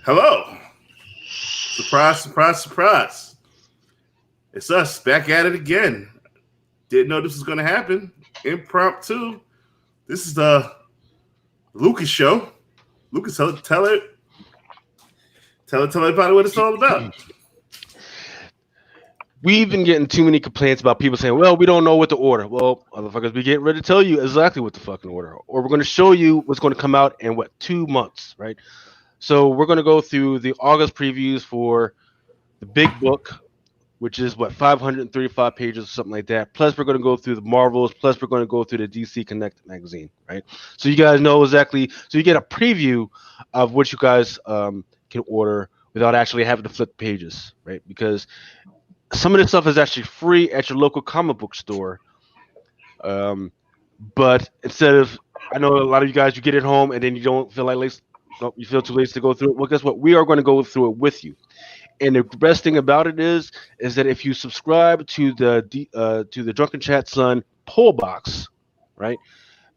Hello. Surprise, surprise, surprise. It's us back at it again. Didn't know this was going to happen. Impromptu. This is the Lucas show. Lucas, tell everybody what it's all about. We've been getting too many complaints about people saying, well, we don't know what to order. Well, motherfuckers, we getting ready to tell you exactly what to fucking order. Or we're going to show you what's going to come out in, 2 months, right? So we're going to go through the August previews for the big book, which is, 535 pages or something like that. Plus, we're going to go through the Marvels. Plus, we're going to go through the DC Connect magazine, right? So you guys know exactly. So you get a preview of what you guys can order without actually having to flip pages, right? Because some of this stuff is actually free at your local comic book store. But instead of, I know a lot of you guys, you get it home and then you don't feel like you feel too lazy to go through it. Well, guess what? We are going to go through it with you. And the best thing about it is that if you subscribe to the Drunken Chat Son poll box, right,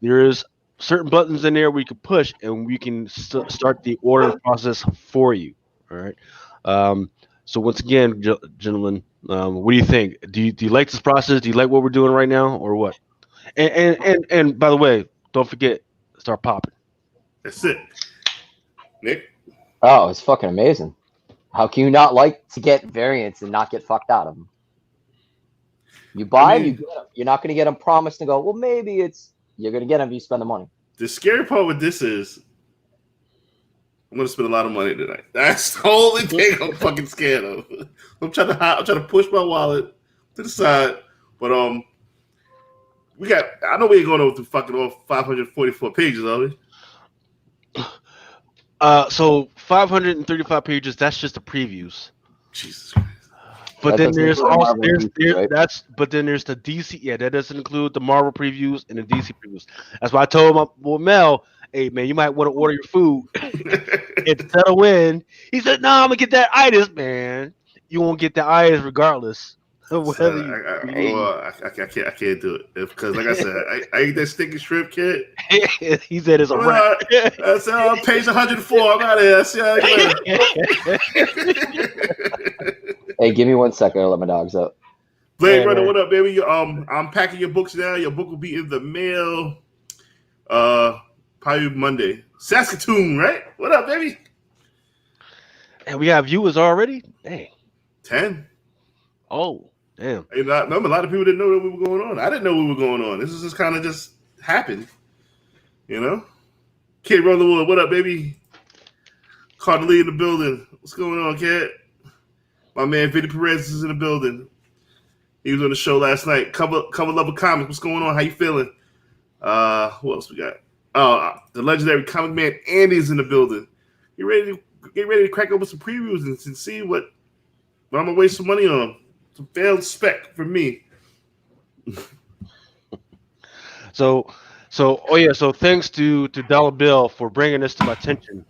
there is certain buttons in there we can push and we can start the ordering process for you. All right. So once again, gentlemen, what do you think? Do you like this process? Do you like what we're doing right now, or what? And by the way, don't forget, start popping. That's it. Nick? Oh, it's fucking amazing. How can you not like to get variants and not get fucked out of them? You buy them, you get them. You're not going to get them promised and go, well, maybe you're going to get them if you spend the money. The scary part with this is I'm going to spend a lot of money tonight. That's the only thing I'm fucking scared of. I'm trying to push my wallet to the side, but I know we ain't going over through fucking all 544 pages, are we? So 535 pages. That's just the previews. Jesus Christ. But then there's also there's right? but then there's the DC. Yeah, that doesn't include the Marvel previews and the DC previews. That's why I told Mel, hey man, you might want to order your food and settle in. He said, no, I'm gonna get that itis, man. You won't get the itis regardless. I can't do it because, like I said, I ate that sticky shrimp, kid. He said it's a wrap. I said, I'm page 104. I'm out of here. I said, hey, give me 1 second. I'll let my dogs out. Blade Runner, what up, baby? I'm packing your books now. Your book will be in the mail probably Monday. Saskatoon, right? What up, baby? And we have viewers already? Dang. 10. Oh, damn. Hey, remember, a lot of people didn't know that we were going on. I didn't know we were going on. This is just kind of just happened, you know? Kid Rollerwood, what up, baby? Cardinally in the building. What's going on, kid? My man Vinny Perez is in the building. He was on the show last night. Cover Level Comics. What's going on? How you feeling? Who else we got? The legendary comic man Andy's in the building. Get ready to crack open some previews and see what I'm gonna waste some money on. Some failed spec for me. So thanks to Dollar Bill for bringing this to my attention,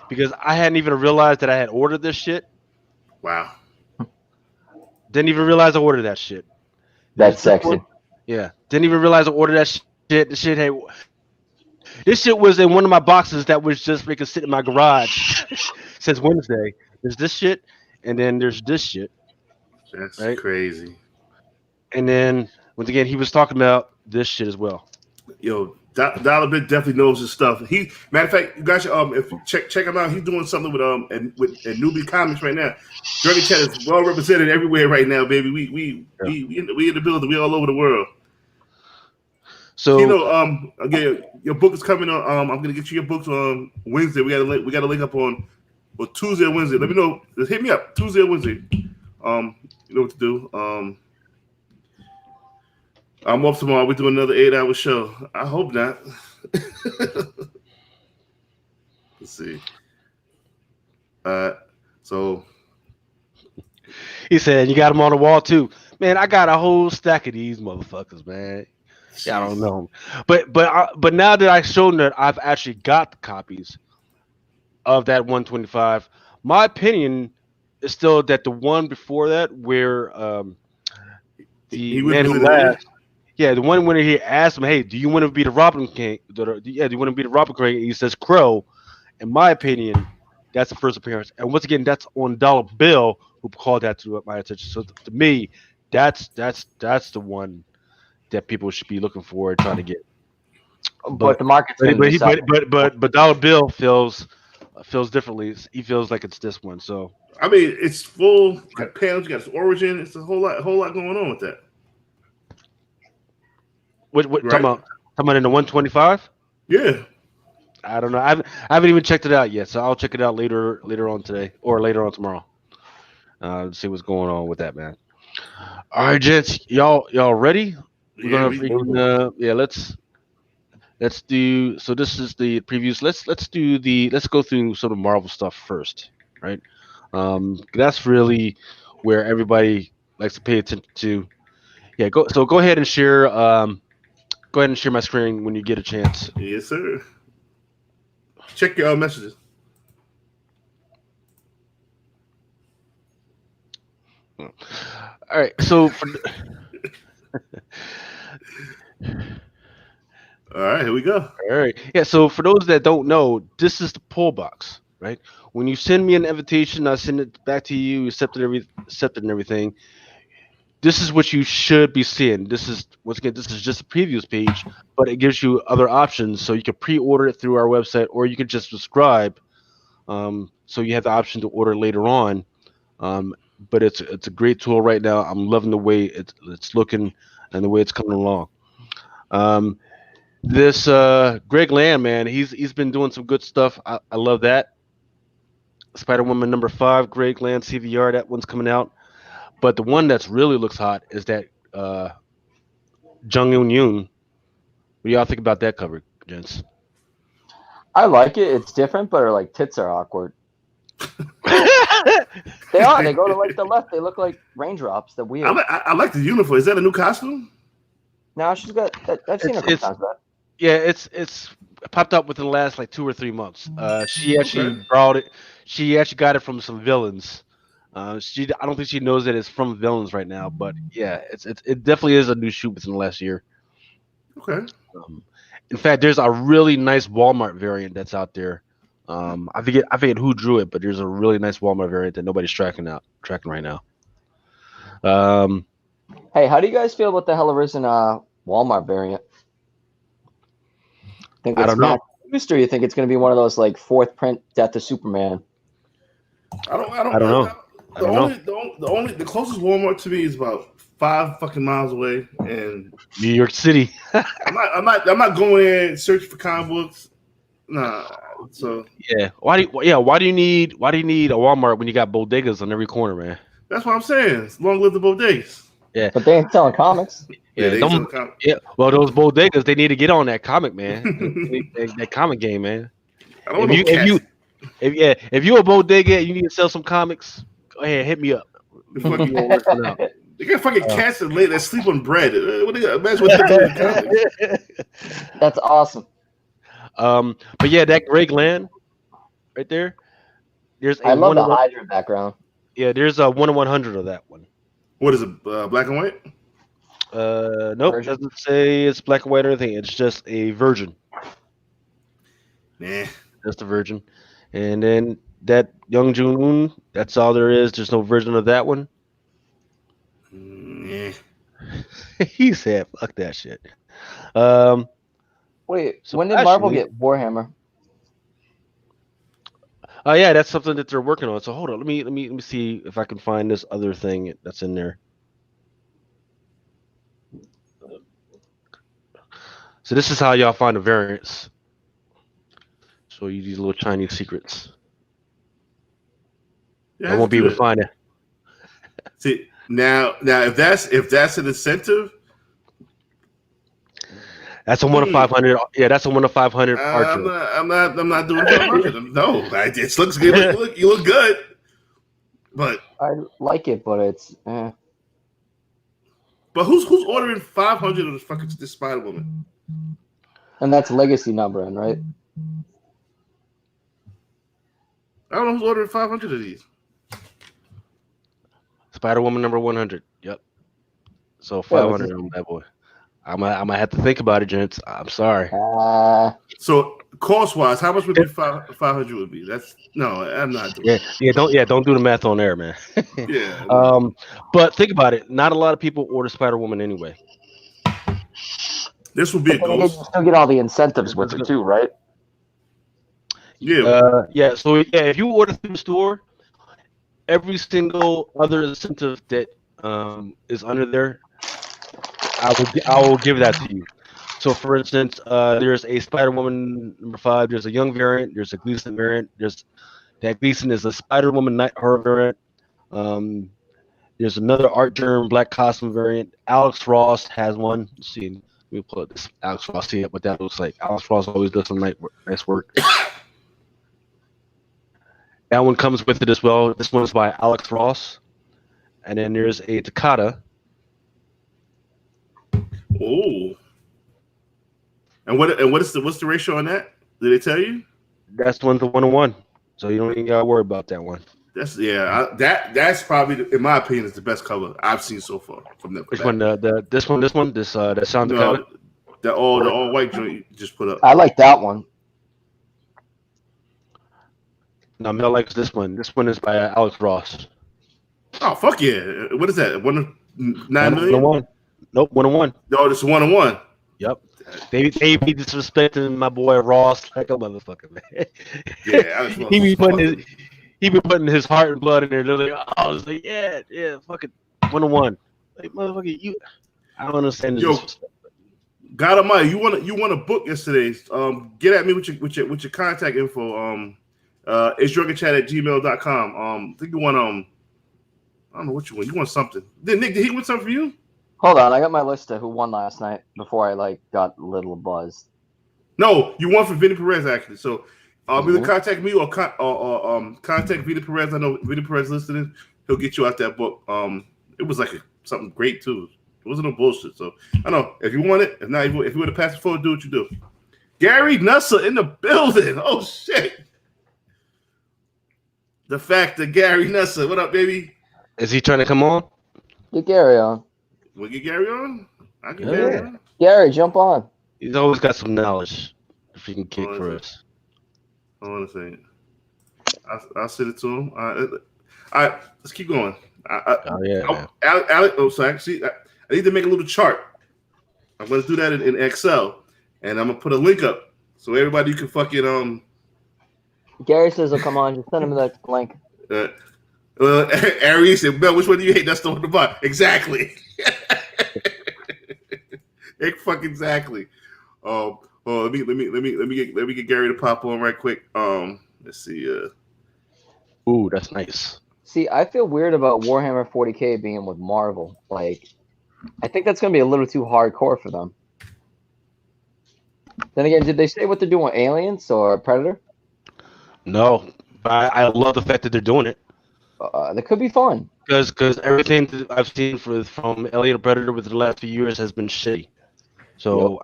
because I hadn't even realized that I had ordered this shit. Wow. Didn't even realize I ordered that shit. That's sexy. Yeah. Didn't even realize I ordered that shit. This shit was in one of my boxes that was just freaking sitting in my garage since Wednesday. There's this shit, and then there's this shit. That's right? Crazy. And then once again, he was talking about this shit as well. Yo, Dollar Bill definitely knows his stuff. Matter of fact, you guys should if you check him out. He's doing something with Newbie Comics right now. Drunken Chat is well represented everywhere right now, baby. We in the building. We all over the world. So again, your book is coming on. I'm gonna get you your books on Wednesday. We got to link up on Tuesday or Wednesday. Let me know. Just hit me up Tuesday or Wednesday. You know what to do. I'm off tomorrow. We're doing another 8-hour show. I hope not. Let's see. So he said you got them on the wall too, man. I got a whole stack of these motherfuckers, man. Yeah, I don't know, but now that I've shown that I've actually got the copies of that 125, my opinion is still that the one before that, where the man who last, the one when he asked him, "Hey, do you want to be the Robin King? Do you want to be the Robin King?" And he says Crow. In my opinion, That's the first appearance, and once again, that's on Dollar Bill who called that to my attention. So to me, that's the one that people should be looking for and trying to get. But the market's going to decide. But Dollar Bill feels differently. He feels like it's this one. So I mean, it's full. You got panels. You got its origin. It's a whole lot going on with that. what Right. talking about in the 125? Yeah. I don't know. I haven't even checked it out yet, so I'll check it out later on today or later on tomorrow. See what's going on with that, man. All right, gents, y'all ready? We're gonna let's do. So this is the previews. Let's go through some of the Marvel stuff first, right? That's really where everybody likes to pay attention to. Yeah, go ahead and share. Go ahead and share my screen when you get a chance. Yes, sir. Check your messages. All right, so All right, here we go. all right, yeah. So for those that don't know, this is the pull box, right? When you send me an invitation, I send it back to you, accepted and everything. This is what you should be seeing. This is just a previews page, but it gives you other options, so you can pre-order it through our website, or you can just subscribe. So you have the option to order later on. But it's a great tool right now. I'm loving the way it's looking and the way it's coming along. This Greg Land, man, he's been doing some good stuff. I love that. Spider-Woman #5, Greg Land CVR, that one's coming out. But the one that's really looks hot is that Jung Yoon. What do y'all think about that cover, gents? I like it. It's different, but her like tits are awkward. They are. They go to like the left. They look like raindrops. They're weird. I like the uniform. Is that a new costume? No, she's got. I've seen her a couple times. But yeah, it's popped up within the last like 2 or 3 months. She actually brought it. She actually got it from some villains. I don't think she knows that it's from villains right now, but yeah, it definitely is a new shoot within the last year. Okay. In fact, there's a really nice Walmart variant that's out there. I forget who drew it, but there's a really nice Walmart variant that nobody's tracking right now. hey, how do you guys feel about the Hellrisen Walmart variant? Think it's I don't know. Or you think it's going to be one of those like fourth print Death of Superman? I don't know. The closest Walmart to me is about 5 fucking miles away, and New York City. I'm not going in searching for comic books. Nah. So yeah. Why do you need a Walmart when you got bodegas on every corner, man? that's what I'm saying. Long live the bodegas. Yeah. But they ain't selling comics. Yeah, well, those bodegas, they need to get on that comic, man. that comic game, man. If you a bodega and you need to sell some comics, go ahead, hit me up. They got fucking cats that sleep on bread. What they got? Imagine what they're doing. That's awesome. But yeah, that Greg Land right there. I love the Hydra background. Yeah, there's a 1/100 of that one. What is it? Black and white? Nope. It doesn't say it's black and white or anything. It's just a virgin. Nah. Just a virgin. And then that Young Jun-un, that's all there is. There's no version of that one. Yeah. He said, "Fuck that shit." Wait, so when did Marvel get Warhammer? Yeah, that's something that they're working on. So hold on, let me see if I can find this other thing that's in there. So this is how y'all find the variants. Show you these little Chinese secrets. I won't be able to find it. See now if that's an incentive. That's a 1 of 500. Yeah, that's a 1 of 500. I'm not doing 500. No, it looks good. You look good, but I like it, but it's. But who's ordering 500 of this Spider-Woman? And that's legacy numbering, right? I don't know who's ordering 500 of these. Spider-Woman #100. Yep. So 500 on that boy. I'm gonna have to think about it, gents. I'm sorry. So cost wise, how much would be 500 would be? That's no, I'm not doing. Don't do the math on there, man. Yeah. No. But think about it. Not a lot of people order Spider-Woman anyway. This would be a But then again, you ghost. still get all the incentives with it too, right? Yeah. So if you order through the store, every single other incentive that is under there, I will give that to you. So, for instance, there's a Spider-Woman #5. There's a young variant. There's a Gleason variant. That Gleason is a Spider-Woman Night Horror variant. There's another Art Germ Black Costume variant. Alex Ross has one. Let's see, let me pull up this Alex Ross. See what that looks like. Alex Ross always does some nice work. That one comes with it as well. This one's by Alex Ross, and then there's a Takata. Oh. And what's the ratio on that? Did they tell you? That's the one's a 1-on-1, so you don't even gotta worry about that one. That's probably, in my opinion, is the best cover I've seen so far from that. Which one? This one? That sound Takata? The all white joint you just put up. I like that one. No, Mel likes this one. This one is by Alex Ross. Oh fuck yeah! What is that? 9 million? 1-on-1. Nope, 1-on-1. No, it's 1-on-1. Yep. They be disrespecting my boy Ross like a motherfucker, man. Yeah, he be putting his heart and blood in there. They're like, I was like, yeah, fucking 1-on-1. Like, motherfucker, I don't understand this. Yo, God Almighty, you want a book yesterday? Get at me with your contact info. It's drunkenchat@gmail.com. I think you want I don't know what you want. You want something? Nick, did he want something for you? Hold on, I got my list of who won last night before I got a little buzzed. No, you want for Vinny Perez actually. So either contact me or contact Vinny Perez. I know Vinny Perez listening. He'll get you out that book. It was like something great too. It wasn't no bullshit. So I don't know if you want it. If not, if you want to pass it forward, do what you do. Gary Nusser in the building. Oh shit. The fact that Gary Nusser. What up, baby? Is he trying to come on? Get Gary on. We'll get Gary on. I get Gary on. Gary, jump on. He's always got some knowledge. If he can kick for us. Hold on a second. I'll send it to him. All right, let's keep going. Alex, so actually, I need to make a little chart. I'm going to do that in Excel, and I'm going to put a link up so everybody can fucking Gary says he'll come on. Just send him that link. Aries said, "Mel, which one do you hate? That's the one to buy." Exactly. Exactly. Let me get Gary to pop on right quick. Let's see. Ooh, that's nice. See, I feel weird about Warhammer 40K being with Marvel. Like, I think that's gonna be a little too hardcore for them. Then again, did they say what they're doing with Aliens or Predator? No, but I love the fact that they're doing it. That could be fun. Because everything that I've seen from Alien Predator within the last few years has been shitty. So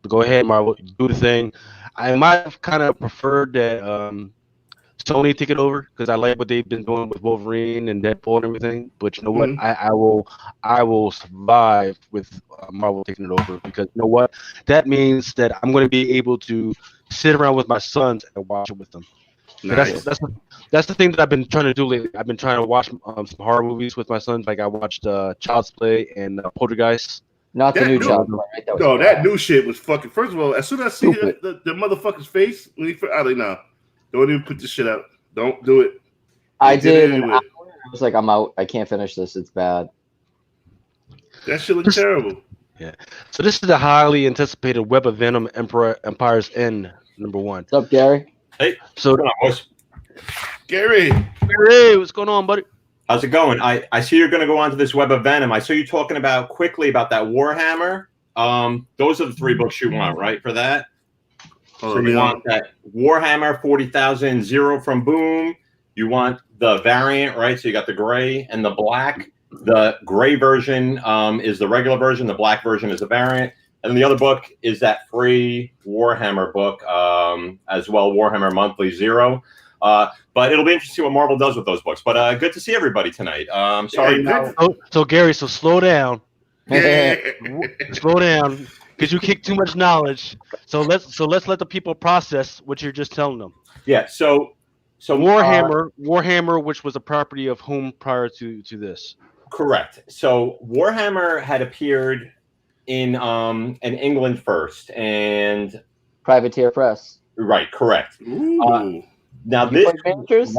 go ahead, Marvel, do the thing. I might have kind of preferred that Sony take it over because I like what they've been doing with Wolverine and Deadpool and everything. But you know what? I will survive with Marvel taking it over because you know what? That means that I'm going to be able to sit around with my sons and watch it with them. Nice. That's the thing that I've been trying to do lately. I've been trying to watch some horror movies with my sons. Like I watched Child's Play and Poltergeist. Not the new Child's Play. Right? No, that new shit was fucking. First of all, as soon as I see the motherfucker's face when he, I like, nah, don't even put this shit out. Don't do it. I did. Anyway. I was like, I'm out. I can't finish this. It's bad. That shit looks terrible. Yeah. So this is the highly anticipated Web of Venom Empire's End #1. What's up, Gary? Hey, so Gary, what's going on, buddy? how's it going? I see you're going to go on to this Web of Venom. I saw you talking quickly about that Warhammer. Those are the 3 books you want, right, for that? So you want that Warhammer 40,000 Zero from Boom. You want the variant, right? So you got the gray and the black. The gray version is the regular version. The black version is the variant. And then the other book is that free Warhammer book as well, Warhammer Monthly Zero. But it'll be interesting to see what Marvel does with those books. But good to see everybody tonight. Sorry. So Gary, so slow down. Slow down, because you kick too much knowledge. So let's let the people process what you're just telling them. Yeah. So Warhammer, which was a property of whom prior to this? Correct. So Warhammer had appeared in England first, and Privateer Press. right, correct. Now You play miniatures?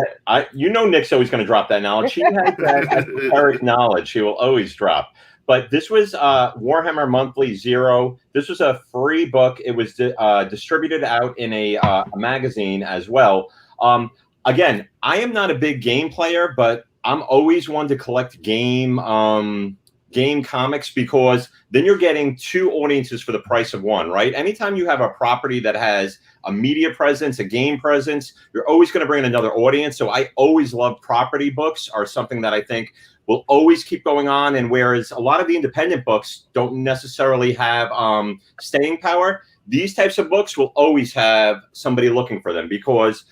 you know, Nick's always going to drop that knowledge. He has that esoteric knowledge. He will always drop. But this was Warhammer Monthly Zero. This was a free book. It was distributed out in a magazine as well. Again, I am not a big game player, but I'm always one to collect game comics, because then you're getting two audiences for the price of one, right? Anytime you have a property that has a media presence, a game presence, you're always going to bring in another audience. So I always love property books, are something that I think will always keep going on. And whereas a lot of the independent books don't necessarily have staying power, these types of books will always have somebody looking for them, because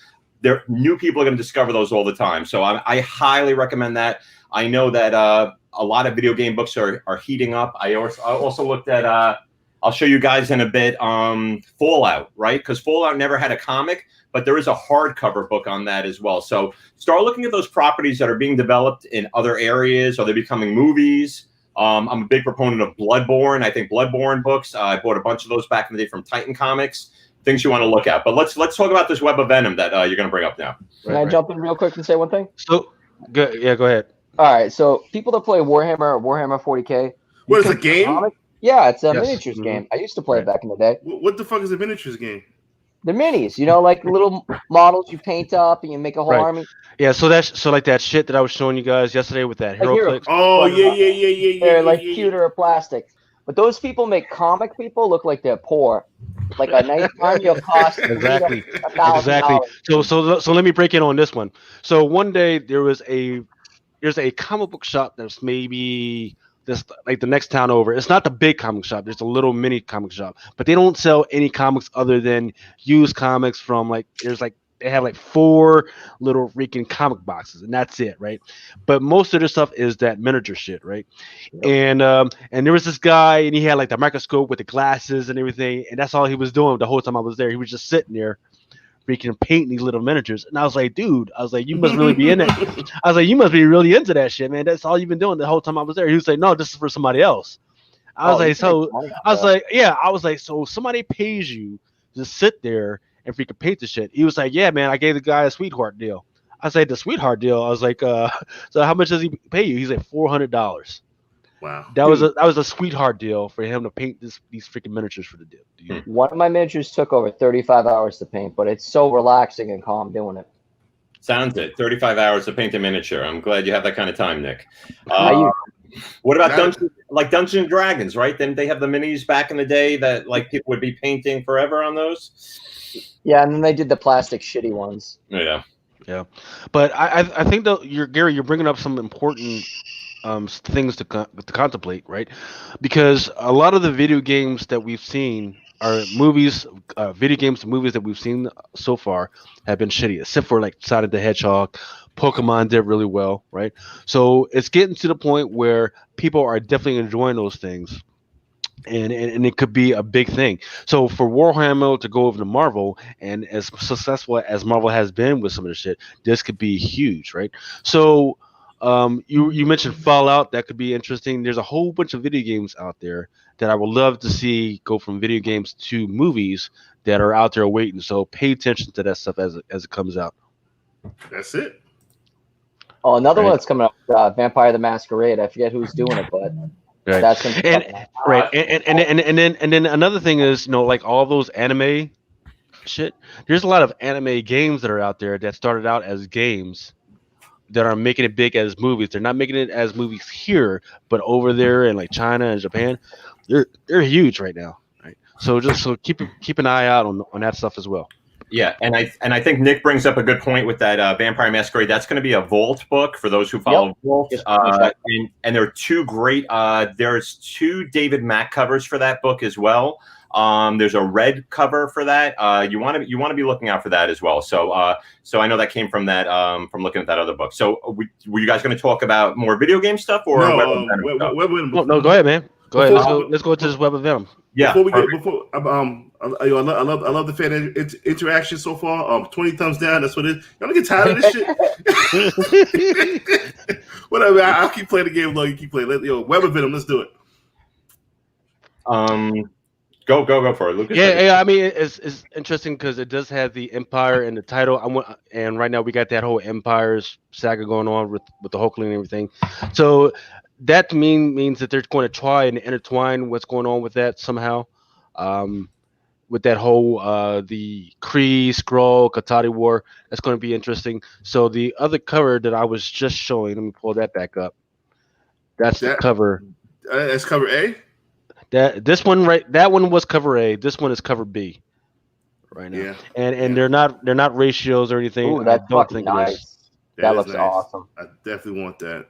new people are going to discover those all the time. So I highly recommend that. I know that a lot of video game books are heating up. I also looked at, I'll show you guys in a bit, Fallout, right? Because Fallout never had a comic, but there is a hardcover book on that as well. So start looking at those properties that are being developed in other areas. Are they becoming movies? I'm a big proponent of Bloodborne. I think Bloodborne books, I bought a bunch of those back in the day from Titan Comics. Things you want to look at. But let's talk about this Web of Venom that you're going to bring up now. Can I jump in real quick and say one thing? So, go ahead. All right, so people that play Warhammer or Warhammer 40K. What is a game? Yeah, it's a miniatures game. I used to play it back in the day. What the fuck is a miniatures game? The minis, like little models you paint up and you make a whole army. Yeah, so like that shit that I was showing you guys yesterday with that HeroClix. Oh, yeah. They're like pewter or plastic. But those people make comic people look like they're poor. Like a nice army will cost exactly. $1,000. So let me break in on this one. So one day there's a comic book shop that's maybe this like the next town over. It's not the big comic shop. There's a little mini comic shop, but they don't sell any comics other than used comics from they have like 4 little freaking comic boxes, and that's it, right? But most of their stuff is that miniature shit, right? Yep. And there was this guy, and he had like the microscope with the glasses and everything, and that's all he was doing the whole time I was there. He was just sitting there freaking painting these little miniatures. And I was like, dude, you must really be in it. I was like, you must be really into that shit, man. That's all you've been doing the whole time I was there. He was like, no, this is for somebody else. I was like, so somebody pays you to sit there and freaking paint the shit. He was like, yeah, man, I gave the guy a sweetheart deal. I said, the sweetheart deal? I was like, so how much does he pay you? He's like, $400. Wow. That was a sweetheart deal for him to paint these freaking miniatures for the deal. One of my miniatures took over 35 hours to paint, but it's so relaxing and calm doing it. Sounds it. 35 hours to paint a miniature. I'm glad you have that kind of time, Nick. What about Dungeons and Dragons, right? Then they have the minis back in the day that like people would be painting forever on those. Yeah, and then they did the plastic shitty ones. Yeah. But I think that you're bringing up some important things to contemplate, right? Because a lot of the video games that we've seen are movies, video games and movies that we've seen so far have been shitty, except for like Sonic the Hedgehog. Pokemon did really well, right? So it's getting to the point where people are definitely enjoying those things. And it could be a big thing. So for Warhammer to go over to Marvel, and as successful as Marvel has been with some of the shit, this could be huge, right? So you mentioned Fallout. That could be interesting. There's a whole bunch of video games out there that I would love to see go from video games to movies that are out there waiting. So pay attention to that stuff as it comes out. That's it. Oh, another one that's coming up, Vampire the Masquerade. I forget who's doing it, but that's gonna and then another thing is, like all those anime shit. There's a lot of anime games that are out there that started out as games that are making it big as movies. They're not making it as movies here, but over there in like China and Japan, they're huge right now. Right. So keep an eye out on that stuff as well. Yeah, and I think Nick brings up a good point with that Vampire Masquerade. That's going to be a Vault book for those who follow Vault. And there are 2 great. There's 2 David Mack covers for that book as well. There's a red cover for that. You want to be looking out for that as well. So I know that came from that from looking at that other book. So were you guys going to talk about more video game stuff or no? No, go ahead, man. Go ahead. Let's go to this Web of Venom. Yeah. I love the fan interaction so far. 20 thumbs down. That's what it is. Y'all don't get tired of this shit. Whatever. I'll keep playing the game long. You keep playing. Web of Venom. Let's do it. Go for it, Lucas. Yeah. I mean, it's interesting because it does have the Empire in the title. And right now we got that whole Empire's saga going on with the Hulkling and everything. So that means that they're going to try and intertwine what's going on with that somehow. With that whole the Kree, Skrull, Katati war, that's going to be interesting. So the other cover that I was just showing, let me pull that back up. That's the cover. That's cover A. That one was cover A. This one is cover B. Right now, yeah. And they're not ratios or anything. Ooh, that's fucking nice. That looks awesome. I definitely want that.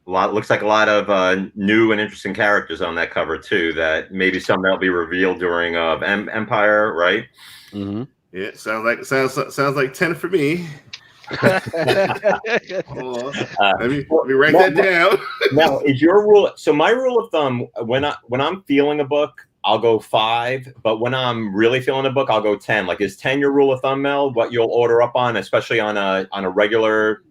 Looks like a lot of new and interesting characters on that cover too. That maybe some that'll be revealed during Empire, right? Mm-hmm. Yeah, sounds like 10 for me. Let me write that down. Now, is your rule? So my rule of thumb when I'm feeling a book, I'll go 5, but when I'm really feeling a book, I'll go 10. Like, is 10 your rule of thumb, Mel? What you'll order up on, especially on a regular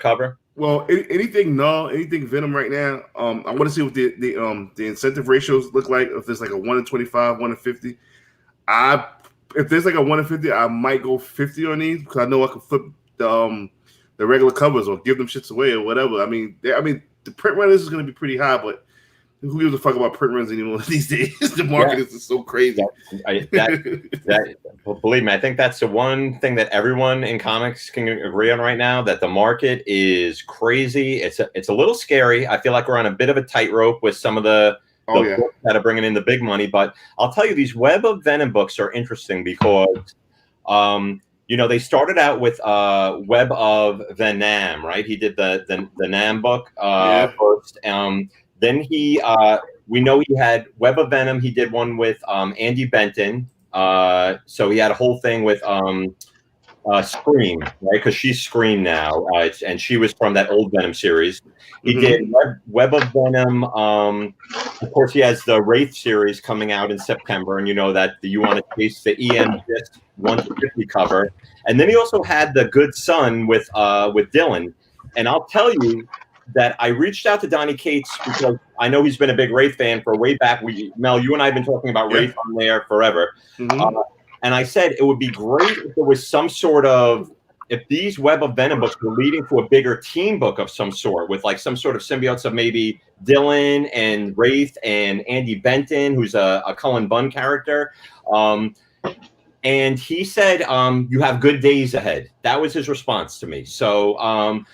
cover? Well, anything Venom right now. I want to see what the incentive ratios look like. If there's like a 1 in 25, 1 in 50. If there's like a 1 in 50, I might go 50 on these because I know I can flip the regular covers or give them shits away or whatever. I mean, the print runners is going to be pretty high, but who gives a fuck about print runs anymore these days? The market is just so crazy. Believe me, I think that's the one thing that everyone in comics can agree on right now, that the market is crazy. It's a little scary. I feel like we're on a bit of a tightrope with some of the books that are bringing in the big money. But I'll tell you, these Web of Venom books are interesting because, they started out with Web of Venom, right? He did the Nam book first. Then we know he had Web of Venom. He did one with Andy Benton. So he had a whole thing with Scream, right? Because she's Scream now, and she was from that old Venom series. He did Web of Venom. Of course, he has the Wraith series coming out in September, and you know that you want to chase the EM disc 1-50 cover. And then he also had the Good Son with Dylan. And I'll tell you that I reached out to Donnie Cates because I know he's been a big Wraith fan for way back. Mel, you and I have been talking about Wraith on there forever. And I said it would be great if there was some sort of, if these Web of Venom books were leading to a bigger team book of some sort with like some sort of symbiotes of maybe Dylan and Wraith and Andy Benton, who's a Cullen Bunn character. And he said, you have good days ahead. That was his response to me. So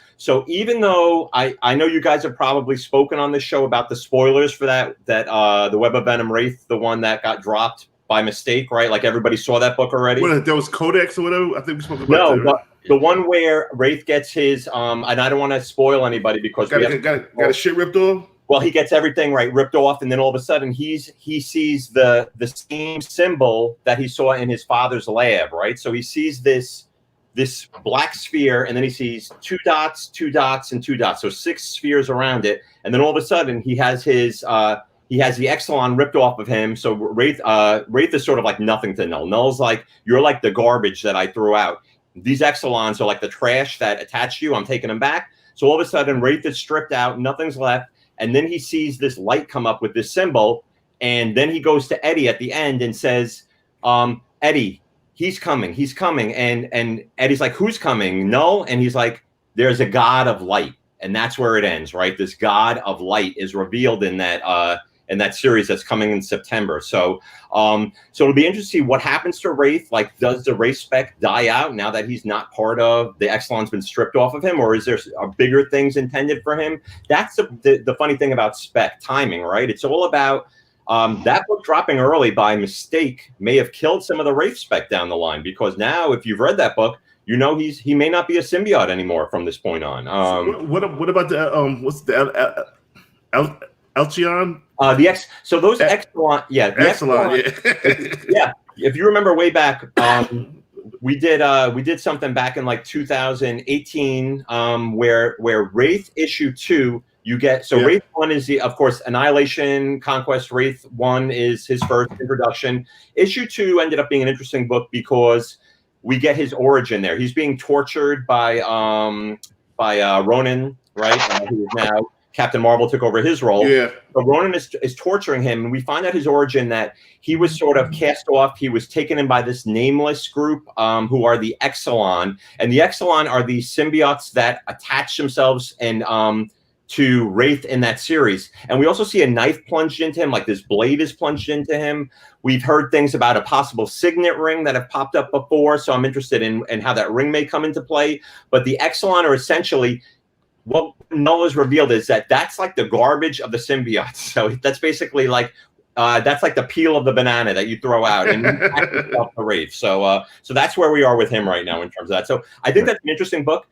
even though I know you guys have probably spoken on this show about the spoilers for that the Web of Venom Wraith, the one that got dropped by mistake, right? Like everybody saw that book already. What, there was Codex or whatever? I think we spoke about that. No, the one where Wraith gets his and I don't want to spoil anybody because got a shit ripped off. Well, he gets everything ripped off, and then all of a sudden he sees the same symbol that he saw in his father's lab, right? So he sees this black sphere, and then he sees 2 dots, 2 dots, and 2 dots. So 6 spheres around it, and then all of a sudden he has his the Exelon ripped off of him. So Wraith is sort of like nothing to Null. Null's like, you're like the garbage that I threw out. These Exelons are like the trash that attached you. I'm taking them back. So all of a sudden Wraith is stripped out, nothing's left. And then he sees this light come up with this symbol. And then he goes to Eddie at the end and says, Eddie, he's coming. And Eddie's like, who's coming? Null. And he's like, there's a god of light. And that's where it ends, right? This god of light is revealed in that series that's coming in September. So it'll be interesting to see what happens to Wraith. Like, does the Wraith spec die out now that he's not part of the Exelon's been stripped off of him, or is there bigger things intended for him? That's the funny thing about spec timing, right? It's all about that book dropping early by mistake may have killed some of the Wraith spec down the line, because now if you've read that book, you know he may not be a symbiote anymore from this point on. What about the what's the Elchion? So those Exelon, Exelon, yeah. If you remember way back, we did something back in like 2018, where Wraith issue 2 You get Wraith 1 is of course, Annihilation, Conquest. Wraith 1 is his first introduction. Issue 2 ended up being an interesting book because we get his origin there. He's being tortured by Ronan, right? Who is now Captain Marvel took over his role. Yeah. So Ronan is torturing him, and we find out his origin that he was sort of cast off. He was taken in by this nameless group who are the Exelon, and the Exelon are the symbiotes that attach themselves and to Wraith in that series. And we also see a knife plunged into him, like this blade is plunged into him. We've heard things about a possible signet ring that have popped up before, so I'm interested in how that ring may come into play. But the Exelon are essentially, what Noah's revealed is that that's like the garbage of the symbiotes. So that's basically like, that's like the peel of the banana that you throw out and the Wraith. So that's where we are with him right now in terms of that. So I think that's an interesting book.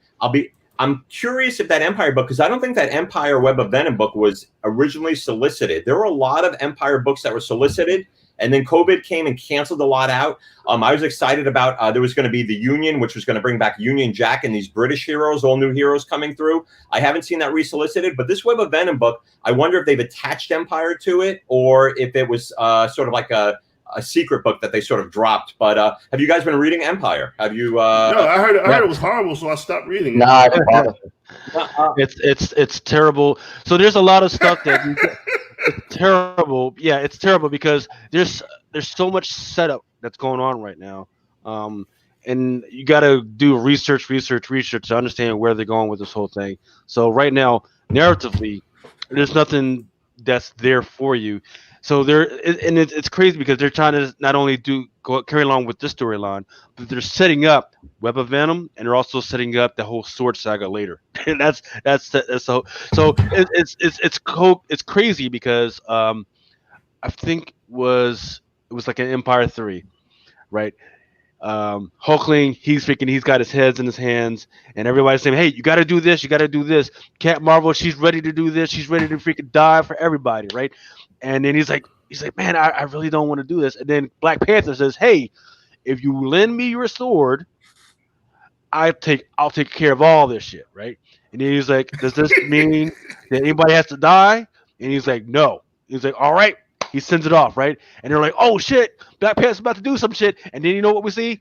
I'm curious if that Empire book, because I don't think that Empire Web of Venom book was originally solicited. There were a lot of Empire books that were solicited, and then COVID came and canceled a lot out. I was excited about, there was going to be the Union, which was going to bring back Union Jack and these British heroes, all new heroes coming through. I haven't seen that resolicited, but this Web of Venom book, I wonder if they've attached Empire to it, or if it was sort of like a secret book that they sort of dropped. But have you guys been reading Empire? Have you? No, I heard it was horrible, so I stopped reading it. No, I didn't bother. It's terrible. So there's a lot of stuff that it's terrible. Yeah, it's terrible because there's so much setup that's going on right now, and you got to do research to understand where they're going with this whole thing. So right now, narratively, there's nothing that's there for you. So it's crazy because they're trying to not only carry along with this storyline, but they're setting up Web of Venom, and they're also setting up the whole Sword Saga later. And that's so it's crazy because I think it was like an Empire 3, right? Hulkling, he's got his heads in his hands, and everybody's saying, "Hey, you got to do this, you got to do this." Captain Marvel, she's ready to do this, she's ready to freaking die for everybody, right? And then he's like, "Man, I really don't want to do this." And then Black Panther says, "Hey, if you lend me your sword, I'll take care of all this shit, right?" And then he's like, "Does this mean that anybody has to die?" And he's like, "No." He's like, "All right." He sends it off, right? And they're like, "Oh shit, Black Panther's about to do some shit." And then you know what we see?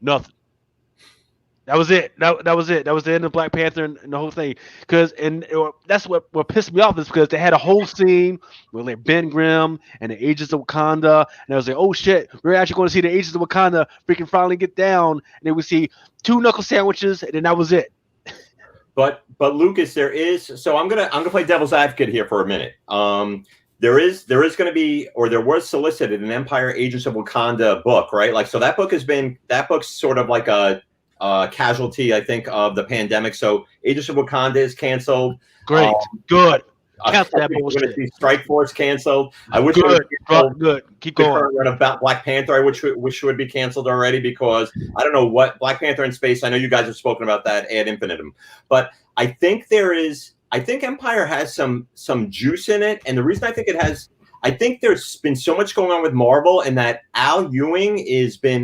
Nothing. That was it. That was it. That was the end of Black Panther and the whole thing. That's what pissed me off is because they had a whole scene with like Ben Grimm and the Agents of Wakanda, and I was like, "Oh shit, we're actually going to see the Agents of Wakanda freaking finally get down." And then we see 2 knuckle sandwiches, and then that was it. But Lucas, there is. So I'm gonna play devil's advocate here for a minute. There is going to be, or there was solicited an Empire Agents of Wakanda book, right? Like, so that book's sort of like a casualty, I think, of the pandemic. So Agents of Wakanda is canceled. Great, good. Cancel that bullshit. Strike Force canceled. I wish good. Keep going. Run about Black Panther, I wish would be canceled already because I don't know what Black Panther in space. I know you guys have spoken about that ad infinitum, but I think Empire has some juice in it, and the reason I think it has, I think there's been so much going on with Marvel, and that Al Ewing has been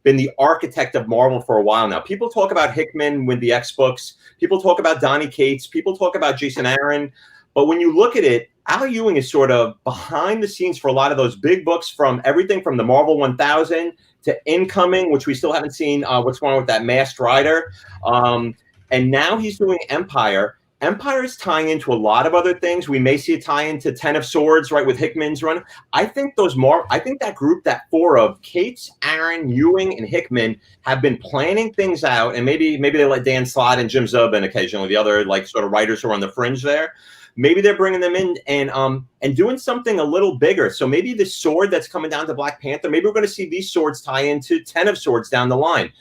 the architect of Marvel for a while now. People talk about Hickman with the X books. People talk about Donny Cates. People talk about Jason Aaron. But when you look at it, Al Ewing is sort of behind the scenes for a lot of those big books, from everything from the Marvel 1000 to Incoming, which we still haven't seen what's going on with that Masked Rider. And now he's doing Empire. Empire is tying into a lot of other things. We may see a tie into Ten of Swords, right, with Hickman's run. I think that group, that 4 of Cates, Aaron, Ewing, and Hickman, have been planning things out, and maybe they let Dan Slott and Jim Zub occasionally, the other like sort of writers who are on the fringe there. Maybe they're bringing them in and doing something a little bigger. So maybe the sword that's coming down to Black Panther, maybe we're going to see these swords tie into Ten of Swords down the line.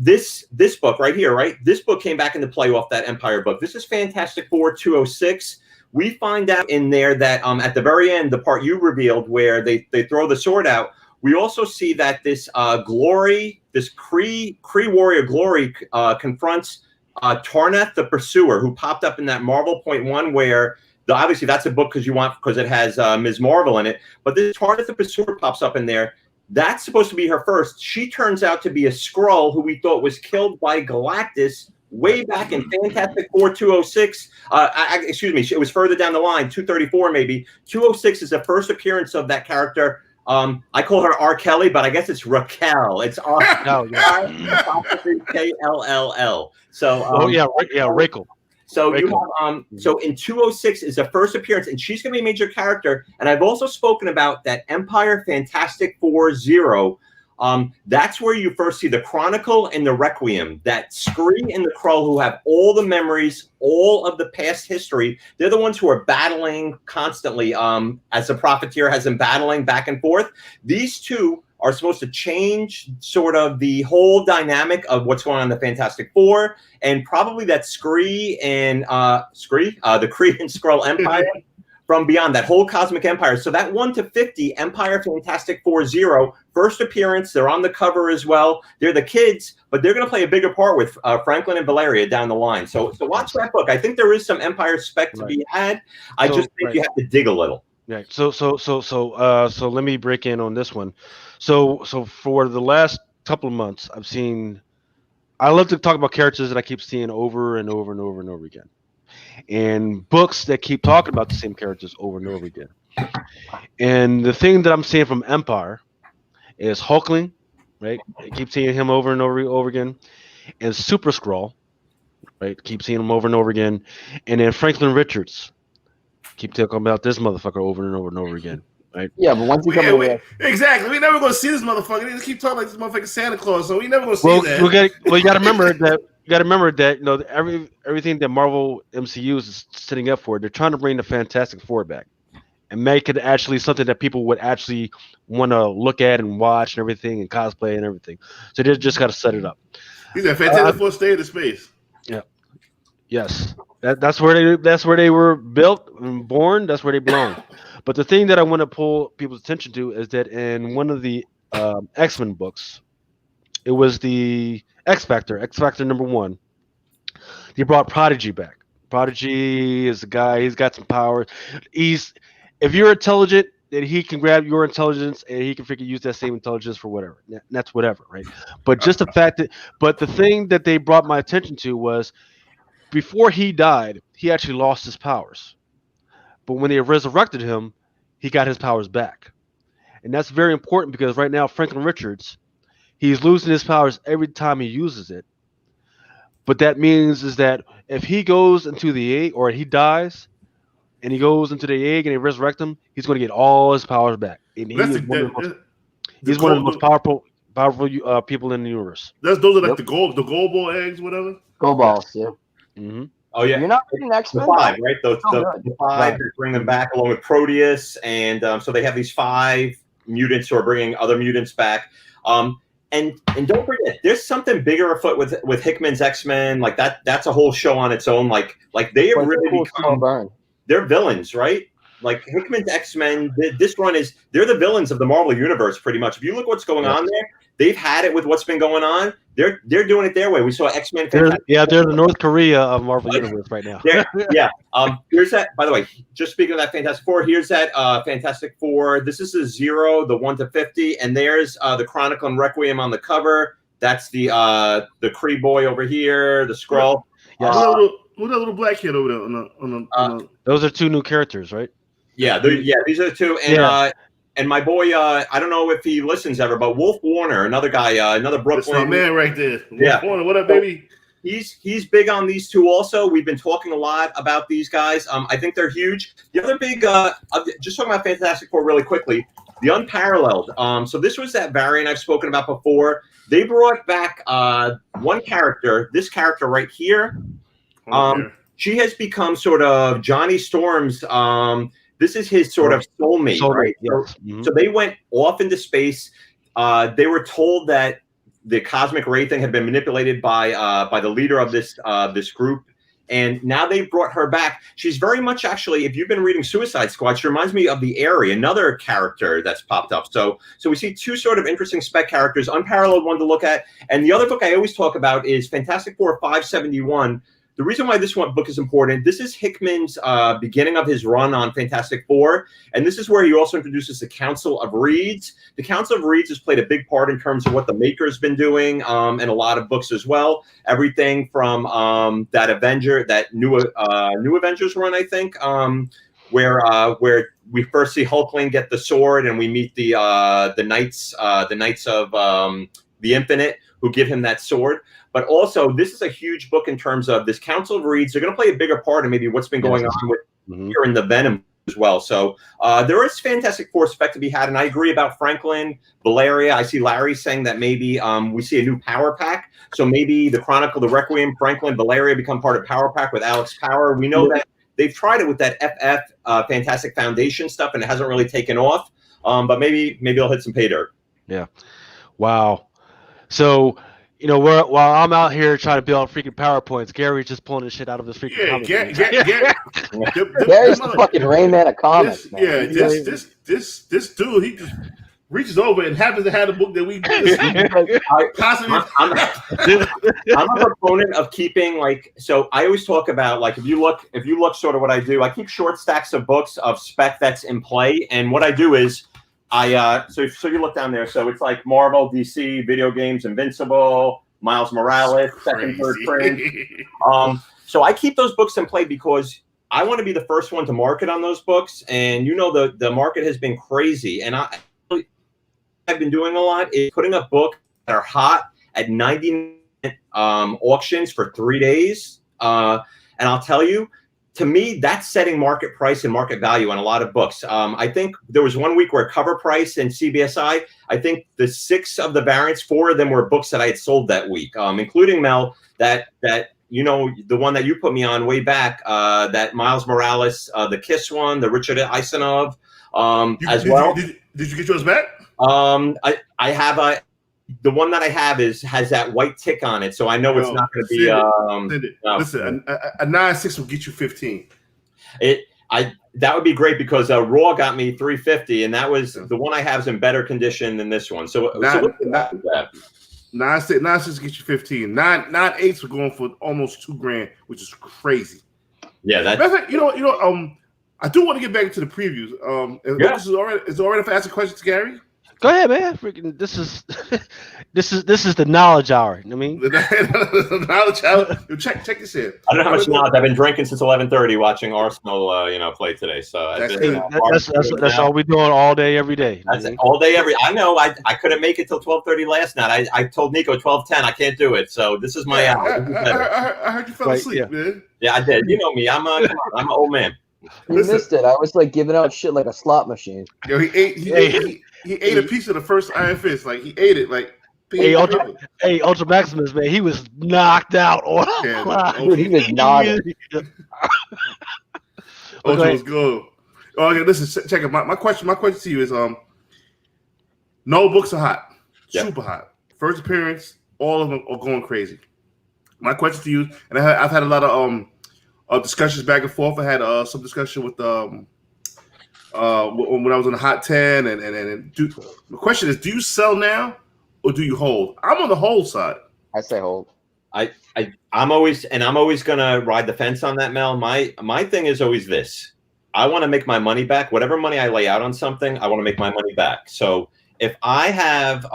This book right here, right? This book came back into play off that Empire book. This is Fantastic Four 206. We find out in there that at the very end, the part you revealed where they throw the sword out, we also see that this Glory, this Kree warrior Glory confronts Tarnath the Pursuer, who popped up in that Marvel .1 where obviously that's a book because it has Ms. Marvel in it. But this Tarnath the Pursuer pops up in there. That's supposed to be her first. She turns out to be a Skrull who we thought was killed by Galactus way back in Fantastic Four 206. Excuse me, it was further down the line, 234 maybe. 206 is the first appearance of that character. I call her R. Kelly, but I guess it's Raquel. It's R-K-L-L-L. So, Raquel. So you have so in 206 is the first appearance, and she's going to be a major character. And I've also spoken about that Empire Fantastic Four 0. That's where you first see the Chronicle and the Requiem. That Scree and the Krull, who have all the memories, all of the past history. They're the ones who are battling constantly. As the Profiteer has been battling back and forth. These two are supposed to change sort of the whole dynamic of what's going on in the Fantastic Four, and probably that Scree and the Kree and Skrull Empire from beyond, that whole cosmic empire. So that 1 to 50 Empire Fantastic Four 0, first appearance, they're on the cover as well. They're the kids, but they're going to play a bigger part with Franklin and Valeria down the line. So watch that book. I think there is some Empire spec to be had. I just think you have to dig a little. Right. So let me break in on this one. So for the last couple of months, I love to talk about characters that I keep seeing over and over and over and over again, and books that keep talking about the same characters over and over again. And the thing that I'm seeing from Empire is Hulkling, right? I keep seeing him over and over again, and Super Skrull, right? Keep seeing him over and over again, and then Franklin Richards. Keep talking about this motherfucker over and over and over again, right? Yeah, but once you come away, exactly, we never gonna see this motherfucker. They just keep talking like this motherfucker Santa Claus, so we never gonna see that. You got to remember that. You got to remember that everything that Marvel MCU is setting up for, they're trying to bring the Fantastic Four back and make it actually something that people would actually want to look at and watch and everything and cosplay and everything. So they just got to set it up. These are Fantastic Four stay in space. Yeah. Yes. That's where they were built and born. That's where they belong. But the thing that I want to pull people's attention to is that in one of the X-Men books, it was the X Factor number 1. They brought Prodigy back. Prodigy is a guy. He's got some powers. If you're intelligent, then he can grab your intelligence and he can freaking use that same intelligence for whatever. That's whatever, right? But just the fact that, the thing that they brought my attention to was, before he died, he actually lost his powers. But when they resurrected him, he got his powers back. And that's very important because right now, Franklin Richards, he's losing his powers every time he uses it. But that means is that if he goes into the egg, or he dies, and he goes into the egg and they resurrect him, he's going to get all his powers back. And he's one of the most powerful people in the universe. Those are like the gold ball eggs, whatever. Gold balls, yeah. Mm-hmm. Oh yeah, you're not reading X-Men. The 5, right? The 5 that bring them back along with Proteus, and so they have these 5 mutants who are bringing other mutants back. And don't forget, there's something bigger afoot with Hickman's X-Men. Like that's a whole show on its own. Like they have really become, they're villains, right? Like Hickman's X-Men, this run they're the villains of the Marvel universe, pretty much. If you look what's going on there, they've had it with what's been going on. They're doing it their way. We saw X-Men. They're the North Korea of Marvel universe right now. Here's that. By the way, just speaking of that Fantastic Four, here's that Fantastic Four. This is the 0, the 1 to 50, and there's the Chronicle and Requiem on the cover. That's the Kree boy over here, the Skrull. Yes. Who's that little black kid over there? On the those are 2 new characters, right? Yeah, these are the 2, and and my boy, I don't know if he listens ever, but Wolf Warner, another guy, another Brooklyn. That's my man right there. Wolf Warner, what up, baby? He's big on these 2 also. We've been talking a lot about these guys. I think they're huge. The other big, just talking about Fantastic Four really quickly, the Unparalleled. So this was that variant I've spoken about before. They brought back one character, this character right here. She has become sort of Johnny Storm's this is his sort of soulmate, right? Yes. So they went off into space. They were told that the cosmic ray thing had been manipulated by the leader of this group, and now they brought her back. She's very much, actually, if you've been reading Suicide Squad, she reminds me of the Aerie, another character that's popped up. So we see 2 sort of interesting spec characters, Unparalleled one to look at, and the other book I always talk about is Fantastic Four 571. the reason why this one book is important, this is Hickman's beginning of his run on Fantastic Four, and this is where he also introduces the Council of Reeds. The Council of Reeds has played a big part in terms of what the maker's been doing, in a lot of books as well. Everything from that new Avengers run, I think, where we first see Hulkling get the sword, and we meet the knights of the Infinite, who give him that sword. But also, this is a huge book in terms of this Council of Reeds. They're going to play a bigger part in maybe what's been going on with here in the Venom as well. So there is Fantastic Four spec to be had, and I agree about Franklin, Valeria. I see Larry saying that maybe we see a new power pack. So maybe the Chronicle, the Requiem, Franklin, Valeria become part of Power Pack with Alex Power. We know that they've tried it with that FF Fantastic Foundation stuff, and it hasn't really taken off. But maybe they'll hit some pay dirt. Yeah. Wow. So, while I'm out here trying to build freaking PowerPoints, Gary's just pulling this shit out of his freaking comics. Gary's the fucking Rain Man of comics, man. Yeah, this dude, he just reaches over and happens to have the book that we possibly. I'm a proponent of keeping so I always talk about if you look sort of what I do, I keep short stacks of books of spec that's in play, and what I do is so you look down there, so it's like Marvel, DC, video games, Invincible, Miles Morales, second, third print. So I keep those books in play because I want to be the first one to market on those books, and the market has been crazy, and I've been doing a lot is putting up books that are hot at 90 auctions for 3 days, and I'll tell you, to me, that's setting market price and market value on a lot of books. I think there was 1 week where cover price and CBSI, I think the 6 of the variants, 4 of them were books that I had sold that week, including Mel, that the one that you put me on way back, that Miles Morales, the Kiss one, the Richard Isanov, as well. Did you get yours back? I have the one that I have has that white tick on it, so I know it's not going to be. Listen, a 9.6 will get you 15. That would be great because Raw got me 350, and that was the one I have is in better condition than this one. So 9.6 get you 15. 9.8s are going for almost $2,000, which is crazy. Yeah, that's. I do want to get back to the previews. Lucas is all right if I ask a question to Gary. Go ahead, man. Freaking, this is the knowledge hour. You know what I mean, the knowledge hour. Check this in. I don't know how much knowledge I've been drinking since 11:30, watching Arsenal, play today. So that's all we're doing all day, every day. That's all day, I know. I couldn't make it till 12:30 last night. I told Nico 12:10. I can't do it. So this is my hour. I heard you fell asleep, man. Yeah, I did. You know me. I'm an old man. You missed it. I was giving out shit like a slot machine. Yo, he ate a piece of the first Iron Fist. He ate it. Ultra Maximus, man, he was knocked out on. Dude, he was nodding. Ultra was good. Okay, listen, check it. My question to you is, no books are hot, super hot. First appearance, all of them are going crazy. My question to you, and I've had a lot of discussions back and forth. I had some discussion with when I was on the Hot 10, and the question is, do you sell now or do you hold? I'm on the hold side. I say hold. I'm always gonna ride the fence on that, Mel. My thing is always this: I want to make my money back. Whatever money I lay out on something, I want to make my money back. So if I have,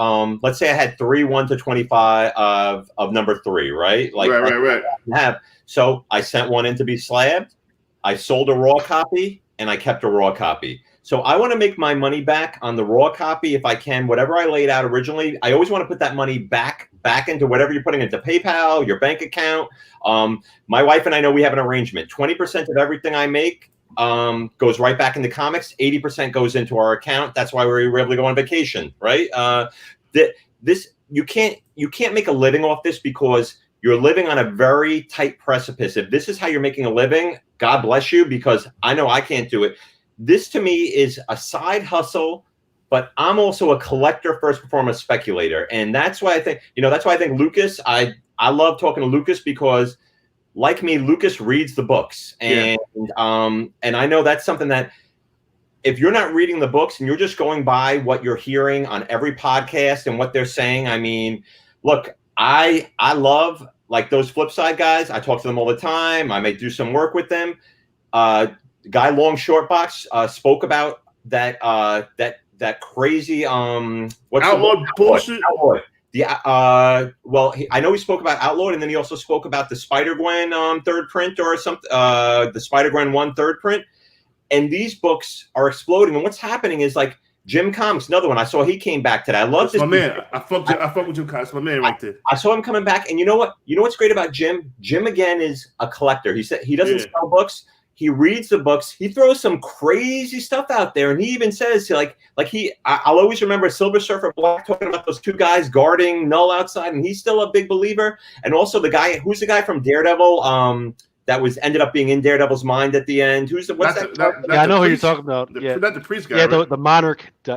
let's say I had 3 1 to 25 of number 3, right? Right. So I sent one in to be slabbed. I sold a raw copy and I kept a raw copy. So I want to make my money back on the raw copy if I can. Whatever I laid out originally, I always want to put that money back into whatever you're putting into PayPal, your bank account. My wife and I know we have an arrangement. 20% of everything I make goes right back into comics. 80% goes into our account. That's why we were able to go on vacation, right? You can't make a living off this because you're living on a very tight precipice. If this is how you're making a living, God bless you, because I know I can't do it. This to me is a side hustle, but I'm also a collector first before I'm a speculator. And that's why I think, Lucas, I love talking to Lucas because like me, Lucas reads the books. And I know that's something that if you're not reading the books and you're just going by what you're hearing on every podcast and what they're saying, I mean, look, I love like those Flipside guys, I talk to them all the time. I may do some work with them. Guy Long Short Box spoke about that that crazy what's Outlawed bullshit. Outlawed. I know he spoke about Outlawed, and then he also spoke about the Spider-Gwen third print or something, the Spider-Gwen 1 third print. And these books are exploding. And what's happening is like Jim Comics, another one. I saw he came back today. I love this. My man. I fuck with Jim Comics. My man right there. I saw him coming back. And you know what? You know what's great about Jim? Jim, again, is a collector. He said he doesn't sell books. He reads the books. He throws some crazy stuff out there. And he even says, I'll always remember Silver Surfer Black talking about those two guys guarding Null outside. And he's still a big believer. And also the guy, who's the guy from Daredevil? That was ended up being in Daredevil's mind at the end. Who's the what's that? I know who you're talking about. Not the priest guy. Yeah, right? the monarch. The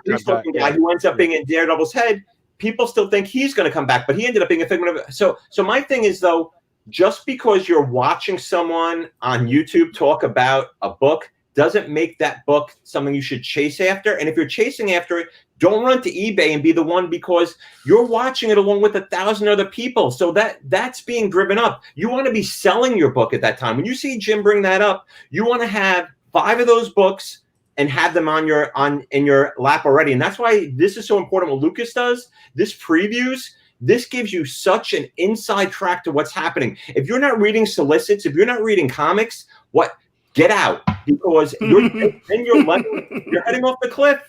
priest looking guy who ends up being in Daredevil's head. People still think he's going to come back, but he ended up being a figment of. So my thing is though, just because you're watching someone on YouTube talk about a book doesn't make that book something you should chase after. And if you're chasing after it, don't run to eBay and be the one, because you're watching it along with 1,000 other people. So that's being driven up. You want to be selling your book at that time. When you see Jim bring that up, you want to have 5 of those books and have them in your lap already. And that's why this is so important. What Lucas does, this previews, this gives you such an inside track to what's happening. If you're not reading solicits, if you're not reading comics, get out, because you're heading off the cliff.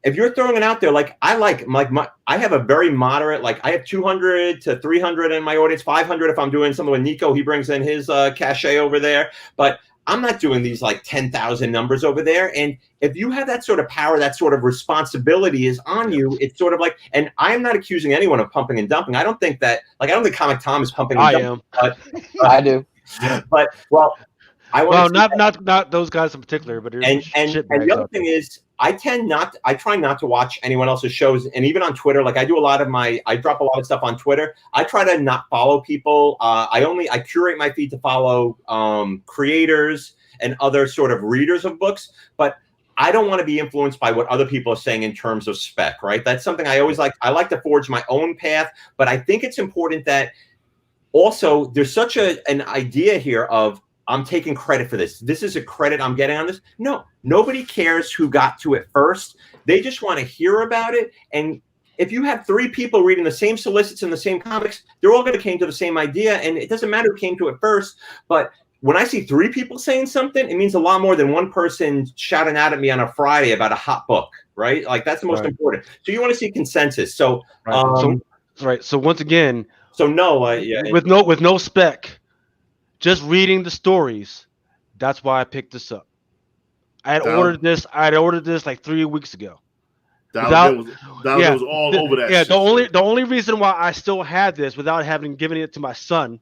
If you're throwing it out there, I have a very moderate, I have 200 to 300 in my audience, 500 if I'm doing something with Nico, he brings in his cachet over there, but I'm not doing these 10,000 numbers over there. And if you have that sort of power, that sort of responsibility is on you. It's sort of and I am not accusing anyone of pumping and dumping. I don't think that, I don't think Comic Tom is pumping and dumping. But I do. But not those guys in particular, but and the other thing is, I try not to watch anyone else's shows, and even on Twitter, I drop a lot of stuff on Twitter. I try to not follow people. I curate my feed to follow creators and other sort of readers of books, but I don't want to be influenced by what other people are saying in terms of spec, right? That's something I always like. I like to forge my own path, but I think it's important that also there's such an idea here of, I'm taking credit for this. This is a credit I'm getting on this. No, nobody cares who got to it first. They just want to hear about it. And if you have 3 people reading the same solicits and the same comics, they're all going to came to the same idea. And it doesn't matter who came to it first. But when I see 3 people saying something, it means a lot more than one person shouting out at me on a Friday about a hot book, right? That's the most important. So you want to see consensus. So, So once again, with no spec. Just reading the stories, that's why I picked this up. I had ordered this like 3 weeks ago. That was all over that. Yeah, shit, the only reason why I still had this without having given it to my son,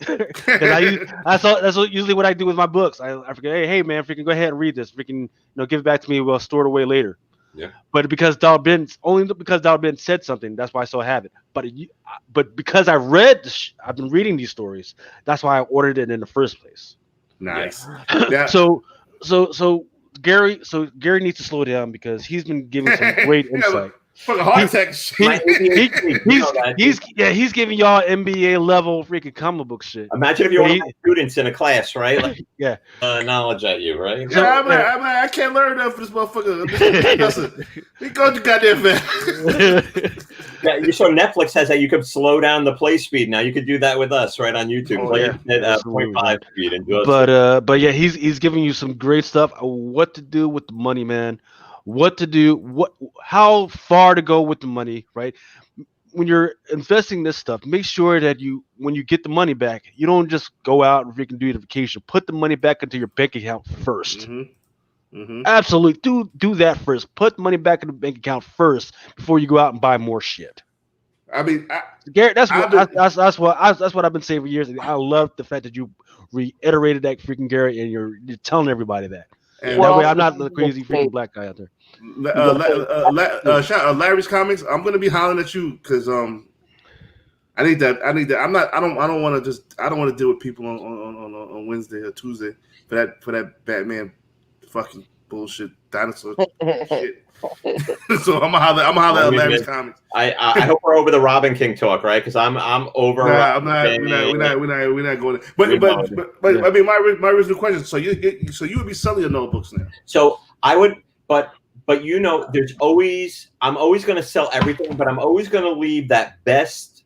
that's usually what I do with my books. I forget, hey man, freaking go ahead and read this. Freaking give it back to me. We'll store it away later. Yeah. But because Dalbin said something, that's why I still have it. But because I've been reading these stories, that's why I ordered it in the first place. Nice. Yeah. So Gary needs to slow down because he's been giving some great insight. Fucking heart attack shit. He's giving y'all NBA level freaking comic book shit. Imagine if you're one of my students in a class, right? Knowledge at you, right? Yeah, I can't learn enough for this motherfucker. Listen, he go to goddamn man. Yeah, you saw Netflix has that you could slow down the play speed. Now you could do that with us, right, on YouTube. Play at 0.5 speed and do it. But yeah, he's giving you some great stuff. What to do with the money, man? What to do, how far to go with the money, right? When you're investing this stuff, make sure that when you get the money back, you don't just go out and freaking do the vacation. Put the money back into your bank account first. Mm-hmm. Mm-hmm. Absolutely, do that first. Put the money back in the bank account first before you go out and buy more shit. I mean, Garrett, that's what I've been saying for years. I love the fact that you reiterated that, freaking Garrett, and you're telling everybody that. And that way, I'm not the crazy freaking black guy out there. Shout out Larry's Comics. I'm gonna be hollering at you because I need that. I don't want to deal with people on Wednesday or Tuesday for that Batman fucking bullshit dinosaur shit. So I'm gonna holler at Larry's comics. I hope we're over the Robin King talk, right? Because I'm over. Nah, I'm not. We're not going. But I mean, my original question. So you would be selling your notebooks now? So I would, but you know, I'm always going to sell everything, but I'm always going to leave that best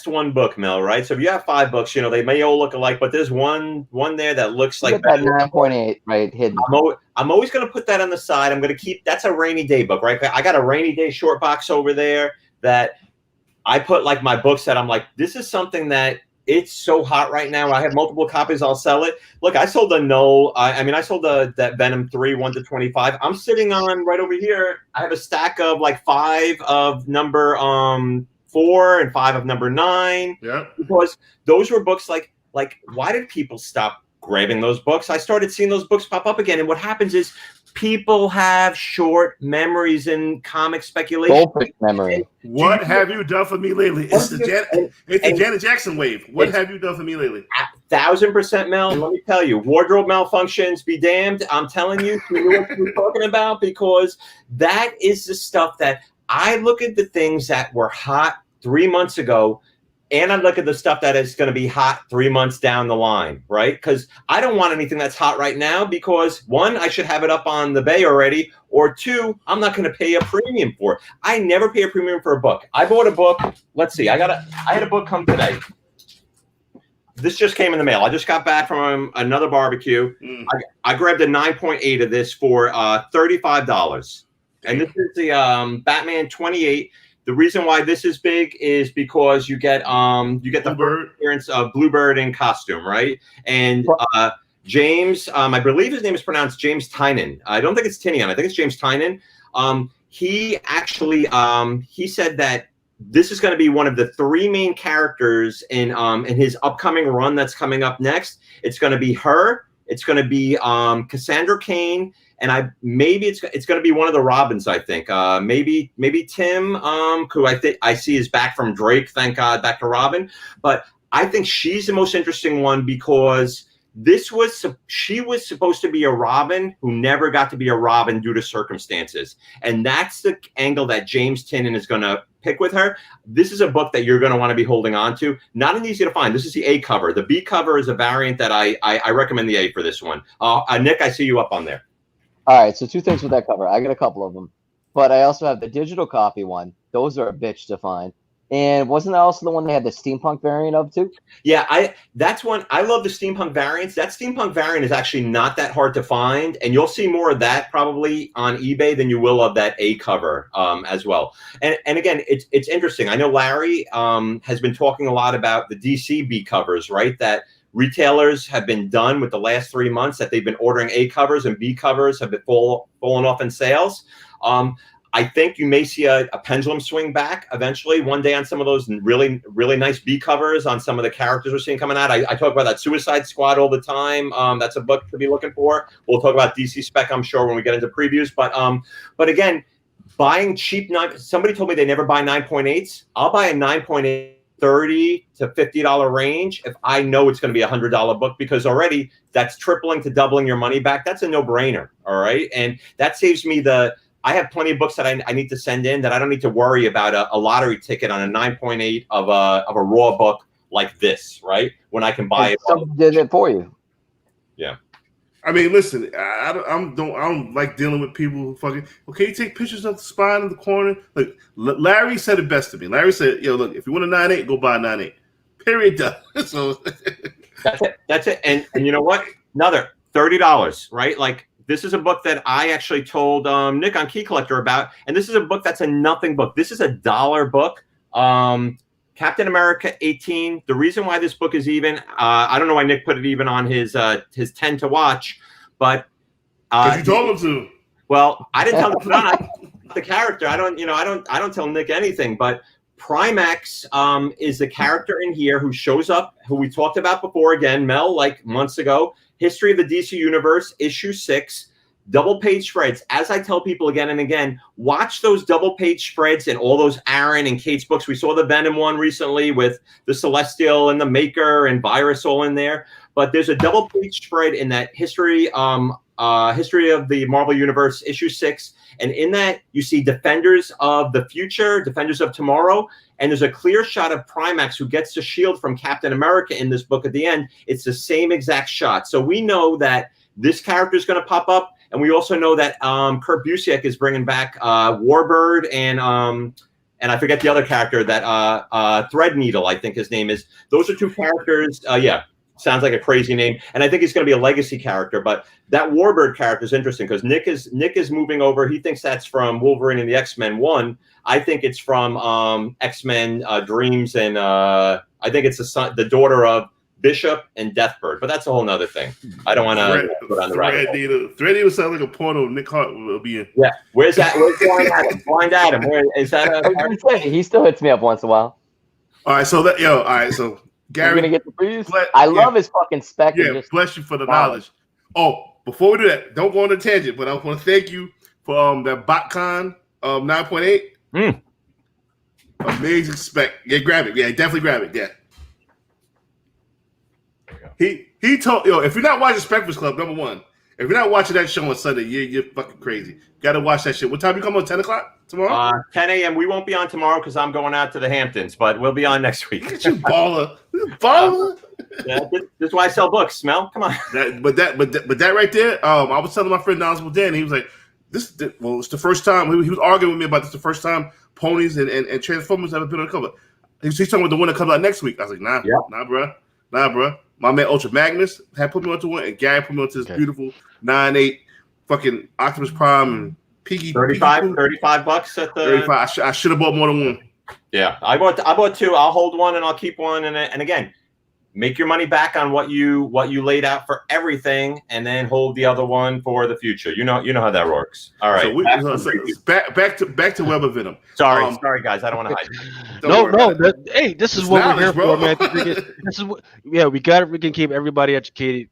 one book, Mel, right? So if you have 5 books, you know, they may all look alike, but there's one there that looks like that 9.8 right hidden. I'm always going to put that on the side. I'm going to keep, that's a rainy day book, right? I got a rainy day short box over there that I put like my books that I'm like, this is something that it's so hot right now. I have multiple copies. I'll sell it. Look, I sold the Null. I sold that Venom 3, 1-25. I'm sitting on right over here. I have a stack of like 5 of number 4 and 5 of number 9. Yeah. Because those were books like why did people stop grabbing those books? I started seeing those books pop up again. And what happens is people have short memories in comic speculation. Memory. What have you done for me lately? It's the Janet Jackson wave. What have you done for me lately? 1000%, Mel. And let me tell you, wardrobe malfunctions be damned. I'm telling you, you know what we're talking about, because that is the stuff that I look at the things that were hot 3 months ago, and I look at the stuff that is going to be hot 3 months down the line, right? Because I don't want anything that's hot right now because, 1, I should have it up on the bay already, or 2, I'm not going to pay a premium for it. I never pay a premium for a book. I bought a book. Let's see. I had a book come today. This just came in the mail. I just got back from another barbecue. I grabbed a 9.8 of this for $35. And this is the Batman 28. The reason why this is big is because you get the first appearance of Bluebird in costume, right? And James, I believe his name is pronounced James Tynion. I don't think it's Tynion. I think it's James Tynion. He actually he said that this is going to be one of the 3 main characters in his upcoming run that's coming up next. It's going to be her. It's going to be Cassandra Cain. And maybe it's going to be one of the Robins. I think maybe Tim, who I see is back from Drake. Thank God, back to Robin. But I think she's the most interesting one because she was supposed to be a Robin who never got to be a Robin due to circumstances, and that's the angle that James Tynion is going to pick with her. This is a book that you're going to want to be holding on to. Not an easy to find. This is the A cover. The B cover is a variant that I recommend the A for this one. Nick, I see you up on there. All right, so 2 things with that cover. I got a couple of them, but I also have the digital copy one. Those are a bitch to find. And wasn't that also the one they had the steampunk variant of too? Yeah, that's one. I love the steampunk variants. That steampunk variant is actually not that hard to find, and you'll see more of that probably on eBay than you will of that A cover as well. And again, it's interesting. I know Larry has been talking a lot about the DC B covers, right? That retailers have been done with the last 3 months, that they've been ordering A covers and B covers have been fallen off in sales. I think you may see a pendulum swing back eventually one day on some of those really, really nice B covers on some of the characters we're seeing coming out. I talk about that Suicide Squad all the time. That's a book to be looking for. We'll talk about DC Spec, I'm sure, when we get into previews. But again, buying cheap somebody told me they never buy 9.8s. I'll buy a 9.8 $30 to $50 range if I know it's going to be $100 book, because already that's tripling to doubling your money back. That's a no-brainer, all right? And that saves me I have plenty of books that I need to send in that I don't need to worry about a lottery ticket on a 9.8 of a raw book like this, right? When I can buy it. Someone did it for you. Yeah. I mean, listen, I don't like dealing with people who fucking, okay, you take pictures of the spine in the corner. Like, Larry said it best to me. Larry said, yo, look, if you want a 9.8, go buy a 9.8. Period. Done. So That's it. And you know what? Another $30, right? Like, this is a book that I actually told Nick on Key Collector about, and this is a book that's a nothing book. This is a $1 book. Captain America 18. The reason why this book is even, I don't know why Nick put it even on his 10 to watch, but you told him to. Well, I didn't tell him not the character. I don't tell Nick anything, but Primax is the character in here who shows up, who we talked about before again, Mel, like months ago. History of the DC Universe, issue 6, double page spreads. As I tell people again and again, watch those double page spreads and all those Aaron and Kate's books. We saw the Venom one recently with the Celestial and the Maker and Virus all in there. But there's a double page spread in that history History of the Marvel Universe, issue 6. And in that, you see Defenders of the Future, Defenders of Tomorrow. And there's a clear shot of Primax who gets the shield from Captain America in this book at the end. It's the same exact shot. So we know that this character is going to pop up. And we also know that Kurt Busiek is bringing back Warbird and I forget the other character that Threadneedle, I think his name is. Those are 2 characters. Yeah, sounds like a crazy name. And I think he's going to be a legacy character. But that Warbird character is interesting because Nick is moving over. He thinks that's from Wolverine and the X-Men 1. I think it's from X-Men Dreams, and I think it's the daughter of Bishop and Deathbird. But that's a whole nother thing. I don't want to put on the right. Threadneedle sounds like a porno Nick Hart will be in. Yeah, where's that? Where's Blind Adam? Blind Adam. Where is that? He still hits me up once in a while. All right, so so Gary, you're gonna get the breeze. I love his fucking spec. Yeah, bless you for the knowledge. Oh, before we do that, don't go on a tangent, but I want to thank you for that BotCon 9.8. Amazing spec. Yeah, grab it. Yeah, definitely grab it. Yeah. He told if you're not watching Breakfast Club, number 1, if you're not watching that show on Sunday, you're fucking crazy. Got to watch that shit. What time you come on? 10 o'clock tomorrow? 10 a.m. We won't be on tomorrow because I'm going out to the Hamptons, but we'll be on next week. Look at you, baller. Yeah, this is why I sell books. Smell, come on. But that right there. I was telling my friend Knowledgeable Dan, and he was like, it's the first time he was arguing with me about this. The first time ponies and Transformers ever been on the cover. He's talking about the one that comes out next week. I was like, nah, bro. My man Ultra Magnus had put me onto one, and Gary put me onto this beautiful 9.8 fucking Optimus Prime and Piggy. $35 at the 35. I should have bought more than one. Yeah, I bought 2. I'll hold one and I'll keep one. And again, make your money back on what you laid out for everything, and then hold the other one for the future. You know how that works. All right. So back to Web of Venom. Sorry guys, I don't want to hide. No. Hey, this is what we're here for, man. This is what. Yeah, we can keep everybody educated.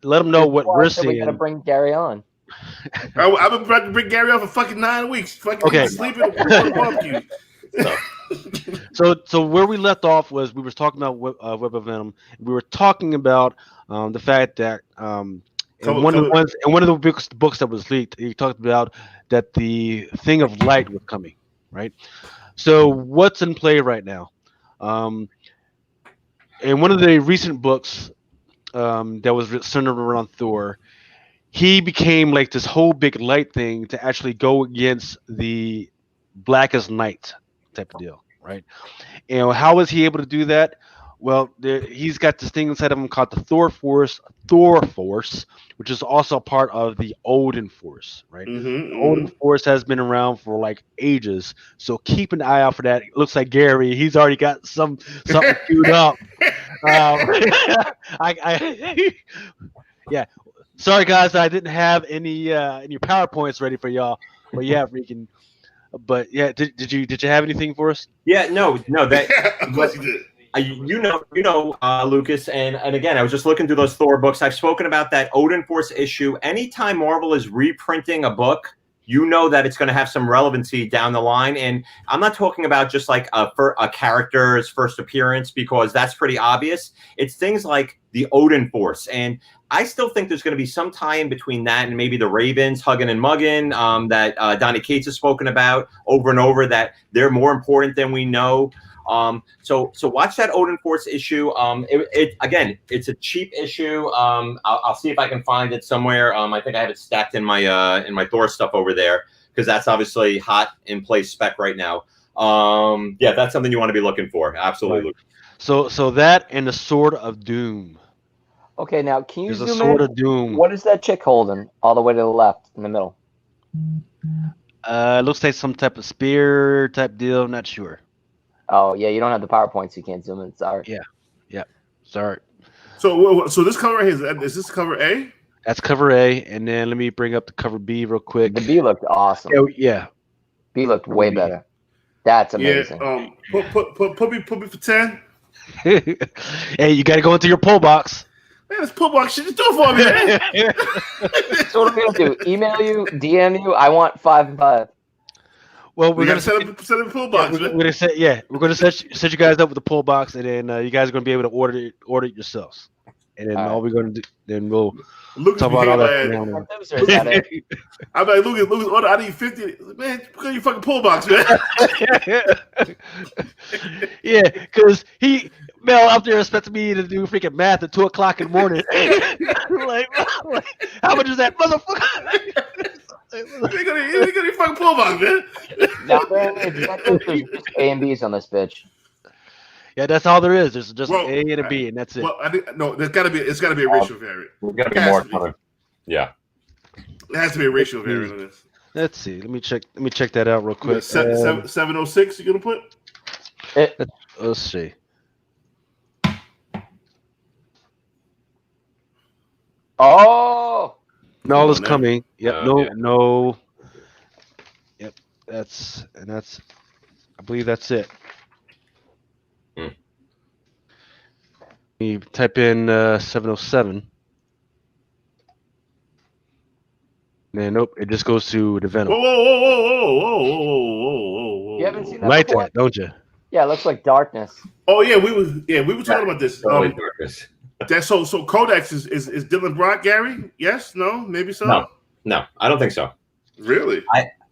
Let them know what we're seeing. We gotta bring Gary on. I've been trying to bring Gary on for fucking 9 weeks. Fucking sleeping on barbecue. So where we left off was we were talking about Web of Venom. We were talking about the fact that in one of the books that was leaked, he talked about that the Thing of Light was coming, right? So what's in play right now? In one of the recent books that was centered around Thor, he became like this whole big light thing to actually go against the Blackest Night type of deal, right? And how was he able to do that? Well, he's got this thing inside of him called the Thor Force, which is also part of the Odin Force, right? Odin Force has been around for like ages, so keep an eye out for that. It looks like Gary, he's already got something queued up. Yeah. Sorry guys, I didn't have any PowerPoints ready for y'all, but yeah, freaking. But yeah, did you have anything for us? Yeah, no, that. Of course you did. Lucas, and again, I was just looking through those Thor books. I've spoken about that Odin Force issue. Anytime Marvel is reprinting a book, you know that it's going to have some relevancy down the line. And I'm not talking about just like a character's first appearance, because that's pretty obvious. It's things like the Odin Force. And I still think there's going to be some tie in between that and maybe the Ravens, Huggin' and Muggin', that Donny Cates has spoken about over and over, that they're more important than we know. So watch that Odin Force issue. Again, it's a cheap issue. I'll see if I can find it somewhere. I think I have it stacked in my Thor stuff over there, because that's obviously hot in place spec right now. Yeah, that's something you want to be looking for. Absolutely. Right. So that and the Sword of Doom. Okay, now can you There's zoom a Sword in? of Doom. What is that chick holding all the way to the left in the middle? It looks like some type of spear type deal. I'm not sure. Oh yeah, you don't have the PowerPoint, so you can't zoom in. Sorry. Yeah. Sorry. So this cover right here, is this cover A? That's cover A, and then let me bring up the cover B real quick. The B looked awesome. Yeah. B looked way better. That's amazing. Yeah. Put me for 10. Hey, you got to go into your pull box. Man, this pull box shit, just do it for me, man. So what are we gonna do? Email you, DM you. I want 5 and 5. Well, we're gonna set up a pull box. We're gonna set you guys up with the pull box, and then you guys are gonna be able to order it yourselves. and then All all we're gonna do, then we'll Lucas talk be about all hating that. my ass. Those are about it. I'm like, Lucas, order, I need 50. Man, put in your fucking pull box, man. Yeah, because Mel out there expecting me to do freaking math at 2:00 in the morning. like, how much is that, motherfucker? You ain't gonna your fucking pull box, man. Now there are any objectives. There's just A and B's on this bitch. Yeah, that's all there is. There's just Well, an A and a B, and that's it. Well, I think no. It's got to be a racial variant. There's got to be It has more to be. coming. Yeah. It has to be a racial variant on this. Let's see. Let me check that out real quick. 706. You gonna put? Let's see. Oh, No, it's no. coming. Yep. No. Yep. That's. I believe that's it. You type in 707. And nope, it just goes to the Venom. Whoa. you haven't seen that Like before? that, don't you? Yeah, it looks like darkness. Oh yeah, we were talking about this. Totally darkness. That's so Codex is Dylan Brock, Gary? Yes, no, maybe so. No, I don't think so. Really?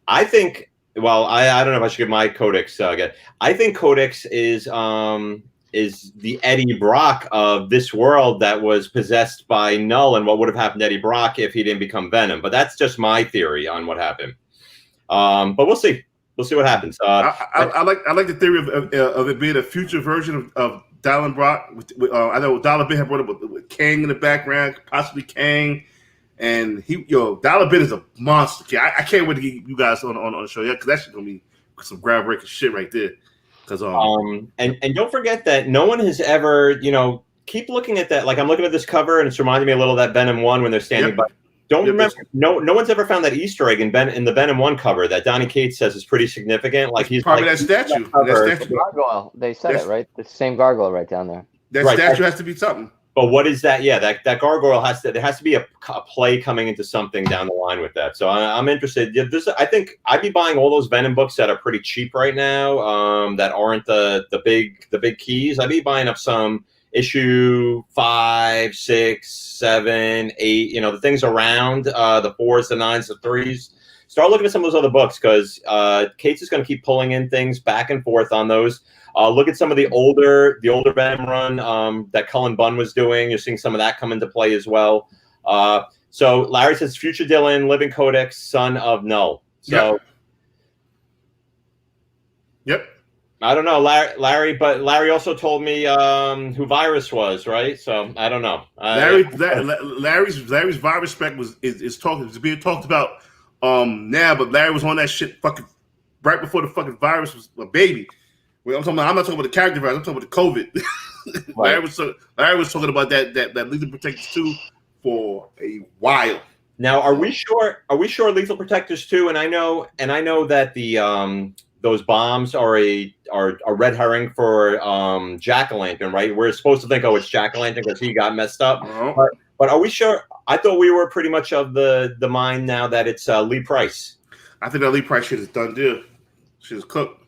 I think. Well, I don't know if I should give my Codex again. I think Codex is the Eddie Brock of this world that was possessed by Null, and what would have happened to Eddie Brock if he didn't become Venom. But that's just my theory on what happened. But we'll see. We'll see what happens. I like the theory of it being a future version of Dylan Brock. I know Dollar Bin had brought up with Kang in the background, possibly Kang. And Dollar Bin is a monster. I can't wait to get you guys on the show, because that's gonna be some groundbreaking shit right there. Because and don't forget that no one has ever, keep looking at that. Like I'm looking at this cover, and it's reminding me a little of that Venom 1 when they're standing. Yep. But don't remember, no one's ever found that Easter egg in the Venom 1 cover that Donny Cates says is pretty significant. Like he's probably like, that statue. Gargoyle. They said it right. The same gargoyle right down there. That statue has to be something. But what is that? Yeah, that gargoyle there has to be a play coming into something down the line with that. So I'm interested. I think I'd be buying all those Venom books that are pretty cheap right now. That aren't the big keys. I'd be buying up some issue 5, 6, 7, 8. The things around the 4s, the 9s, the 3s. Start looking at some of those other books because Cates is going to keep pulling in things back and forth on those. Look at some of the older Venom run that Cullen Bunn was doing. You're seeing some of that come into play as well. So Larry says, future Dylan, living Codex, son of Null. So, Yep. I don't know, Larry, but Larry also told me who Virus was, right? So I don't know. Larry's virus spec is being talked about now, but Larry was on that shit fucking right before the fucking virus was a baby. I'm not talking about the character virus. I'm talking about the COVID. Right. Larry was talking about that Lethal Protectors 2 for a while. Now, are we sure Lethal Protectors 2? And I know that the those bombs are a red herring for Jack-o'-lantern, right? We're supposed to think, it's Jack-o'-lantern because he got messed up. Uh-huh. But are we sure? I thought we were pretty much of the mind now that it's Lee Price. I think that Lee Price shit is done deal. Shit is cooked.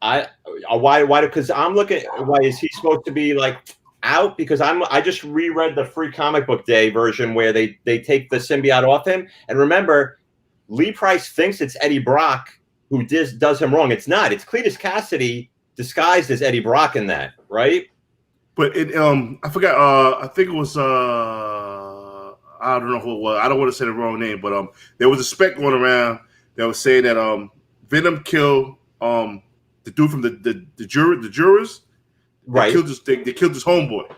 Why? Because I'm looking. Why is he supposed to be like out? Because I just reread the Free Comic Book Day version where they take the symbiote off him. And remember, Lee Price thinks it's Eddie Brock who does him wrong. It's not. It's Cletus Cassidy disguised as Eddie Brock in that, right? But I forgot. I think it was. I don't know who it was. I don't want to say the wrong name, but there was a spec going around that was saying that Venom killed the dude from the jurors, right? They killed his homeboy,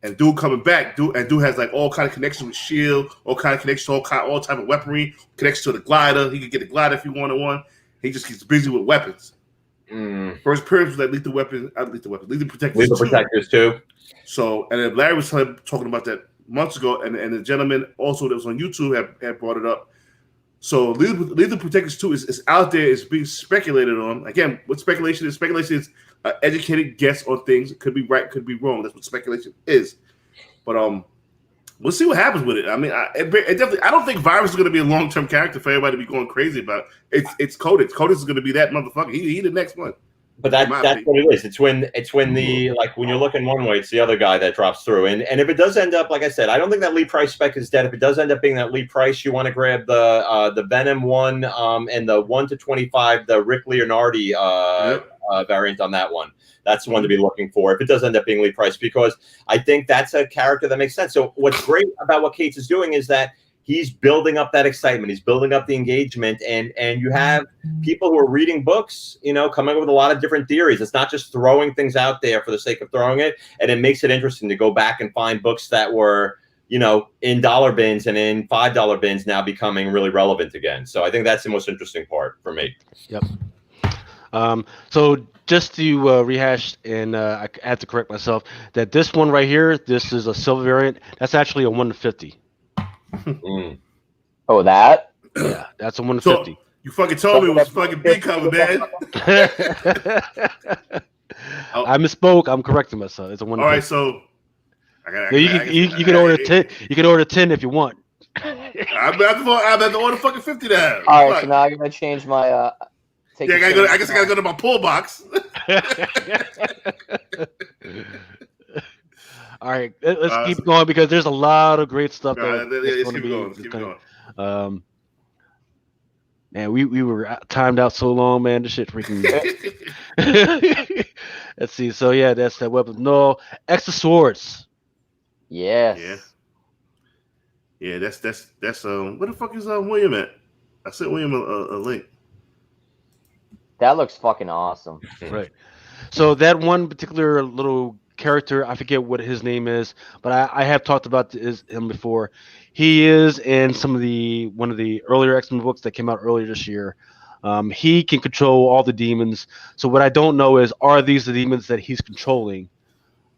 and dude coming back. Dude has like all kind of connections with S.H.I.E.L.D., all kind of connections, all type of weaponry, connections to the glider. He could get the glider if he wanted one. He just gets busy with weapons. First appearance was like Lethal Protectors 2. So, and then Larry was talking about that months ago, and the gentleman also that was on YouTube had brought it up. So Lethal Protectors 2 is out there, is being speculated on. Again, what speculation is? Speculation is educated guess on things. It could be right, could be wrong. That's what speculation is. But we'll see what happens with it. I mean, it definitely. I don't think Virus is going to be a long-term character for everybody to be going crazy about. It's Codex. Codex is going to be that motherfucker. He the next one. But that's what it is. It's when the like when you're looking one way, it's the other guy that drops through. And if it does end up, like I said, I don't think that Lee Price spec is dead. If it does end up being that Lee Price, you want to grab the Venom one and the 1/25, the Rick Leonardi variant on that one. That's the one to be looking for if it does end up being Lee Price, because I think that's a character that makes sense. So what's great about what Cates is doing is that he's building up that excitement. He's building up the engagement, and you have people who are reading books, coming up with a lot of different theories. It's not just throwing things out there for the sake of throwing it, and it makes it interesting to go back and find books that were, in dollar bins and in $5 bins now becoming really relevant again. So I think that's the most interesting part for me. Yep. So just to rehash, and I have to correct myself, that this one right here, this is a silver variant. That's actually a 1/50. Oh, that? Yeah, that's a 1/50. So, you fucking told me it was fucking big cover, man. I misspoke. I'm correcting myself. It's a 1/50. All right, so you can order 10. You can order 10 if you want. I'm about to order fucking 50 now. All right, so now I'm gonna change my. I guess I gotta go to my pull box. All right, let's keep going because there's a lot of great stuff. Let's keep going. Man, we were timed out so long, man. This shit freaking. Let's see. So yeah, that's that weapon. No, extra swords. Yes. Yeah. That's where the fuck is William at? I sent William a link. That looks fucking awesome. Right. So that one particular little character, I forget what his name is, but I have talked about him before. He is in one of the earlier X-Men books that came out earlier this year. He can control all the demons. So what I don't know is, are these the demons that he's controlling?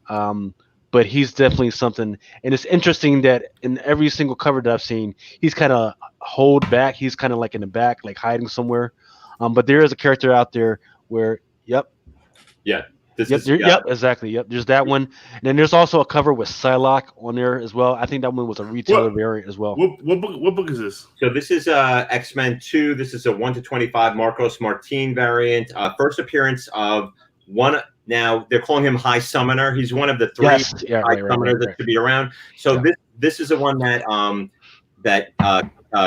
But he's definitely something. And it's interesting that in every single cover that I've seen, he's kind of hold back. He's kind of like in the back, like hiding somewhere. But there is a character out there where, exactly. Yep, there's that one, and then there's also a cover with Psylocke on there as well. I think that one was a retailer variant as well. What book is this? So this is X-Men 2. This is a 1/25 Marcos Martin variant. First appearance of one. Now they're calling him High Summoner. He's one of the three Summoners that should be around. So this is the one that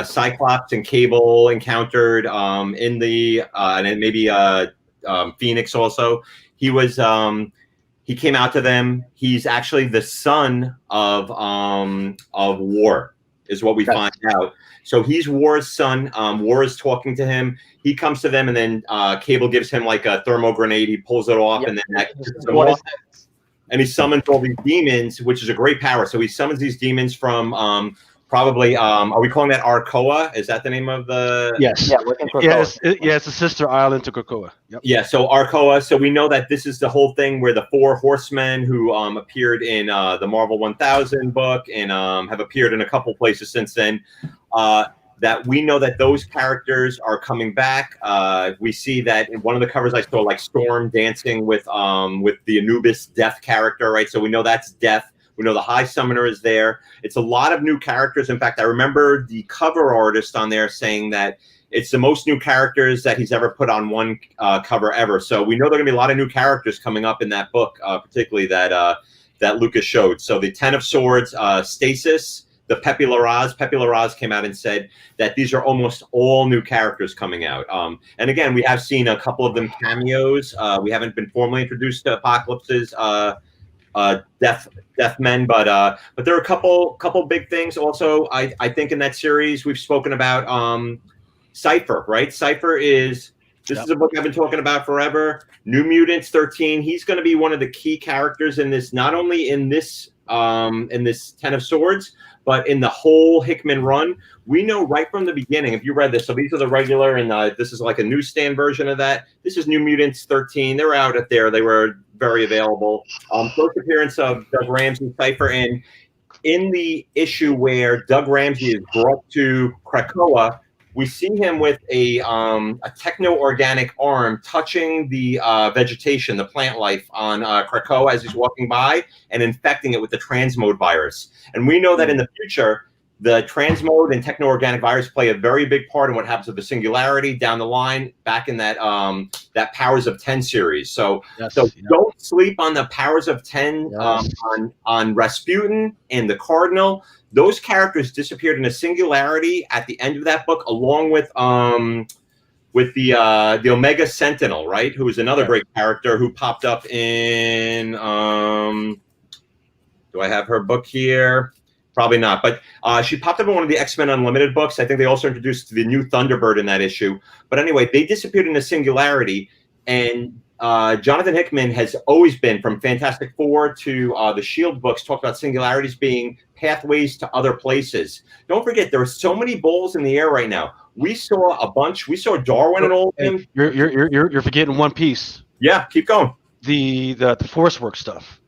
Cyclops and Cable encountered in the and then maybe Phoenix also. He came out to them. He's actually the son of War, is what we find out. So he's War's son. War is talking to him. He comes to them, and then Cable gives him like a thermo grenade. He pulls it off, and then and he summons all these demons, which is a great power. So he summons these demons from probably are we calling that Arkoa? Is that the name of the? Yes. It's a sister island to Krakoa. Yep. Yeah. So Arkoa. So we know that this is the whole thing where the 4 horsemen who appeared in the Marvel 1000 book and have appeared in a couple places since then. That we know that those characters are coming back. We see that in one of the covers I saw, like Storm dancing with the Anubis Death character, right? So we know that's Death. We know the High Summoner is there. It's a lot of new characters. In fact, I remember the cover artist on there saying that it's the most new characters that he's ever put on one cover ever. So we know there are going to be a lot of new characters coming up in that book, particularly that Lucas showed. So the 10 of Swords, Stasis, the Pepe Larraz came out and said that these are almost all new characters coming out. And again, we have seen a couple of them cameos. We haven't been formally introduced to Apocalypse's Death Men, but there are a couple big things. Also, I think in that series we've spoken about Cypher, right? Cypher is a book I've been talking about forever. New Mutants 13. He's going to be one of the key characters in this, not only in this 10 of Swords, but in the whole Hickman run. We know right from the beginning, if you read this, so these are the regular, and this is like a newsstand version of that. This is New Mutants 13. They're out at there. They were very available. First appearance of Doug Ramsey, Cypher, and in the issue where Doug Ramsey is brought to Krakoa, we see him with a techno-organic arm touching the vegetation, the plant life on Krakoa as he's walking by and infecting it with the transmode virus. And we know that in the future, the transmode and techno-organic virus play a very big part in what happens with the singularity down the line back in that that Powers of 10 series. So don't sleep on the Powers of 10 on Rasputin and the Cardinal. Those characters disappeared in a singularity at the end of that book, along with the Omega Sentinel, right? Who was another great character who popped up in do I have her book here? Probably not, but she popped up in one of the X-Men Unlimited books. I think they also introduced the new Thunderbird in that issue. But anyway, they disappeared in a singularity, and Jonathan Hickman has always been, from Fantastic Four to the S.H.I.E.L.D. books, talked about singularities being pathways to other places. Don't forget, there are so many balls in the air right now. We saw a bunch. We saw Darwin and all of them. You're forgetting one piece. Yeah, keep going. The Force Work stuff.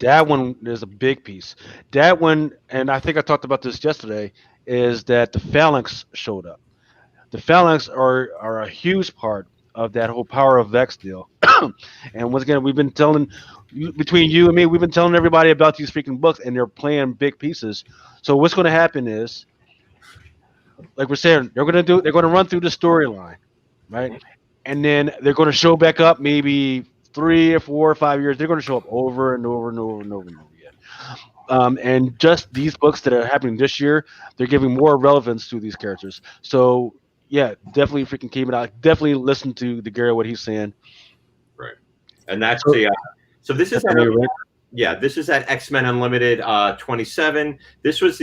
That one is a big piece. That one, and I think I talked about this yesterday, is that the Phalanx showed up. The Phalanx are a huge part of that whole Power of Vex deal. And once again, we've been telling, between you and me, we've been telling everybody about these freaking books, and they're playing big pieces. So what's going to happen is, like we're saying, they're going to run through the storyline, right? And then they're going to show back up maybe 3 or 4 or 5 years. They're going to show up over and over and over and over and over again. And just these books that are happening this year, they're giving more relevance to these characters. So yeah, definitely freaking keep it out. Definitely listen to the Gary, what he's saying. Right, and that's so this is this is at X-Men Unlimited 27. This was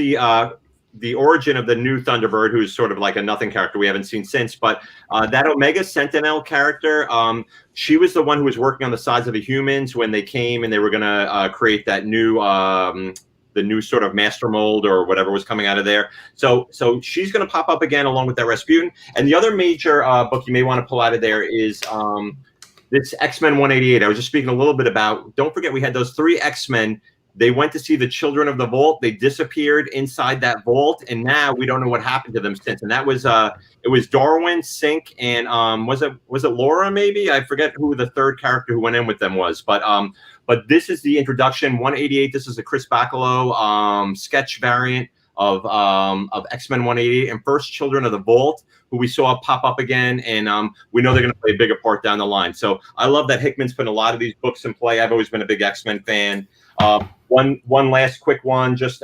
the origin of the new Thunderbird, who's sort of like a nothing character we haven't seen since. But that Omega Sentinel character, she was the one who was working on the sides of the humans when they came and they were going to create that new, the new sort of master mold or whatever was coming out of there. So she's going to pop up again along with that Rasputin. And the other major book you may want to pull out of there is this X-Men 188. I was just speaking a little bit about. Don't forget, we had those 3 X-Men. They went to see the Children of the Vault. They disappeared inside that vault, and now we don't know what happened to them since. And that was it was Darwin, Sink, and was it Laura? Maybe I forget who the third character who went in with them was. But this is the introduction 188. This is a Chris Bacalo sketch variant of X-Men 188 and first Children of the Vault, who we saw pop up again, and we know they're going to play a bigger part down the line. So I love that Hickman's putting a lot of these books in play. I've always been a big X-Men fan. One last quick one. Just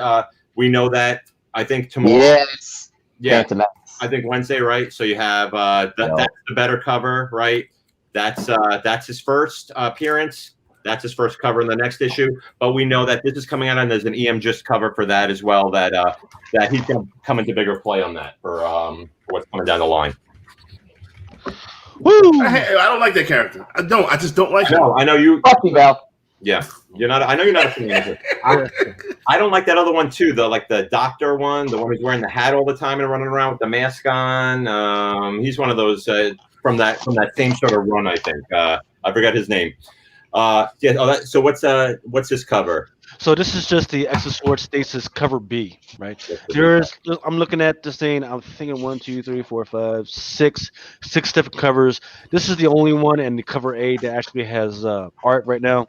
we know that I think tomorrow. Yes. Yeah. I think Wednesday, right? So you have that's the better cover, right? That's his first appearance. That's his first cover in the next issue. But we know that this is coming out, and there's an EM just cover for that as well. That he's going to come into bigger play on that for what's coming down the line. Woo! I don't like that character. I just don't like him. No, I know you. Fuck you, Val. Yeah, you're not. I know you're not a fan of it. I don't like that other one too. The doctor one, the one who's wearing the hat all the time and running around with the mask on. He's one of those from that same sort of run. I think I forgot his name. So what's this cover? So this is just the X of Swords Stasis cover B, right? I'm looking at this thing. I'm thinking 1, 2, 3, 4, 5, 6 different covers. This is the only one in the cover A that actually has art right now.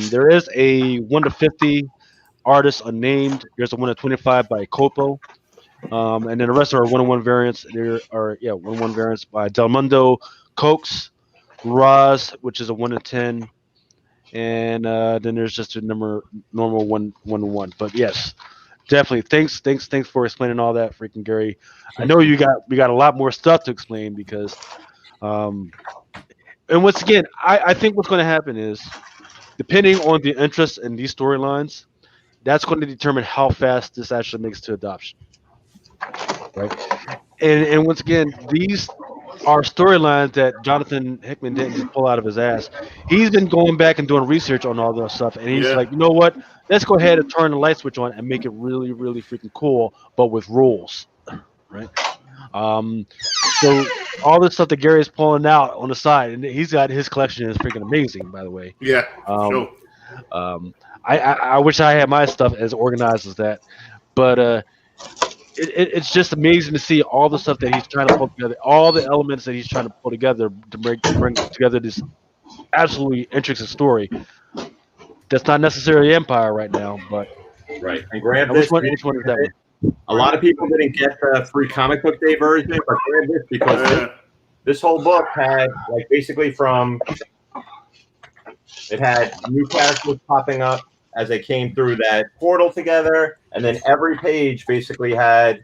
There is a 1 to 50 artist unnamed. There's a 1 to 25 by Copo. And then the rest are 1-on-1 variants. There are 1-on-1 variants by Del Mundo, Cokes, Roz, which is a 1 to 10. And then there's just a normal 1-to-1. But yes, definitely. Thanks for explaining all that, freaking Gary. I know we got a lot more stuff to explain because, and once again, I think what's going to happen is, depending on the interest in these storylines, that's going to determine how fast this actually makes to adoption, right? And once again, these are storylines that Jonathan Hickman didn't just pull out of his ass. He's been going back and doing research on all this stuff, and he's like, you know what? Let's go ahead and turn the light switch on and make it really, really freaking cool, but with rules, right? So all this stuff that Gary's pulling out on the side, and he's got his collection is freaking amazing, by the way. Yeah. Sure. I wish I had my stuff as organized as that, but it's just amazing to see all the stuff that he's trying to pull together, all the elements that he's trying to pull together to bring together this absolutely intricate story. That's not necessarily Empire right now, but right. And grab this. Which one is that one? A lot of people didn't get the free comic book day version, but grab this because this whole book had like basically it had new characters popping up as they came through that portal together, and then every page basically had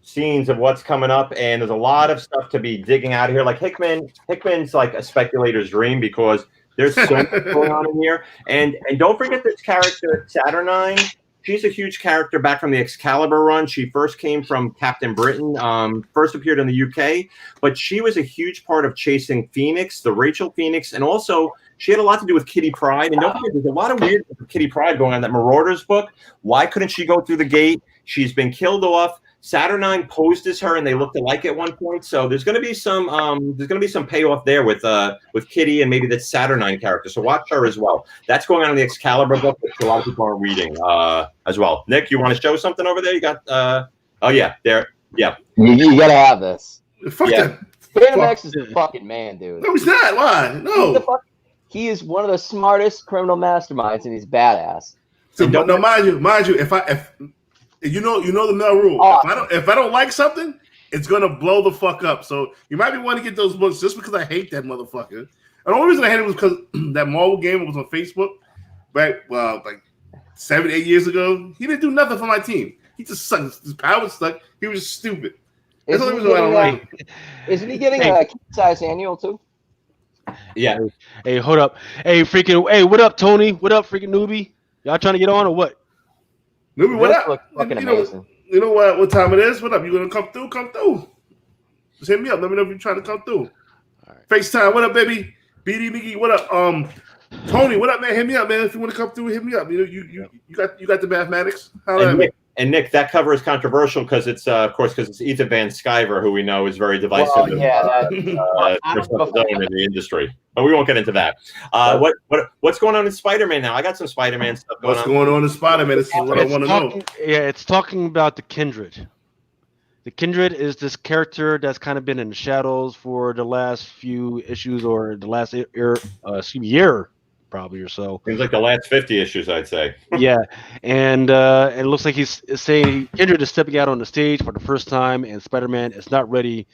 scenes of what's coming up, and there's a lot of stuff to be digging out of here. Like Hickman's like a speculator's dream because there's so much going on in here. And don't forget this character, Saturnine. She's a huge character back from the Excalibur run. She first came from Captain Britain, first appeared in the UK, but she was a huge part of chasing Phoenix, the Rachel Phoenix, and also she had a lot to do with Kitty Pryde. And don't forget, there's a lot of weird with Kitty Pryde going on in that Marauders book. Why couldn't she go through the gate? She's been killed off. Saturnine posed as her, and they looked alike at one point. So there's going to be some payoff there with Kitty and maybe that Saturnine character. So watch her as well. That's going on in the Excalibur book, which a lot of people are reading as well. Nick, you want to show something over there? You got oh yeah, there, yeah. You gotta have this. Fuck that. Venom X is the fucking man, dude. No, he's not. Why? No. He is one of the smartest criminal masterminds, and he's badass. So, no, mind you, if you know the Mel rule. If I don't like something, it's gonna blow the fuck up. So you might be wanting to get those books just because I hate that motherfucker. And the only reason I hate it was because that Marvel game was on Facebook, right? Well, like 7-8 years ago. He didn't do nothing for my team. He just sucked. His power was stuck. He was just stupid. That's the only reason I don't like him. Isn't he getting a size annual too? Yeah. Hey, hold up. Hey, what up, Tony? What up, freaking newbie? Y'all trying to get on or what? Newbie, what up? Fucking amazing. You know what time it is? What up? You gonna come through? Come through. Just hit me up. Let me know if you're trying to come through. All right. FaceTime. What up, baby? BD Mickey. What up? Tony. What up, man? Hit me up, man. If you want to come through, hit me up. You got the mathematics. And Nick, that cover is controversial because it's, of course, because it's Ethan Van Sciver, who we know is very divisive in the industry. But we won't get into that. What's going on in Spider-Man now? I got some Spider-Man stuff going on. What's going on in Spider-Man? This is what I want to know. Yeah, it's talking about the Kindred. The Kindred is this character that's kind of been in the shadows for the last few issues or the last year. Probably or so. Seems like the last 50 issues, I'd say. Yeah, and it looks like he's saying Kindred is stepping out on the stage for the first time, and Spider-Man is not ready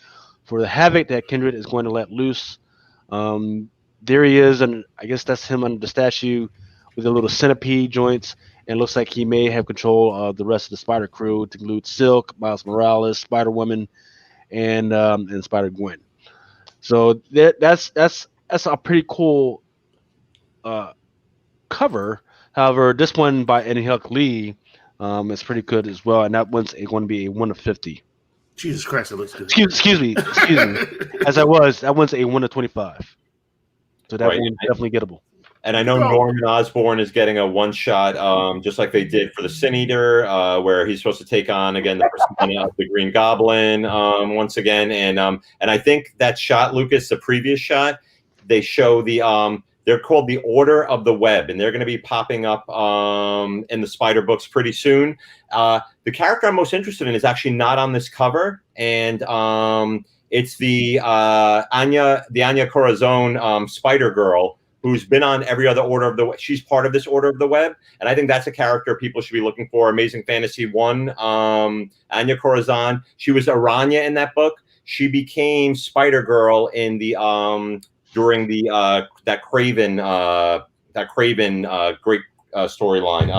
for the havoc that Kindred is going to let loose. There he is, and I guess that's him under the statue with the little centipede joints, and it looks like he may have control of the rest of the Spider crew, to include Silk, Miles Morales, Spider-Woman, and Spider-Gwen. So that's a pretty cool cover. However, this one by Eddie Huck Lee is pretty good as well, and that one's going to be a 1 of 50. Jesus Christ, it looks good. Excuse me. That one's a 1 of 25. So that one's definitely gettable. And I know Norman Osborn is getting a one-shot, just like they did for the Sin Eater, where he's supposed to take on again the persona of the Green Goblin once again. And I think that shot, Lucas, the previous shot, they show the they're called the Order of the Web, and they're going to be popping up in the Spider books pretty soon. The character I'm most interested in is actually not on this cover, and it's the Anya Corazon Spider Girl, who's been on every other Order of the Web. She's part of this Order of the Web, and I think that's a character people should be looking for. Amazing Fantasy 1, Anya Corazon. She was Aranya in that book. She became Spider Girl in the during the that Craven great storyline.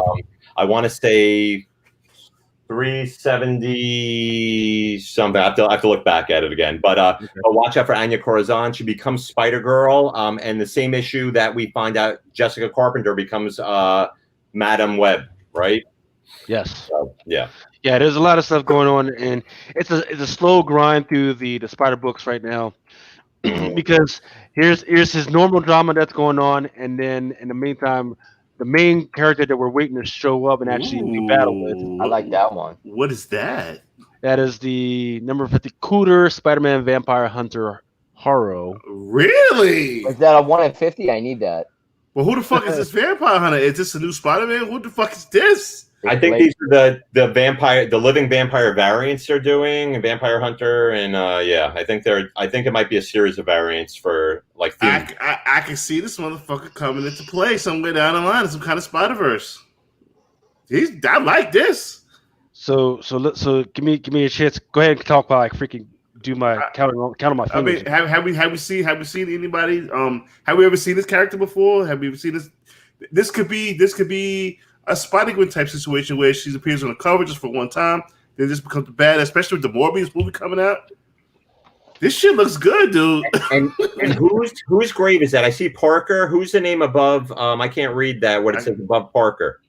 I want to say 370 something. I have to look back at it again. But watch out for Anya Corazon. She becomes Spider Girl, and the same issue that we find out Jessica Carpenter becomes Madam Web, right? Yes. So, yeah. Yeah, there's a lot of stuff going on, and it's a slow grind through the Spider books right now. Because here's his normal drama that's going on, and then in the meantime, the main character that we're waiting to show up and actually do battle with. I like that one. What is that? That is the number 50 Cooter Spider-Man Vampire Hunter Haro. Really? Is that a 1 in 50? I need that. Well, who the fuck is this Vampire Hunter? Is this a new Spider-Man? Who the fuck is this? I think these are the living vampire variants they're doing, Vampire Hunter, and I think it might be a series of variants for like. I can see this motherfucker coming into play somewhere down the line in some kind of Spider-Verse. I like this. So give me a chance. Go ahead and talk about like freaking do my count on my fingers. I mean, have we seen anybody? Have we ever seen this character before? Have we ever seen this? This could be a Spider-Gwen type situation where she appears on the cover just for one time, then just becomes bad, especially with the Morbius movie coming out. This shit looks good, dude. And whose grave is that? I see Parker. Who's the name above? I can't read that. What it says above Parker.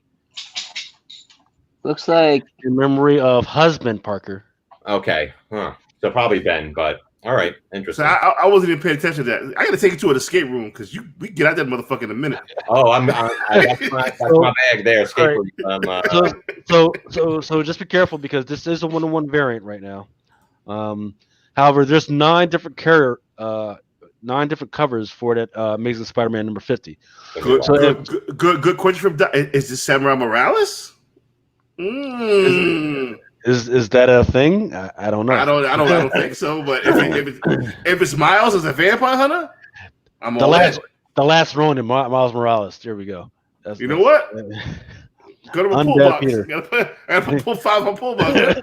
Looks like in memory of husband Parker. Okay, so probably Ben, but all right, interesting. So I wasn't even paying attention to that. I got to take you to an escape room because we get out that motherfucker in a minute. Oh, that's my bag there. Escape room. So just be careful because this is a 1-to-1 variant right now. However, there's 9 different covers for that Amazing Spider-Man number 50. Good question from is this Samurai Morales? Is that a thing? I don't know. I don't think so. But if it's Miles as a vampire hunter, I'm the last Ronin, Miles Morales. There we go. You know what? Go to my pull box. Gotta pull 5 on pull box.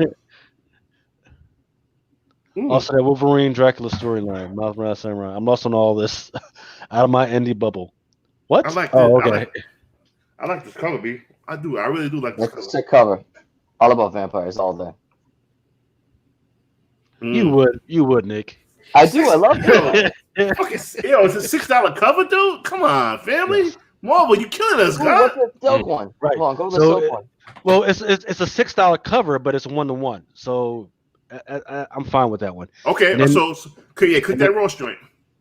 Also, that Wolverine Dracula storyline, Miles Morales Samurai. I'm lost on all this out of my indie bubble. What? I like this. Oh, okay. I like this cover, B. I do. I really do like this cover. It's a cover. All about vampires all day. You would, Nick. I do. I love it. It's a $6 cover, dude. Come on, family. Marvel, you killing us, guys. What's the silk one? Right. Come on, go to the silk one. Well, it's a $6 cover, but it's 1-to-1. So I'm fine with that one. Okay, then, so click that Ross joint.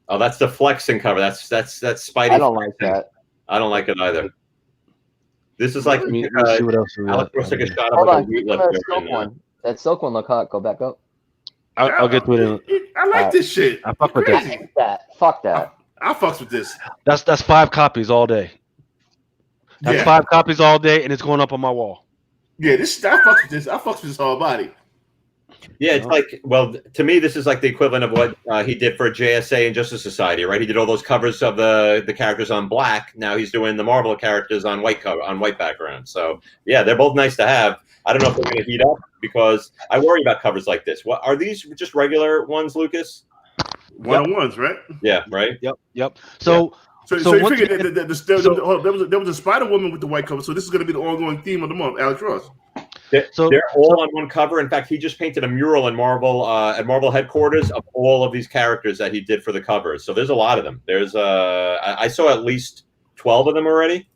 Oh, that's the flexing cover. That's Spidey. I don't like that. I don't like it either. This is like see what else Alex Ross took a shot Hold of on, a wheat that silk one. That silk one look hot. Go back up. I'll get to it. I like this shit. I fuck with that. Fuck that. I fucks with this. That's 5 copies all day. That's 5 copies all day, and it's going up on my wall. Yeah, I fucks with this. I fucks with this whole body. Yeah, it's like, well, to me, this is like the equivalent of what he did for JSA and Justice Society, right? He did all those covers of the characters on black. Now he's doing the Marvel characters on white background. So yeah, they're both nice to have. I don't know if they're going to heat up because I worry about covers like this. What are these? Just regular ones, Lucas? 1-on-1s, right? Yeah, right. Yep. So you figured there was a Spider-Woman with the white cover. So this is going to be the ongoing theme of the month, Alex Ross. They're all on one cover. In fact, he just painted a mural in Marvel at Marvel headquarters of all of these characters that he did for the covers. So there's a lot of them. There's I saw at least 12 of them already.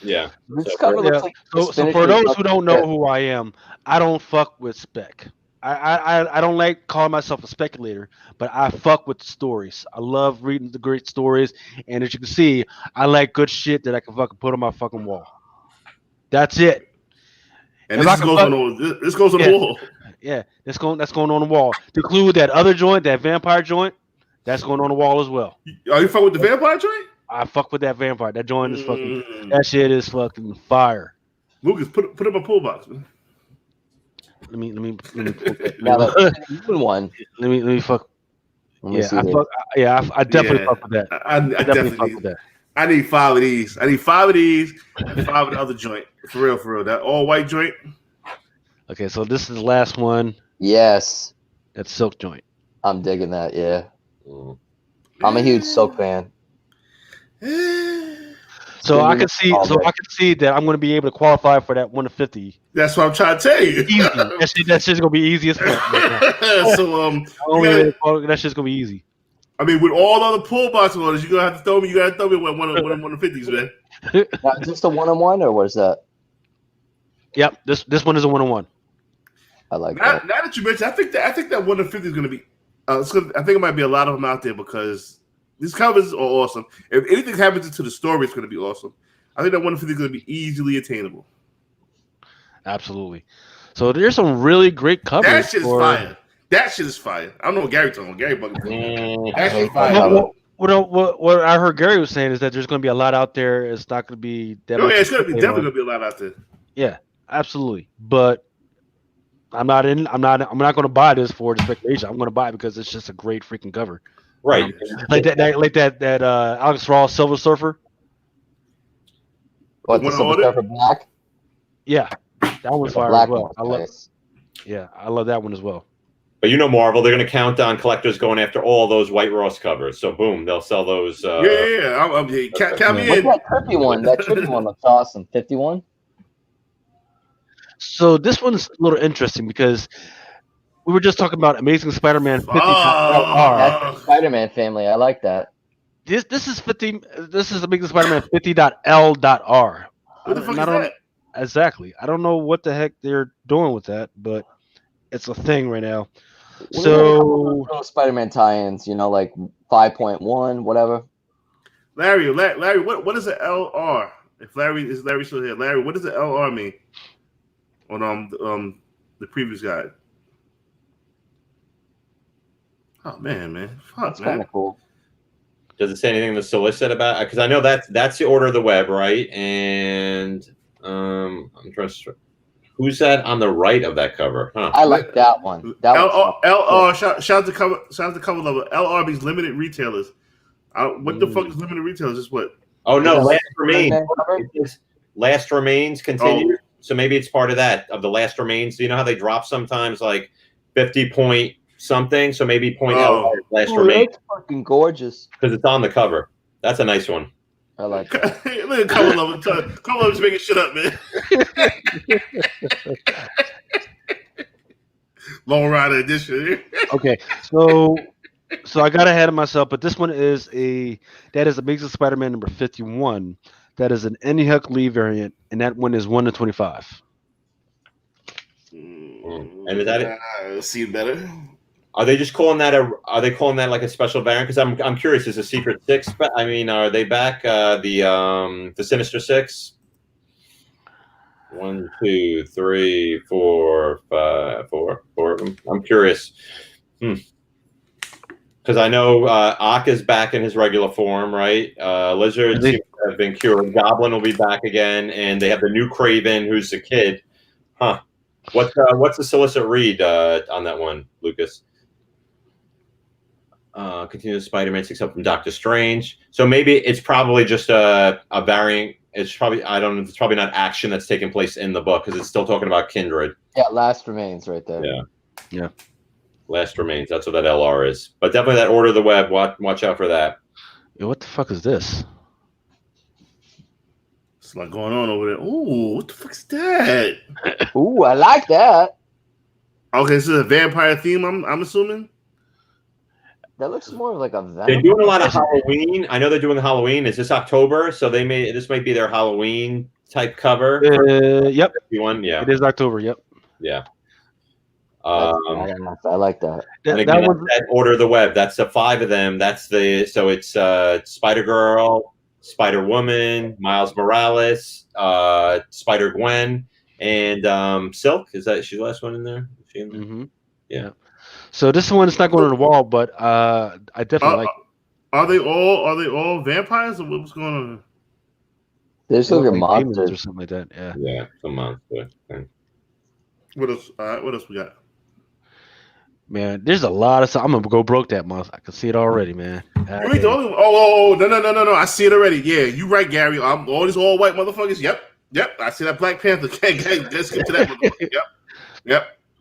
Yeah. This cover looks like so for those who don't know who I am, I don't fuck with spec. I don't like calling myself a speculator, but I fuck with stories. I love reading the great stories, and as you can see, I like good shit that I can fucking put on my fucking wall. That's it. And this goes on the wall. Yeah, that's going on the wall. To include that other joint, that vampire joint, that's going on the wall as well. Are you fuck with the vampire joint? I fuck with that vampire. That joint is fucking. That shit is fucking fire. Lucas, put it in my pull box, man. Let me now the one. Let me fuck. I definitely fuck with that. I definitely fuck with that. I need 5 of these. And 5 of the other joint. For real. That all white joint. Okay, so this is the last one. Yes. That's silk joint. I'm digging that, yeah. I'm a huge silk fan. So I can see that I'm going to be able to qualify for that 1-to-50. That's what I'm trying to tell you. Easy. That shit's going to be easy as fuck. So that shit's going to be easy. I mean, with all other pull box orders, you're gonna have to throw me. You gotta throw me one of the 50s, man. Now, is this a 1-on-1 or what is that? Yep, this one is a 1-on-1. I like that. Now that you mentioned, I think that 1-to-50 is gonna be. I think it might be a lot of them out there because these covers are awesome. If anything happens to the story, it's gonna be awesome. I think that 1-to-50 is gonna be easily attainable. Absolutely. So there's some really great covers. That shit is fire. That shit is fire. I don't know what Gary talking about. Gary bugging. That shit is fire. What I heard Gary was saying is that there's going to be a lot out there. It's not going to be that much. Yeah, it's definitely going to be a lot out there. Yeah, absolutely. But I'm not going to buy this for the speculation. I'm going to buy it because it's just a great freaking cover. Right. Like that Alex Ross Silver Surfer. What, the Wanna Silver order? Surfer Black? Yeah, that one's The fire black as well. one's I love. nice. Yeah, I love that one as well. But you know, Marvel, they're going to count on collectors going after all those White Ross covers. So boom, they'll sell those. Yeah. Count me What's in. that trippy one? That trippy one looks awesome. 51? So this one's a little interesting because we were just talking about Amazing Spider-Man 50.LR. That's the Spider-Man family. I like that. This is 50. This is Amazing Spider-Man 50.L.R. What the fuck And is that? Exactly. I don't know what the heck they're doing with that, but it's a thing right now. What So are those Spider-Man tie-ins, like 5.1, whatever. Larry, what is an LR? If Larry still here, Larry, what does the LR mean? On the previous guide. Oh man, fuck, That's kind man. of cool. Does it say anything in the solicit about? Because I know that's the order of the web, right? And I'm trying to. Who's that on the right of that cover? Huh. I like that one. That LR. Shout the cover level. LR means limited retailers. What the fuck is limited retailers? Is what? Oh no, Is that last remains. Spider-Man cover? It says last remains continue. So maybe it's part of that of the last remains. Do you know how they drop sometimes like 50 point something? So maybe point LR is last Ooh, remains that's fucking gorgeous. because it's on the cover. That's a nice one. I like that. Look at cover level. Cover level's making shit up, man. Long Rider edition. okay, so I got ahead of myself, but this one is Amazing Spider-Man number 51. That is an Andy Huck Lee variant, and that one is 1/25. And is that it? See better. Are they just calling that Are they calling that like a special variant? Because I'm curious. Is the Secret Six? I mean, are they back? The Sinister Six. 1, 2, 3, 4, 5, 4 of them. I'm curious. Because I know Ock is back in his regular form, right? Lizard seems to have been cured. Goblin will be back again, and they have the new Kraven, who's the kid. Huh? What's the solicit read on that one, Lucas? Continues Spider-Man 6 up from Doctor Strange. So maybe it's probably just a variant. It's probably it's probably not action that's taking place in the book because it's still talking about Kindred. Yeah, Last Remains right there. Yeah. Last Remains. That's what that LR is. But definitely that Order of the Web. Watch out for that. Yo, what the fuck is this? It's a lot going on over there. Ooh, what the fuck's that? Ooh, I like that. Okay, this is a vampire theme. I'm assuming. That looks more like a Venom. They're doing a lot of Halloween. I know they're doing Halloween. Is this October? So this might be their Halloween type cover. Yep. Yeah. It is October. Yep. Yeah. I like that. And again, that Order of the Web. That's the 5 of them. So it's Spider-Girl, Spider-Woman, Miles Morales, Spider-Gwen, and Silk. Is that she's the last one in there? Is she in there? Mm-hmm. Yeah. So this one is not going on the wall, but I definitely like it. Are they all vampires or what's going on? They just look at Like demons monsters or something like that. Yeah. Yeah, some monster. What else? All right, what else we got? Man, there's a lot of stuff. I'm gonna go broke that month. I can see it already, man. You ain't the only one. Oh, no. I see it already. Yeah, you right, Gary. All these all white motherfuckers. Yep. I see that Black Panther. Let's get to that motherfucker.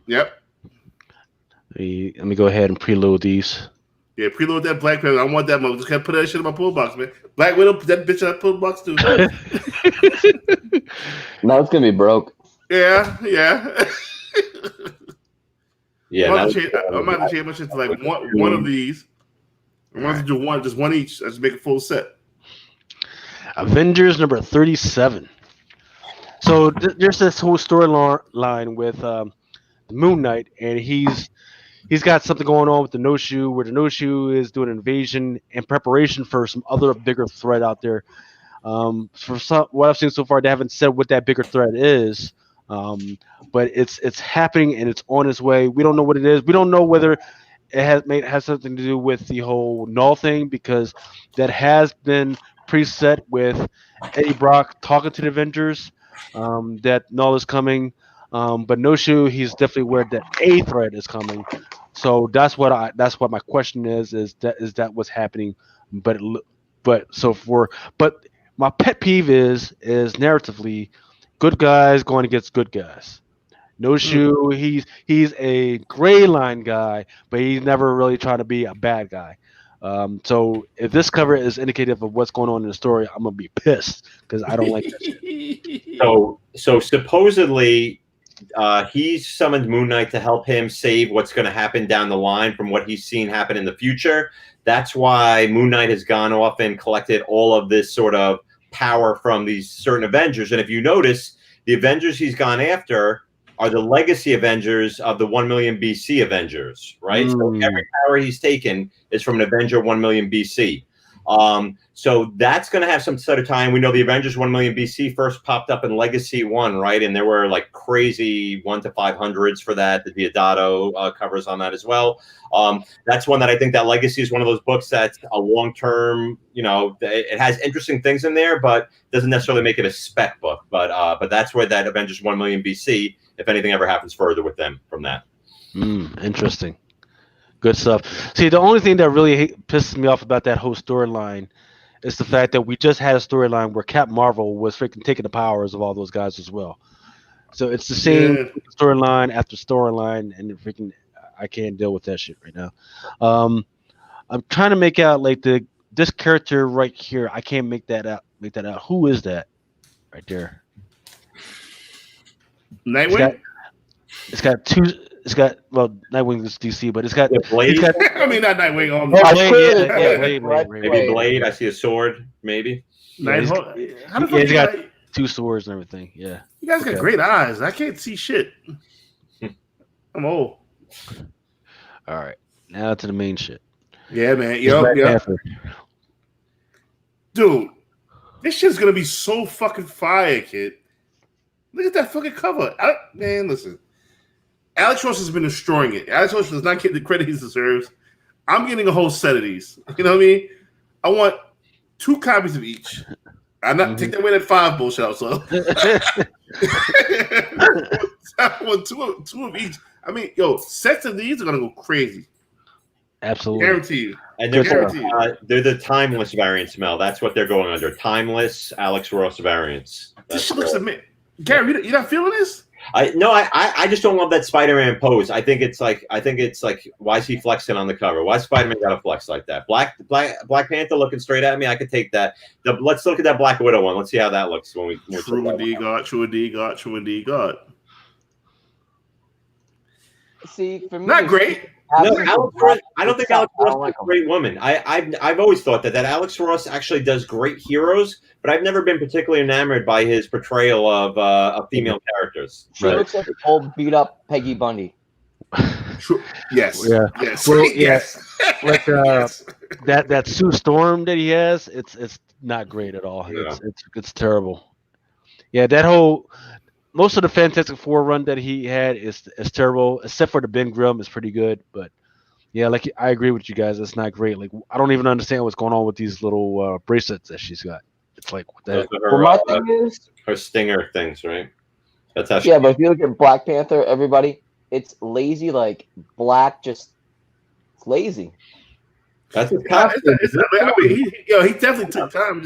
Yep. Let me go ahead and preload these. Yeah, preload that Black Panther. I want that motherfucker. Just gotta put that shit in my pull box, man. Black Widow, put that bitch in that pull box too. No, it's gonna be broke. Yeah. Yeah, I'm about to change my shit to like one of these. I want to do one each. I just make a full set. Avengers number 37. So there's this whole storyline with Moon Knight, and he's got something going on with the No Shoe, where the No Shoe is doing an invasion in preparation for some other bigger threat out there. What I've seen so far, they haven't said what that bigger threat is. But it's happening and it's on its way. We don't know what it is. We don't know whether it has something to do with the whole Null thing, because that has been preset with Eddie Brock talking to the Avengers that Null is coming. But No Shoe, he's definitely aware that a threat is coming. So that's what my question is that what's happening? But my pet peeve is narratively, good guys going against good guys. No shoe. He's a gray line guy, but he's never really trying to be a bad guy. So if this cover is indicative of what's going on in the story, I'm gonna be pissed because I don't like that shit. So supposedly, he's summoned Moon Knight to help him save what's going to happen down the line from what he's seen happen in the future. That's why Moon Knight has gone off and collected all of this sort of power from these certain Avengers. And if you notice, the Avengers he's gone after are the legacy Avengers of the 1 million BC Avengers, right? So every power he's taken is from an Avenger 1 million BC. So that's going to have some sort of time. We know the Avengers 1 million BC first popped up in Legacy 1, right? And there were like crazy 1 to 500s for that. The Diodato covers on that as well. That's one that I think that Legacy is one of those books that's a long-term, it has interesting things in there, but doesn't necessarily make it a spec book. But that's where that Avengers 1 million BC, if anything ever happens further with them from that. Interesting. Good stuff. See, the only thing that really pisses me off about that whole storyline is the fact that we just had a storyline where Captain Marvel was freaking taking the powers of all those guys as well. So it's the same storyline after storyline, and freaking I can't deal with that shit right now. I'm trying to make out like this character right here. I can't make that out. Who is that right there? Nightwing. It's got Nightwing is DC, but it's got Blade. I mean, not Nightwing. Blade. Maybe Blade. I see a sword. Maybe. Nighthawk. How the fuck he's got 2 swords and everything. Yeah. You guys got great eyes. I can't see shit. I'm old. All right, now to the main shit. Yeah, man. Yep. Dude, this shit's gonna be so fucking fire, kid. Look at that fucking cover. Man, listen. Alex Ross has been destroying it. Alex Ross does not get the credit he deserves. I'm getting a whole set of these. You know what I mean? I want 2 copies of each. I'm not take that away that 5 bullshit out, so. I want two of each. I mean, sets of these are gonna go crazy. Absolutely, Guarantee you. And they're the timeless variants, Mel. That's what they're going under. Timeless Alex Ross variants. This shit looks amazing. Gary, you not feeling this? I just don't love that Spider-Man pose. I think it's like why is he flexing on the cover? Why Spider-Man got to flex like that? Black Panther looking straight at me. I could take that. Let's look at that Black Widow one. Let's see how that looks when we True indeed, God. See, for me, not great. No, Alex Ross, I don't think Alex Ross is a great woman. I've always thought that Alex Ross actually does great heroes, but I've never been particularly enamored by his portrayal of female characters. She looks like an old beat up Peggy Bundy. Yes. Yeah. Yes. Well, yes. Like yes. that Sue Storm that he has, it's not great at all. Yeah. It's terrible. Yeah, that whole most of the Fantastic Four run that he had is terrible, except for the Ben Grimm is pretty good. But yeah, like I agree with you guys, it's not great. Like I don't even understand what's going on with these little bracelets that she's got. It's like what the heck? My thing is her stinger things, right? That's how. But if you look at Black Panther, everybody, it's lazy, like black, just lazy. That's his costume. I mean, he definitely took time.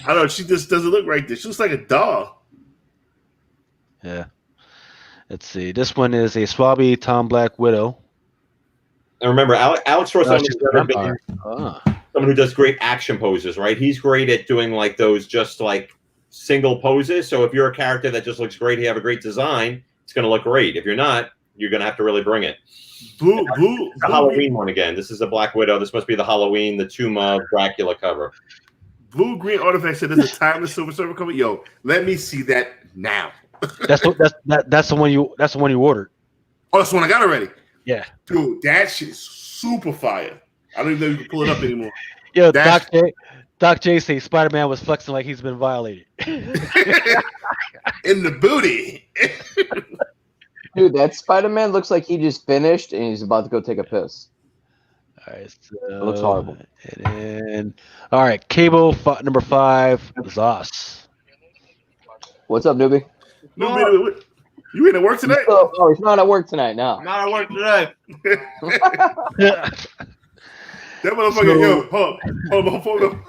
I don't know. She just doesn't look right there. She looks like a doll. Yeah. Let's see. This one is a Swabby Tom Black Widow. And remember, Alex Ross has never been someone who does great action poses, right? He's great at doing like those just like single poses. So if you're a character that just looks great, you have a great design, it's going to look great. If you're not, you're going to have to really bring it. The Halloween one again. This is a Black Widow. This must be the Halloween, the Tomb of Dracula cover. Blue Green Artifact said there's a timeless Silver Surfer cover. Yo, let me see that now. That's the one you ordered. Oh, that's the one I got already. Yeah, dude, that shit's super fire. I don't even know if you can pull it up anymore. Yo, Doc J say Spider-Man was flexing like he's been violated. In the booty. Dude, that Spider-Man looks like he just finished and he's about to go take a piss. All right, so, it looks horrible. And all right, Cable number 5 is us. What's up, newbie? Newbie, you in at work tonight? Oh, he's not at work tonight. No, I'm not at work today. That motherfucker, yo, hold on,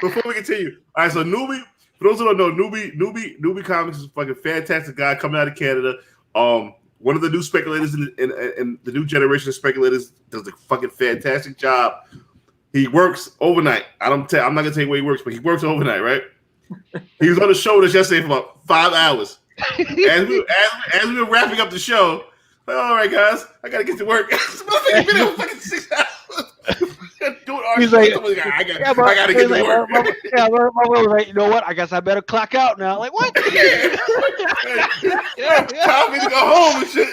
before we continue. All right, so Newbie, for those who don't know, Newbie Comics is a fucking fantastic guy coming out of Canada. One of the new speculators in the new generation of speculators does a fucking fantastic job. He works overnight. I'm not gonna tell you where he works, but he works overnight, right? He was on the show with us yesterday for about 5 hours. As we were wrapping up the show, like, all right, guys, I gotta get to work. He's been there for fucking 6 hours. He's like, I gotta get to work. My brother was like, you know what? I guess I better clock out now. Like, what? Time for me to go home and shit.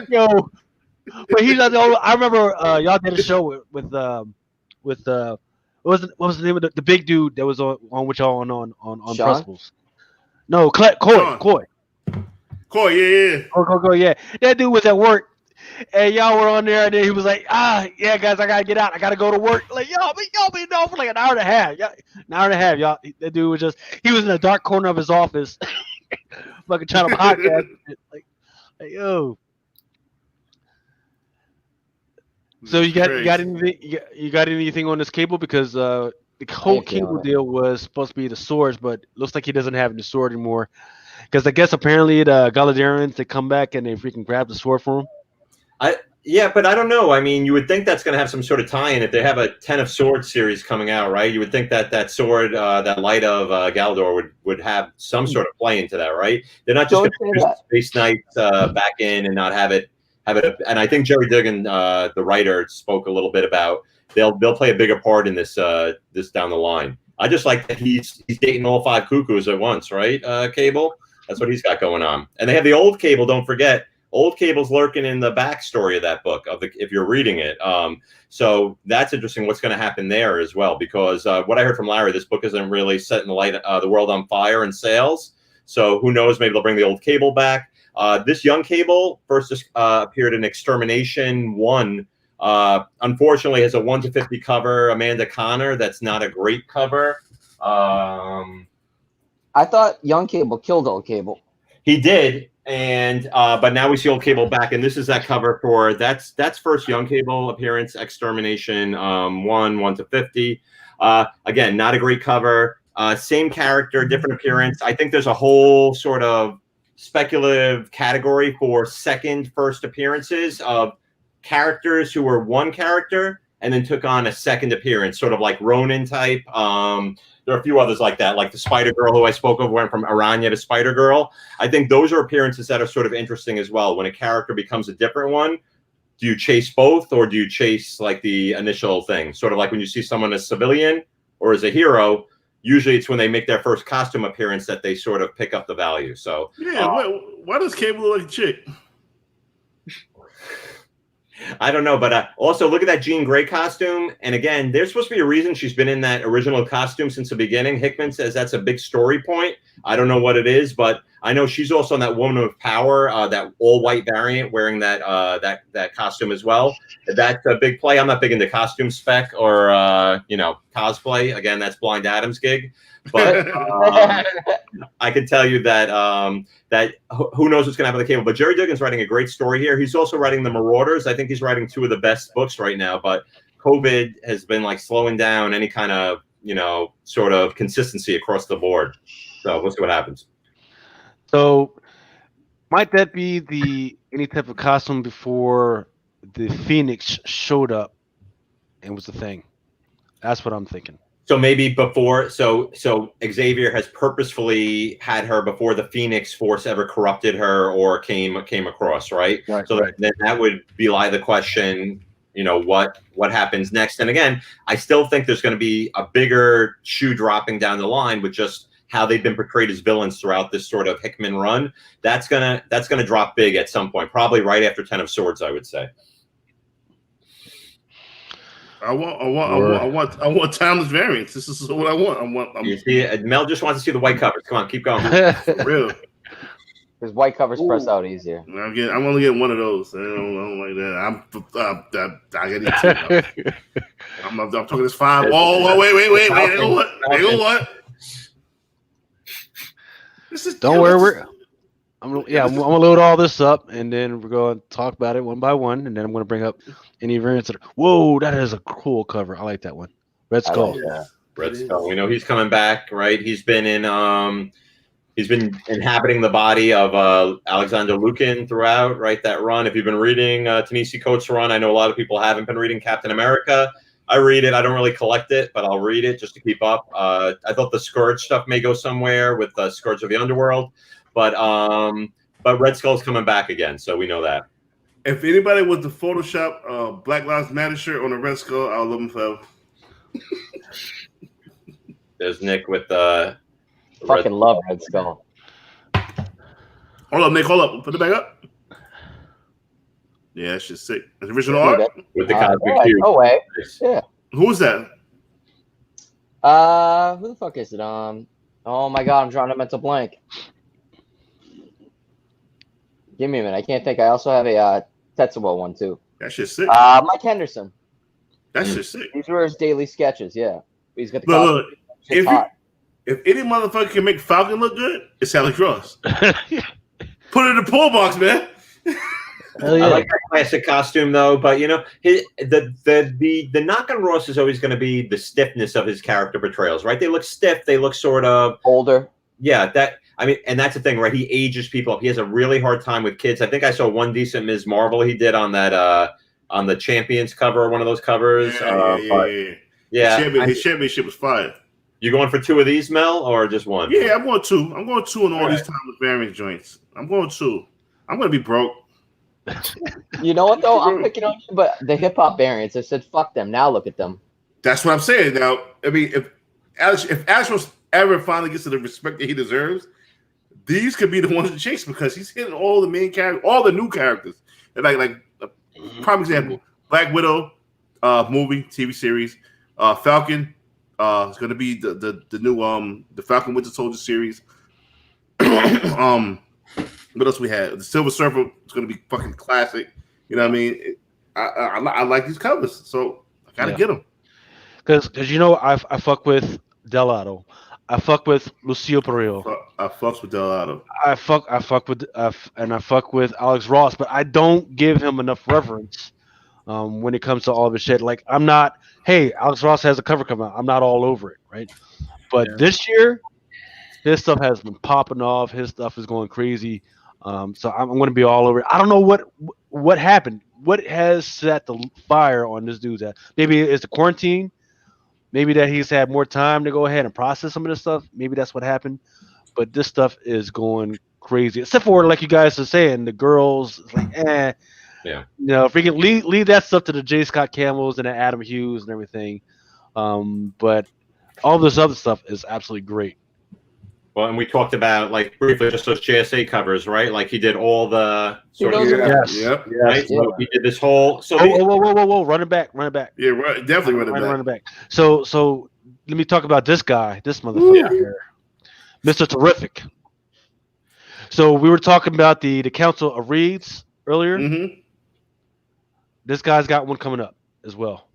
Yo, but he's not the only. I remember y'all did a show with what was the name of the big dude that was on with y'all on Principles? No, Coy, yeah. Yeah. That dude was at work. And y'all were on there, and then he was like, yeah, guys, I gotta get out. I gotta go to work. Like, y'all been on for like an hour and a half. Y'all. That dude was he was in the dark corner of his office, fucking trying to podcast. like, yo. So you got anything? You got anything on this cable? Because the whole cable deal was supposed to be the swords, but it looks like he doesn't have the sword anymore. Because I guess apparently the Galadarians, they come back and they freaking grab the sword for him. Yeah, but I don't know. I mean, you would think that's going to have some sort of tie-in if they have a Ten of Swords series coming out, right? You would think that sword, that light of Galador would have some sort of play into that, right? They're not just going to put Space Knights back in and not have it. And I think Jerry Duggan, the writer, spoke a little bit about they'll play a bigger part in this this down the line. I just like that he's dating all 5 cuckoos at once, right? Cable, that's what he's got going on. And they have the old Cable. Don't forget. Old Cable's lurking in the backstory of that book, if you're reading it. So that's interesting what's going to happen there as well, because what I heard from Larry, this book isn't really setting the world on fire and sales. So who knows, maybe they'll bring the old Cable back. This young Cable first appeared in Extermination 1. Unfortunately, has a 1-50 cover, Amanda Connor. That's not a great cover. I thought young Cable killed old Cable. He did. And but now we see old Cable back, and this is that cover for that's first young Cable appearance, Extermination 1-50. Again, not a great cover. Same character, different appearance. I think there's a whole sort of speculative category for first appearances of characters who were one character and then took on a second appearance, sort of like Ronin type. There are a few others like that, like the Spider-Girl who I spoke of went from Aranya to Spider-Girl. I think those are appearances that are sort of interesting as well. When a character becomes a different one, do you chase both or do you chase like the initial thing? Sort of like when you see someone as civilian or as a hero, usually it's when they make their first costume appearance that they sort of pick up the value. So yeah, why does Cable look like a chick? I don't know, but also look at that Jean Grey costume. And again, there's supposed to be a reason she's been in that original costume since the beginning. Hickman says that's a big story point. I don't know what it is, but I know she's also in that Woman of Power, that all-white variant, wearing that costume as well. That's a big play. I'm not big into costume spec or cosplay. Again, that's Blind Adam's gig. But I can tell you that that who knows what's going to happen with the Cable. But Jerry Duggan's writing a great story here. He's also writing The Marauders. I think he's writing 2 of the best books right now. But COVID has been like slowing down any kind of sort of consistency across the board. So we'll see what happens. So might that be any type of costume before the Phoenix showed up and was the thing? That's what I'm thinking. So maybe before, so Xavier has purposefully had her before the Phoenix Force ever corrupted her or came across, right? So right. Then that would belie the question, what happens next? And again, I still think there's going to be a bigger shoe dropping down the line with just how they've been portrayed as villains throughout this sort of Hickman run. That's gonna drop big at some point, probably right after Ten of Swords, I would say. I want timeless variants. This is what I want. You see, Mel just wants to see the white covers. Come on, keep going. For real. Because white covers press out easier. I'm only getting one of those. I don't like that. I got to eat 2. I'm talking this 5. Whoa, wait. They go what? This is don't worry. I'm gonna load all this up, and then we're going to talk about it one by one, and then I'm going to bring up any variants. Whoa, that is a cool cover. I like that one. Red Skull. Red Skull. We know he's coming back, right? He's been inhabiting the body of Alexander Lukin throughout, right? That run. If you've been reading Ta-Nehisi Coates' run, I know a lot of people haven't been reading Captain America. I read it. I don't really collect it, but I'll read it just to keep up. I thought the Scourge stuff may go somewhere with the Scourge of the Underworld, but Red Skull's coming back again, so we know that. If anybody was to Photoshop Black Lives Matter shirt on a Red Skull, I'll love him forever. There's Nick with fucking love Red Skull. Hold up, Nick. Hold up. Put it back up. Yeah, that's just sick. That's original art with the cosmic cube. No way. Yeah. Who's that? Who the fuck is it? Oh my god, I'm drawing a mental blank. Give me a minute. I can't think. I also have a Tetsuo one too. That's just sick. Mike Henderson. That's just sick. These were his daily sketches. Yeah. He's got the look. If any motherfucker can make Falcon look good, it's Alex Ross. Put it in the pull box, man. Hell yeah. I like that classic costume though, but you know, the knock on Ross is always going to be the stiffness of his character portrayals, right? They look stiff, they look sort of older. Yeah, and that's the thing, right? He ages people up. He has a really hard time with kids. I think I saw one decent Ms. Marvel he did on that on the Champions cover, one of those covers. Yeah. His championship was fire. You going for 2 of these, Mel, or just 1? Yeah, I'm going 2. I'm going 2 on all these timeless variant joints. I'm going 2. I'm going to be broke. You know what though? I'm picking on you, but the hip hop variants. I said, fuck them. Now look at them. That's what I'm saying. Now, I mean, if Alex ever finally gets to the respect that he deserves, these could be the ones to chase because he's hitting all the main characters, all the new characters. And like prime example, Black Widow movie, TV series, Falcon. It's gonna be the new the Falcon Winter Soldier series. What else we had? The Silver Surfer is gonna be fucking classic. You know what I mean? I like these covers, so I gotta get them. Because you know I fuck with Delato. I fuck with Lucio Perillo. I fucks with Delato. I fuck with Alex Ross, but I don't give him enough reverence when it comes to all of his shit. Like I'm not. Hey, Alex Ross has a cover coming out. I'm not all over it, right? But this year, his stuff has been popping off. His stuff is going crazy. So I'm going to be all over it. I don't know what happened. What has set the fire on this dude's ass? Maybe it's the quarantine. Maybe that he's had more time to go ahead and process some of this stuff. Maybe that's what happened. But this stuff is going crazy. Except for, like you guys are saying, the girls, like, Yeah. You know, if we can leave that stuff to the J. Scott Campbells and the Adam Hughes and everything. But all this other stuff is absolutely great. Well, and we talked about, like, briefly just those JSA covers, right? Like, he did all the sort of... Yep. Right? So he did this whole... So whoa. Run it back. Yeah, definitely run it back. So let me talk about this guy, this motherfucker here. Mr. Terrific. So we were talking about the Council of Reeds earlier. Mm-hmm. This guy's got one coming up as well.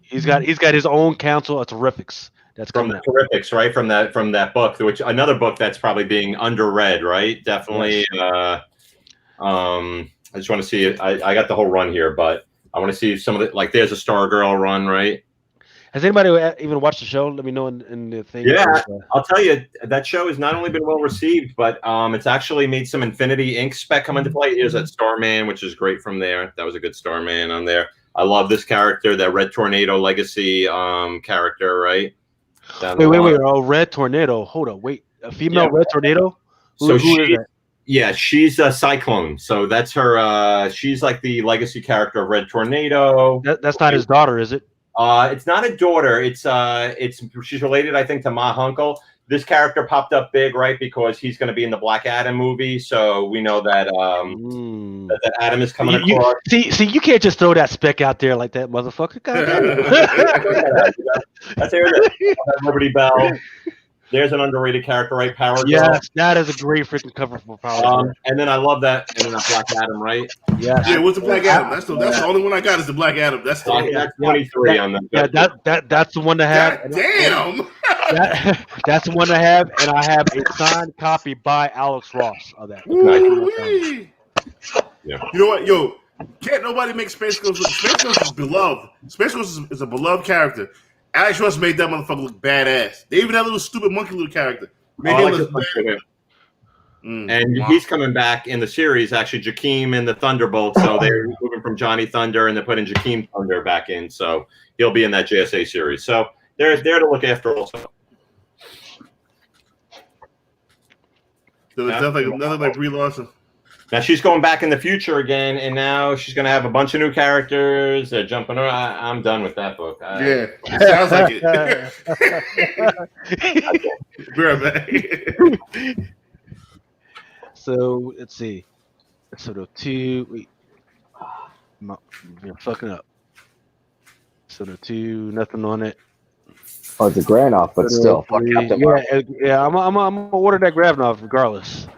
He's got his own Council of Terrifics. That's from the Terrifics, right? From that book, which another book that's probably being underread, right? Definitely. Yes. I just want to see it. I got the whole run here, but I want to see some of it. Like, there's a Stargirl run, right? Has anybody even watched the show? Let me know in the thing. Yeah, I'll tell you, that show has not only been well received, but it's actually made some Infinity Inc. spec come into play. Here's that Starman, which is great from there. That was a good Starman on there. I love this character, that Red Tornado Legacy character, right? Wait. Oh, Red Tornado. Hold on. Wait. A female Red Tornado? Who is that? Yeah, she's a Cyclone. So that's her. She's like the legacy character of Red Tornado. That's not his daughter, is it? It's not a daughter. She's related, I think, to Ma Hunkel. This character popped up big, right? Because he's going to be in the Black Adam movie. So we know that that Adam is coming across. See, you can't just throw that spec out there like that, motherfucker. That's Liberty Bell. There's an underrated character, right? Power Girl. Yes, that is a great freaking cover for Power Girl. And then I love that. And then Black Adam, right? Yeah, what's the Black Adam? That's the only one I got is the Black Adam. That's the that's 23 on that. Yeah, that's the one to have. God damn. That's the one I have, and I have a signed copy by Alex Ross of that. Ooh-wee. Yeah. You know what, yo? Can't nobody make Space Ghost look. Space Ghost is beloved. Space Ghost is a beloved character. Alex Ross made that motherfucker look badass. They even had a little stupid monkey little character. Made I him like look this one badass. too. And he's coming back in the series, actually, Jakeem and the Thunderbolt. So they're moving from Johnny Thunder and they're putting Jakeem Thunder back in. So he'll be in that JSA series. So they're there to look after also. So it's nothing like Brie Larson. Now she's going back in the future again, and now she's going to have a bunch of new characters. They're jumping around. I'm done with that book. Yeah, it sounds like it. Be right back. So let's see. Episode 2. Wait, you're fucking up. Episode 2. Nothing on it. Oh, it's a Granoff, but still. Fuck Captain Marvel. Yeah. I'm gonna order that Granoff regardless.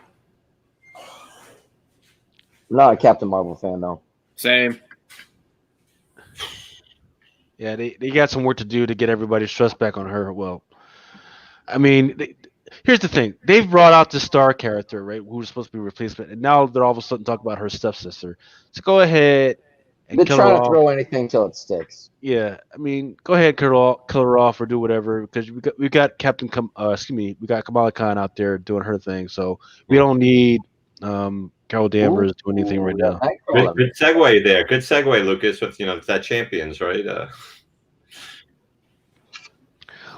I'm not a Captain Marvel fan though. Same. Yeah, they got some work to do to get everybody's trust back on her. Well, I mean, here's the thing: they've brought out the star character, right, who's supposed to be a replacement, and now they're all of a sudden talking about her stepsister. So go ahead and They're kill her trying to off. throw anything till it sticks. Yeah, I mean, go ahead, kill her off, or do whatever, because we got we got Kamala Khan out there doing her thing, so we don't need Carol Danvers doing anything right now. Good segue there. Good segue, Lucas. With that Champions, right?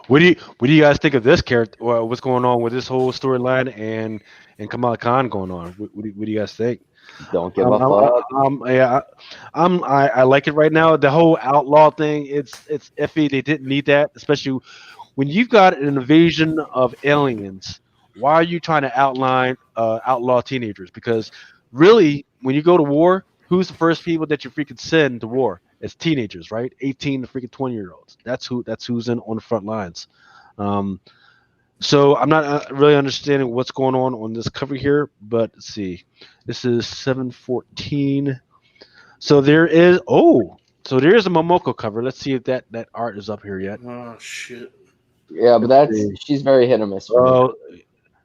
What do you guys think of this character? Or what's going on with this whole storyline and Kamala Khan going on? What do you guys think? Don't give a fuck. I like it right now. The whole outlaw thing, it's iffy. They didn't need that, especially when you've got an invasion of aliens. Why are you trying to outlaw teenagers? Because really, when you go to war, who's the first people that you freaking send to war? It's teenagers, right? 18 to freaking 20-year-olds. That's who's on the front lines. So I'm not really understanding what's going on this cover here, but let's see. This is 714. So there is a Momoko cover. Let's see if that art is up here yet. Oh shit. Yeah, but she's very hit or miss. Oh,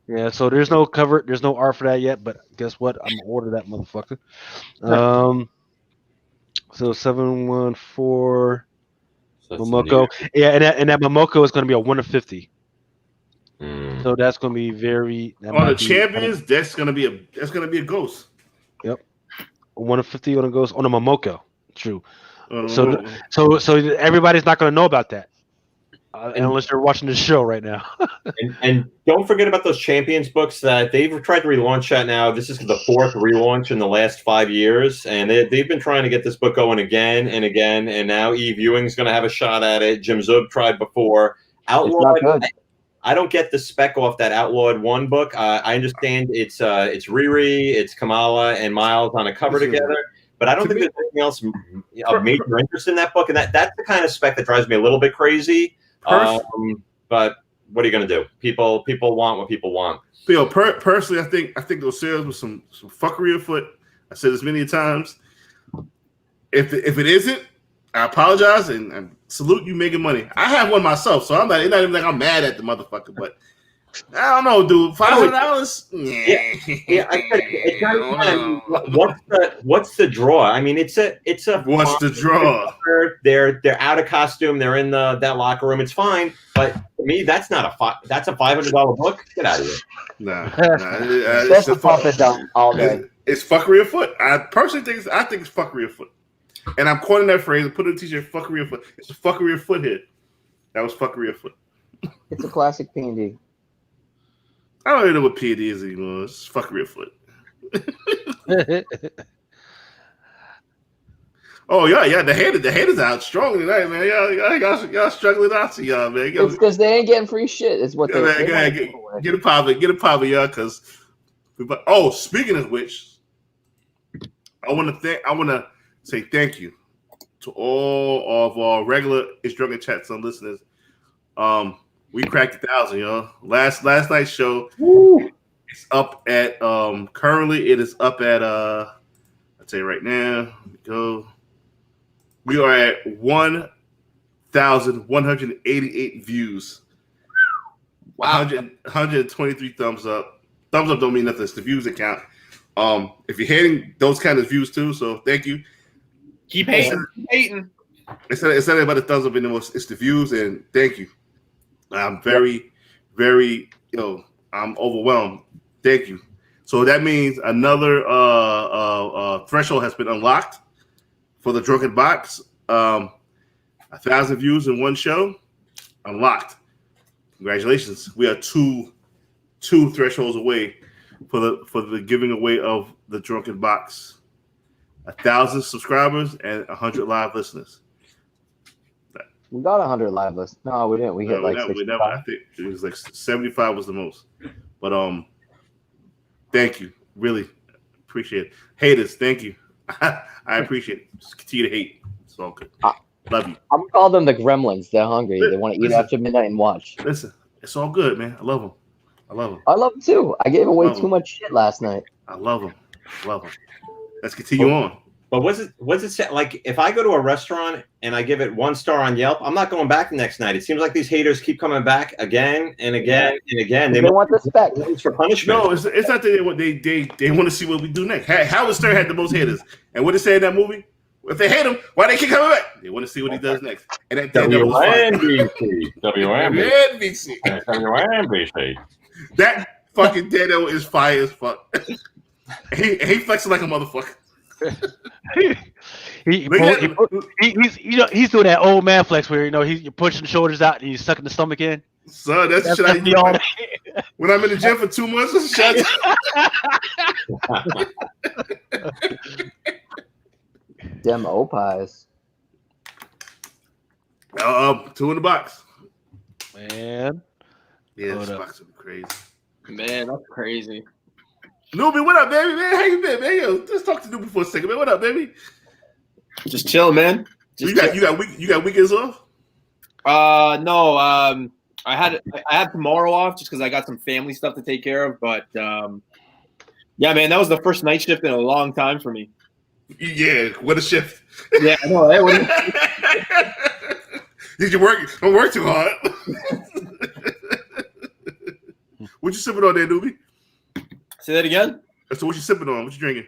yeah. So there's no cover. There's no art for that yet. But guess what? I'm gonna order that motherfucker. So 714 Momoko. Yeah, and that Momoko is gonna be a 1 of 50. So that's going to be very. On the Champions, that's going to be a ghost. Yep, 1 of 50 on a ghost on a Momoko. True. So everybody's not going to know about that unless they're watching the show right now. and don't forget about those Champions books that they've tried to relaunch that now. This is the 4th relaunch in the last 5 years, and they've been trying to get this book going again and again. And now Eve Ewing's going to have a shot at it. Jim Zub tried before. Outlaw. I don't get the spec off that Outlawed 1 book. I understand it's Riri, it's Kamala, and Miles on a cover together, but I don't think there's anything else of major interest in that book. And that's the kind of spec that drives me a little bit crazy. But what are you going to do? People want what people want. Personally, I think those sales with some fuckery afoot. I said this many times. If it isn't, I apologize and salute you making money. I have one myself, so it's not even like I'm mad at the motherfucker, but I don't know, dude. $500? Yeah. What's the draw? I mean, it's a. What's the draw? They're out of costume. They're in that locker room. It's fine, but to me, that's not that's a $500 book. Get out of here. Nah. That's the profit down all day. It's fuckery afoot. I personally think it's fuckery afoot. And I'm coining that phrase and putting a t-shirt fuckery afoot. It's a fuckery afoot hit. That was fuckery afoot. It's a classic P&D. I don't even know what P&D is anymore. It's fuckery afoot. Oh yeah. The haters out strong tonight, man. Y'all struggling out to y'all, man. It's because they ain't getting free shit. It's what they get a pop, y'all. Because speaking of which, I want to say thank you to all of our regular It's Drunken Chats and listeners. We cracked 1,000, y'all. Last night's show, it's up at currently it is up at I'll tell you right now. We are at 1,188 views Wow. 123 thumbs up. Thumbs up don't mean nothing. It's the views that count. If you're hating, those kind of views too. So thank you. Keep hating. Keep hating. It's not about the thumbs up anymore. It's the views, and thank you. I'm very, very, I'm overwhelmed. Thank you. So that means another threshold has been unlocked for the Drunken Box. 1,000 views in one show, unlocked. Congratulations. We are two thresholds away for the giving away of the Drunken Box. 1,000 subscribers and 100 live listeners. We got 100 live listeners. No, we didn't. We hit like 65. I think it was like 75 was the most. But thank you. Really appreciate it. Haters, thank you. I appreciate it. Just continue to hate. It's all good. Love you. I'm gonna call them the gremlins. They're hungry. They want to eat after midnight and watch. Listen, it's all good, man. I love them. I love them too. I gave away too much shit last night. I love them. Let's continue on. But what's it like? If I go to a restaurant and I give it 1 star on Yelp, I'm not going back the next night. It seems like these haters keep coming back again and again and again. They want the spec for punishment. No, it's not that they want to see what we do next. Howard Stern had the most haters, and what did say in that movie? If they hate him, why they keep coming back? They want to see what he does next. And that WNBC. That fucking Daredevil is fire as fuck. he flexing like a motherfucker. He's doing that old man flex where you're pushing the shoulders out and you're sucking the stomach in. Son, that's shit I do. When I'm in the gym for 2 months, that's shit. Them opies. 2 in the box. Man. Yeah, this box is crazy. Man, that's crazy. Newbie, what up, baby? Man, how you been, man? Yo, let's talk to Newbie for a second, man. What up, baby? Just chill, man. You got weekends off? No. I had tomorrow off just because I got some family stuff to take care of. But yeah, man, that was the first night shift in a long time for me. Yeah, what a shift. Yeah, I know. Did you work? Don't work too hard. What you sipping on there, Newbie? Say that again. So what you sipping on? What you drinking?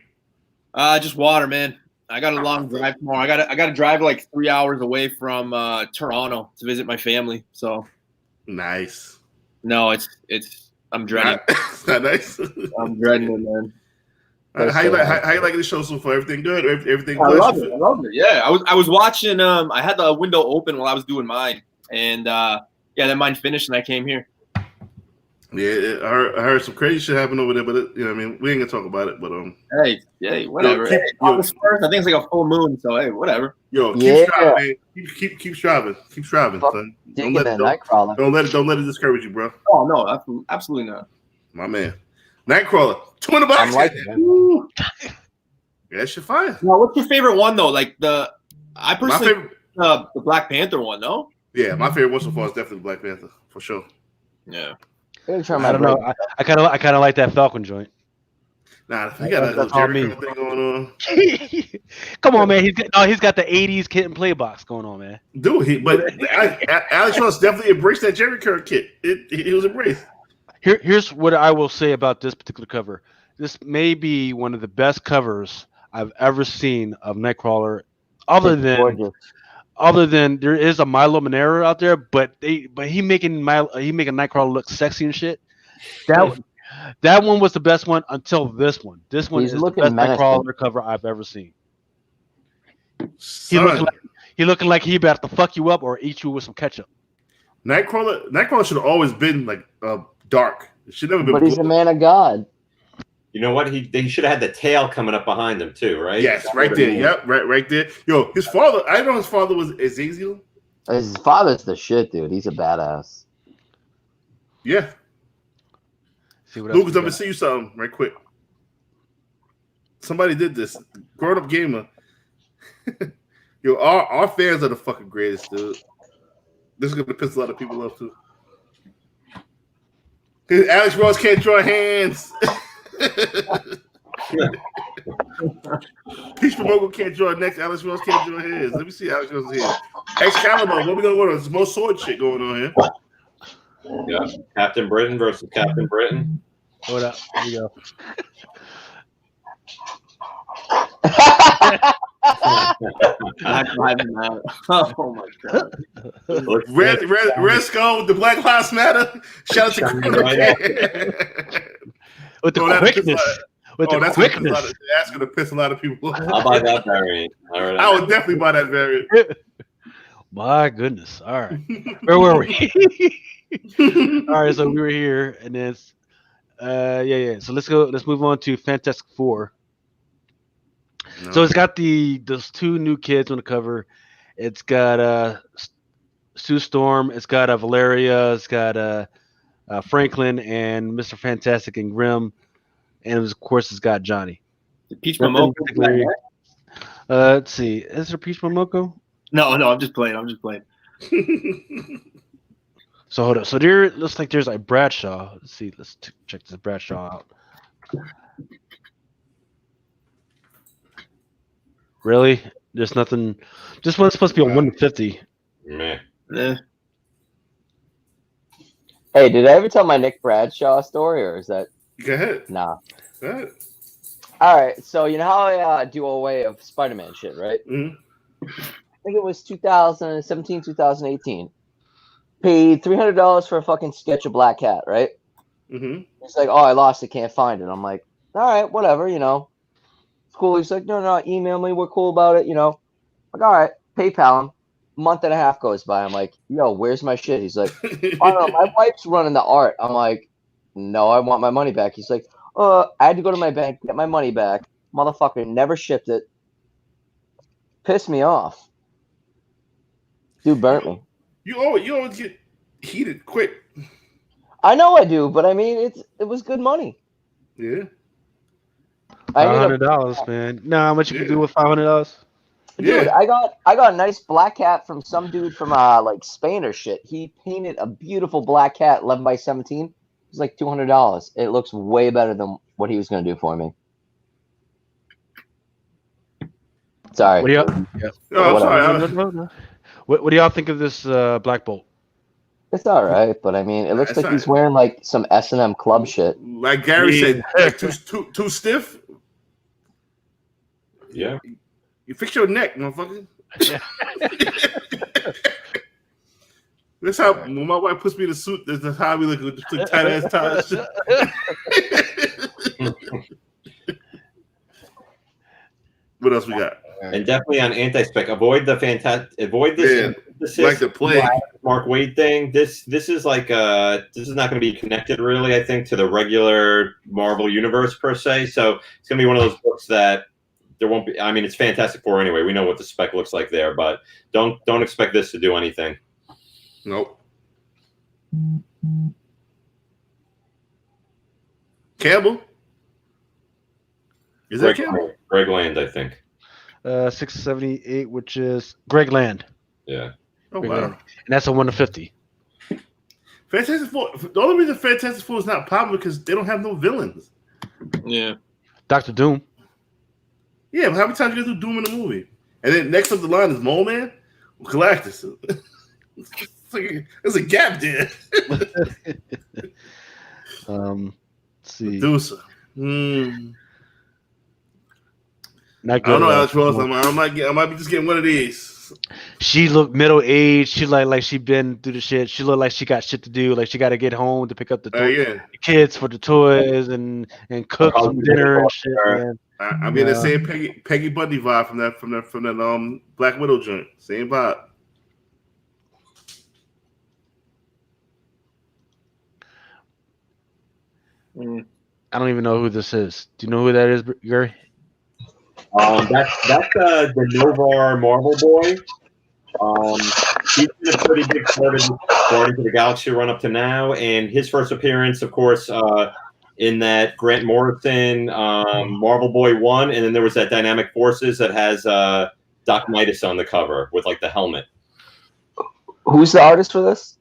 Just water, man. I got a long drive tomorrow. I got to drive like 3 hours away from Toronto to visit my family. So nice. No, it's. I'm dreading. It's not nice. I'm dreading it, man. How you liking the show so far? Everything good? Everything I good? love it. I love it. Yeah, I was watching. I had the window open while I was doing mine, and then mine finished, and I came here. Yeah, I heard some crazy shit happen over there, but we ain't gonna talk about it. But hey, whatever. I think it's like a full moon, so hey, whatever. Yo, keep striving, man. Keep striving, son. Don't let it discourage you, bro. Oh no, absolutely not. My man, Nightcrawler, 2 in the box. I'm like that. Yeah, that shit fire. Now, what's your favorite one though? Like I personally the Black Panther one, no? Yeah, my favorite one so far is definitely Black Panther for sure. Yeah. I don't know. I kind of like that Falcon joint. Nah, you got a Jericho thing going on. Come on, man. He's got the '80s kit and play box going on, man. Dude, but Alex Ross definitely embraced that Jericho kit. It was embraced. Here's what I will say about this particular cover. This may be one of the best covers I've ever seen of Nightcrawler, other than there is a Milo Manero out there, but he making Nightcrawler look sexy and shit. That one was the best one until this one. This one is the best Nightcrawler cover I've ever seen. He looking like he about to fuck you up or eat you with some ketchup. Nightcrawler should have always been like dark. It should never been. But he's a man of God. You know what? He should have had the tail coming up behind him too, right? Yes, right there. Yep, right there. Yo, his father. I know his father was Azazel. His father's the shit, dude. He's a badass. Yeah. Lucas, I'm gonna see you something right quick. Somebody did this. Grown up gamer. Yo, our fans are the fucking greatest, dude. This is gonna piss a lot of people off too. Alex Ross can't draw hands. Peach Promogo can't draw next. Alex Ross can't draw hands. Let me see Alex Ross' hands. Excalibur, what we gonna go on? There's more sword shit going on here. Yeah, Captain Britain versus Captain Britain. Hold up. Here we go. Oh my god. Red Skull with the Black Lives Matter. Shout out to With the quickness. With the quickness. That's going to piss a lot of people off. I'll buy that variant. I would definitely buy that variant. My goodness. All right. Where were we? All right, so we were here, and then yeah. So let's move on to Fantastic Four. No. So it's got those two new kids on the cover. It's got Sue Storm, it's got Valeria, it's got Franklin and Mr. Fantastic and Grimm, and of course it's got Johnny. Peach Momoko. Let's see. Is there Peach Momoko? No, I'm just playing. So hold up. So there looks like there's like Bradshaw. Let's see. Let's check this Bradshaw out. Really? There's nothing. This one's supposed to be on 150. Meh. Hey, did I ever tell my Nick Bradshaw story, or is that? Go ahead. Nah. Go ahead. All right. So you know how I do away of Spider-Man shit, right? Mm-hmm. I think it was 2017, 2018. Paid $300 for a fucking sketch of Black Cat, right? Mm-hmm. He's like, oh, I lost it, can't find it. I'm like, all right, whatever, you know. It's cool. He's like, no, email me. We're cool about it, you know. Like, all right, PayPal him. Month and a half goes by. I'm like, yo, where's my shit? He's like, I don't know, my wife's running the art. I'm like, no, I want my money back. He's like, I had to go to my bank, get my money back. Motherfucker never shipped it. Pissed me off. Dude burnt me. You always get heated quick. I know I do, but I mean, it was good money. Yeah. $500, man. Know how much you can do with $500? Dude, I got a nice black cat from some dude from like Spain or shit. He painted a beautiful black cat, 11 by 17. It was like $200. It looks way better than what he was gonna do for me. Sorry. What do y'all think of this Black Bolt? It's all right, but I mean, it looks like he's wearing like some S&M club shit. Like Gary said, like too stiff. Yeah. You fix your neck, motherfucker. That's how when my wife puts me in a suit. That's how we look with the tight ass ties. What else we got? And definitely on anti-spec, avoid this like the plague. Mark Waid thing. This is like this is not going to be connected really, I think, to the regular Marvel universe per se. So it's going to be one of those books that there won't be. I mean, it's Fantastic Four anyway. We know what the spec looks like there, but don't expect this to do anything. Nope. Campbell. Is that Campbell? Greg Land, I think. 678, which is Greg Land. Yeah. Oh, wow. And that's a 150. Fantastic Four. The only reason Fantastic Four is not popular because they don't have no villains. Yeah. Dr. Doom. Yeah, but how many times you do Doom in a movie? And then next up the line is Mole Man, Galactus. There's a gap there. Let's see. Medusa. Not good. I don't know, Alex Rose. I might be just getting one of these. She looked middle aged. She like she been through the shit. She looked like she got shit to do. Like she got to get home to pick up the kids for the toys and cook some dinner and shit. Man. I'm getting the same Peggy Bundy vibe from that Black Widow joint. Same vibe. I don't even know who this is. Do you know who that is, Gary? That's the Novar Marvel boy. He's been a pretty big part of Guardians of the Galaxy run up to now, and his first appearance, of course, in that Grant Morrison Marvel Boy 1, and then there was that Dynamic Forces that has Doc Midas on the cover with like the helmet. Who's the artist for this?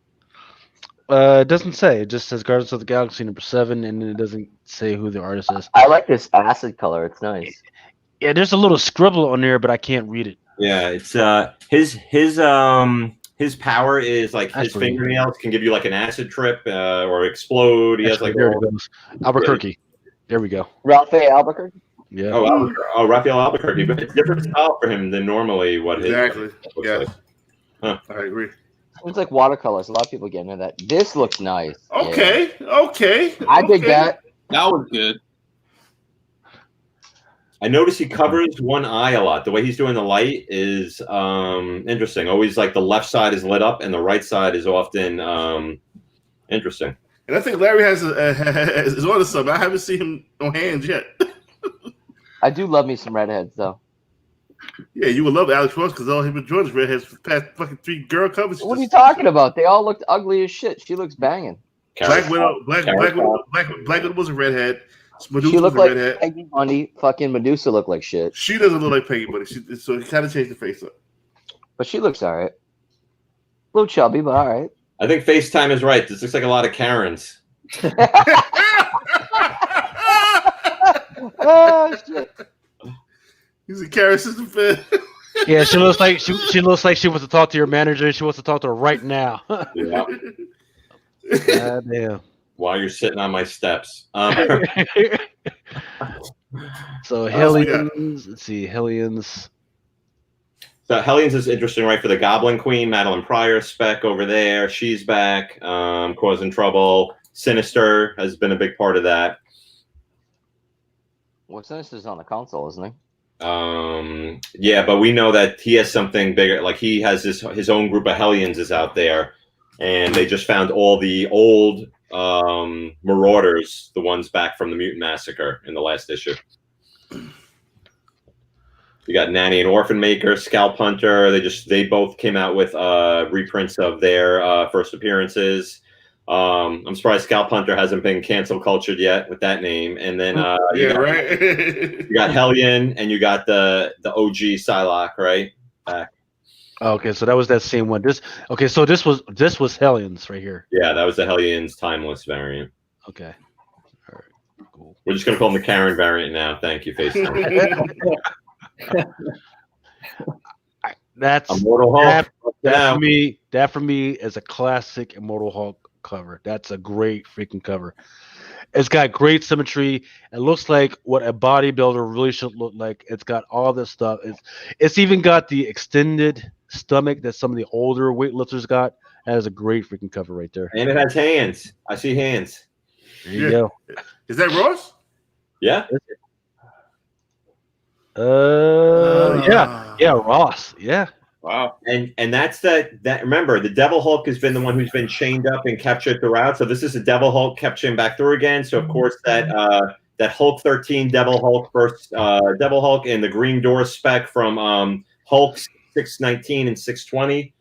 It doesn't say. It just says Guardians of the Galaxy #7, and it doesn't say who the artist is. I like this acid color. It's nice. Yeah, there's a little scribble on there, but I can't read it. Yeah, it's his power is like That's his pretty fingernails can give you like an acid trip or explode. He has like there all, it goes. Albuquerque. There we go. Ralph A. Albuquerque. Yeah. Raphael Albuquerque, but it's different style for him than normally what Exactly. his looks Yes. like. Huh. I agree. It's like watercolors. A lot of people get into that. This looks nice. Okay. Okay. I dig that. That was good. I notice he covers one eye a lot. The way he's doing the light is interesting. Always like the left side is lit up and the right side is often interesting. And I think Larry is on to something. I haven't seen him on hands yet. I do love me some redheads though. Yeah, you would love Alex Ross because all him and Jordan's redheads for the past fucking 3 girl covers. What are you talking about? They all looked ugly as shit. She looks banging. Black Widow was a redhead. Medusa She looked was a like redhead. Peggy Bundy. Fucking Medusa looked like shit. She doesn't look like Peggy Bundy, so he kind of changed the face up. But she looks all right. A little chubby, but all right. I think FaceTime is right. This looks like a lot of Karens. Oh shit. He's a Karen system fan. Yeah, she looks like she looks like she wants to talk to your manager. She wants to talk to her right now. Yeah. God damn. While you're sitting on my steps. So Hellions, let's see, Hellions. So Hellions is interesting, right? For the Goblin Queen, Madeline Pryor spec over there. She's back, causing trouble. Sinister has been a big part of that. Well, Sinister's on the console, isn't he? Yeah, but we know that he has something bigger. Like he has his own group of Hellions is out there, and they just found all the old Marauders, the ones back from the Mutant Massacre in the last issue. You got Nanny and Orphan Maker, Scalp Hunter. They both came out with reprints of their first appearances. I'm surprised Scalp Hunter hasn't been cancel cultured yet with that name. And then right. You got Hellion and you got the OG Psylocke, right? Back. Okay, so that was that same one. So this was Hellions right here. Yeah, that was the Hellions Timeless variant. Okay. All right. Cool. We're just gonna call them the Karen variant now. Thank you, FaceTime. That's Immortal Hulk. that for me is a classic Immortal Hulk cover. That's a great freaking cover. It's got great symmetry. It looks like what a bodybuilder really should look like. It's got all this stuff. It's even got the extended stomach that some of the older weightlifters got. That is a great freaking cover right there. And it has hands. I see hands. There you go. Is that Ross? Yeah. Yeah, Ross. Yeah. Wow. And that's that remember, the Devil Hulk has been the one who's been chained up and captured throughout. So this is a Devil Hulk capturing back through again. So of course that Hulk 13 Devil Hulk first Devil Hulk and the Green Door spec from Hulk 619 and 620.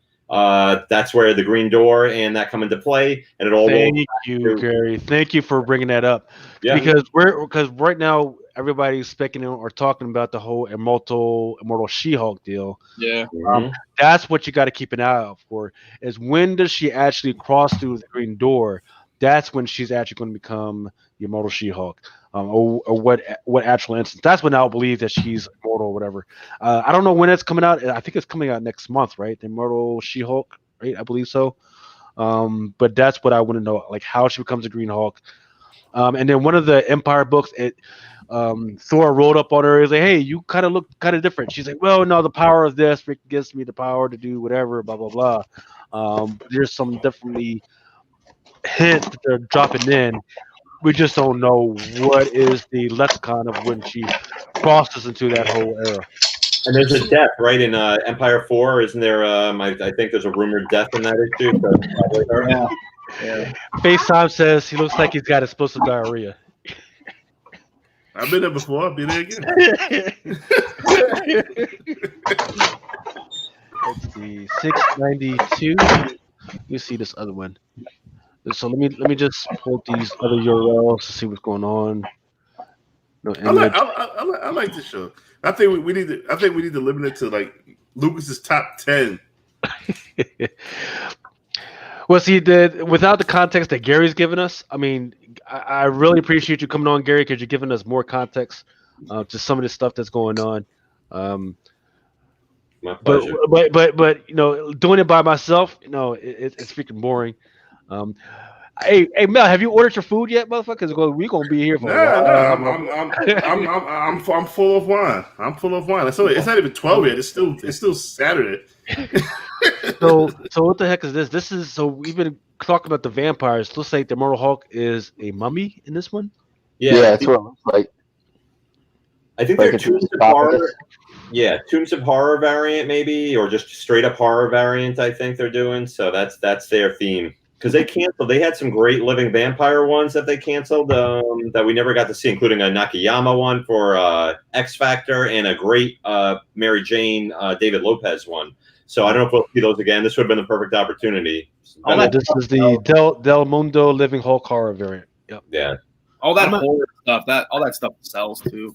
That's where the Green Door and that come into play, and it all. Thank you, Gary. Thank you for bringing that up. Yeah. Because right now everybody's speculating or talking about the whole Immortal She-Hulk deal. Yeah. That's what you got to keep an eye out for. Is when does she actually cross through the Green Door? That's when she's actually going to become the Immortal She-Hulk. Or what actual instance? That's when I'll believe that she's immortal or whatever. I don't know when it's coming out. I think it's coming out next month, right? The Immortal She-Hulk, right? I believe so. But that's what I want to know, like how she becomes a Green Hulk. And then one of the Empire books, Thor rolled up on her. He's like, "Hey, you kind of look kind of different." She's like, "Well, no, the power of this gives me the power to do whatever." Blah blah blah. There's some definitely hint that they're dropping in. We just don't know what is the lexicon of when she crosses into that whole era. And there's a death, right, in Empire 4, isn't there? I think there's a rumored death in that issue. So probably her. Yeah. FaceTime says he looks like he's got explosive diarrhea. I've been there before. I'll be there again. Let's see, 692. You see this other one. So let me just pull these other URLs to see what's going on. No, I like this show. I think we need to limit it to like Lucas's top 10. Well, see, without the context that Gary's given us, I mean, I really appreciate you coming on, Gary, because you're giving us more context to some of the stuff that's going on. My pleasure. But you know, doing it by myself, you know, it's freaking boring. Um, hey Mel, have you ordered your food yet, motherfuckers? Because we gonna be here for a Nah, while. I'm full of wine. I'm full of wine. It's not even 12 yet. It's still Saturday. So what the heck is this? This is so we've been talking about the vampires. Looks like the Immortal Hulk is a mummy in this one. Yeah, that's what it looks like. I think Like they're it's Tombs of Horror. Yeah, Tombs of Horror variant maybe, or just straight up horror variant. I think they're doing. So that's their theme because they canceled. They had some great living vampire ones that they canceled that we never got to see, including a Nakayama one for X Factor and a great Mary Jane David Lopez one. So I don't know if we'll see those again. This would have been the perfect opportunity. This is the Del Mundo Living Hulk horror variant. Yep. Yeah. All that horror stuff, all that stuff sells too.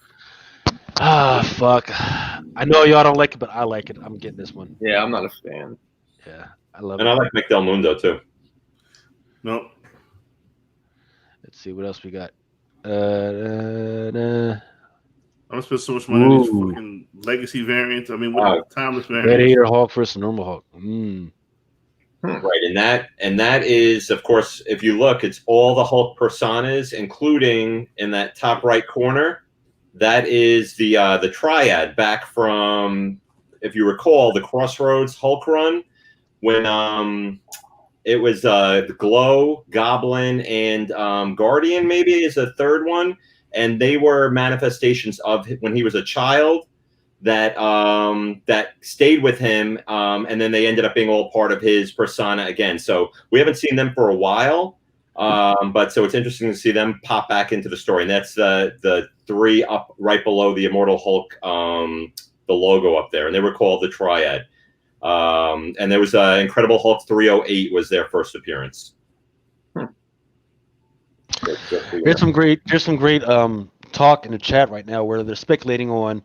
Ah, fuck. I know y'all don't like it, but I like it. I'm getting this one. Yeah, I'm not a fan. Yeah, I love And it. I like Mick Del Mundo too. No. Let's see what else we got. I'm gonna spend so much money on these fucking legacy variants. I mean, what timeless variants? Gladiator Hulk versus normal Hulk. Mm. Right, and that is, of course, if you look, it's all the Hulk personas, including in that top right corner. That is the triad back from, if you recall, the Crossroads Hulk run when it was the Glow, Goblin, and Guardian maybe is a third one, and they were manifestations of when he was a child that that stayed with him, and then they ended up being all part of his persona again. So we haven't seen them for a while. But so it's interesting to see them pop back into the story, and that's the three up right below the Immortal Hulk, the logo up there, and they were called the Triad. And there was Incredible Hulk 308 was their first appearance. There's some great talk in the chat right now where they're speculating on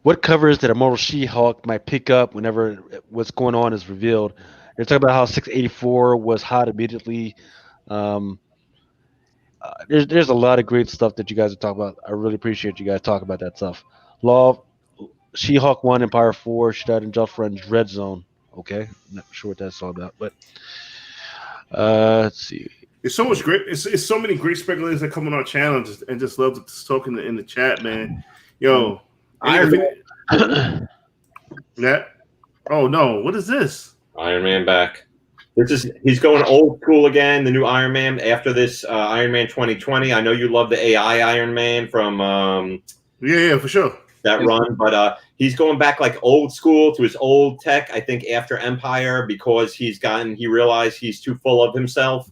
what covers that Immortal She-Hulk might pick up whenever what's going on is revealed. They're talking about how 684 was hot immediately. There's a lot of great stuff that you guys are talking about. I really appreciate you guys talking about that stuff. Law, She-Hulk 1, Empire 4, Shroud and Jump Friends, Red Zone. Okay, I'm not sure what that's all about, but let's see. It's so much great. It's so many great speculators that come on our channel and just love to talk in the chat, man. Yo, yeah. Oh no, what is this? Iron Man back. He's going old school again. The new Iron Man after this Iron Man 2020. I know you love the AI Iron Man from yeah, for sure that run, but he's going back like old school to his old tech. I think after Empire because he realized he's too full of himself.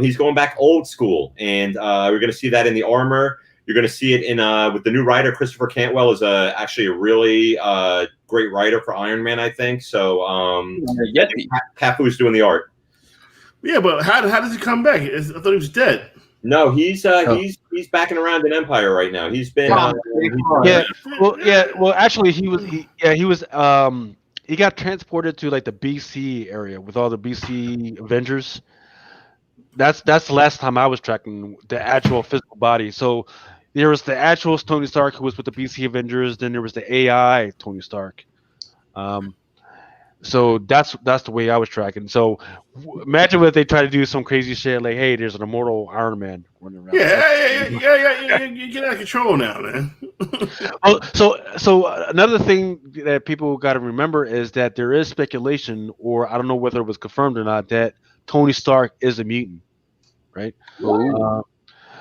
He's going back old school, and we're going to see that in the armor. You're going to see it in with the new writer. Christopher Cantwell is actually a really great writer for Iron Man, I think. So Cafu's doing the art. Yeah, but how does he come back? I thought he was dead. No, he's backing around in Empire right now. He's been Well, actually, he got transported to like the BC area with all the BC Avengers. That's the last time I was tracking the actual physical body. So there was the actual Tony Stark who was with the BC Avengers. Then there was the AI Tony Stark. So that's the way I was tracking. So imagine if they try to do some crazy shit like, hey, there's an immortal Iron Man running around. Yeah. You get out of control now, man. So another thing that people got to remember is that there is speculation, or I don't know whether it was confirmed or not, that Tony Stark is a mutant, right?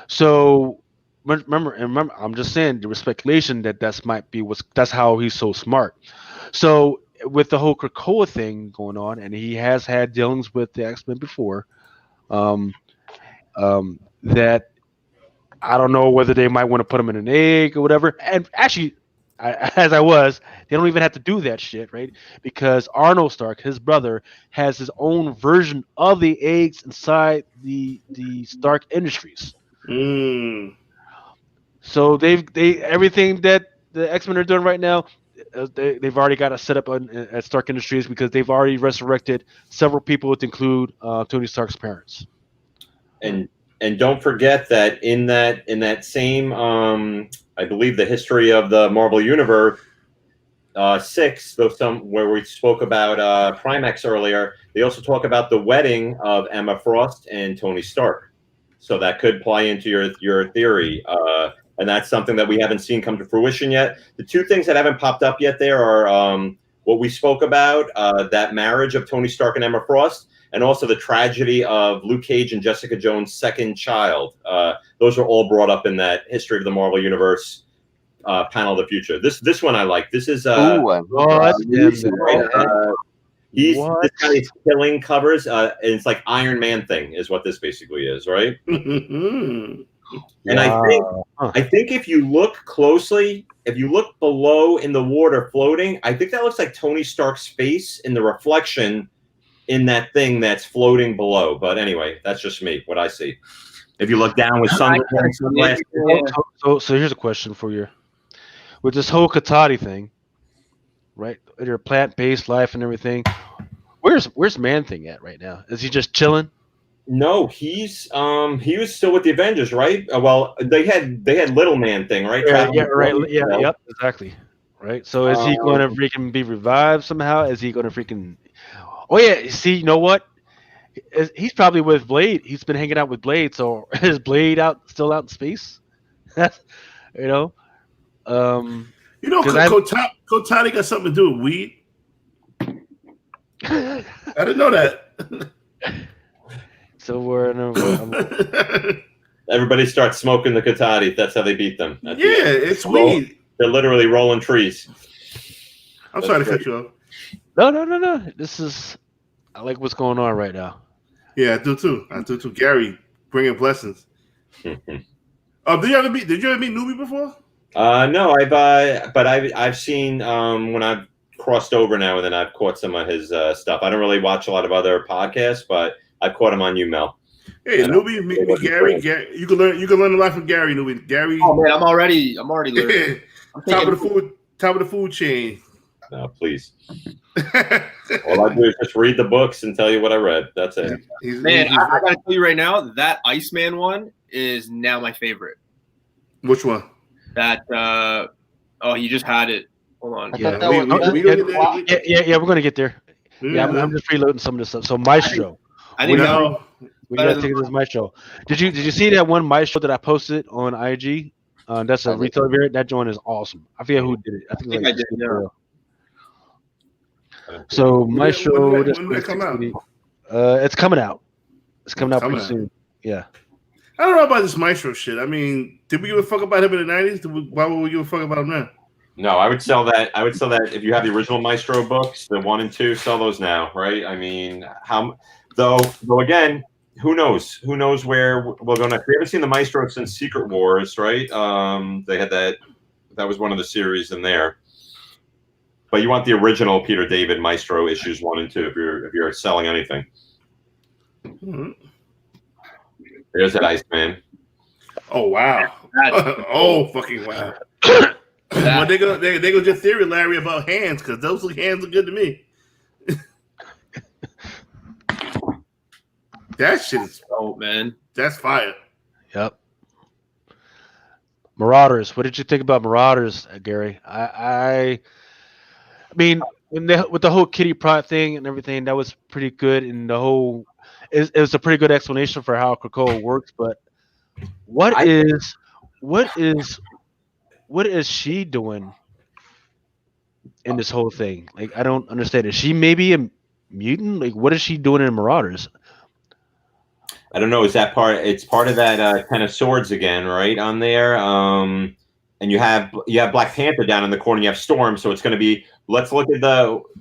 So remember, I'm just saying there was speculation that that's how he's so smart. So with the whole Krakoa thing going on, and he has had dealings with the X-Men before, that I don't know whether they might want to put him in an egg or whatever. And actually, they don't even have to do that shit, right? Because Arnold Stark, his brother, has his own version of the eggs inside the Stark Industries. So everything that the X-Men are doing right now, they've already got it set up at Stark Industries because they've already resurrected several people to include Tony Stark's parents. And don't forget that in that same I believe the history of the Marvel Universe, 6, though where we spoke about Primex earlier, they also talk about the wedding of Emma Frost and Tony Stark. So that could play into your theory. And that's something that we haven't seen come to fruition yet. The two things that haven't popped up yet there are what we spoke about, that marriage of Tony Stark and Emma Frost, and also the tragedy of Luke Cage and Jessica Jones' second child. Those are all brought up in that History of the Marvel Universe panel of the future. This one I like. This is this guy is killing covers, and it's like Iron Man thing is what this basically is, right? And I think if you look closely, if you look below in the water floating, I think that looks like Tony Stark's face in the reflection in that thing that's floating below. But anyway, that's just me, what I see. If you look down with sunglasses. So here's a question for you. With this whole Katati thing, right? Your plant-based life and everything, where's Man-Thing at right now? Is he just chilling? No, he was still with the Avengers, right? Well, they had Little Man-Thing, right? Yep, exactly. Right. So is he going to freaking be revived somehow? Is he going to freaking? Oh yeah. See, you know what? He's probably with Blade. He's been hanging out with Blade. So is Blade still out in space? You know. Kotani got something to do with weed. I didn't know that. So everybody starts smoking the Katati. That's how they beat them. It's weed. They're literally rolling trees. I'm sorry to cut you off. No. I like what's going on right now. Yeah, I do too. Gary bringing blessings. Did you ever meet Newbie before? No, I've seen when I've crossed over now, and then I've caught some of his stuff. I don't really watch a lot of other podcasts, but I've caught him on you, Mel. Hey, Newbie, meet Gary. You can learn a lot from Gary. Newbie, Gary. Oh man, I'm already learning. Top of the food chain. No, please. All I do is just read the books and tell you what I read. That's it. I gotta tell you right now, that Iceman one is now my favorite. Which one? That he just had it. Hold on. We're gonna get there. Yeah, I'm just reloading some of this stuff. So Maestro. We gotta take this Maestro. Did you see that one Maestro that I posted on IG? That's a retail variant. That joint is awesome. I forget who did it. I think I did. So Maestro, when did that come out? It's coming out. It's coming out pretty soon. Yeah. I don't know about this Maestro shit. I mean, did we give a fuck about him in the 90s? Why would we give a fuck about him now? No, I would sell that. If you have the original Maestro books, the 1 and 2, sell those now, right? I mean, though again, who knows? Who knows where we're going to? We haven't seen the Maestro since Secret Wars, right? They had that. That was one of the series in there. But you want the original Peter David Maestro issues 1 and 2 if you're selling anything. Mm-hmm. There's that Iceman. Oh wow! Oh fucking wow! Well, they go just theory, Larry, about hands because those hands look good to me. That shit is man. That's fire. Yep. Marauders. What did you think about Marauders, Gary? I mean, with the whole Kitty Pryde thing and everything, that was pretty good. And the whole it was a pretty good explanation for how Krakoa works. But what is she doing in this whole thing? Like, I don't understand. Is she maybe a mutant? Like, what is she doing in Marauders? I don't know. Is that part? It's part of that 10 of Swords again, right? On there. And you have Black Panther down in the corner. You have Storm. So it's going to be. Let's look at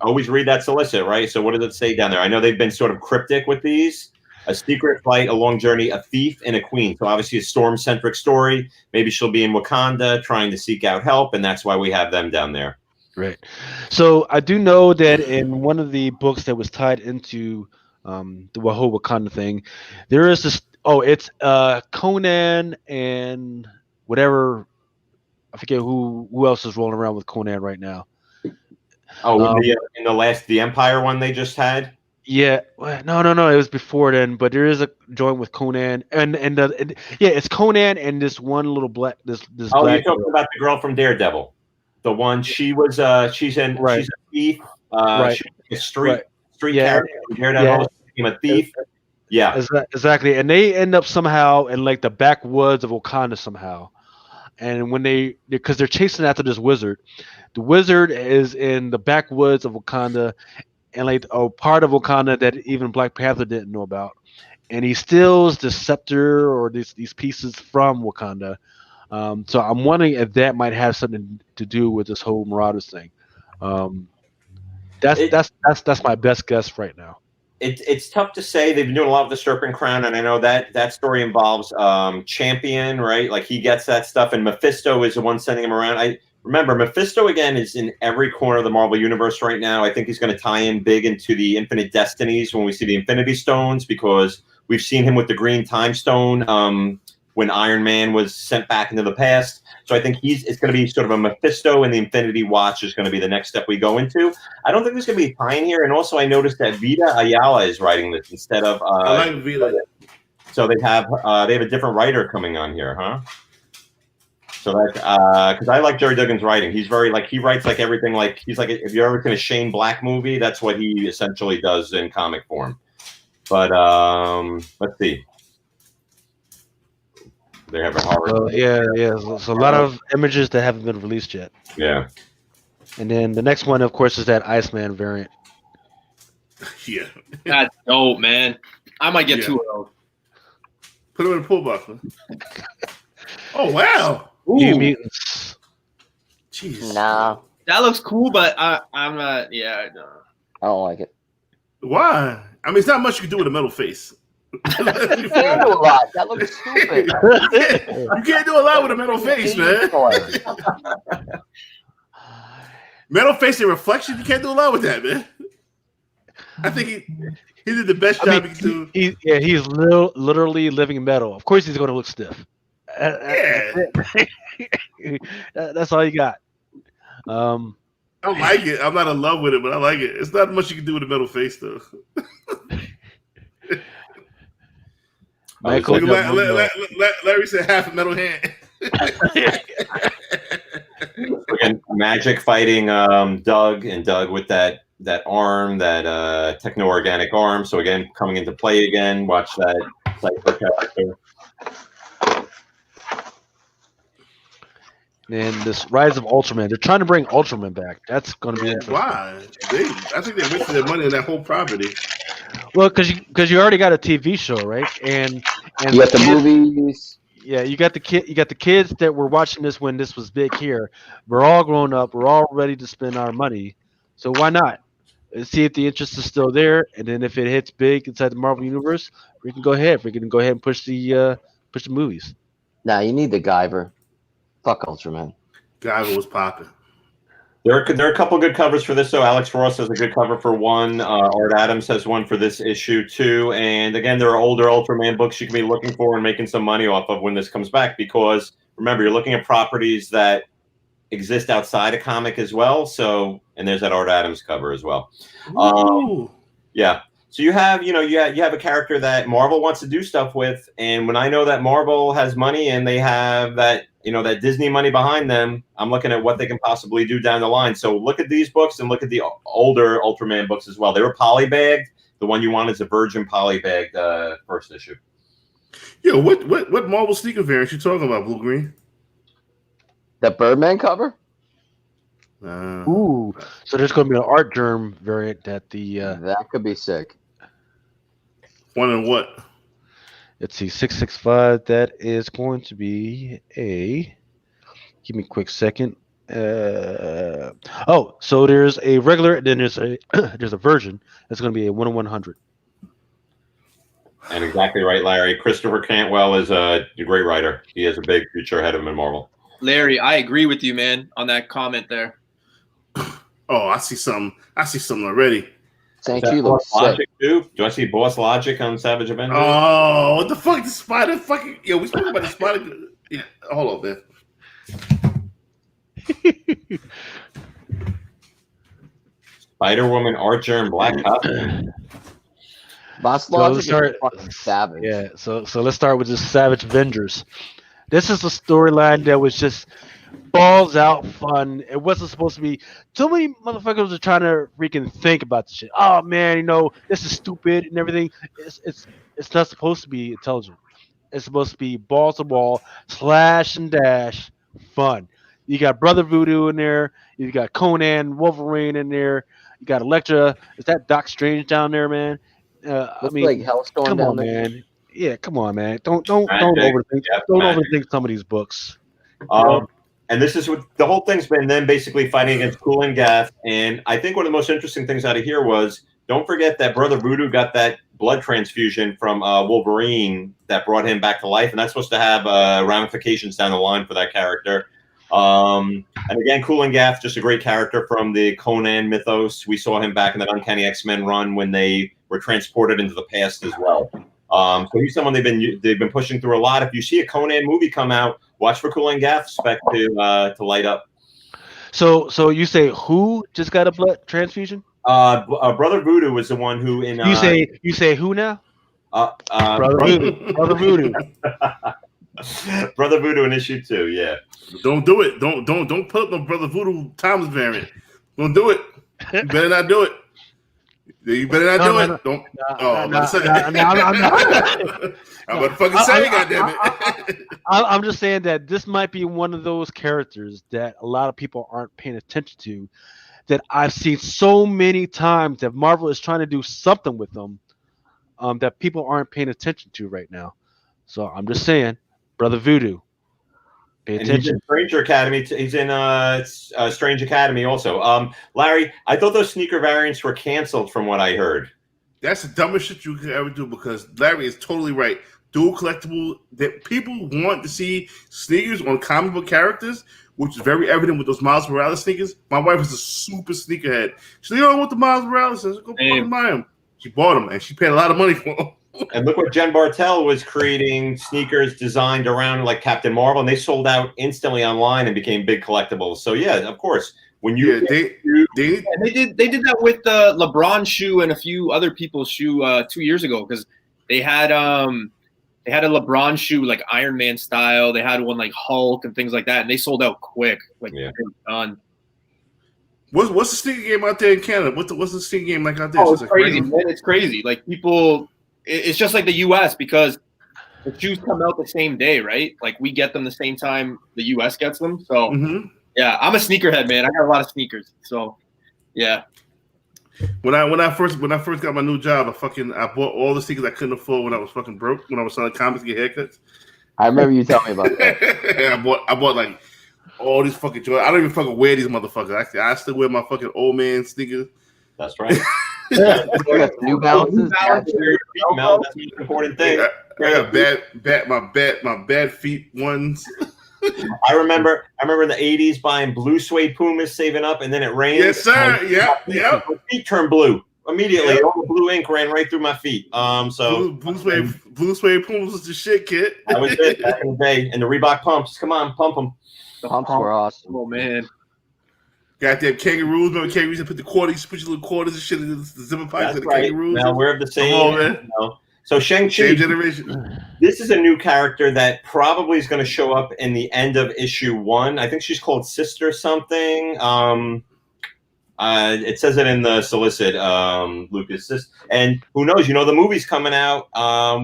always read that solicit, right? So what does it say down there? I know they've been sort of cryptic with these. A secret flight, a long journey, a thief, and a queen. So obviously a Storm-centric story. Maybe she'll be in Wakanda trying to seek out help, and that's why we have them down there. Right. So I do know that in one of the books that was tied into the whole Wakanda thing, there is this. Oh, it's Conan and whatever. I forget who else is rolling around with Conan right now. Oh, in the Empire one they just had. Yeah, no, it was before then. But there is a joint with Conan, and it's Conan and this one little black this. Oh, you're talking about the girl from Daredevil. The one she's in. Right. She's a thief. Right. She's a street Yeah. character. Daredevil became a thief. Yeah. Exactly. And they end up somehow in like the backwoods of Wakanda somehow. And when because they're chasing after this wizard, the wizard is in the backwoods of Wakanda, and like a part of Wakanda that even Black Panther didn't know about. And he steals the scepter or these pieces from Wakanda. So I'm wondering if that might have something to do with this whole Marauders thing. That's my best guess right now. It's tough to say. They've been doing a lot with the Serpent Crown, and I know that story involves Champion, right? Like he gets that stuff, and Mephisto is the one sending him around. I remember Mephisto again is in every corner of the Marvel universe right now. I think he's going to tie in big into the Infinite Destinies when we see the Infinity Stones, because we've seen him with the Green Time Stone when Iron Man was sent back into the past. So I think it's going to be sort of a Mephisto, and the Infinity Watch is going to be the next step we go into. I don't think there's going to be a tie-in here. And also I noticed that Vita Ayala is writing this instead of I like Vita. So they have a different writer coming on here, huh? So that because I like Jerry Duggan's writing. He's very he writes like everything, like he's like, if you're ever seen a Shane Black movie, that's what he essentially does in comic form. But let's see. They have a horror. So a lot of images that haven't been released yet. Yeah. And then the next one, of course, is that Iceman variant. Yeah. That's dope, man. I might get 2 of those. Put them in the pool box, man. Oh, wow. New Mutants. Jesus. Nah, That looks cool, but I'm not. Yeah, no. I don't like it. Why? I mean, it's not much you can do with a metal face. You can't do a lot. That looks stupid. You can't do a lot with a metal face, man. Metal face and reflection, you can't do a lot with that, man. I think he did the best job he could do. He's literally living metal. Of course, he's going to look stiff. That's all you got. I like it. I'm not in love with it, but I like it. It's not much you can do with a metal face, though. Larry said half a metal hand. Again, Magic fighting Doug with that arm, that techno-organic arm. So again, coming into play again. Watch that Cypher character. And this Rise of Ultraman. They're trying to bring Ultraman back. That's going to be interesting. Why? I think they wasted their money on that whole property. Well, because you already got a TV show, right? And you got the movies. Yeah, you got the kids that were watching this when this was big here. We're all grown up. We're all ready to spend our money. So why not? Let's see if the interest is still there, and then if it hits big inside the Marvel universe, we can go ahead. We can go ahead and push the movies. Nah, you need the Guyver. Fuck Ultraman. Guyver was popping. There are a couple good covers for this, though. Alex Ross has a good cover for one. Art Adams has one for this issue, too. And again, there are older Ultraman books you can be looking for and making some money off of when this comes back. Because remember, you're looking at properties that exist outside a comic as well. So, and there's that Art Adams cover as well. Yeah. So you have a character that Marvel wants to do stuff with, and when I know that Marvel has money and they have that Disney money behind them, I'm looking at what they can possibly do down the line. So look at these books and look at the older Ultraman books as well. They were polybagged. The one you want is a virgin polybagged first issue. Yo, what Marvel sneaker variant you talking about, Blue Green? The Birdman cover? Ooh, so there's going to be an Art Germ variant that that could be sick. One and what? Let's see, 665. That is going to be a. Give me a quick second. So there's a regular, and then there's a version that's going to be a 1/100. And exactly right, Larry. Christopher Cantwell is a great writer. He has a big future ahead of him in Marvel. Larry, I agree with you, man, on that comment there. Oh, I see something already. Shang-Chi looks sick. Logic too? Do I see Boss Logic on Savage Avengers? Oh, what the fuck? The spider fucking... Yo, we spoke about the spider... Yeah, hold on, man. Spider-Woman, Archer, and Black Costume. Boss Logic is fucking savage. Yeah, so let's start with the Savage Avengers. This is a storyline that was just balls out fun. It wasn't supposed to be. So many motherfuckers are trying to freaking think about this shit. Oh man, this is stupid and everything. It's not supposed to be intelligent. It's supposed to be balls to wall, slash and dash, fun. You got Brother Voodoo in there. You got Conan, Wolverine in there. You got Elektra. Is that Doc Strange down there, man? I Looks mean, like Hellstorm come down on, there. man. Yeah, come on, man. Don't Magic. overthink. Yep, Don't magic. overthink some of these books. And this is what the whole thing's been them basically fighting against Cool and Gaff. And I think one of the most interesting things out of here was don't forget that Brother Voodoo got that blood transfusion from Wolverine that brought him back to life. And that's supposed to have ramifications down the line for that character. And again, Cool and Gaff, just a great character from the Conan mythos. We saw him back in that Uncanny X-Men run when they were transported into the past as well. So he's someone they've been pushing through a lot. If you see a Conan movie come out, watch for Cool and Gaff spec to light up. So you say who just got a blood transfusion? Brother Voodoo was the one who in you say who now? Brother Voodoo. Brother Voodoo. Brother Voodoo in issue 2, yeah. Don't do it. Don't put up no Brother Voodoo Thomas variant. Don't do it. You better not do it. You better not do it. Don't. I'm about to fucking say, goddammit. I'm just saying that this might be one of those characters that a lot of people aren't paying attention to. That I've seen so many times that Marvel is trying to do something with them that people aren't paying attention to right now. So I'm just saying, Brother Voodoo, pay attention. He's in Stranger Academy. He's in Strange Academy also. Larry, I thought those sneaker variants were canceled from what I heard. That's the dumbest shit you could ever do because Larry is totally right. Dual collectible that people want to see sneakers on comic book characters, which is very evident with those Miles Morales sneakers. My wife is a super sneakerhead. She's like, "Oh, what the Miles Morales is? Go fucking buy them." She bought them and she paid a lot of money for them. And look what Jen Bartel was creating sneakers designed around like Captain Marvel, and they sold out instantly online and became big collectibles. So yeah, of course, when you they did that with the LeBron shoe and a few other people's shoe 2 years ago because they had a LeBron shoe like Iron Man style. They had one like Hulk and things like that, and they sold out quick. Like done. What's the sneaker game out there in Canada? What's the sneaker game like out there? Oh, it's crazy, man! It's crazy. Like people. It's just like the U.S. because the shoes come out the same day, right? Like we get them the same time the U.S. gets them. So yeah, I'm a sneakerhead, man. I got a lot of sneakers. So yeah. When I first got my new job, I bought all the sneakers I couldn't afford when I was fucking broke. When I was selling comics to get haircuts. I remember you telling me about that. I bought like all these fucking Jordans. I don't even fucking wear these motherfuckers. I still wear my fucking old man sneakers. That's right. New Balances. That's the important thing. I got my bad feet ones. I remember in the 80s buying blue suede Pumas, saving up, and then it rained. Yes, sir. Yep. My feet turned blue immediately. Yep. All the blue ink ran right through my feet. So blue suede Pumas was the shit, kid. That was it back in the day. And the Reebok pumps. Come on, pump them. The pumps were awesome. Oh man. Goddamn kangaroos. Remember kangaroos? You put the quarters, put your little quarters and shit in the zipper pipes of the kangaroos. Now we're the same. So Shang-Chi, same generation. This is a new character that probably is going to show up in the end of issue 1. I think she's called Sister something. It says it in the solicit, Lucas. And who knows? You know, the movie's coming out.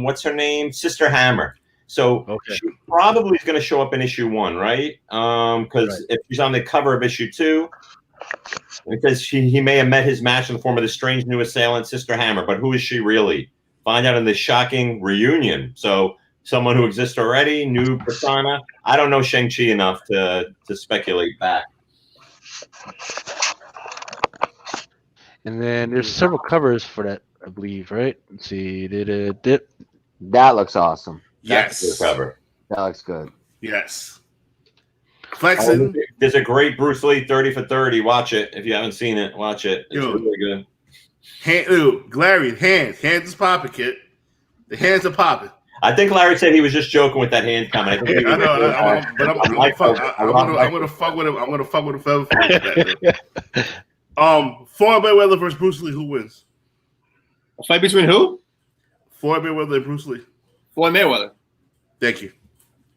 What's her name? Sister Hammer. So she probably is going to show up in issue 1, right? Because if she's on the cover of issue 2, because he may have met his match in the form of the strange new assailant, Sister Hammer. But who is she really? Find out in this shocking reunion. So someone who exists already, new persona. I don't know Shang-Chi enough to speculate back. And then there's several covers for that, I believe, right? Let's see. That looks awesome. Yes. That's the cover. That looks good. Yes. Flexing. There's a great Bruce Lee 30 for 30. Watch it. If you haven't seen it, watch it. It's really good. Larry, hands is popping, kid. The hands are popping. I think Larry said he was just joking with that hand comment. I'm gonna fuck with him. I'm gonna fuck with him forever. Floyd Mayweather versus Bruce Lee. Who wins? A fight between who? Floyd Mayweather and Bruce Lee. Floyd Mayweather. Thank you.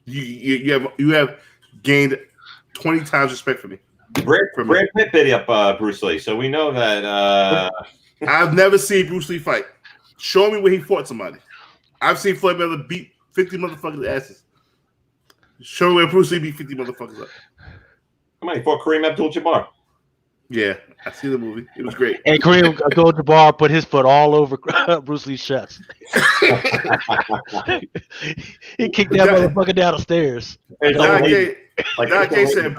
You have gained 20 times respect for me. Brad Pitt beat up Bruce Lee, so we know that. I've never seen Bruce Lee fight. Show me where he fought somebody. I've seen Floyd Mayweather beat 50 motherfuckers' asses. Show me where Bruce Lee beat 50 motherfuckers up. Come on, he fought Kareem Abdul-Jabbar. Yeah, I see the movie. It was great. And Kareem Abdul-Jabbar put his foot all over Bruce Lee's chest. He kicked that motherfucker down the stairs. Don Gay said,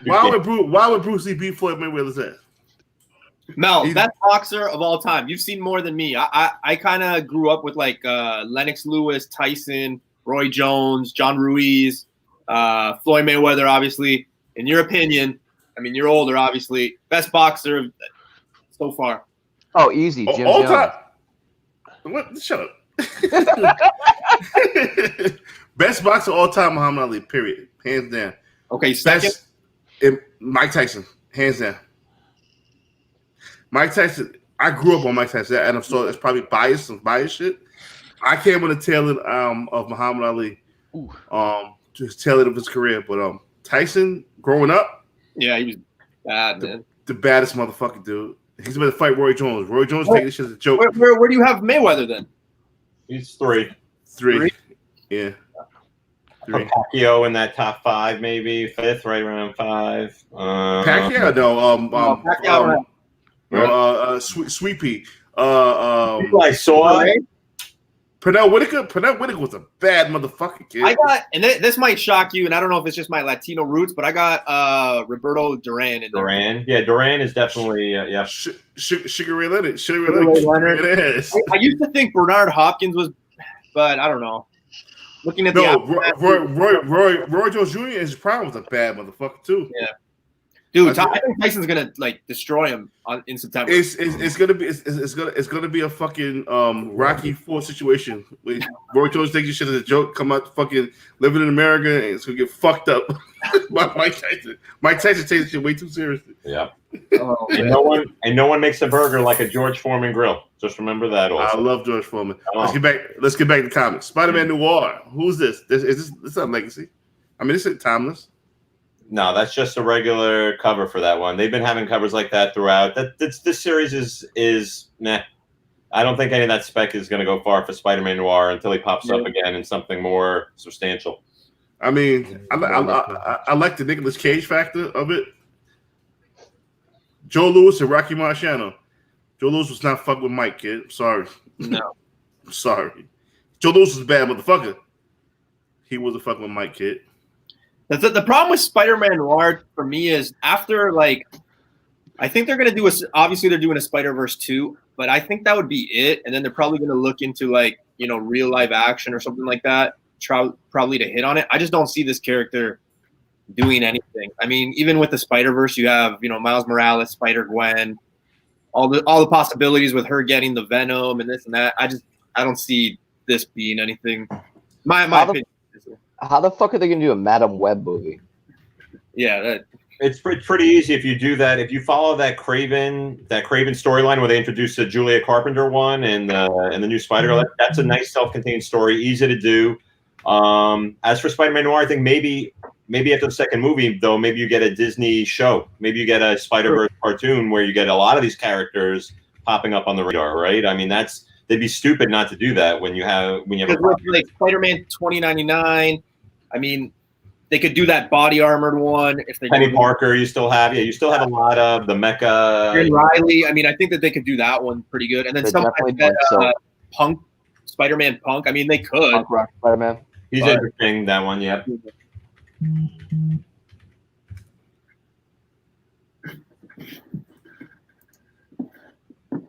why would Bruce Lee beat Floyd Mayweather's ass? Mel, best boxer of all time. You've seen more than me. I kind of grew up with like Lennox Lewis, Tyson, Roy Jones, John Ruiz, Floyd Mayweather, obviously. In your opinion, I mean, you're older, obviously. Best boxer so far. Oh, easy. Jim all Jones. time. What? Shut up. Best boxer all time, Muhammad Ali, period. Hands down. Okay, second. Mike Tyson, hands down. Mike Tyson, I grew up on Mike Tyson, and I'm sorry, that's probably some biased shit. I came on the tail end of Muhammad Ali, just tail end of his career. But Tyson, growing up, yeah, he was bad, man. The baddest motherfucker, dude. He's about to fight Roy Jones. Roy Jones taking this shit as a joke. Where do you have Mayweather then? He's three. Yeah. 3. Pacquiao in that top 5, maybe 5th, right around 5. Pacquiao, no. Pacquiao, Sweet Pea. I saw. Pernell Whitaker was a bad motherfucker, kid. I got, and this might shock you, and I don't know if it's just my Latino roots, but I got Roberto Duran in there. Duran is definitely Sugar Ray Leonard. I used to think Bernard Hopkins was, but I don't know. Looking at Roy Jones Jr. in his prime was a bad motherfucker too. Yeah, dude, I think Tyson's gonna like destroy him in September. It's gonna be a fucking Rocky IV situation. Roy Jones takes your shit as a joke, come out fucking living in America, and it's gonna get fucked up by Mike Tyson. Mike Tyson takes shit way too seriously. Yeah. And no one makes a burger like a George Foreman grill. Just remember that. Also, I love George Foreman. Let's get back to comics. Spider-Man Noir. Who's this? This not Legacy. I mean, this is timeless. No, that's just a regular cover for that one. They've been having covers like that throughout. This series is meh. I don't think any of that spec is going to go far for Spider-Man Noir until he pops up again in something more substantial. I mean, I like the Nicolas Cage factor of it. Joe Louis and Rocky Marciano. Joe Louis was not fucking with Mike, kid. Sorry. No. Sorry. Joe Louis was a bad motherfucker. He wasn't fucking with Mike, kid. The problem with Spider-Man Noir for me is after, like, I think they're going to do obviously they're doing a Spider-Verse 2, but I think that would be it. And then they're probably going to look into, like, real live action or something like that, probably to hit on it. I just don't see this character doing anything. I mean, even with the Spider-Verse, you have, Miles Morales, Spider-Gwen, all the possibilities with her getting the Venom and this and that. I don't see this being anything. My opinion. How the fuck are they going to do a Madam Web movie? Yeah, it's pretty easy if you do that. If you follow that Craven storyline where they introduced the Julia Carpenter one and the new Spider-Girl, that's a nice self-contained story, easy to do. As for Spider-Man Noir, I think maybe after the second movie, though, maybe you get a Disney show. Maybe you get a Spider-Verse cartoon where you get a lot of these characters popping up on the radar, right? I mean, they'd be stupid not to do that when you have like Spider-Man 2099. I mean, they could do that body armored one if they Penny Parker. You still have a lot of the Mecha. And Riley. I mean, I think that they could do that one pretty good. And then Punk, Spider-Man Punk. I mean, they could. Punk Rock Spider-Man. He's interesting. That one, yeah.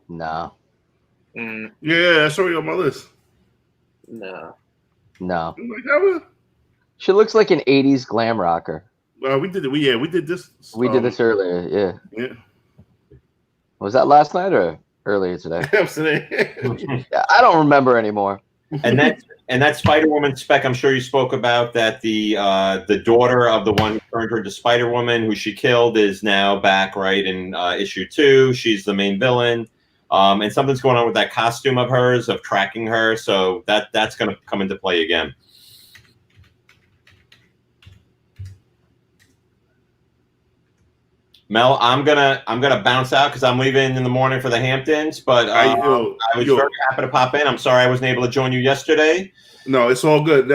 No. Yeah, that's already on my list. No. She looks like an 80s glam rocker. We did it. We did this. We did this earlier, Yeah. Was that last night or earlier today? Yeah, I don't remember anymore. And that Spider-Woman spec, I'm sure you spoke about that. The daughter of the one who turned her into Spider-Woman, who she killed, is now back, right, in issue 2. She's the main villain. And something's going on with that costume of hers, of tracking her. So that's going to come into play again. Mel, I'm gonna bounce out because I'm leaving in the morning for the Hamptons. But I was very happy to pop in. I'm sorry I wasn't able to join you yesterday. No, it's all good.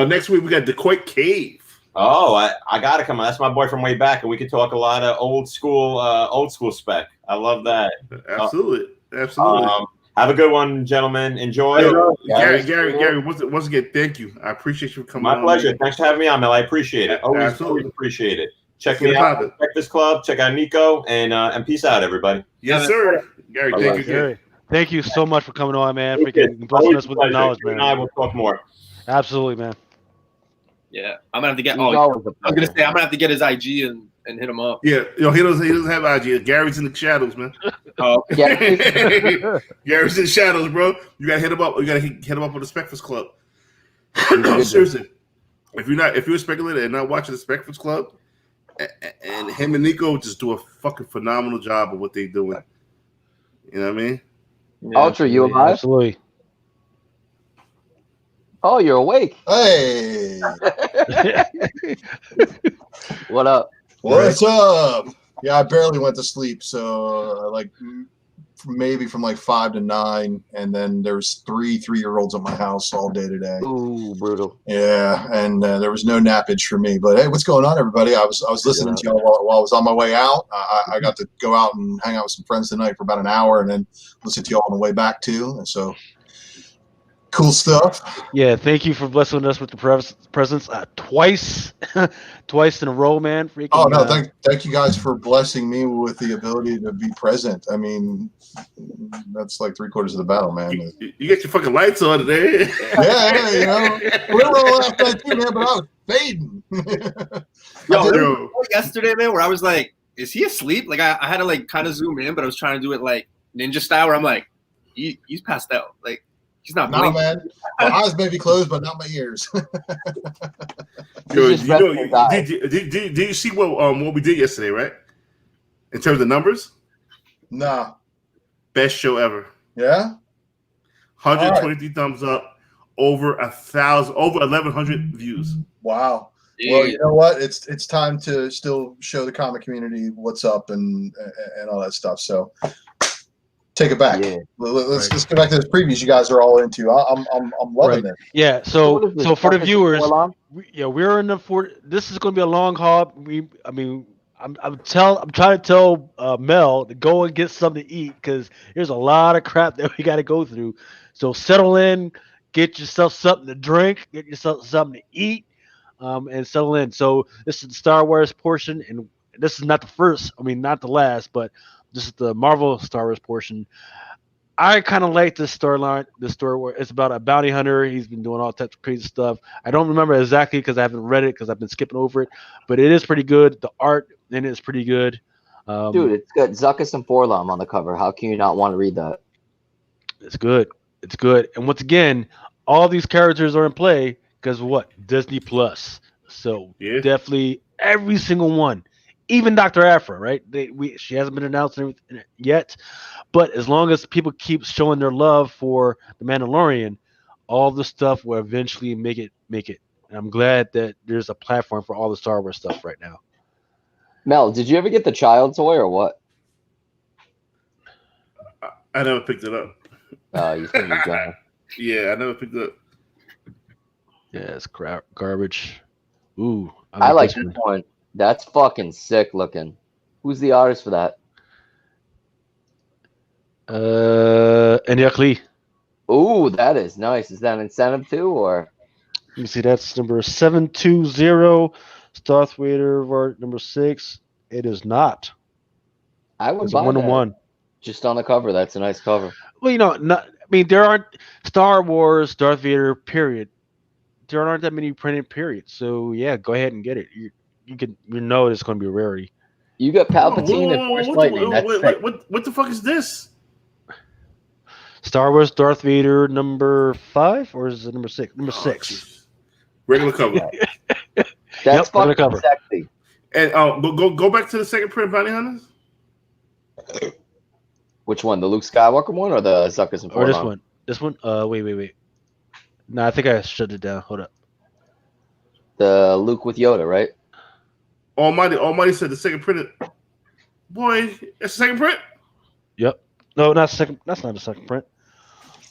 Next week we got the Quake Cave. Oh, I gotta come on. That's my boy from way back, and we could talk a lot of old school spec. I love that. Absolutely. Have a good one, gentlemen. Enjoy. Gary, once again, thank you. I appreciate you coming. My pleasure. Man. Thanks for having me on, Mel. I appreciate it. Always appreciate it. Check me out. Breakfast Club. Check out Nico, and peace out, everybody. Yes, sir. Gary, thank you, Gary. Thank you so much for coming on, man. Freaking blessing us with your knowledge, man. I will talk more. Absolutely, man. Yeah, I'm gonna have to get. I was gonna say I'm gonna have to get his IG and hit him up. Yeah, he doesn't have IG. Gary's in the shadows, man. Oh, Gary's in the shadows, bro. You gotta hit him up. You gotta hit him up on the Specfest Club. Seriously, if you're a speculator and not watching the Specfest Club, and him and Nico just do a fucking phenomenal job of what they're doing. You know what I mean? Yeah, Ultra, you alive? Absolutely. Oh, you're awake. Hey. What up? What's up? Yeah, I barely went to sleep. So maybe from like 5 to 9. And then there's 3 3-year-olds at my house all day today. Ooh, brutal. Yeah. And there was no nappage for me, but hey, what's going on, everybody? I was listening to y'all while I was on my way out. I got to go out and hang out with some friends tonight for about an hour and then listen to y'all on the way back too. And so cool stuff. Yeah, thank you for blessing us with the presence twice in a row, man. Freaking, oh no, thank you guys for blessing me with the ability to be present. I mean, that's like 3/4 of the battle, man. You get your fucking lights on today. Yeah, you know, we were all last night too, man, but I was fading. Yesterday, man, where I was like, is he asleep? Like I had to like kind of zoom in, but I was trying to do it like ninja style, where I'm like, he's passed out, like. He's not blinking. No, man. My eyes may be closed, but not my ears. Did you see what we did yesterday, right? In terms of numbers? Nah. Best show ever. Yeah? 123 thumbs up, over 1,100 views. Wow. Well, you know what? It's time to still show the comic community what's up and all that stuff. So take it back. Yeah. Let's go back to the previews you guys are all into. I'm loving it. Yeah. So for the viewers, we're in the this is going to be a long haul. I'm trying to tell Mel to go and get something to eat because there's a lot of crap that we got to go through. So settle in, get yourself something to drink, get yourself something to eat, and settle in. So this is the Star Wars portion, and this is not the first. Not the last, but this is the Marvel Star Wars portion. I kind of like this story where it's about a bounty hunter. He's been doing all types of crazy stuff. I don't remember exactly because I haven't read it because I've been skipping over it, but it is pretty good. The art in it is pretty good. Dude, it's got Zuckuss and Forlom on the cover. How can you not want to read that? It's good. It's good. And once again, all these characters are in play because what? Disney Plus. So definitely every single one. Even Dr. Aphra, right? She hasn't been announced yet, but as long as people keep showing their love for the Mandalorian, all the stuff will eventually make it. And I'm glad that there's a platform for all the Star Wars stuff right now. Mel, did you ever get the child toy or what? I never picked it up. You think you're gonna? Yeah, I never picked it up. Yeah, it's garbage. Ooh, I like this one. That's fucking sick looking. Who's the artist for that? Eniak Lee. Ooh, that is nice. Is that an incentive too, or? You see, that's number 720. Darth Vader, number 6. It is not. I would buy 1-1. Just on the cover, that's a nice cover. Well, there aren't Star Wars, Darth Vader. Period. There aren't that many printed periods. So yeah, go ahead and get it. You know it's going to be a rarity. You got Palpatine and Force Lightning. What the fuck is this? Star Wars Darth Vader number 5 or is it number 6? Number 6. Regular cover. That's fucking cover. Sexy. And go back to the second print Bounty Hunters. Which one? The Luke Skywalker one or the Zuckuss and Forlom? Or this one? This one? Wait. No, I think I shut it down. Hold up. The Luke with Yoda, right? Almighty said the second printed. Boy, it's the second print. Yep. No, not second. That's not a second print.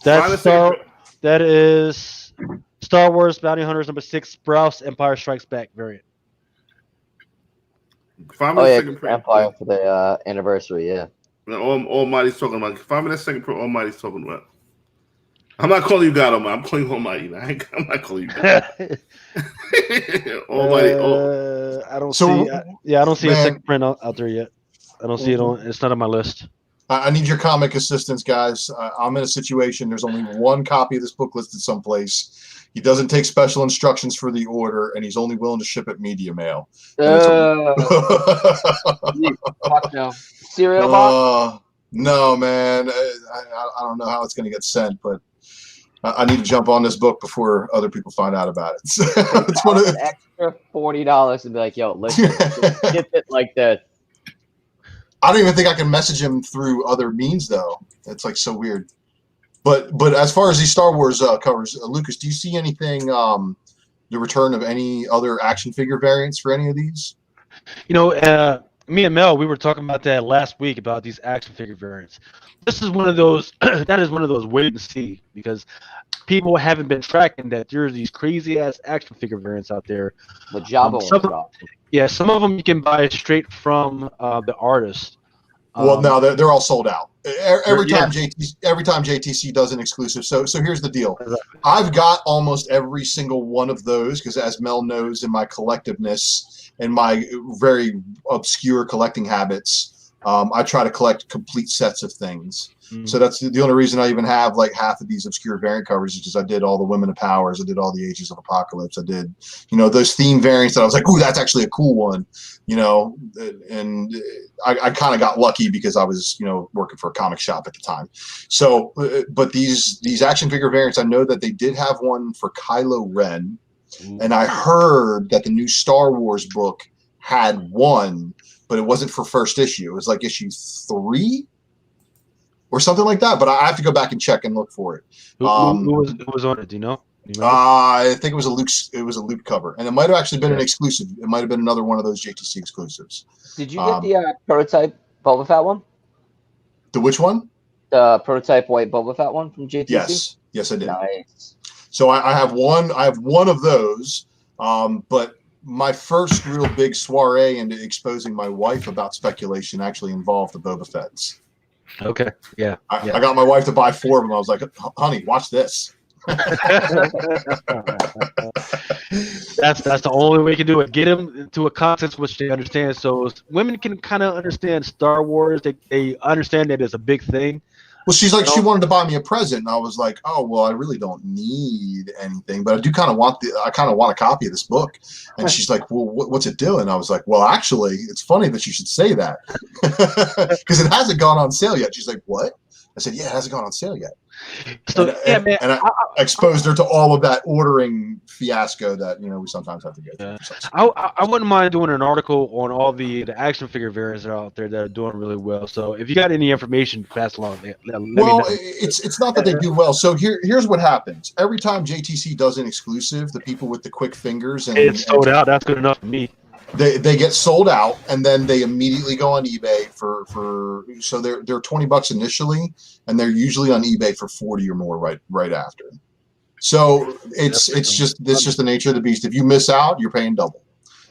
Find the That's second print. That is Star Wars Bounty Hunters #6 Sprouse Empire Strikes Back variant. Find me Oh the yeah, second print. Empire for the anniversary. Yeah. Almighty's talking about. Find me that second print. Almighty's talking about. I'm not calling you God, Almighty. I'm calling you Almighty. I'm not calling you God. Almighty. I don't So, see. I don't see a man, second print out there yet. I don't see it on. It's not on my list. I need your comic assistance, guys. I'm in a situation. There's only one copy of this book listed someplace. He doesn't take special instructions for the order, and he's only willing to ship it media mail. Fuck no. Cereal box? No, man. I don't know how it's going to get sent, but I need to jump on this book before other people find out about it. It's one of An extra $40 and be like, yo, listen, get it like this. I don't even think I can message him through other means, though. It's like so weird. But as far as these Star Wars covers, Lucas, do you see anything, the return of any other action figure variants for any of these? You know, me and Mel, we were talking about that last week about these action figure variants. This is one of those. That is one of those wait and see, because people haven't been tracking that there's these crazy ass action figure variants out there. The Jabba some of them you can buy straight from the artist. Well, no, they're all sold out. Every time JTC does an exclusive. So here's the deal. I've got almost every single one of those because, as Mel knows, in my collectiveness and my very obscure collecting habits, I try to collect complete sets of things. So that's the only reason I even have like half of these obscure variant covers is because I did all the Women of Powers, I did all the Ages of Apocalypse, I did, those theme variants that I was like, ooh, that's actually a cool one, and I kind of got lucky because I was, working for a comic shop at the time. So, but these action figure variants, I know that they did have one for Kylo Ren, and I heard that the new Star Wars book had one, but it wasn't for first issue. It was like issue 3. Or something like that, but I have to go back and check and look for it. Who was on it? Do you know? I think it was a Luke cover, and it might have actually been an exclusive. It might have been another one of those JTC exclusives. Did you get the prototype Boba Fett one? The which one? The prototype white Boba Fett one from JTC. Yes, I did. Nice. So I have one. I have one of those, but my first real big soiree into exposing my wife about speculation actually involved the Boba Fett's. Okay. Yeah. I got my wife to buy 4 of them. I was like, honey, watch this. That's the only way you can do it. Get them to a context which they understand. So women can kind of understand Star Wars. They understand that it's a big thing. Well, she's like, she wanted to buy me a present, and I was like, oh, well, I really don't need anything, but I do kind of want a copy of this book. And she's like, well, what's it doing? I was like, well, actually, it's funny that you should say that because it hasn't gone on sale yet. She's like, what? I said, yeah, it hasn't gone on sale yet. So and I exposed her to all of that ordering fiasco that we sometimes have to go through. I wouldn't mind doing an article on all the action figure variants that are out there that are doing really well. So if you got any information, pass along. Let me know. It's not that they do well. So here's what happens. Every time JTC does an exclusive, the people with the quick fingers and it's sold out. That's good enough for me. They get sold out, and then they immediately go on eBay for so they're $20 initially, and they're usually on eBay for 40 or more right after. So it's just the nature of the beast. If you miss out, you're paying double.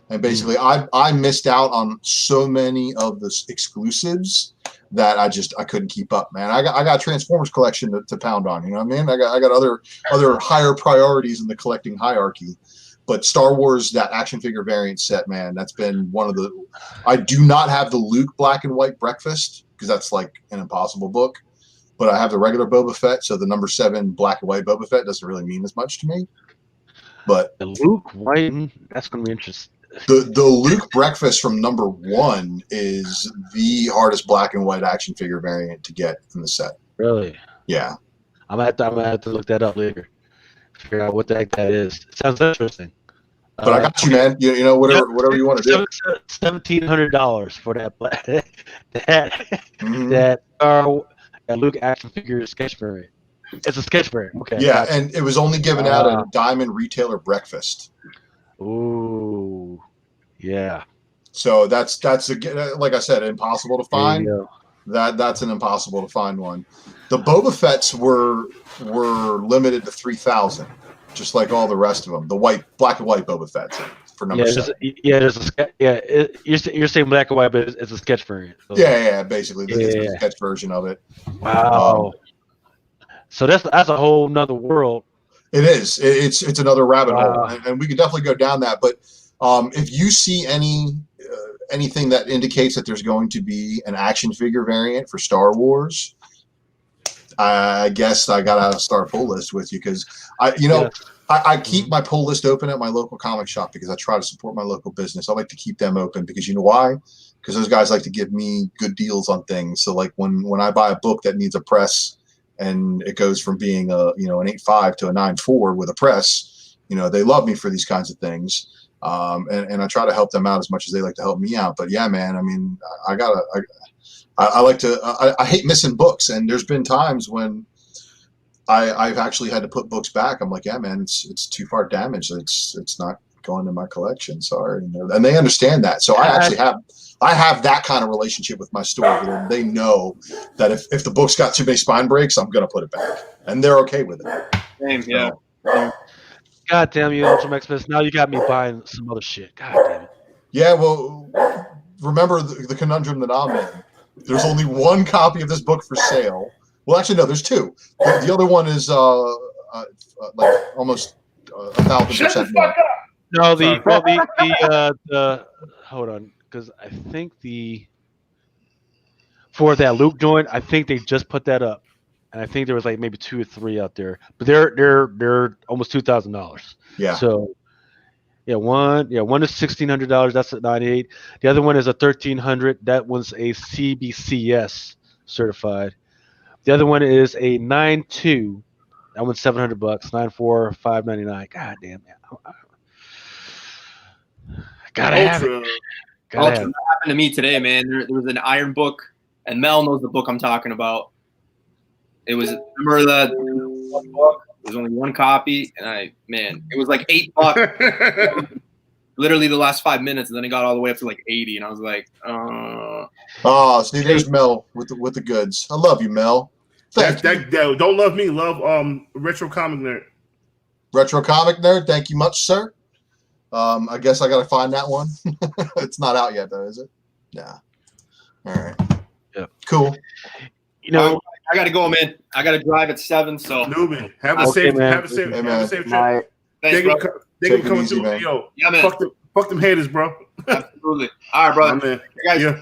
And basically, I missed out on so many of the exclusives that I couldn't keep up, man. I got a Transformers collection to pound on. You know what I mean? I got other higher priorities in the collecting hierarchy. But Star Wars, that action figure variant set, man, that's been one of the. I do not have the Luke black and white breakfast because that's like an impossible book. But I have the regular Boba Fett, so the number 7 black and white Boba Fett doesn't really mean as much to me. But the Luke white, that's gonna be interesting. The Luke breakfast from number 1 is the hardest black and white action figure variant to get in the set. Really? Yeah. I'm gonna have to look that up later. Figure out what the heck that is. It sounds interesting. But I got you, man. Whatever you want to do. $1,700 for that Luke action figure sketch variant. It's a sketch variant. Okay. Yeah, and it was only given out at a Diamond Retailer breakfast. Ooh, yeah. So that's like I said, impossible to find. Yeah. That's an impossible to find one. The Boba Fett's were limited to 3,000, just like all the rest of them. The black and white Boba Fett's for number seven. You're saying black and white, but it's a sketch variant. So. Yeah, basically it's a sketch version of it. Wow. So that's a whole nother world. It is. It's another rabbit hole, and we can definitely go down that. But if you see anything that indicates that there's going to be an action figure variant for Star Wars, I guess I gotta start a pull list with you because I keep my pull list open at my local comic shop because I try to support my local business. I like to keep them open because you know why? Because those guys like to give me good deals on things. So like when I buy a book that needs a press and it goes from being an 8.5 to a 9.4 with a press, they love me for these kinds of things. And I try to help them out as much as they like to help me out. But yeah, man, I mean, I hate missing books. And there's been times when I've actually had to put books back. I'm like, yeah, man, it's too far damaged. It's not going in my collection. Sorry. And they understand that. So I have that kind of relationship with my store where they know that if the book's got too many spine breaks, I'm going to put it back. And they're okay with it. Same, yeah. God damn you, Ultra Maximus. Now you got me buying some other shit. God damn it. Yeah, well, remember the conundrum that I'm in. There's only one copy of this book for sale. Well, actually, no, there's two. The other one is like almost 1,000% more. No, the hold on, because I think for that Luke joint, I think they just put that up, and I think there was like maybe 2 or 3 out there, but they're almost $2,000. Yeah. So one is $1,600. That's at 98. The other one is a $1,300. That one's a CBCS certified. The other one is a 9.2. That one's $700. 9.4, $599. God damn it. Gotta have it. Ultra, that happened to me today, man. There was an iron book, and Mel knows the book I'm talking about. It was, remember the book? There's only one copy, and it was like $8. Literally the last 5 minutes, and then it got all the way up to like 80, and I was like, Oh, see, there's Mel with the goods. I love you, Mel. Don't love me, love Retro Comic Nerd. Retro Comic Nerd, thank you much, sir. I guess I gotta find that one. It's not out yet, though, is it? Yeah. All right. Yeah. Cool. I gotta go, man. I gotta drive at 7. So Newman, have a safe trip. Thanks, bro. They can come through. Man. Yo, yeah, man. Fuck them haters, bro. Absolutely. All right, brother. Man. Hey, guys. Yeah.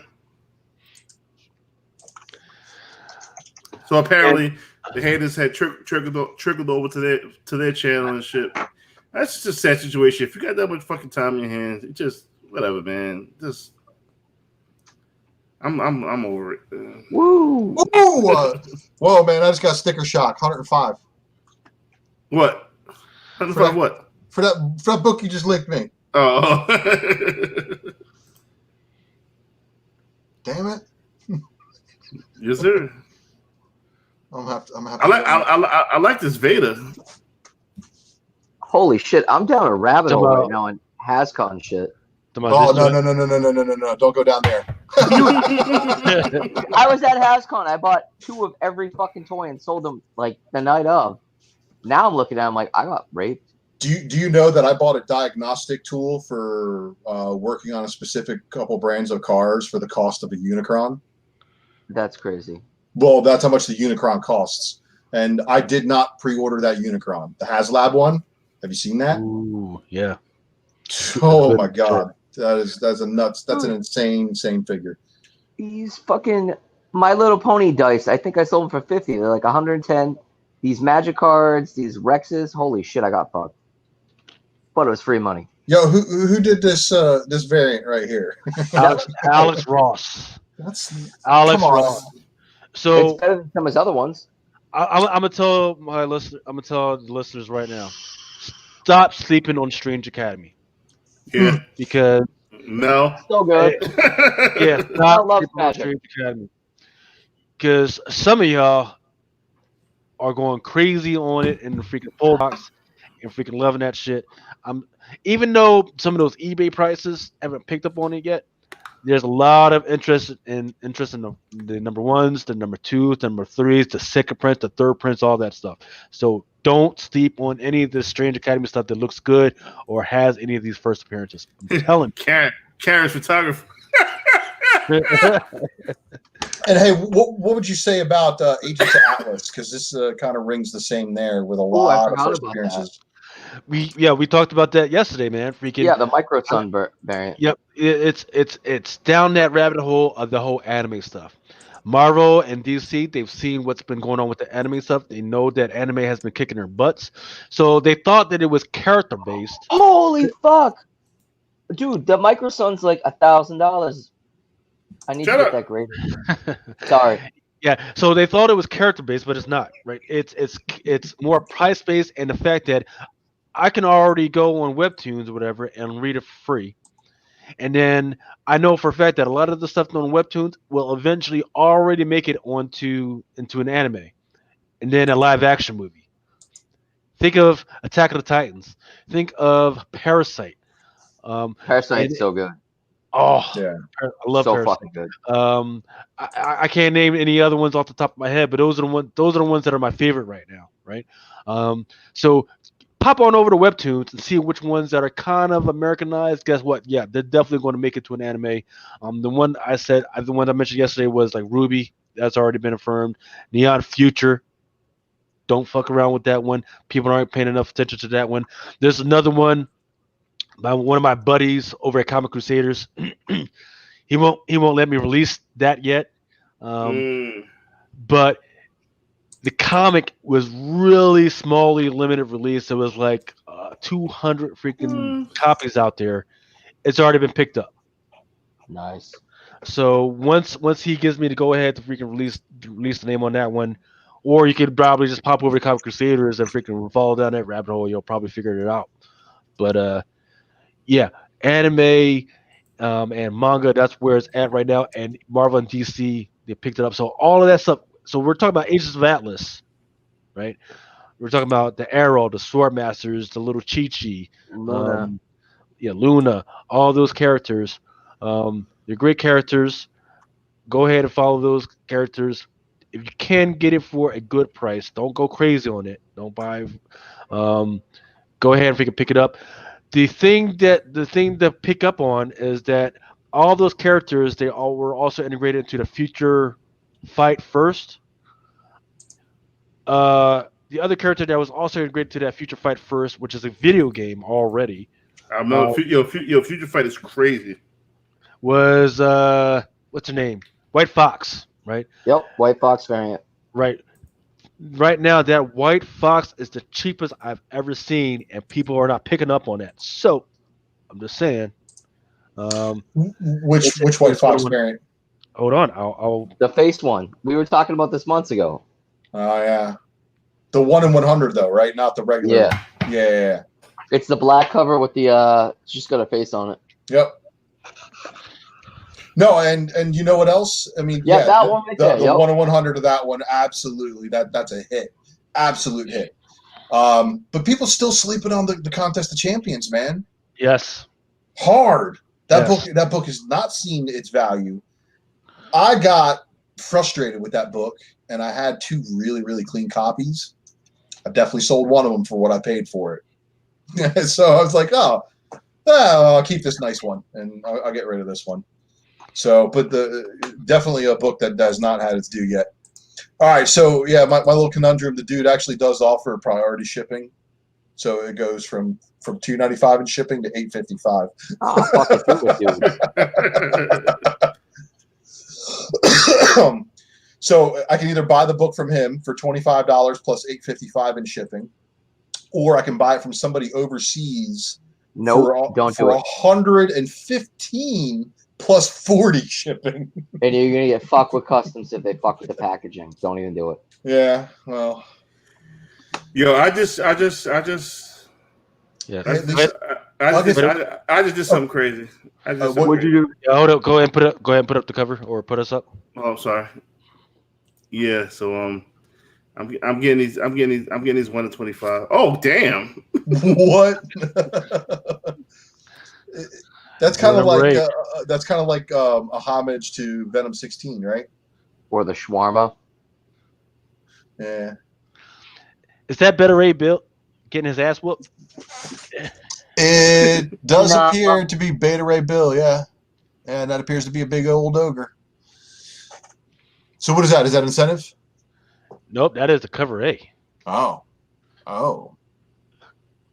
So apparently, the haters had trickled over to their channel and shit. That's just a sad situation. If you got that much fucking time in your hands, it just whatever, man. Just I'm over it. Woo! Whoa, man! I just got sticker shock. 105. What? 105 what? For that book you just linked me. Oh. Damn it! Yes, sir. I'm gonna have to. I like this Vader. Holy shit! I'm down a rabbit hole right now on Hascon shit. Oh no! Don't go down there. I was at Hascon. I bought 2 of every fucking toy and sold them like the night of. Now I'm looking at them like I got raped. Do you know that I bought a diagnostic tool for working on a specific couple brands of cars for the cost of a Unicron? That's crazy. Well, that's how much the Unicron costs, and I did not pre-order that Unicron, the HasLab one. Have you seen that? Ooh, yeah. Oh my god, that's an insane figure. These fucking My Little Pony dice. I think I sold them for 50. They're like 110. These Magic cards, these Rexes. Holy shit, I got fucked. But it was free money. Yo, who did this this variant right here? Alex Ross. That's Alex Ross. So it's better than some of his other ones. I'm gonna tell my listener. I'm gonna tell the listeners right now. Stop sleeping on Strange Academy. Yeah. Because no. So good. Yeah. Stop sleeping on Strange Academy. Because some of y'all are going crazy on it in the freaking full box and freaking loving that shit. Even though some of those eBay prices haven't picked up on it yet, there's a lot of interest in the number ones, the number twos, the number threes, the second prints, the third prints, all that stuff. So don't sleep on any of this Strange Academy stuff that looks good or has any of these first appearances. I'm telling Karen's photographer. you. And hey, what would you say about Agents of Atlas? Because this kind of rings the same there with a lot of forgot first about appearances. We talked about that yesterday, man. Freaking Yeah, the micro sun variant. Yep, it's down that rabbit hole of the whole anime stuff. Marvel and DC, they've seen what's been going on with the anime stuff. They know that anime has been kicking their butts, so they thought that it was character based. Holy fuck, dude! The micro sun's like $1,000. I need Shut to get up. that graded. Sorry. Yeah, so they thought it was character based, but it's not, right? It's more price based, and the fact that I can already go on Webtoons or whatever and read it for free. And then I know for a fact that a lot of the stuff on Webtoons will eventually already make it into an anime and then a live action movie. Think of Attack of the Titans. Think of Parasite. Parasite's and- so good. Oh, Yeah. I love So Parasite. fucking good. I can't name any other ones off the top of my head, but those are the ones that are my favorite right now, right? So pop on over to Webtoons and see which ones that are kind of Americanized. Guess what? Yeah, they're definitely going to make it to an anime. The one I mentioned yesterday was like Ruby. That's already been affirmed. Neon Future. Don't fuck around with that one. People aren't paying enough attention to that one. There's another one by one of my buddies over at Comic Crusaders. He won't let me release that yet. But the comic was really smallly limited release. It was like 200 freaking copies out there. It's already been picked up. Nice. So once he gives me to go ahead to freaking release the name on that one, or you could probably just pop over to Comic Crusaders and freaking follow down that rabbit hole. You'll probably figure it out. But yeah, anime and manga, that's where it's at right now. And Marvel and DC, they picked it up. So all of that stuff. So we're talking about Agents of Atlas, right? We're talking about the Arrow, the Sword Masters, the little Chi-Chi, Luna. Luna, all those characters. They're great characters. Go ahead and follow those characters. If you can get it for a good price, don't go crazy on it. Don't buy. Go ahead if you can pick it up. The thing to pick up on is that all those characters were also integrated into the Future Fight First. The other character that was also integrated to that Future Fight First, which is a video game already. I know. Future Fight is crazy. Was what's her name? White Fox, right? Yep, White Fox variant. Right. Right now, that White Fox is the cheapest I've ever seen, and people are not picking up on that. So, I'm just saying. Which White Fox variant? Hold on, I'll. The faced one. We were talking about this months ago. Oh yeah, the 1 in 100 though, right? Not the regular. Yeah. It's the black cover with the it's just got a face on it. Yep. No, and you know what else? I mean, that one right there. The 1 in 100 of that one, absolutely. That's a hit, absolute hit. But people still sleeping on the Contest of Champions, man. Yes. Hard. That book has not seen its value. I got frustrated with that book, and I had 2 really, really clean copies. I definitely sold one of them for what I paid for it. So I was like, I'll keep this nice one, and I'll get rid of this one. So, but definitely a book that has not had its due yet. All right, so yeah, my little conundrum. The dude actually does offer priority shipping, so it goes from $2.95 in shipping to $8.55. Oh, fucking dude. So I can either buy the book from him for $25 plus $8.55 in shipping, or I can buy it from somebody overseas. Nope, don't do it. $115 plus 40 shipping. And you're gonna get fucked with customs if they fuck with the packaging. Don't even do it. Yeah, well. Yo, I just Yeah. I just did something crazy. What'd you do? Yeah, hold up. Go ahead and put up the cover or put us up. Oh, sorry. Yeah, so I'm getting these 1 in 25. Oh, damn. What? That's kind of like that's kind of like a homage to Venom 16, right? Or the shawarma. Yeah. Is that Better Ray Bill getting his ass whooped? It does No. appear to be Beta Ray Bill, yeah. And that appears to be a big old ogre. So what is that? Is that incentive? Nope, that is the cover A. Oh.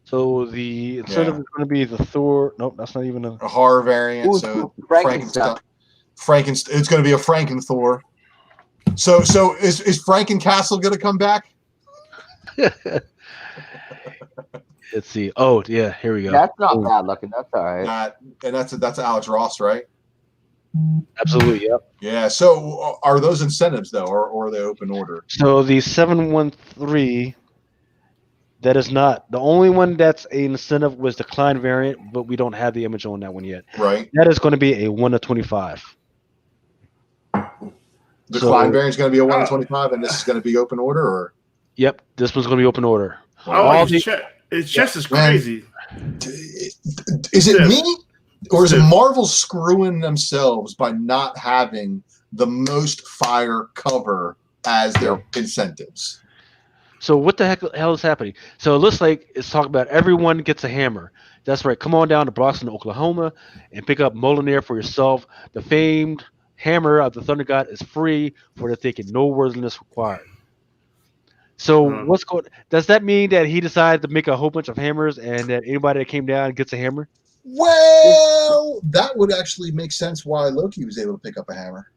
So the incentive is going to be the Thor. Nope, that's not even A horror variant. Ooh, So Frankenstein. Frankenstein. It's going to be a Franken Thor. So is Frankencastle going to come back? Let's see. Oh, yeah, here we go. That's not bad looking. That's all right. And that's Alex Ross, right? Absolutely, yep. Yeah. So are those incentives though, or are they open order? So the 713, that is not the only one that's an incentive was the Klein variant, but we don't have the image on that one yet. Right. That is going to be a 1/25. The Klein variant is going to be a 1/25, and this is going to be open order, or? Yep, this one's going to be open order. Oh, it's just as crazy. Is it me, or is it Marvel screwing themselves by not having the most fire cover as their incentives? So what the hell is happening? So it looks like it's talking about everyone gets a hammer. That's right. Come on down to Broxton, Oklahoma, and pick up Mjolnir for yourself. The famed hammer of the Thunder God is free for the taking. No worthiness required. So what's going? Does that mean that he decided to make a whole bunch of hammers, and that anybody that came down gets a hammer? Well, that would actually make sense why Loki was able to pick up a hammer.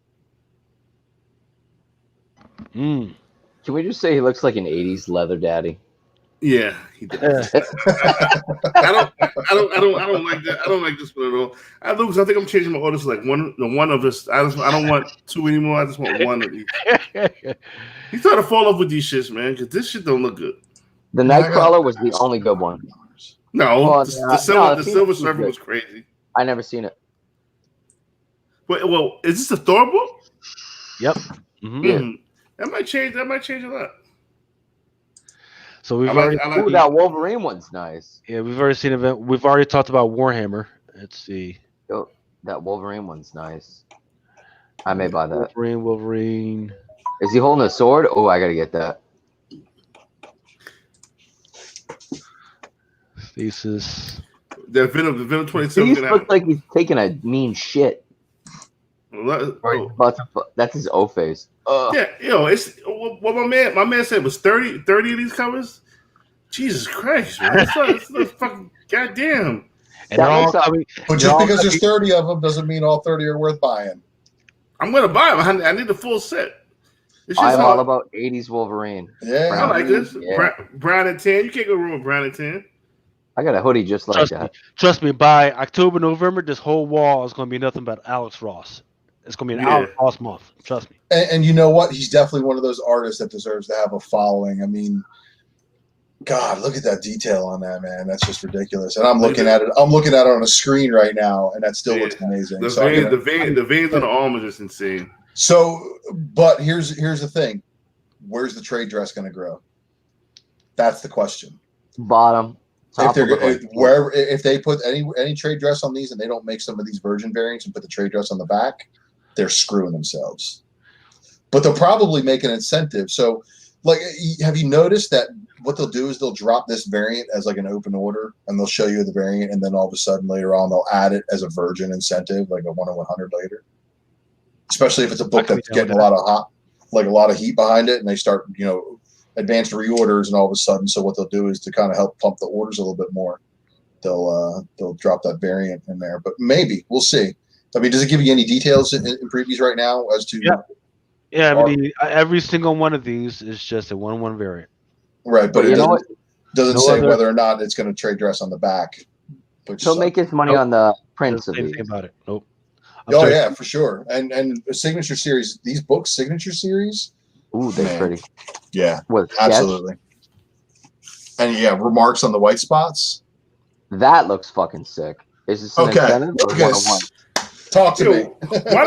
Mm. Can we just say he looks like an 80s leather daddy? Yeah, he does. I don't like that. I don't like this one at all. I think I'm changing my orders to like one of us. I don't want two anymore. I just want one of these. He's trying to fall off with these shits, man, because this shit don't look good. The Nightcrawler was the only good one. No, Well, the Silver Surfer was crazy. I never seen it. Wait, well, is this a Thor book? Yep. Mm-hmm. Yeah. That might change a lot. So we've Ooh, that Wolverine one's nice. Yeah, we've already seen event. We've already talked about Warhammer. Let's see. Yo, that Wolverine one's nice. I may buy that. Wolverine. Is he holding a sword? Oh, I gotta get that. Thesis. The Venom 27. He looks like he's taking a mean shit. Oh. That's his O face. Yeah, it's what my man said was 30 of these covers. Jesus Christ, man! It's fucking goddamn. And all, but just because there's 30 of them doesn't mean all 30 are worth buying. I'm gonna buy them. I need the full set. I'm all about 80s Wolverine. Yeah, I like this. Yeah. Brown and tan. You can't go wrong with brown and tan. I got a hoodie just like that. Trust me, by October, November, this whole wall is going to be nothing but Alex Ross. It's going to be an Alex Ross month. Trust me. And you know what? He's definitely one of those artists that deserves to have a following. I mean, God, look at that detail on that, man. That's just ridiculous. And I'm looking at it. I'm looking at it on a screen right now, and that still looks amazing. The veins on the arm is just insane. So, but here's the thing: where's the trade dress going to grow? That's the question. Bottom. If they put any trade dress on these and they don't make some of these virgin variants and put the trade dress on the back, they're screwing themselves. But they'll probably make an incentive. So, like, have you noticed that what they'll do is they'll drop this variant as like an open order, and they'll show you the variant, and then all of a sudden later on they'll add it as a virgin incentive, like a 1 in 100 later. Especially if it's a book that's getting a lot of heat behind it, and they start, advanced reorders, and all of a sudden, so what they'll do is to kind of help pump the orders a little bit more. They'll drop that variant in there, but maybe we'll see. I mean, does it give you any details in previews right now as to? Yeah. I mean, every single one of these is just a 1/1 variant. Right, but it doesn't say whether or not it's going to trade dress on the back. He'll make his money on the prints of these. About it. Nope. Oh yeah, for sure. And a signature series, these books, signature series. Ooh, they're pretty. Yeah, what, absolutely. And remarks on the white spots. That looks fucking sick. Is this an incentive or 101? Talk to me. Why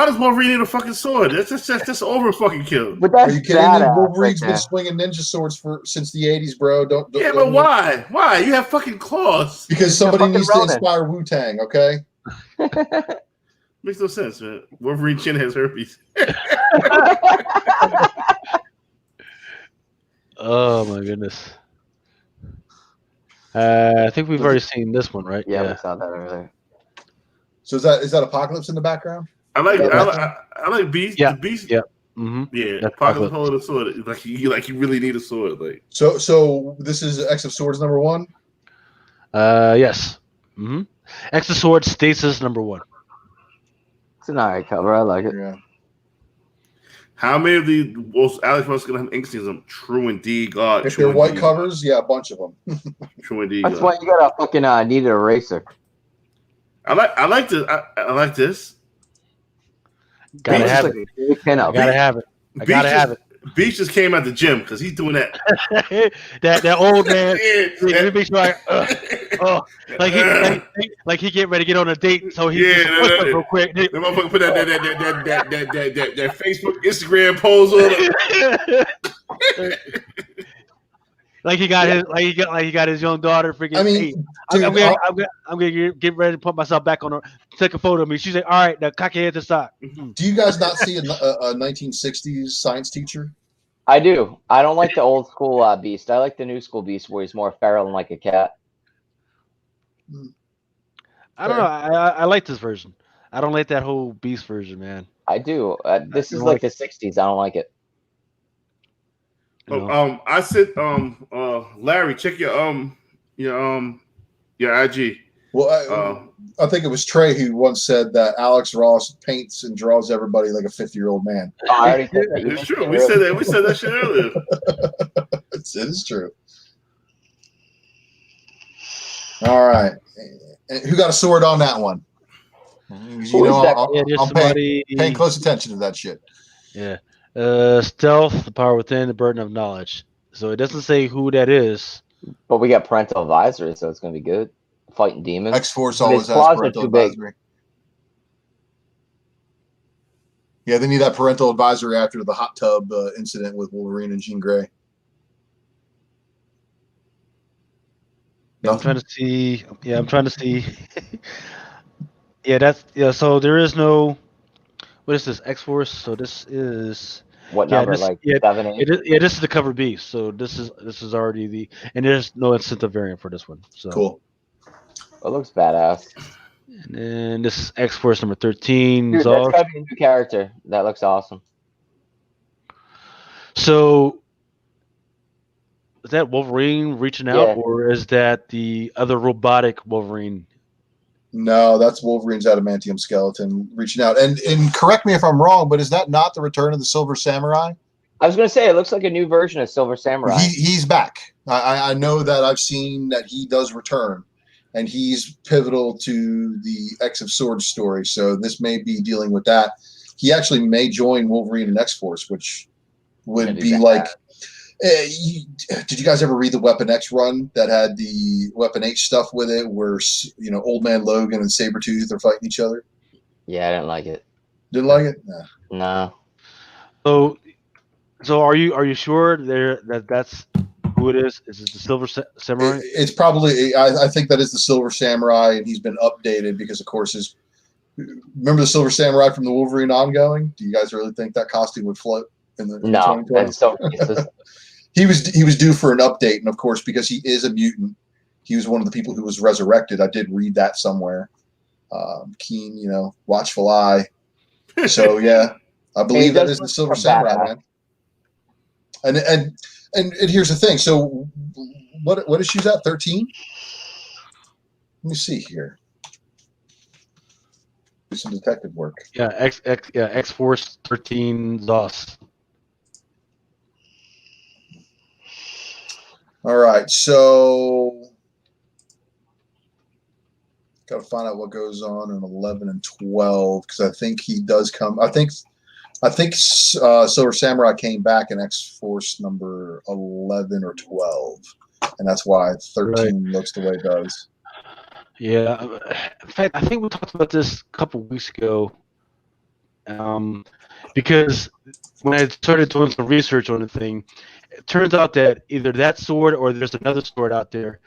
does Wolverine need a fucking sword? That's just over fucking kill. But that's Are you kidding me? Wolverine's been swinging ninja swords since the 80s, bro. Don't but why? Why? You have fucking claws. Because somebody needs to inspire Wu-Tang, okay? Makes no sense, man. Wolverine chin has herpes. Oh my goodness. I think we've already seen this one, right? Yeah, we saw that earlier. So is that Apocalypse in the background? I like Yeah. I like Beast. Yeah. The Beast. Yeah. Mm-hmm. Yeah. That's Apocalypse Apocalypse. holding a sword. Like you really need a sword. Like So this is X of Swords number 1. Yes. Mm-hmm. X of Swords Stasis number 1. It's an alright cover. I like it. Yeah. how many of these Alex Ross gonna have ink scenes? True indeed, God. If True they're white indeed. covers, yeah, a bunch of them. True indeed. That's God. why you gotta fucking need an eraser. I like this. I like this. Gotta Beast have It's it. like a big pinup. I gotta have it. I gotta have it. Beach just came out the gym because he's doing that. that old man. Yeah. Let me make sure like he get ready to get on a date, so he Yeah, just whisper real quick. The motherfucker put that Facebook, Instagram pose on. Like he got his young daughter. Freaking. I mean, hey, dude, I'm gonna get ready to put myself back on her. Take a photo of me. She's like, all right, now cock your head to the side. do you guys not see a 1960s science teacher? I do. I don't like the old school Beast. I like the new school Beast where he's more feral and like a cat. I don't know. I like this version. I don't like that whole Beast version, man. I do. This is don't like the 60s. I don't like it. You know? I said, Larry, check your IG. Well, I think it was Trey who once said that Alex Ross paints and draws everybody like a 50-year-old man. Oh, I already said that. You It's true. mentioned We it said earlier. that. We said that shit earlier. It is true. All right. Who got a sword on that one? Who is that? There's I'm somebody. paying close attention to that shit. Yeah. Stealth, the power within, the burden of knowledge. So it doesn't say who that is. But we got parental advisory, so it's gonna be good. Fighting demons. X-Force But always his has claws are parental too big. advisory. Yeah, they need that parental advisory after the hot tub incident with Wolverine and Jean Grey. I'm trying to see. Yeah, I'm trying to see. So there is no. What is this? X-Force. So this is. What Yeah, number? this- Like yeah, 7, 8? This is the cover B. So this is already the, and there's no incentive variant for this one. So Cool. It looks badass. And then this is X-Force number 13. Dude, that's Zod. gotta be a new character. That looks awesome. So is that Wolverine reaching out, Yeah. or is that the other robotic Wolverine? No, that's Wolverine's adamantium skeleton reaching out. And correct me if I'm wrong, but is that not the return of the Silver Samurai? I was gonna say it looks like a new version of Silver Samurai. He's back. I know that I've seen that he does return, and he's pivotal to the X of Swords story. So this may be dealing with that. He actually may join Wolverine and X-Force, which would That'd be be like. Did you guys ever read the Weapon X run that had the Weapon H stuff with it, where Old Man Logan and Sabretooth are fighting each other? Yeah, I didn't like it. Didn't like it? Nah. No. So are you sure that's who it is? Is it the Silver Samurai? It's probably. I think that is the Silver Samurai, and he's been updated because, of course, remember the Silver Samurai from the Wolverine ongoing? Do you guys really think that costume would float in the No, 2020s? that's so racist. He was due for an update, and of course, because he is a mutant, he was one of the people who was resurrected. I did read that somewhere. Keen, watchful eye. So yeah, I believe that is the Silver Samurai, man. And here's the thing. So what is she at? 13? Let me see here. Do some detective work. Yeah, X-Force 13 ZOS. All right, so got to find out what goes on in 11 and 12 because I think he does come. I think Silver Samurai came back in X-Force number 11 or 12, and that's why 13 looks the way it does. Yeah, in fact, I think we talked about this a couple weeks ago. Because when I started doing some research on the thing, it turns out that either that sword or there's another sword out there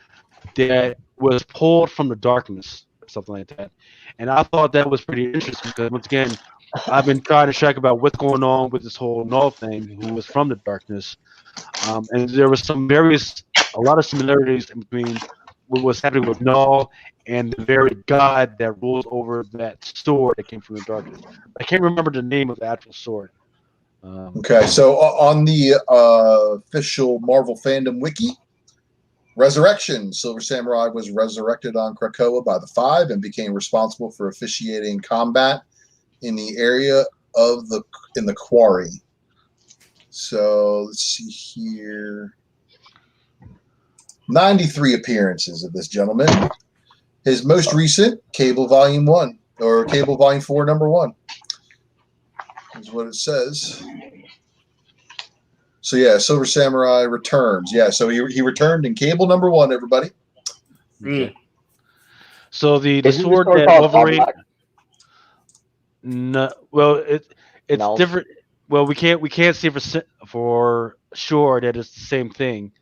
that was pulled from the darkness. something like that. And I thought that was pretty interesting because once again, I've been trying to track about what's going on with this whole Null thing, who was from the darkness, and there was a lot of similarities in between what was happening with Null and the very god that rules over that sword that came from the darkness. I can't remember the name of the actual sword. Okay, so on the official Marvel fandom wiki, Resurrection, Silver Samurai was resurrected on Krakoa by the Five and became responsible for officiating combat in the area of the quarry. So let's see here. 93 appearances of this gentleman. His most recent, Cable Volume 1, or Cable Volume 4, number 1. Is what it says. So yeah, Silver Samurai returns. Yeah, so he returned in Cable number 1, everybody. Okay. So the Isn't sword the sword that called Wolverine. Black? No, well, it's No. different. Well, we can't say for sure that it's the same thing.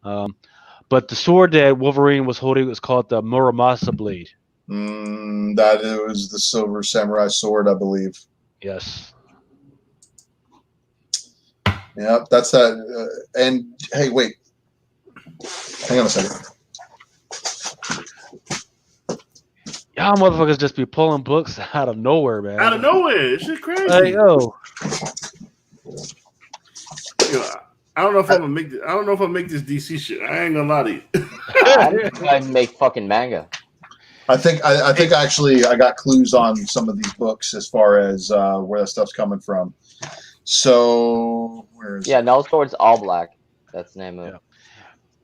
But the sword that Wolverine was holding was called the Muramasa blade. That it was the Silver Samurai sword, I believe. Yes. Yeah, that's that. And hey, wait. Hang on a second. Y'all motherfuckers just be pulling books out of nowhere, man. Out of nowhere, this shit crazy. Like, yo. I don't know if I'm gonna make. I don't know if I'll make this DC shit. I ain't gonna lie to you. I make fucking manga. I think actually I got clues on some of these books as far as where that stuff's coming from. So where is it? Null Sword's all black. That's the name of it. Yeah.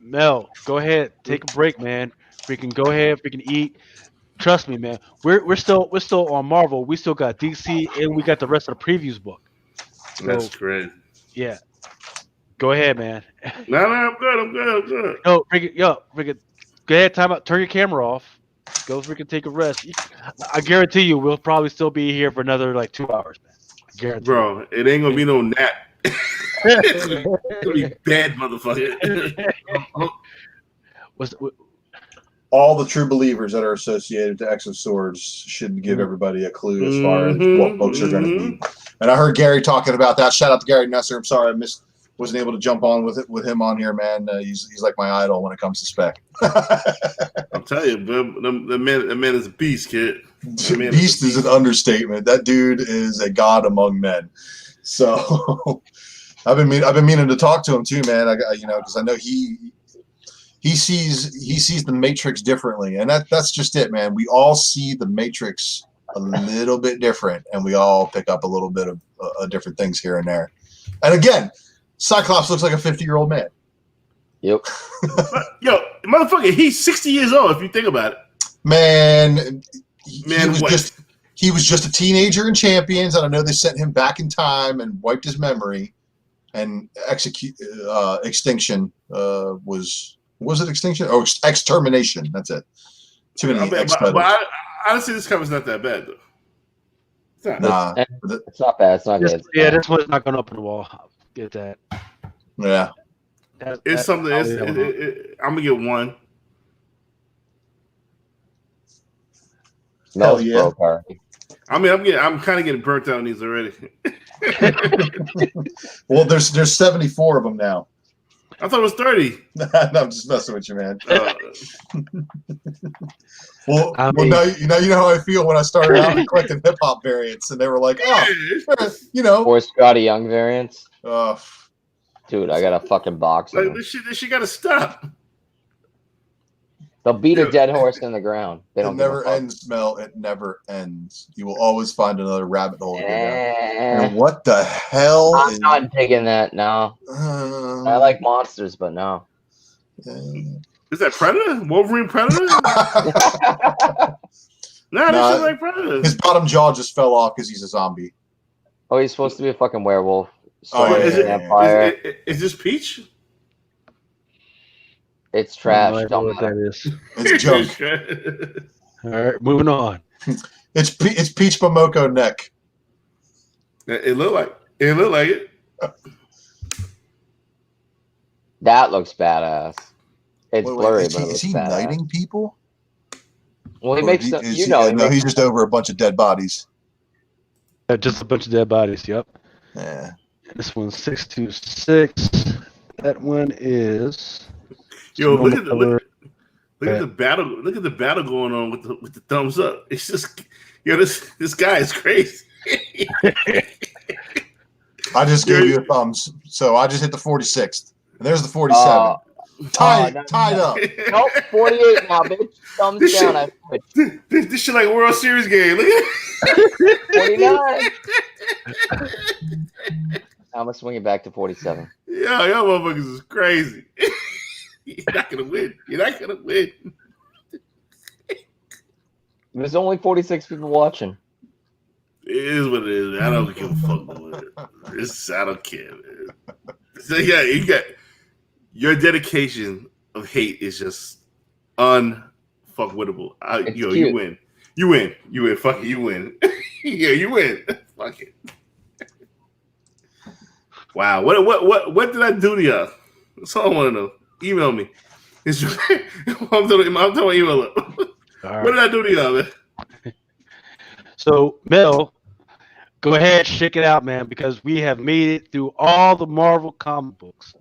Mel, go ahead, take a break, man. Freaking go ahead, freaking eat. Trust me, man. We're still on Marvel. We still got DC and we got the rest of the previews book. So, That's crazy. yeah. Go ahead, man. No, I'm good. No, freaking go ahead, time out. Turn your camera off. Go freaking take a rest. I guarantee you we'll probably still be here for another like 2 hours, man. I guarantee Bro, it ain't gonna be no nap. It's gonna be bad, motherfucker. All the true believers that are associated to Exo Swords should give everybody a clue as far as what books are going to be. And I heard Gary talking about that. Shout out to Gary Nesser. I'm sorry I wasn't able to jump on with him on here, man. He's like my idol when it comes to spec. I'm telling you, bro, the man is a beast, kid. Beast is an understatement. That dude is a god among men. So I've been meaning to talk to him too, man. Because I know he sees the Matrix differently, and that's just it, man. We all see the Matrix a little bit different, and we all pick up a little bit of different things here and there. And again, Cyclops looks like a 50-year-old man. Yep. Yo, motherfucker, he's 60 years old. If you think about it, Man, he was just a teenager in Champions, and I know they sent him back in time and wiped his memory. And Extinction was it Extinction? Oh, Extermination. That's it. Too many but honestly, this cover's not that bad though. It's not. It's not bad. It's not good. Yeah, this one's not going up in the wall. I'll get that. Yeah. It's something. I'm gonna get one. No, yeah. I mean, I'm kind of getting burnt out on these already. Well, there's 74 of them now. I thought it was 30. No, I'm just messing with you, man. Well, now you know how I feel when I started out and collecting hip hop variants, and they were like, Or Scotty Young variants. Uh, Dude, I got a fucking box of Like them. this shit gotta stop. They'll beat a dead horse in the ground. They it don't never ends, Mel. It never ends. You will always find another rabbit hole to go down. And what the hell? I'm not digging that. No, I like monsters, but no. Is that Predator? Wolverine Predator? No, this is like Predator. His bottom jaw just fell off because he's a zombie. Oh, he's supposed to be a fucking werewolf. Vampire. Is this Peach? It's trash. I don't know what that is. It's junk. All right, moving on. It's Peach Momoko neck. It looked like it. That looks badass. It's blurry, is but it is looks he badass. knighting people? Well, he Or makes he- them, is you he- know. He no, makes, he's just over a bunch of dead bodies. Just a bunch of dead bodies. Yep. Yeah. This one's 626. That one is. Yo, look normal at the color. look at the battle. Look at the battle going on with the thumbs up. It's just, yo, this guy is crazy. I just gave you a thumbs, so I just hit the 46th. And there's the 47. Tied up. Nope, 48 now, bitch. Thumbs This down. shit- I switched. This shit like a World Series game. Look at it. 49. I'm gonna swing it back to 47. Yo, y'all motherfuckers is crazy. You're not gonna win. You're not gonna win. There's only 46 people watching. It is what it is, man. I don't give a fuck with it. I don't care, man. So yeah, you got your dedication of hate is just unfuckwittable. It's Yo, cute. you win. You win. You win. Fuck it, you win. Yeah, you win. Fuck it. Wow. What did I do to y'all? That's all I want to know. Email me. I'm talking email up. All right. What did I do to y'all, man? So, Mel, go ahead, check it out, man, because we have made it through all the Marvel comic books.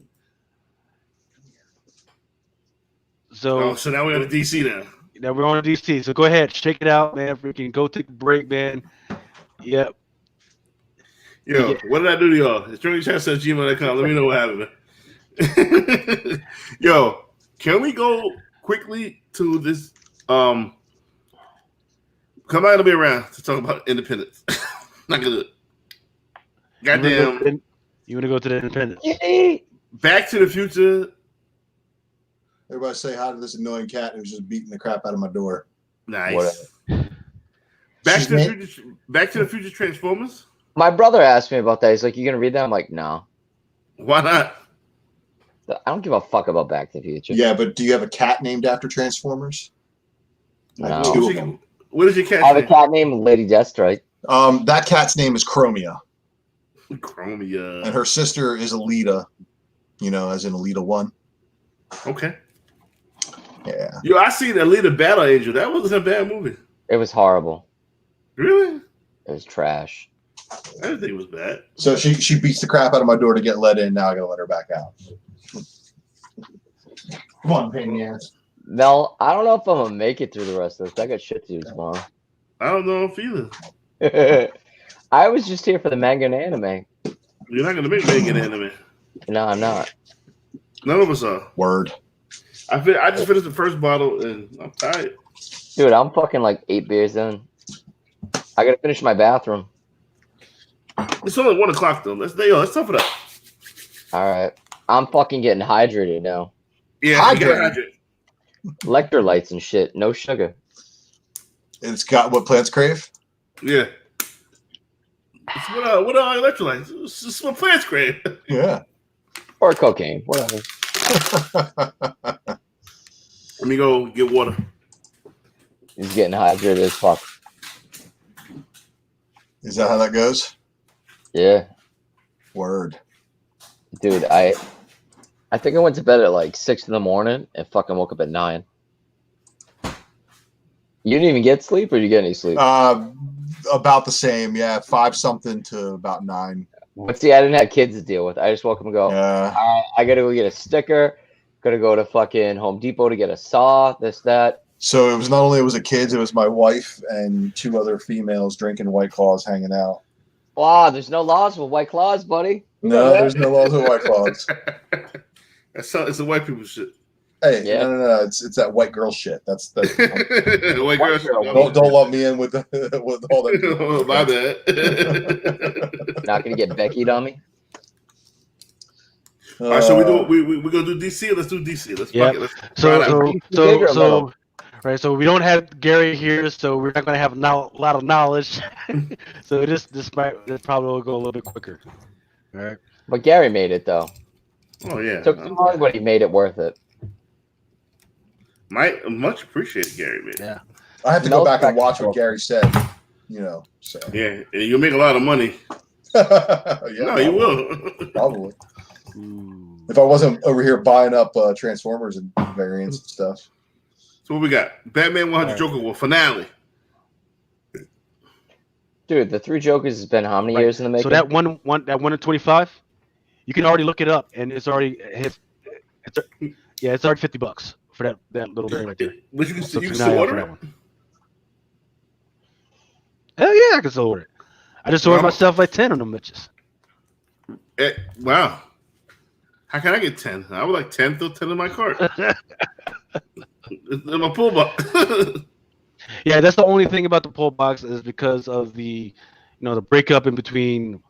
So Now we're on the DC now. now we're on DC. So go ahead, check it out, man. Freaking go take a break, man. Yep. Yo, Yeah. what did I do to y'all? It's gmail.com. Let me know what happened. Yo, can we go quickly to this? Come on, to be around to talk about independence. Not gonna do it. Goddamn. You want to go to the Independence? Back to the Future. Everybody say hi to this annoying cat who's just beating the crap out of my door. Nice. Whatever. Back to the Future Transformers. My brother asked me about that. He's like, "You gonna read that?" I'm like, "No, Why not? I don't give a fuck about Back to the Future." Yeah, but do you have a cat named after Transformers? No. Two of them. What is your cat I have a name? cat named Lady Deathstrike. That cat's name is Chromia, Chromia. and her sister is Alita. You know, as in Alita 1. Okay. Yeah. Yo, I seen Alita Battle Angel. That wasn't a bad movie. It was horrible. Really? It was trash. I didn't think it was bad. So she beats the crap out of my door to get let in. Now I gotta let her back out. Come on, pain in the ass. Mel, I don't know if I'm gonna make it through the rest of this. I got shit to do tomorrow. I don't know if either. I was just here for the manga and anime. You're not gonna make Megan anime. No, I'm not. None of us are. Word. I just finished the first bottle and I'm tired. Dude, I'm fucking like 8 beers in. I gotta finish my bathroom. It's only 1 o'clock though. Let's tough it up. All right. I'm fucking getting hydrated now. Yeah, you gotta Hydrate. hydrate. Electrolytes and shit. No sugar. It's got what plants crave. Yeah. It's what are electrolytes? It's just what plants crave. Yeah. Or cocaine. Whatever. Let me go get water. He's getting hydrated as fuck. Is that how that goes? Yeah. Word. Dude, I think I went to bed at like 6 in the morning and fucking woke up at 9. You didn't even get sleep, or you get any sleep? About the same. Yeah, 5 something to about 9. But see, I didn't have kids to deal with. I just woke up and go, Yeah. I gotta go get a sticker. Gotta go to fucking Home Depot to get a saw, this, that. So it was not only it kids, it was my wife and 2 other females drinking White Claws, hanging out. Wow, there's no laws with White Claws, buddy. No, there's no laws with White Claws. It's a white people shit. Hey, Yeah. no. It's that white girl shit. That's White girl shit. don't lump me in with with all that. Oh, my bad. Not gonna get Becky'd on me. All right, so we're gonna do DC. Let's do DC. Let's Yeah. fuck it. Let's try it out. So we don't have Gary here, so we're not going to have a lot of knowledge. So this probably will go a little bit quicker. All right. But Gary made it though. Oh yeah. Took too long, but he made it worth it. Much appreciated, Gary, man. Yeah. I have to go back and watch what Gary said. You know, so Yeah, you'll make a lot of money. yeah, No, you will. probably. Ooh. If I wasn't over here buying up Transformers and variants and stuff. So what we got? Batman 100 Right. Joker War finale. Dude, the Three Jokers has been how many years in the making? So that one in 25, you can already look it up, and it's already it's already $50 for that little thing right there. But you can So you can keep an eye still out order for it. that one. Hell yeah, I can still order it. I just ordered myself like 10 of them bitches. Wow. How can I get 10? I would like 10 till 10 in my cart. In my pull box. Yeah, that's the only thing about the pull box is because of the breakup in between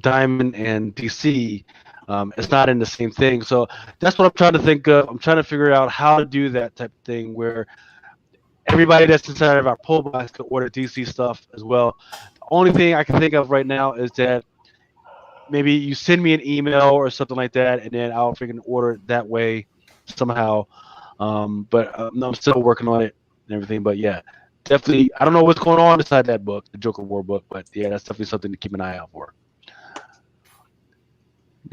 Diamond and DC. It's not in the same thing. So that's what I'm trying to think of. I'm trying to figure out how to do that type of thing where everybody that's inside of our pull box can order DC stuff as well. The only thing I can think of right now is that maybe you send me an email or something like that, and then I'll freaking order it that way somehow. But I'm still working on it and everything. But yeah, definitely. I don't know what's going on inside that book, the Joker War book, but yeah, that's definitely something to keep an eye out for.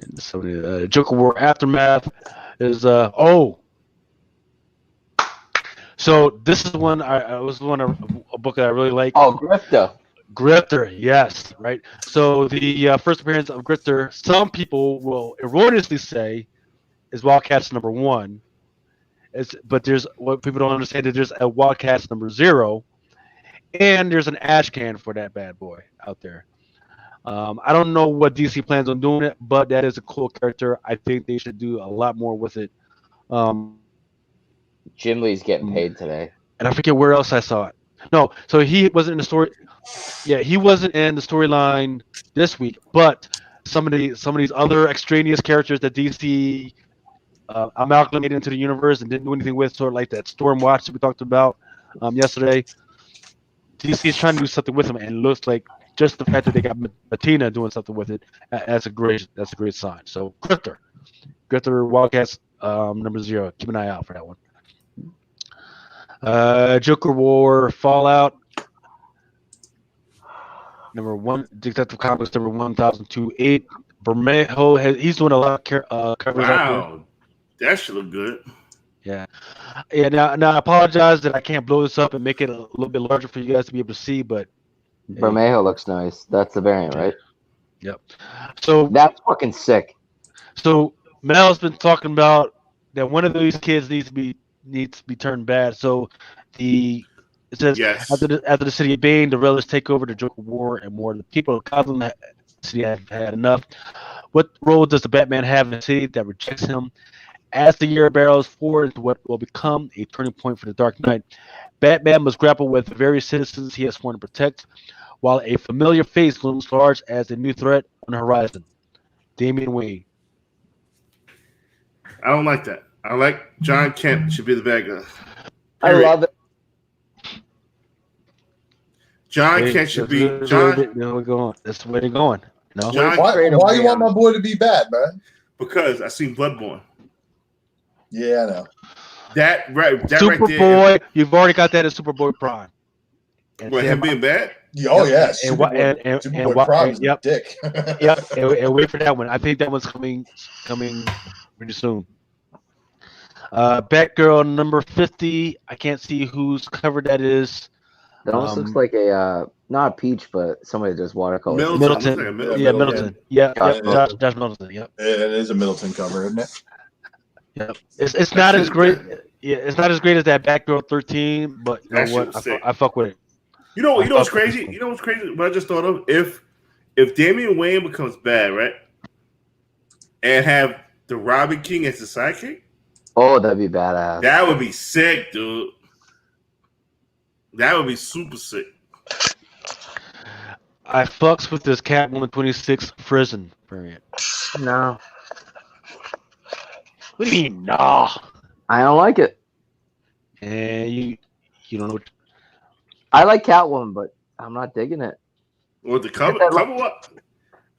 And so the Joker War Aftermath is So this is one I was one a book that I really like. Oh, Grifter, yes, right. So the first appearance of Grifter, some people will erroneously say, is Wildcats #1. But there's what people don't understand is there's a Wildcats #0, and there's an ash can for that bad boy out there. I don't know what DC plans on doing it, but that is a cool character. I think they should do a lot more with it. Jim Lee's getting paid today. And I forget where else I saw it. No, so he wasn't in the story. Yeah, he wasn't in the storyline this week, but some of these other extraneous characters that DC amalgamated into the universe and didn't do anything with, sort of like that Stormwatch that we talked about yesterday. DC is trying to do something with them, and it looks like just the fact that they got Matina doing something with it, that's a great sign. So Grifter Wildcats #0. Keep an eye out for that one. Joker War Fallout #1, Detective Comics #1028. Bermejo he's doing a lot of covers out there. Wow. That should look good. Yeah. Now I apologize that I can't blow this up and make it a little bit larger for you guys to be able to see, but Bermejo looks nice. That's the variant, right? Yep. So that's fucking sick. So Mel's been talking about that one of these kids needs to be turned bad. So it says yes. after the city of Bane, the rebels take over the Joker War, and more of the people of Gotham City have had enough. What role does the Batman have in a city that rejects him? As the year barrels forward to what will become a turning point for the Dark Knight, Batman must grapple with the various citizens he has sworn to protect, while a familiar face looms large as a new threat on the horizon. Damian Wayne. I don't like that. I like John Kent should be the bad guy. I love it. John Kent should be John. We're going. That's the way they're going. No. Why you want my boy to be bad, man? Because I seen Bloodborne. Yeah, I know. That Superboy, right there. You've already got that in Superboy Prime. What, him being bad? Oh yes. Superboy Prime. Yep. Dick. Yep. And wait for that one. I think that one's coming pretty soon. Batgirl #50. I can't see whose cover that is. That almost looks like a not a peach, but somebody that does watercolor. Middleton. Yeah, Middleton. Yeah, Josh Middleton. Yep. It is a Middleton cover, isn't it? Yep. It's not as great. Yeah, it's not as great as that Batgirl 13, but you know what? I fuck with it. You know what's crazy? You know what's crazy? What I just thought of? If Damian Wayne becomes bad, right, and have the Robin King as the sidekick. Oh, that'd be badass. That would be sick, dude. That would be super sick. I fucks with this Catwoman 26 prison variant. No. What do you mean, no? I don't like it. And you don't know. I like Catwoman, but I'm not digging it. Well, the cover what?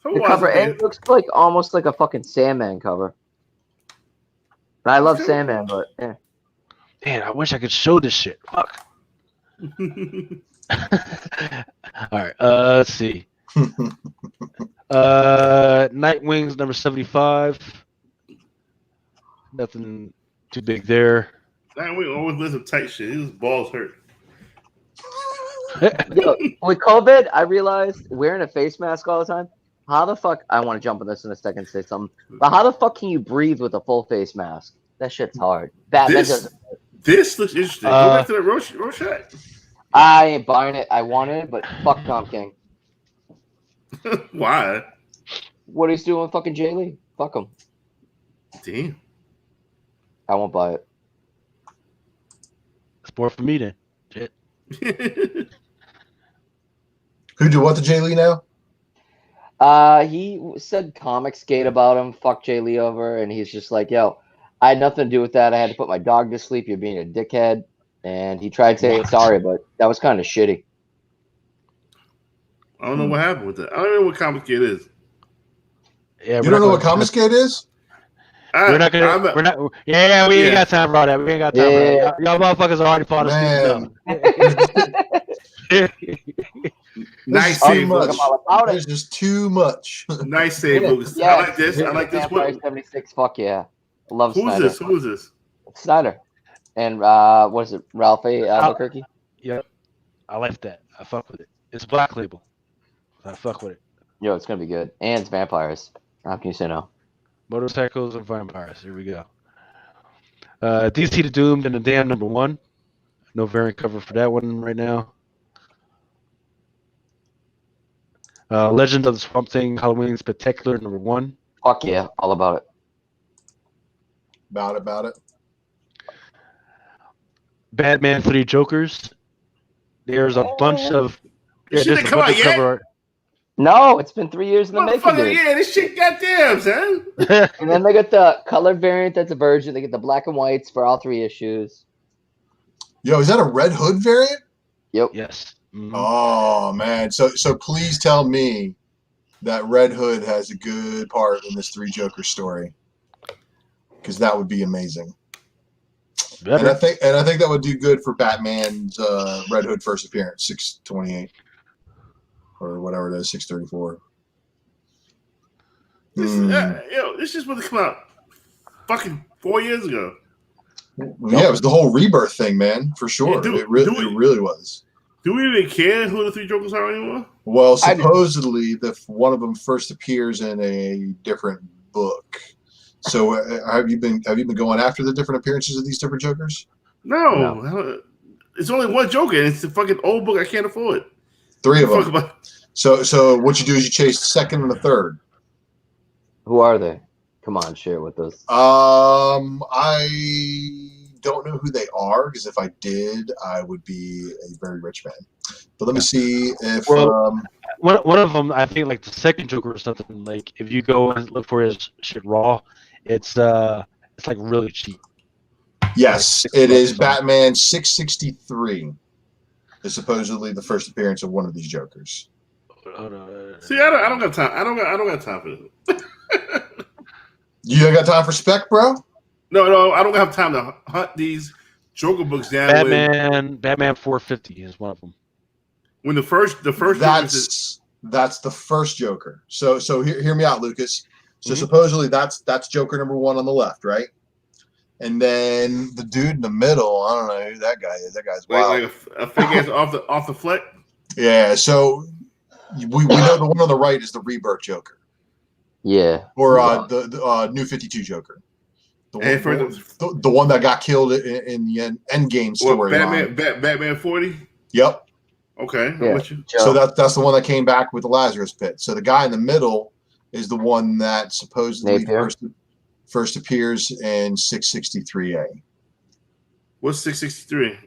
The cover, it looks like almost like a fucking Sandman cover. I love Sandman, but yeah. Man, I wish I could show this shit. Fuck. All right, let's see. Nightwings #75. Nothing too big there. Man, we always listen tight shit. His balls hurt. Yo, with COVID, I realized wearing a face mask all the time. How the fuck? I want to jump on this in a second and say something. But how the fuck can you breathe with a full face mask? That shit's hard. Batman doesn't. This looks interesting. Go back to that Rorschach. I ain't buying it. I want it, but fuck Tom King. Why? What he's doing with fucking Jay Lee. Fuck him. Damn. I won't buy it. It's more for me then. Shit. Who do what to Jay Lee now? He said Comicsgate about him. Fuck Jay Lee over, and he's just like, yo, I had nothing to do with that. I had to put my dog to sleep. You're being a dickhead. And he tried saying sorry, but that was kind of shitty. I don't know what happened with that. I don't know what Comicsgate is. Yeah, You don't know what Comicsgate is? We're not gonna. We're not. Yeah, we ain't got time for all that. We ain't got time for that. Y'all motherfuckers already fought us. Nice save, Lucas. There's just too much. Nice save, Lucas. Yeah, I like this. I like this. Vampire 76. Fuck yeah. I love Snyder. Who is this? Snyder. And what is it? Ralph Albuquerque? Yep. I like that. I fuck with it. It's Black Label. I fuck with it. Yo, it's gonna be good. And it's vampires. How can you say no? Motorcycles and vampires. Here we go. DC the Doomed and the Damned #1. No variant cover for that one right now. Legend of the Swamp Thing Halloween Spectacular #1. Fuck yeah, all about it. About it. Batman 3 Jokers. There's a bunch of. Yeah, there's a bunch of cover art. No, it's been 3 years in the making. Yeah, this shit goddamn, son. And then they get the colored variant that's a version. They get the black and whites for all 3 issues. Yo, is that a Red Hood variant? Yep. Yes. Mm-hmm. Oh man, so please tell me that Red Hood has a good part in this 3 Joker story, because that would be amazing. And I think that would do good for Batman's Red Hood first appearance, 628 or whatever it is, 634. This is supposed to come out fucking 4 years ago. Yeah, it was the whole rebirth thing, man, for sure. Yeah, it really was. Do we even care who the 3 Jokers are anymore? Well, supposedly, one of them first appears in a different book. So, have you been going after the different appearances of these different Jokers? No. It's only one Joker, and it's the fucking old book I can't afford. 3 of them. So what you do is you chase the second and the third. Who are they? Come on, share it with us. I don't know who they are, because if I did, I would be a very rich man. But let me see if one of them, I think, like the second Joker or something. Like if you go and look for his shit raw, it's like really cheap. Yes, it is Batman 663. Is supposedly the first appearance of one of these Jokers. See, I don't got time. I don't got time for this. You ain't got time for spec, bro? No, I don't have time to hunt these Joker books down. Batman 450 is one of them. When the first that's the first Joker. So hear me out, Lucas. So supposedly that's Joker #1 on the left, right? And then the dude in the middle, I don't know who that guy is. That guy's wild. Like a figure off the fleck. Yeah. So we know the one on the right is the Rebirth Joker. Yeah. Or the New 52 Joker. The one that got killed in the end game story. Batman 40? Yep. Okay. Yeah. So that's the one that came back with the Lazarus Pit. So the guy in the middle is the one that supposedly first appears in 663A. What's 663?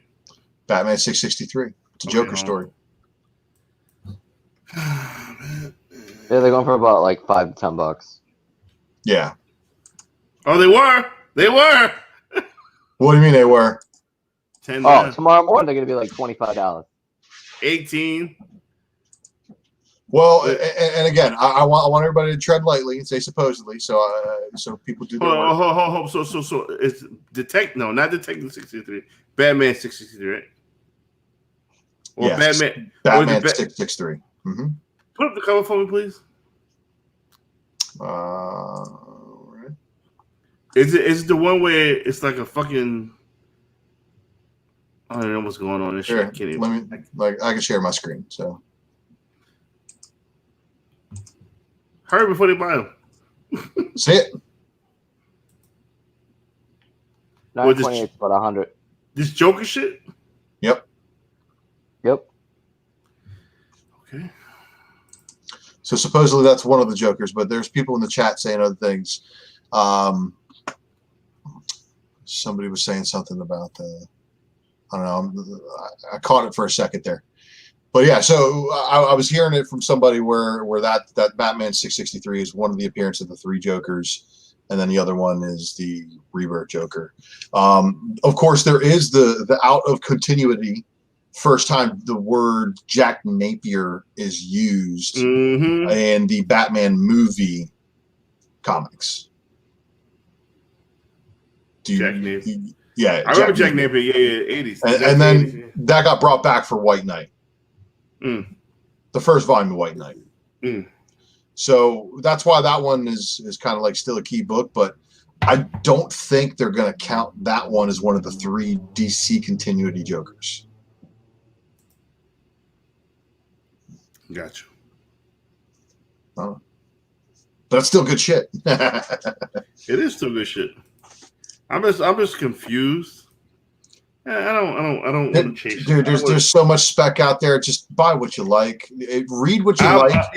Batman 663. It's a Joker story. Yeah, they're going for about like $5 to $10. Yeah. Oh, they were. What do you mean they were? 10. Oh, tomorrow morning they're gonna be like $25. 18. Well, and again, I want everybody to tread lightly and say supposedly, so people do. Hold. So it's not Detective 63. Batman 663, right? Or yes, Batman 663. Mm-hmm. Put up the cover for me, please. Right. Is it the one where it's like a fucking I don't know what's going on in this Here, shit. let me I can share my screen. So hurry before they buy them. see it. 928 is about 100. This Joker shit. Yep. Yep. Okay. So supposedly that's one of the Jokers, but there's people in the chat saying other things. Somebody was saying something about I don't know. I caught it for a second there, but yeah. So I was hearing it from somebody where that Batman 663 is one of the appearances of the 3 Jokers, and then the other one is the Rebirth Joker. Of course, there is the out of continuity. First time the word Jack Napier is used in the Batman movie comics. Jack Napier. Yeah, I remember Jack Napier. Yeah, 80s. And then that got brought back for White Knight. The first volume of White Knight. So that's why that one is kind of like still a key book, but I don't think they're going to count that one as one of the 3 DC continuity Jokers. Gotcha. But it's still good shit. It is still good shit. I'm just confused. I don't want to chase. Dude, there's so much spec out there. Just buy what you like. Read what you like. That's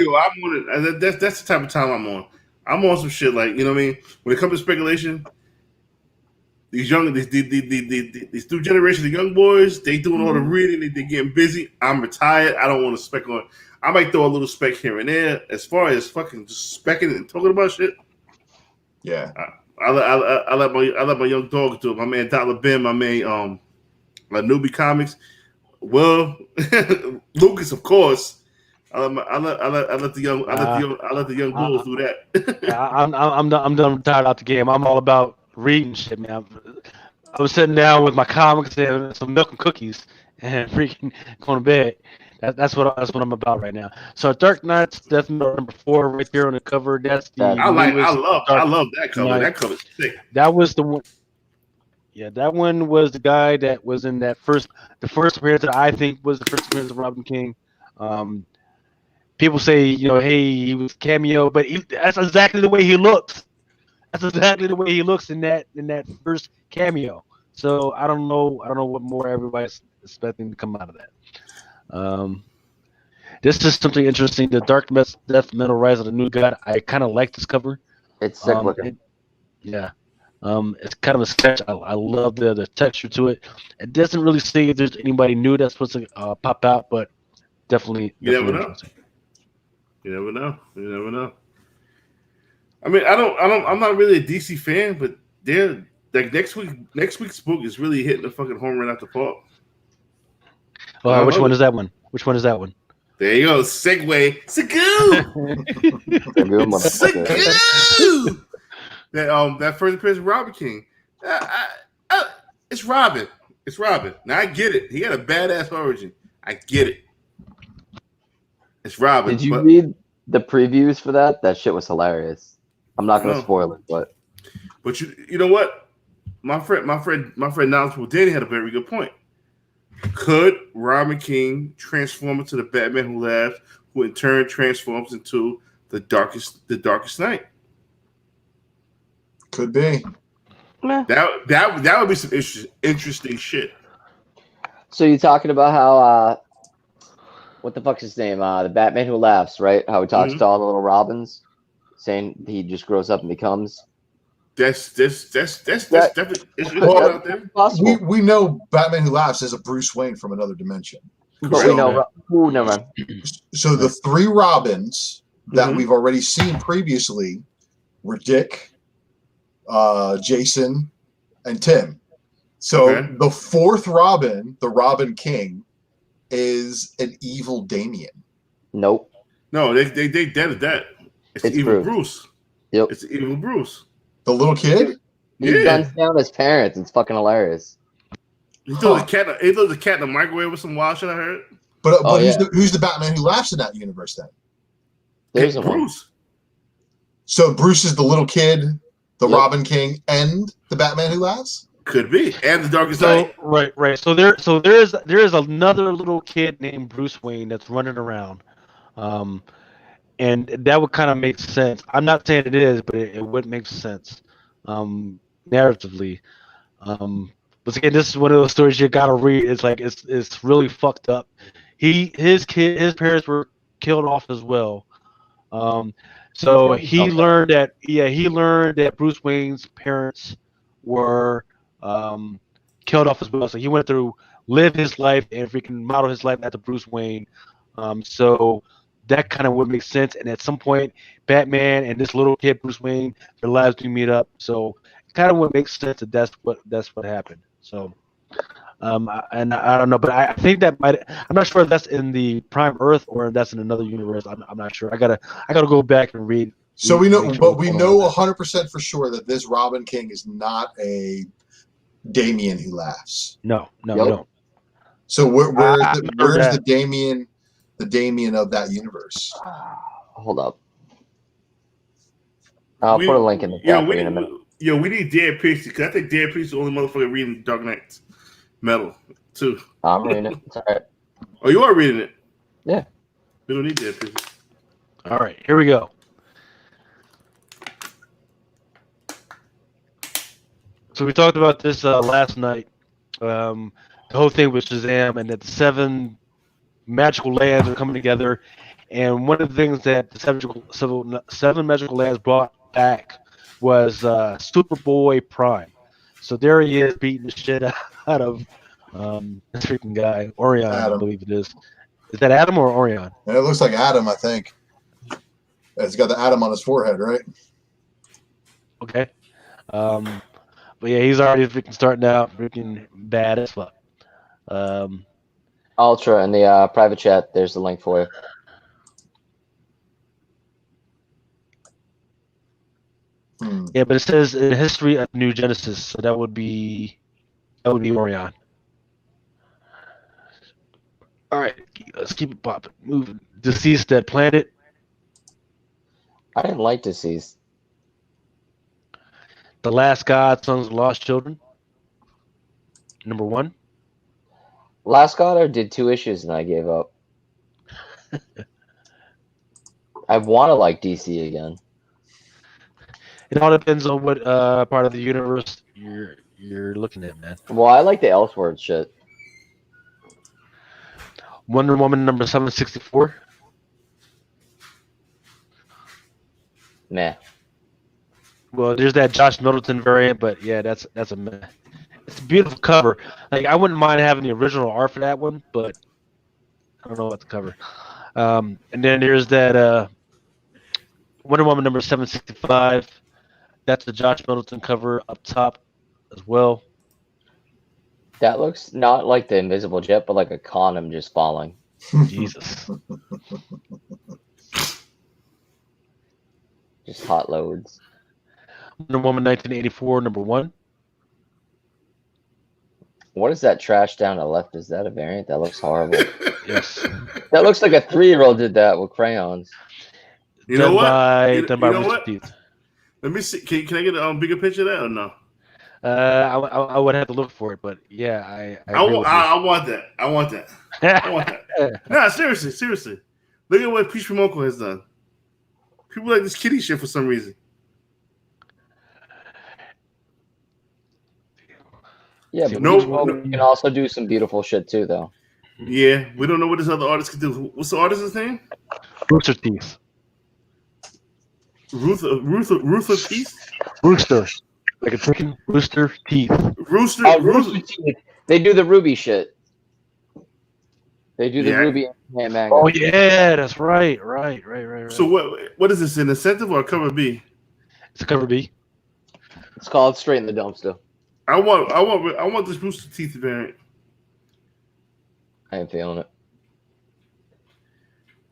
the type of time I'm on. I'm on some shit like, you know what I mean? When it comes to speculation, these new generation of young boys, they doing all the reading, they getting busy. I'm retired. I don't want to spec on. I might throw a little spec here and there. As far as fucking just specking and talking about shit, yeah. I let my young dog do it. My man Dollar Ben, my man Newbie Comics. Well, Lucas, of course. I let the young bulls do that. I'm done tired out the game. I'm all about reading shit, man. I was sitting down with my comics and some milk and cookies and freaking going to bed. That's what I'm about right now. So Dark Knight's Death Metal number 4 right there on the cover. That's the I love that cover. Knight. That cover's sick. That was the one. Yeah, that one was the guy that was in the first appearance that I think was the first appearance of Robin King. People say, hey, he was cameo, but that's exactly the way he looks. That's exactly the way he looks in that first cameo. So I don't know what more everybody's expecting to come out of that. This is something interesting. The Death Metal Rise of the New God. I kind of like this cover. It's sick looking. It's kind of a sketch. I love the texture to it. It doesn't really say if there's anybody new that's supposed to pop out, but definitely. You never know. You never know. I mean, I'm not really a DC fan, but they're like next week's book is really hitting the fucking home run out the park. Which one is that one? Which one is that one? There you go. Segue. That first appearance of Robin King. It's Robin. It's Robin. Now I get it. He had a badass origin. I get it. It's Robin. Did you read the previews for that? That shit was hilarious. I'm not going to spoil it, but you know what? My friend Knowledgeable Danny had a very good point. Could Robin King transform into the Batman Who Laughs, who in turn transforms into the darkest night? Could be. That would be some interesting shit. So you're talking about how what the fuck's his name? The Batman Who Laughs, right? How he talks to all the little Robins, saying he just grows up and becomes. That's definitely out there. Possible. We know Batman Who Laughs is a Bruce Wayne from another dimension. But we know. Never mind. So the 3 Robins that we've already seen previously were Dick, Jason, and Tim. So the 4th Robin, the Robin King, is an evil Damien. Nope. No, they dead that. It's evil Bruce. Yep. It's evil Bruce. The little kid? He guns down his parents. It's fucking hilarious. He threw the cat in the microwave with some wild shit, I heard. But who's the Batman Who Laughs in that universe then? There's Bruce. So Bruce is the little kid, the Robin King, and the Batman Who Laughs? Could be, and the darkest So night. right. So there is another little kid named Bruce Wayne that's running around, and that would kind of make sense. I'm not saying it is, but it would make sense, narratively. But again, this is one of those stories you gotta read. It's like it's really fucked up. His parents were killed off as well. So he learned that Bruce Wayne's parents were killed off as well. So he went through live his life and freaking model his life after Bruce Wayne. So that kind of would make sense. And at some point, Batman and this little kid Bruce Wayne, their lives do meet up. So it kind of would make sense that that's what happened. So. And I don't know, but I think that might. I'm not sure if that's in the Prime Earth or if that's in another universe. I'm not sure. I gotta go back and read. So we know, make sure but we what's know going on 100% for sure that this Robin King is not a Damien who laughs. there. No, we Yep. don't. So I where's remember the that. Damien of that universe? Hold up. I'll put a link in the chat for you in a minute. We need Dan Priestley because I think Dan Priestley's the only motherfucker reading Dark Knight's Metal too. I'm reading it. It's all right. Oh, you are reading it? Yeah. We don't need Dan Priestley. All right, here we go. So we talked about this last night. The whole thing with Shazam and that the 7 magical lands are coming together. And one of the things that the 7 magical lands brought back was Superboy Prime. So there he is beating the shit out of this freaking guy, Orion, Adam. I believe it is. Is that Adam or Orion? And it looks like Adam, I think. It's got the Adam on his forehead, right? Okay. But yeah, he's already freaking starting out freaking bad as fuck. Ultra in the private chat. There's the link for you. Yeah, but it says in history of New Genesis, so that would be Orion. All right, let's keep it popping. Moving. Deceased Dead Planet. I didn't like Deceased. The Last God, Sons of Lost Children. Number 1. Last God I did 2 issues and I gave up. I want to like DC again. It all depends on what part of the universe you're looking at, man. Well, I like the Elseworld shit. Wonder Woman number 764. Meh. Well, there's that Josh Middleton variant, but yeah, that's a meh. It's a beautiful cover. Like I wouldn't mind having the original art for that one, but I don't know about the cover. And then there's that Wonder Woman number 765. That's the Josh Middleton cover up top as well. That looks not like the Invisible Jet, but like a condom just falling. Jesus. Just hot loads. Wonder Woman 1984 number 1. What is that trash down to the left? Is that a variant? That looks horrible. Yes. That looks like a 3-year-old did that with crayons. You know what? Done by You know Rooster what? Teeth. Let me see. Can I get a bigger picture of that or no? I would have to look for it, but yeah, I agree with you. I want that. I want that. I want that. Nah, seriously. Look at what Peach from Uncle has done. People like this kitty shit for some reason. Yeah, but No, you can also do some beautiful shit too, though. Yeah, we don't know what this other artist can do. What's the artist's name? Rooster Teeth. Ruth of Peace? Rooster. Like a chicken. Rooster Teeth. Rooster. They do the Ruby shit. They do the Yeah. Ruby manga. Oh yeah, that's right. Right. So what is this, an incentive or a cover B? It's a cover B. It's called Straight in the Dumpster. I want this Rooster Teeth variant. I ain't feeling it.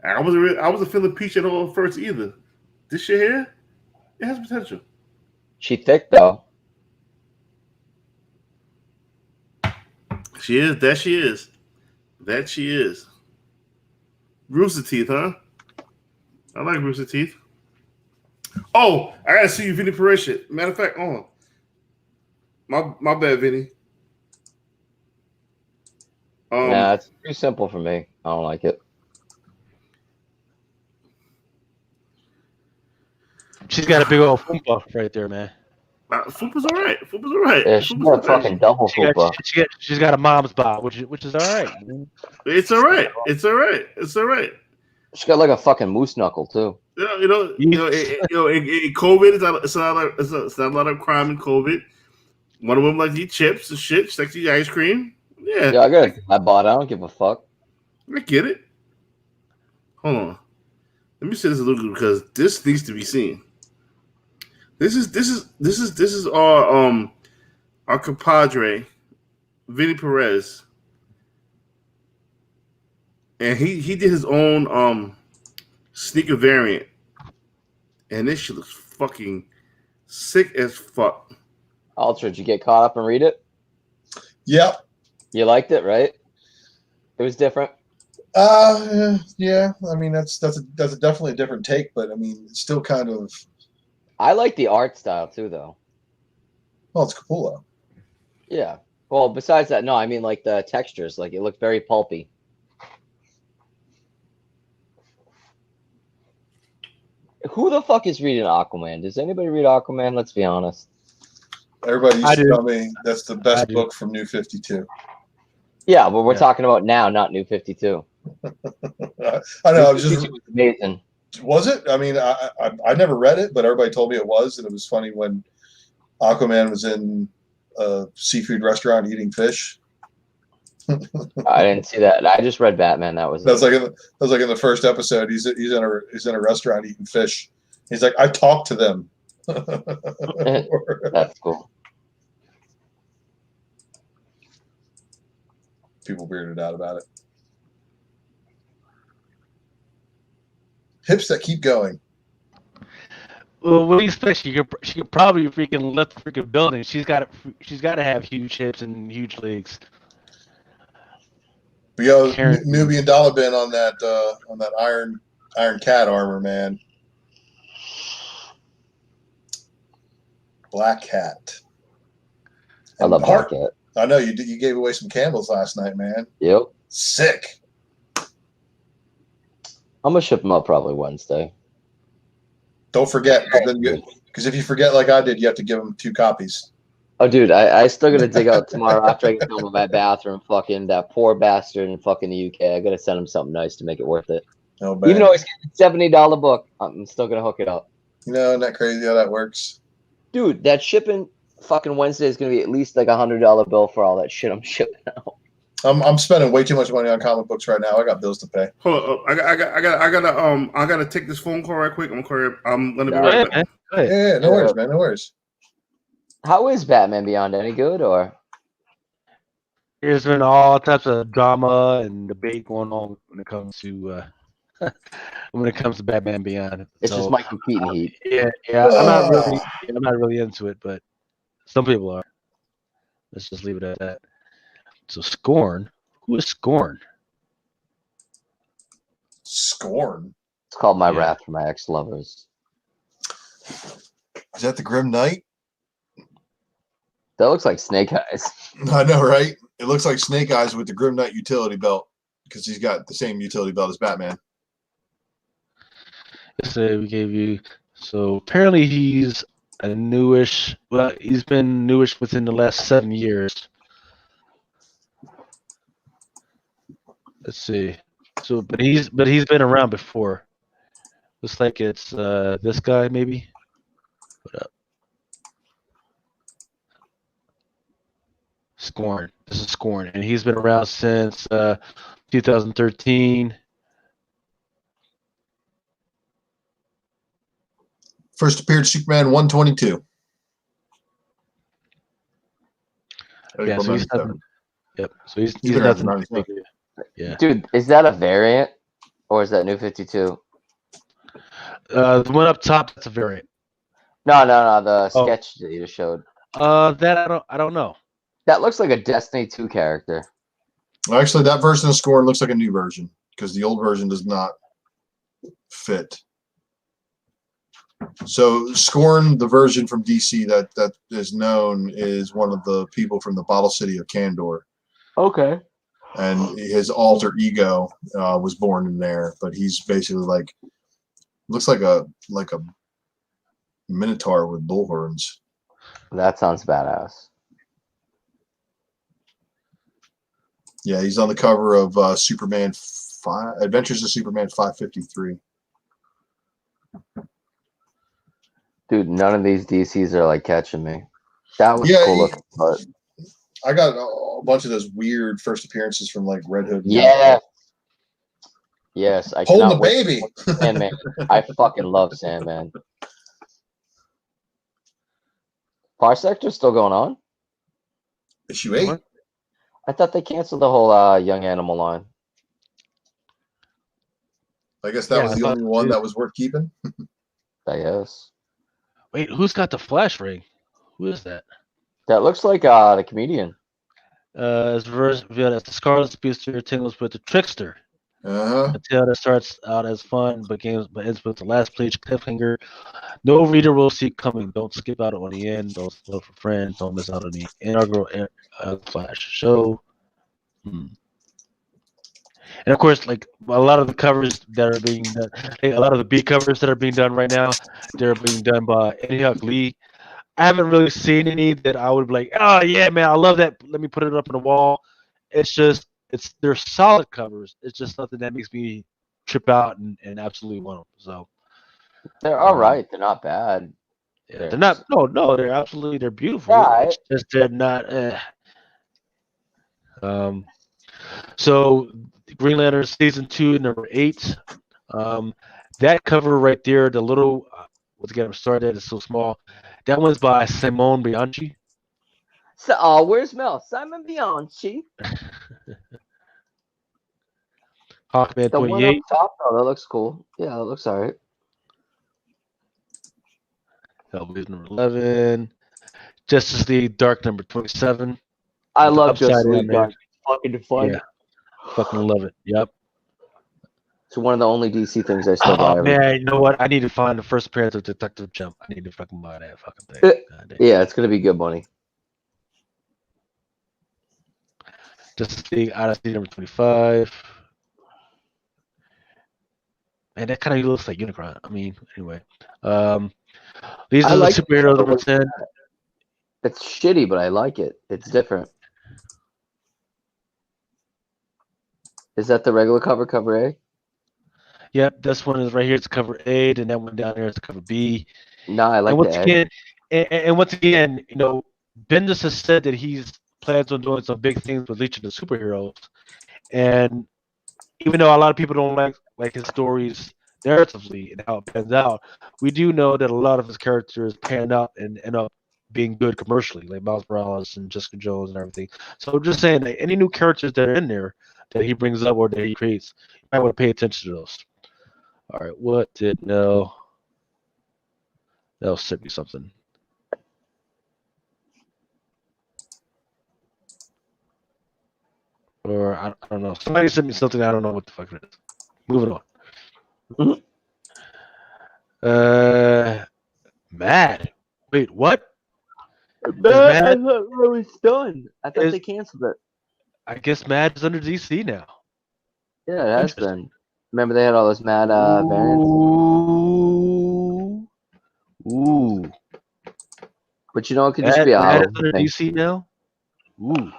I wasn't feeling Peach at all at first either. This shit here, it has potential. She thick though. She is. That she is. Rooster Teeth, huh? I like Rooster Teeth. Oh, I gotta see you Vinny Perez shit. Matter of fact, My bad, Vinny. Nah, it's too simple for me. I don't like it. She's got a big old foompa right there, man. Fupa's all right. Fupa's all right. Yeah, she's Fupa's got a all right. fucking double fupa. She's got a mom's bod, which is all right. It's all right. It's all right. It's all right. She's got like a fucking moose knuckle too. In COVID, it's not a lot of crime in COVID. One of them like to eat chips and shit. She likes to eat ice cream. Yeah, Yeah, I got it. I bought it. I don't give a fuck. I get it. Hold on. Let me say this a little bit because this needs to be seen. This is our compadre, Vinny Perez. And he did his own sneaker variant. And this shit looks fucking sick as fuck. Ultra, did you get caught up and read it? Yep. You liked it, right? It was different. Yeah. I mean, that's definitely a different take, but I mean, it's still kind of. I like the art style too, though. Well, it's Capullo. Yeah. Well, besides that, no, I mean like the textures. Like it looked very pulpy. Who the fuck is reading Aquaman? Does anybody read Aquaman? Let's be honest. Everybody used to tell me that's the best book from New 52. Yeah, but we're talking about now, not New 52. I know. I was just amazing. Was it? I mean, I never read it, but everybody told me it was, and it was funny when Aquaman was in a seafood restaurant eating fish. I didn't see that. I just read Batman. That was like in the first episode. He's in a restaurant eating fish. He's like, I talked to them. That's cool. People weirded out about it. Hips that keep going. Well, what do you expect? She could probably freaking lift the freaking building. She's got to have huge hips and huge legs. But yo, Nubian Dollar Bin on that Iron Cat armor, man. Black Cat. I love Black Cat. I know you gave away some candles last night, man. Yep. Sick. I'm gonna ship them up probably Wednesday. Don't forget, because if you forget like I did, you have to give them 2 copies. Oh, dude, I still gotta dig out tomorrow after I get home with my bathroom. Fucking that poor bastard in fucking the UK. I gotta send him something nice to make it worth it. Oh, man. Even though it's a $70 book, I'm still gonna hook it up. You know, isn't that crazy how that works? Dude, that shipping fucking Wednesday is gonna be at least like $100 bill for all that shit I'm shipping out. I'm spending way too much money on comic books right now. I got bills to pay. Hold on, I gotta take this phone call right quick. I'm gonna be right back. Yeah, no worries, man. No worries. How is Batman Beyond? Any good or? There's been all types of drama and debate going on when it comes to Batman Beyond. It's just Michael Keaton heat. Yeah. I'm not really into it, but some people are. Let's just leave it at that. So Scorn. Who is Scorn? Scorn. It's called My Wrath for My Ex-Lovers. Is that the Grim Knight? That looks like Snake Eyes. I know, right? It looks like Snake Eyes with the Grim Knight utility belt because he's got the same utility belt as Batman. So we gave you. So apparently he's a newish. Well, he's been newish within the last 7 years. Let's see. So, but he's been around before. Looks like it's this guy maybe. What up? Scorn. This is Scorn, and he's been around since 2013. First appeared Superman 122. Yeah, so he's nothing. Yep. So he's been nothing. around since 97. Yeah. Dude, is that a variant or is that New 52? The one up top, that's a variant. No. The sketch that you just showed. That I don't know. That looks like a Destiny 2 character. Actually, that version of Scorn looks like a new version because the old version does not fit. So Scorn, the version from DC that is known, is one of the people from the Bottle City of Kandor, Okay. and his alter ego was born in there. But he's basically like looks like a minotaur with bull horns. That sounds badass. Yeah, he's on the cover of Superman 5 Adventures of Superman 553. Dude, none of these DCs are like catching me. That was Yeah, cool looking, but I got a bunch of those weird first appearances from like Red Hood. yeah. Yes, I Holding cannot the wait. baby. Sandman. I fucking love Sandman. Far Sector's still going on? Issue 8. I thought they canceled the whole Young Animal line. I guess that was the only one that was worth keeping. I guess. Wait, who's got the Flash ring? Who is that? That looks like the comedian. It's revealed as the Scarlet Speedster tingles with the Trickster. Uh-huh. A tale that starts out as fun, but ends with the last page cliffhanger. No reader will see coming. Don't skip out on the end. Don't spoil for friends. Don't miss out on the inaugural Flash show. And of course, like a lot of the covers that are being done, a lot of the B covers that are being done right now, they're being done by Huck Lee. I haven't really seen any that I would be like, oh yeah, man, I love that. Let me put it up on the wall. They're solid covers. It's just something that makes me trip out and absolutely want them. So They're all right. They're not bad. yeah, they're not. No, they're beautiful. Yeah, It's just they're not. So Green Lantern season 2, number 8. That cover right there, the little once again, I'm sorry that it's so small. That one's by Simone Bianchi. So, where's Mel? Simon Bianchi. Hawkman The one 28. up top, though, that looks cool. Yeah, that looks all right. Hellblazer number 11. Justice League Dark number 27. I With the love upside Justice down League there. Dark. Fucking fun. Yeah, fucking love it. Yep. It's one of the only DC things I still buy. Oh man, you know what? I need to find the first appearance of Detective Jump. I need to fucking buy that fucking thing. Yeah, it's gonna be good money. Justice League Odyssey number 25. Man, that kind of looks like Unicron. I mean, anyway. These are like the superheroes number 10. It's shitty, but I like it. It's different. Is that the regular cover A? Yep, this one is right here. It's cover A, and that one down here is cover B. No, I like And once the A. again, and once again, you know, Bendis has said that he's plans on doing some big things with each of the superheroes. And even though a lot of people don't like his stories narratively and how it pans out, we do know that a lot of his characters pan out and end up being good commercially, like Miles Morales and Jessica Jones and everything. So just saying that any new characters that are in there that he brings up or that he creates, you might want to pay attention to those. All right, what did Nell sent me something. Or I don't know. Somebody sent me something. I don't know what the fuck it is. Moving on. Mad. Wait, what? Mad? I thought it was done. I thought they canceled it. I guess Mad is under DC now. Yeah, it has been. Remember they had all those Mad variants? Ooh. But you know, it could just be a Mad hollow is under thing. DC now? Ooh.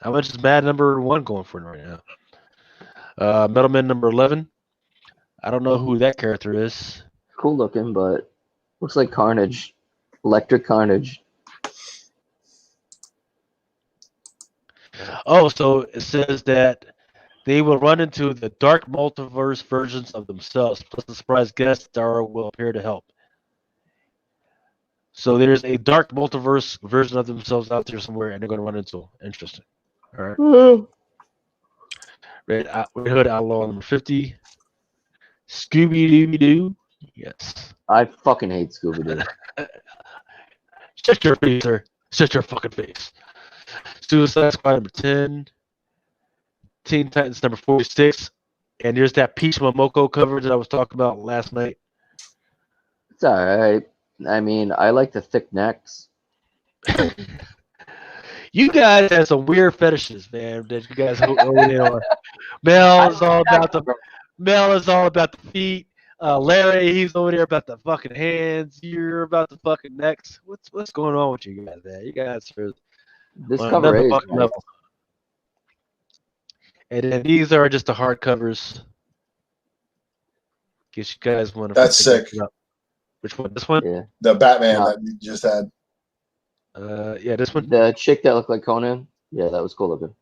How much is Mad number 1 going for right now? Metalman number 11. I don't know who that character is. Cool looking, but looks like Carnage. Electric Carnage. Oh, so it says that they will run into the dark multiverse versions of themselves, plus a surprise guest star will appear to help. So there's a dark multiverse version of themselves out there somewhere, and they're going to run into. Interesting. All right. Red Hood Outlaw number 50. Scooby-Doo. Yes. I fucking hate Scooby-Doo. Shut your face, sir. Shut your fucking face. Suicide Squad number 10. Teen Titans number 46. And there's that Peach Momoko cover that I was talking about last night. It's all right. I mean, I like the thick necks. You guys have some weird fetishes, man. That you guys own in on. Mel is all about the feet. Larry, he's over there about the fucking hands. You're about the fucking necks. What's going on with you guys, man? You guys are This on cover another is fucking nice. level. And then these are just the hard covers. In case you guys want to. That's sick. Which one? This one? Yeah. The Batman No. that you just had. Yeah, this one. The chick that looked like Conan. Yeah, that was cool looking.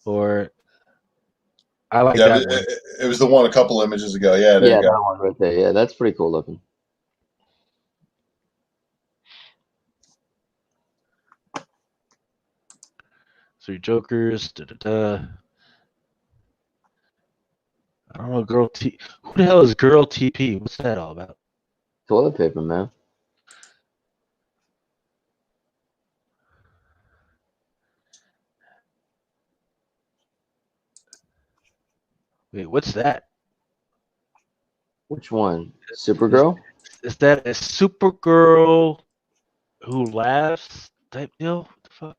Or I like Yeah, that one. it was the one a couple images ago. Yeah, there Yeah, you go. that one right there. Yeah, that's pretty cool looking. So your Jokers. I don't know, Girl T. Who the hell is Girl TP? What's that all about? Toilet paper, man. Wait, what's that? Which one? Supergirl? Is that a Supergirl who laughs type deal? What the fuck?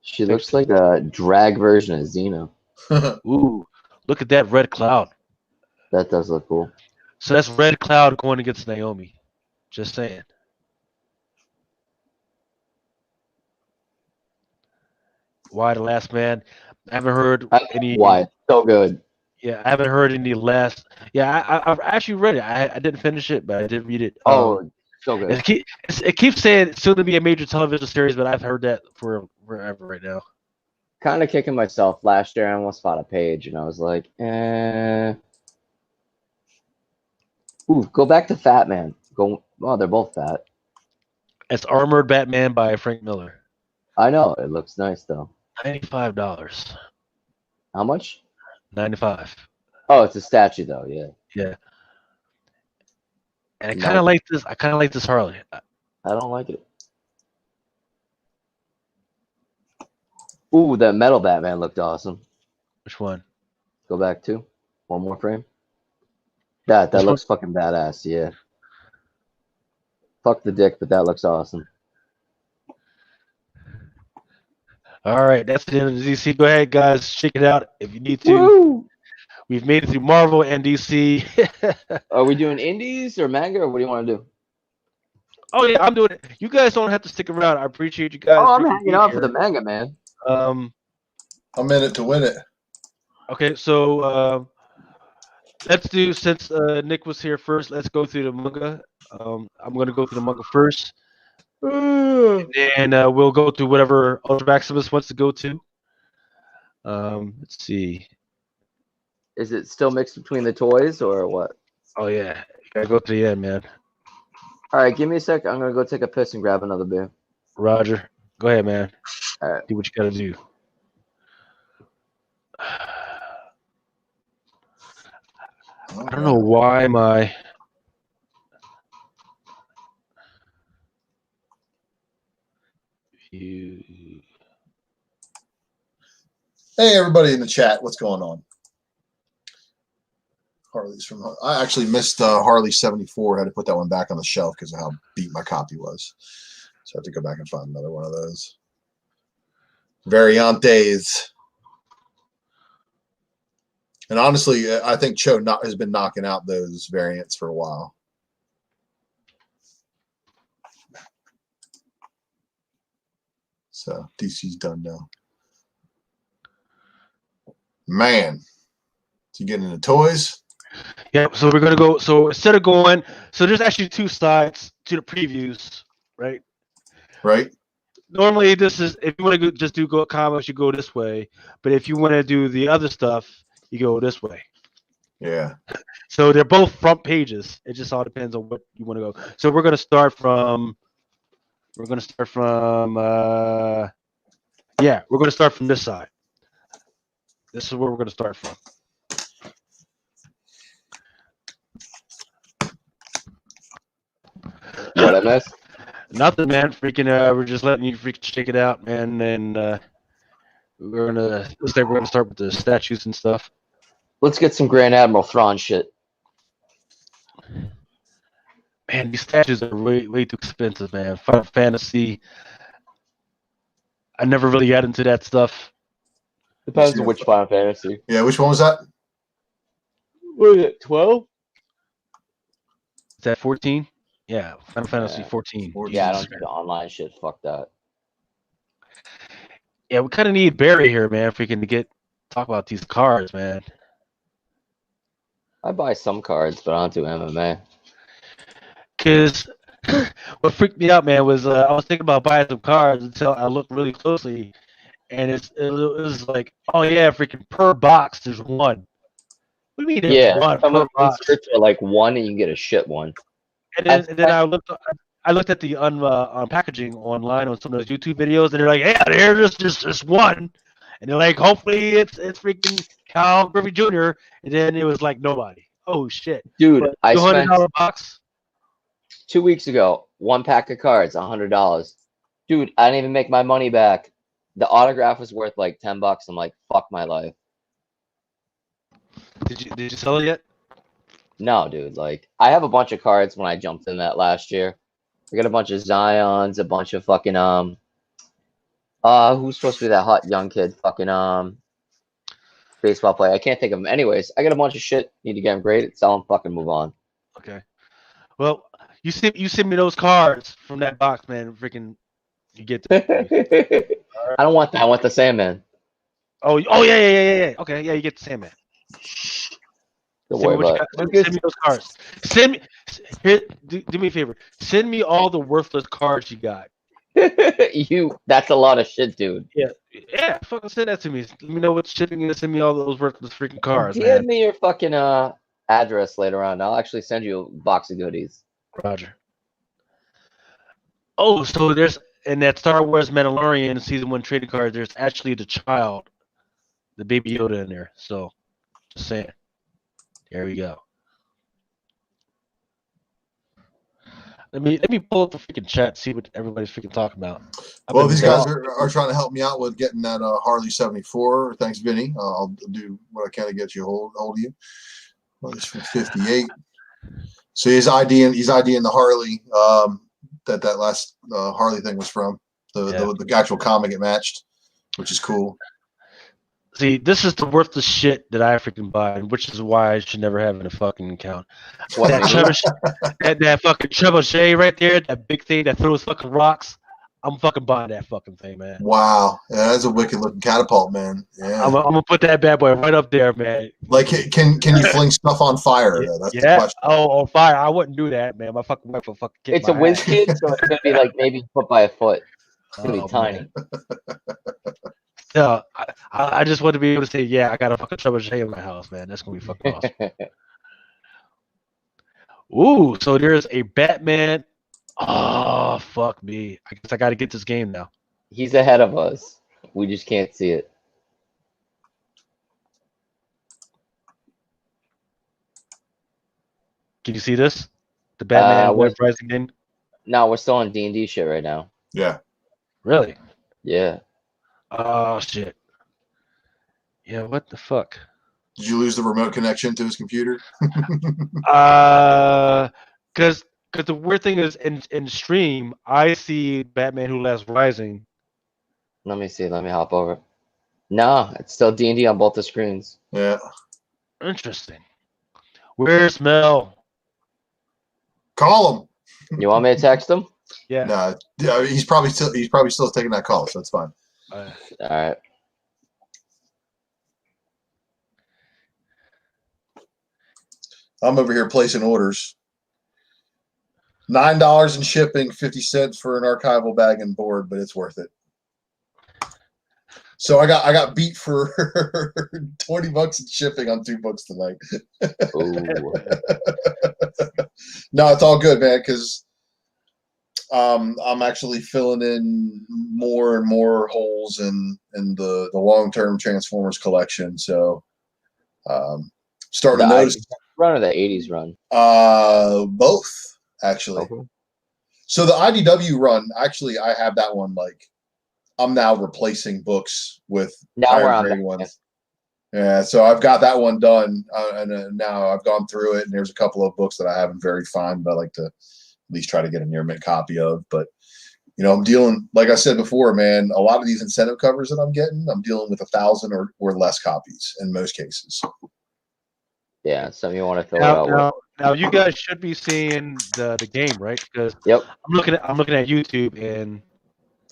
She looks like a drag version of Xena. Ooh, look at that red cloud. That does look cool. So that's Red Cloud going against Naomi. Just saying. Why the Last Man? I haven't heard any. Why? So good. Yeah, I haven't heard any last. Yeah, I've actually read it. I didn't finish it, but I did read it. Oh, so good. It keeps saying it's soon to be a major television series, but I've heard that for forever right now. Kind of kicking myself. Last year, I almost fought a page, and I was like, eh. Ooh, go back to Fat Man. Go. Oh, they're both fat. It's Armored Batman by Frank Miller. I know. It looks nice, though. $95. How much? 95. Oh, it's a statue, though. Yeah. Yeah. And I kind of like this. I kind of like this Harley. I don't like it. Ooh, that metal Batman looked awesome. Which one? Go back to one more frame. That This looks fucking badass. Yeah. Fuck the dick, but that looks awesome. All right, that's the end of the DC. Go ahead, guys, check it out if you need to. Woo! We've made it through Marvel and DC. Are we doing indies or manga, or what do you want to do? Oh yeah, I'm doing it. You guys don't have to stick around. I appreciate you guys. Oh, I'm hanging out for the manga, man. I'm in it to win it. Okay, so let's do, since Nick was here first, let's go through the manga. I'm gonna go through the manga first. And we'll go to whatever Ultra Maximus wants to go to. Let's see. Is it still mixed between the toys or what? Oh yeah, you gotta go to the end, man. All right, give me a sec. I'm gonna go take a piss and grab another beer. Roger, go ahead, man. All right. Do what you gotta do. I don't know why my. Hey, everybody in the chat, what's going on? Harley's from. I actually missed Harley 74. Had to put that one back on the shelf because of how beat my copy was. So I have to go back and find another one of those. Variantes. And honestly, I think Cho has been knocking out those variants for a while. So DC's done now. Man, so you getting into toys? Yeah, so we're gonna go. So instead of going, so there's actually two sides to the previews, right? Right. Normally, this is, if you want to just do comics, you go this way. But if you want to do the other stuff, you go this way. Yeah. So they're both front pages. It just all depends on what you want to go. So we're gonna start from. We're gonna start from. Yeah, we're gonna start from this side. This is where we're gonna start from. What I missed? Nothing, man. Freaking, we're just letting you freaking check it out, man. And looks like we're gonna start with the statues and stuff. Let's get some Grand Admiral Thrawn shit. Man, these statues are way too expensive, man. Final Fantasy. I never really got into that stuff. Depends on which Final Fantasy. Yeah, which one was that? What is it? 12? Is that 14? Yeah, Final Fantasy 14. Yeah, I don't do the online shit. Fuck that. Yeah, we kind of need Barry here, man, if we can talk about these cards, man. I buy some cards, but I don't do MMA. Because what freaked me out, man, was I was thinking about buying some cards until I looked really closely, and it was like, oh yeah, freaking per box there's one. What do you mean there's one per box? For like one, and you can get a shit one. And then I looked at the on packaging online on some of those YouTube videos, and they're like, yeah, there's just one, and they're like, hopefully it's freaking Cal Griffey Jr. And then it was like nobody. Oh shit, dude! But I spent $200 box 2 weeks ago. One pack of cards, $100. Dude, I didn't even make my money back. The autograph was worth like $10. I'm like, fuck my life. Did you sell it yet? No, dude. Like, I have a bunch of cards when I jumped in that last year. I got a bunch of Zions, a bunch of fucking who's supposed to be that hot young kid? Fucking baseball player. I can't think of him. Anyways, I got a bunch of shit. Need to get them graded, sell them, fucking move on. Okay. Well, you send me those cards from that box, man. Freaking, you get them. I don't want that. I want the Sandman. Oh yeah. Okay, yeah, you get the Sandman. Don't worry about it. Send me those cards. Do me a favor. Send me all the worthless cards you got. That's a lot of shit, dude. Yeah. Fucking send that to me. Let me know what shipping is. Send me all those worthless freaking cards. Give me your fucking address later on. I'll actually send you a box of goodies. Roger. Oh, so there's in that Star Wars Mandalorian Season 1 trading card, there's actually the child, the Baby Yoda in there. So, just saying. There we go. Let me pull up the freaking chat, see what everybody's freaking talking about. Well, these guys are trying to help me out with getting that Harley 74. Thanks, Vinny. I'll do what I can to get you hold of you. Well, it's from 58. So he's IDing the Harley that last Harley thing was from. The actual comic it matched, which is cool. See, this is the worthless shit that I freaking buy, which is why I should never have a fucking account. That fucking trebuchet right there, that big thing that throws fucking rocks. I'm fucking buying that fucking thing, man. Wow, yeah, that's a wicked looking catapult, man. Yeah, I'm gonna put that bad boy right up there, man. Like, can you fling stuff on fire? That's the question. Oh, on fire! I wouldn't do that, man. My fucking wife will fucking kick It's a whiz kid, so it's gonna be like maybe foot by a foot. It's gonna be tiny. No, I just want to be able to say, yeah, I got a fucking trebuchet in my house, man. That's gonna be fucking awesome. Ooh, so there's a Batman. Oh, fuck me. I guess I got to get this game now. He's ahead of us. We just can't see it. Can you see this? The Batman Web Rising game? No, we're still on D&D shit right now. Yeah. Really? Yeah. Oh, shit. Yeah, what the fuck? Did you lose the remote connection to his computer? Because the weird thing is, in stream, I see Batman Who Laughs Rising. Let me see. Let me hop over. No, it's still D&D on both the screens. Yeah. Interesting. Where's Mel? Call him. You want me to text him? Yeah. No, he's probably still taking that call, so it's fine. All right. I'm over here placing orders. $9 in shipping, 50 cents for an archival bag and board, but it's worth it. So I got beat for $20 in shipping on 2 books tonight. No, it's all good, man, because I'm actually filling in more and more holes in the long-term Transformers collection. So starting to notice. Run or the 80s run? Both, actually. Okay. So the IDW run, actually, I have that one like I'm now replacing books with Now we're higher on grade that. ones. Yeah, so I've got that one done, and now I've gone through it, and there's a couple of books that I haven't very fine, but I like to at least try to get a near mint copy of. But I'm dealing, like I said before, man. A lot of these incentive covers that I'm getting, I'm dealing with 1,000 or less copies in most cases. Yeah, some you want to fill it out with. Now you guys should be seeing the game, right? Because Yep. I'm looking at YouTube and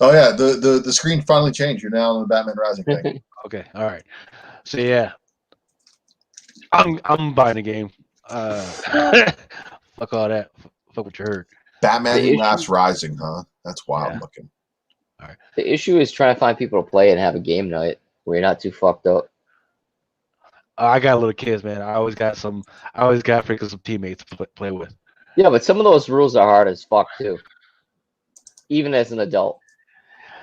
Oh yeah, the screen finally changed. You're now on the Batman Rising thing. okay, all right. So yeah, I'm buying the game. Fuck all that. Fuck what you heard. Batman The Last issue- Rising, huh? That's wild Yeah. looking. The issue is trying to find people to play and have a game night where you're not too fucked up. I got little kids, man. I always got freaking some teammates to play with. Yeah, but some of those rules are hard as fuck too. Even as an adult.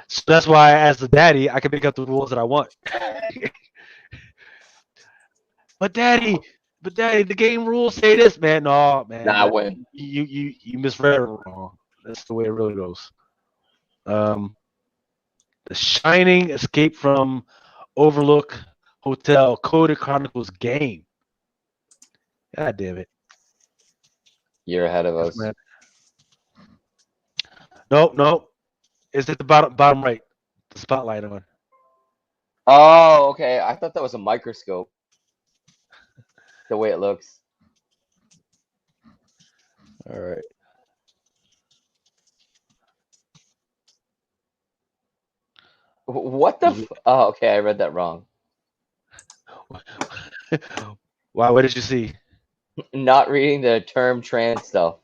So that's why, as the daddy, I can pick up the rules that I want. But daddy, the game rules say this, man. No, man. Nah, I win. You misread it wrong. That's the way it really goes. The Shining Escape from Overlook Hotel Coded Chronicles game. God damn it. You're ahead of us. Man. Nope. It's at the bottom right. The spotlight on. Oh, okay. I thought that was a microscope. The way it looks. All right. What the? Oh, okay. I read that wrong. Wow, what did you see? Not reading the term trans stuff.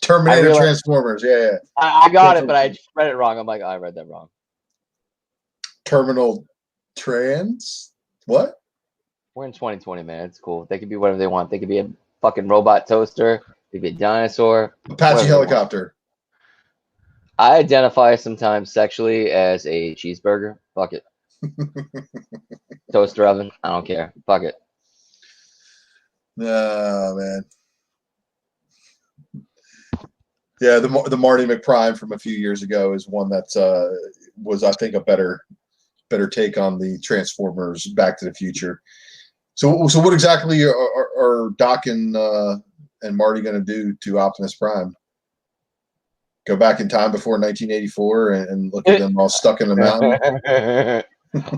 Terminator realized- Transformers, yeah. I got it, but I just read it wrong. I'm like, I read that wrong. Terminal Trans? What? We're in 2020, man. It's cool. They could be whatever they want. They could be a fucking robot toaster. They could be a dinosaur. Apache whatever they want. helicopter. I identify sometimes sexually as a cheeseburger. Fuck it. Toaster oven. I don't care. Fuck it. Oh, man. Yeah, the Marty McPrime from a few years ago is one that was, I think, a better take on the Transformers Back to the Future. So what exactly are Doc and Marty going to do to Optimus Prime? Go back in time before 1984 and look at them all stuck in the mountain?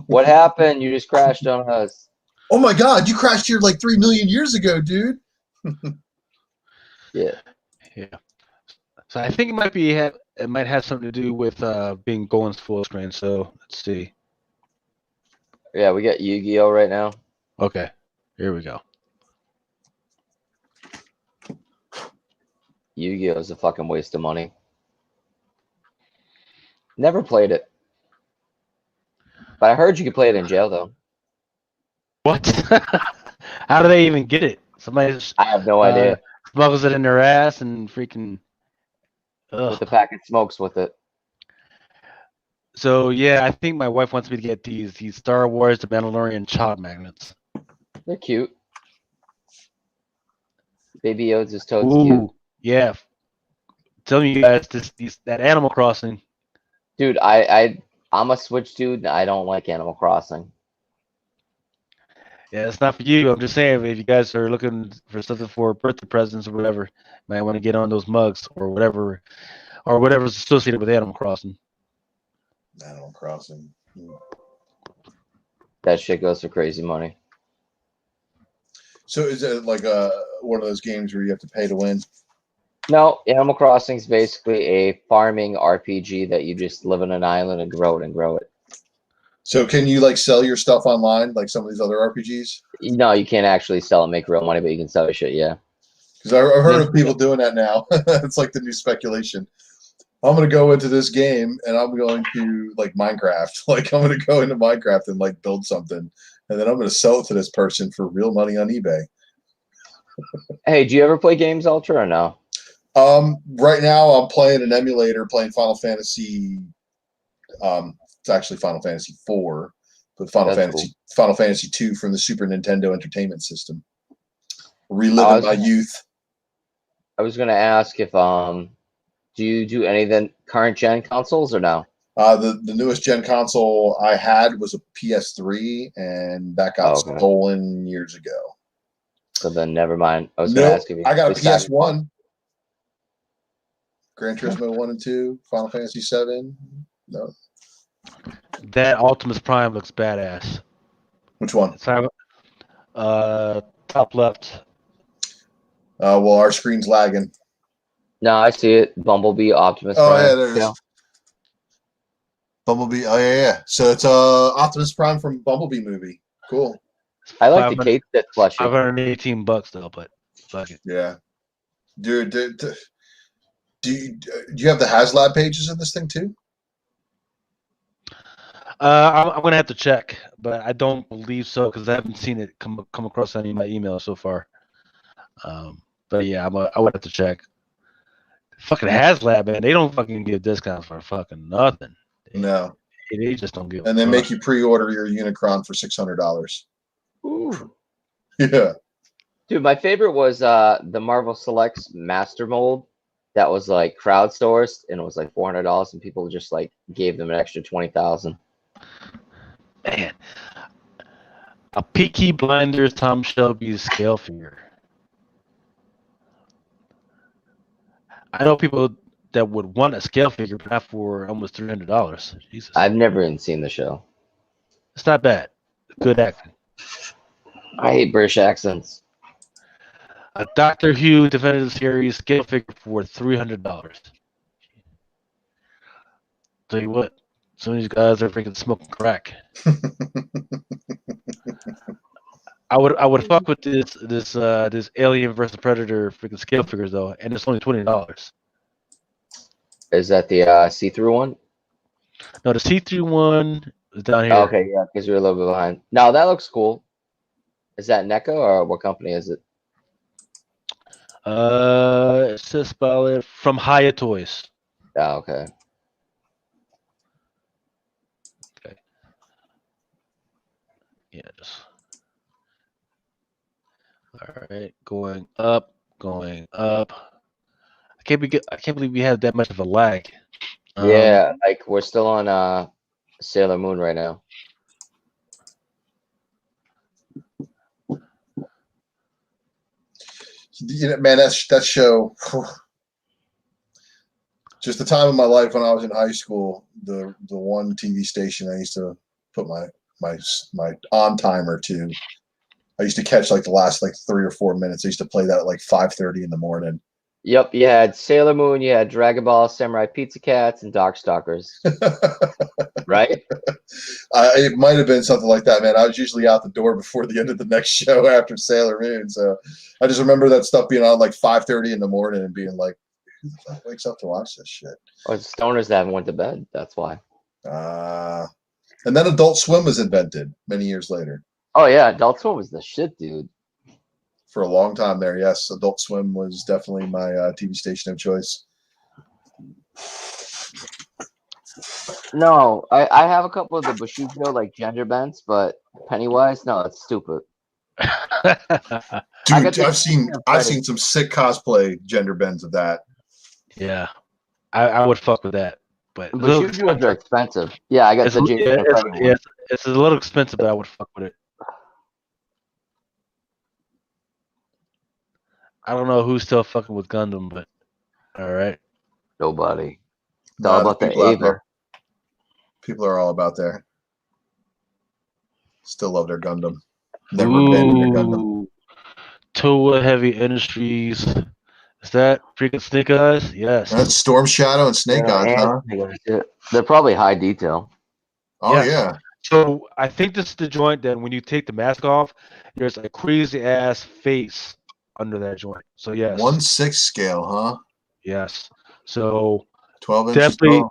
What happened? You just crashed on us. Oh my God! You crashed here like 3 million years ago, dude. Yeah. So I think it might have something to do with being going full screen. So let's see. Yeah, we got Yu-Gi-Oh right now. Okay, here we go. Yu-Gi-Oh is a fucking waste of money. Never played it. But I heard you could play it in jail, though. What? How do they even get it? Somebody just, I have no idea. smuggles it in their ass and freaking. With the pack of smokes with it. So yeah, I think my wife wants me to get these Star Wars The Mandalorian child magnets. They're cute. Baby Yoda's is totes Ooh, cute. yeah. Telling you guys that Animal Crossing. Dude, I'm a Switch dude. And I don't like Animal Crossing. Yeah, it's not for you. I'm just saying, if you guys are looking for something for birthday presents or whatever, you might want to get on those mugs or whatever's associated with Animal Crossing. Animal Crossing. That shit goes for crazy money. So is it like one of those games where you have to pay to win? No, Animal Crossing is basically a farming RPG that you just live on an island and grow it and grow it. So can you like sell your stuff online like some of these other RPGs? No, you can't actually sell and make real money, but you can sell your shit, yeah. Because I've heard of people doing that now. It's like the new speculation. I'm going to go into this game and I'm going to like Minecraft. Like I'm going to go into Minecraft and like build something. And then I'm going to sell it to this person for real money on eBay. Hey, do you ever play Games Ultra or no? Right now I'm playing an emulator, playing Final Fantasy. It's actually Final Fantasy 4, but Final Fantasy 2 from the Super Nintendo Entertainment System. Reliving my youth. I was gonna ask if do you do any of the current gen consoles or no? The newest gen console I had was a PS3, and that got stolen years ago. So then, never mind. I was going to ask if you. I got a PS1. Gran Turismo 1 and 2, Final Fantasy 7. No. That Optimus Prime looks badass. Which one? Top left. Well, our screen's lagging. No, I see it. Bumblebee, Optimus Oh, Prime. yeah, there it is. Bumblebee. Oh, yeah. So it's Optimus Prime from Bumblebee movie. Cool. I like the case that's plushie. $518 though, but fuck it. Yeah. Dude, do you have the HasLab pages in this thing too? I'm gonna have to check, but I don't believe so because I haven't seen it come across any of my emails so far. But yeah, I would have to check. Fucking HasLab, man, they don't fucking give discounts for fucking nothing. No, they just don't give. And they make you pre-order your Unicron for $600. Ooh. Yeah. Dude, my favorite was the Marvel Selects Master Mold. That was like crowdsourced, and it was like $400, and people just like gave them an extra $20,000. Man, a Peaky Blinders Tom Shelby scale figure. I know people that would want a scale figure, but not for almost $300. Jesus, I've never even seen the show. It's not bad. Good acting. I hate British accents. A Doctor Who Definitive Series scale figure for $300. Tell you what, some of these guys are freaking smoking crack. I would fuck with this Alien versus Predator freaking scale figures though, and it's only $20. Is that the see-through one? No, the see-through one is down here. Oh, okay, yeah, because you're a little bit behind. No, that looks cool. Is that NECA or what company is it? It says from Hiya Toys. Oh, okay. Okay. Yeah, just all right. Going up. I can't believe we have that much of a lag. Yeah, like we're still on Sailor Moon right now. You know, man, that show. Just the time of my life when I was in high school. The one TV station I used to put my on timer to. I used to catch like the last like 3 or 4 minutes. I used to play that at like 5:30 in the morning. Yep, you had Sailor Moon, you had Dragon Ball, Samurai Pizza Cats, and Darkstalkers. Right? It might have been something like that, man. I was usually out the door before the end of the next show after Sailor Moon. So I just remember that stuff being on like 5:30 in the morning and being like, who the fuck wakes up to watch this shit? Or stoners that haven't went to bed. That's why. And then Adult Swim was invented many years later. Oh, yeah. Adult Swim was the shit, dude. For a long time there, yes. Adult Swim was definitely my TV station of choice. No, I have a couple of the Bushido like gender bends, but Pennywise, no, it's stupid. Dude, I've seen some sick cosplay gender bends of that. Yeah, I would fuck with that, but Bushidos are expensive. Yeah, I got the Jason. It's a little expensive, but I would fuck with it. I don't know who's still fucking with Gundam, but all right. Nobody. It's all about the Ava. People are all about there. Still love their Gundam. Never abandoned their Gundam. Toa Heavy Industries. Is that freaking Snake Eyes? Yes. That's Storm Shadow and Snake Eyes, huh? They're probably high detail. Oh, yeah. So I think this is the joint that when you take the mask off, there's a crazy ass face under that joint. So yes. 1/6 scale, huh? Yes. So 12 inches. Definitely,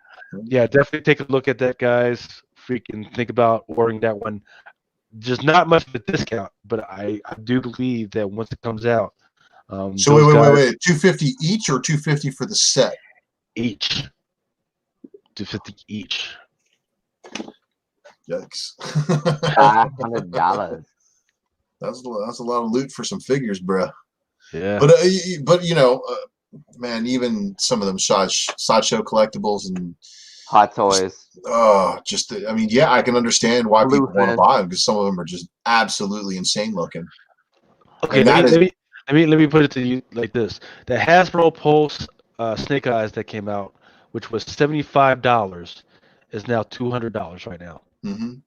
definitely take a look at that, guys. Freaking think about ordering that one. Just not much of a discount, but I do believe that once it comes out. So wait. $250 each or $250 for the set? Each. $250 each. Yikes. $500. That's a lot of loot for some figures, bro. Yeah. But you know, man, even some of them sideshow collectibles and Hot Toys. I mean, yeah, I can understand why Blue people want to fan. buy them because some of them are just absolutely insane looking. Okay, And that let me put it to you like this: the Hasbro Pulse Snake Eyes that came out, which was $75, is now $200 right now. Mhm.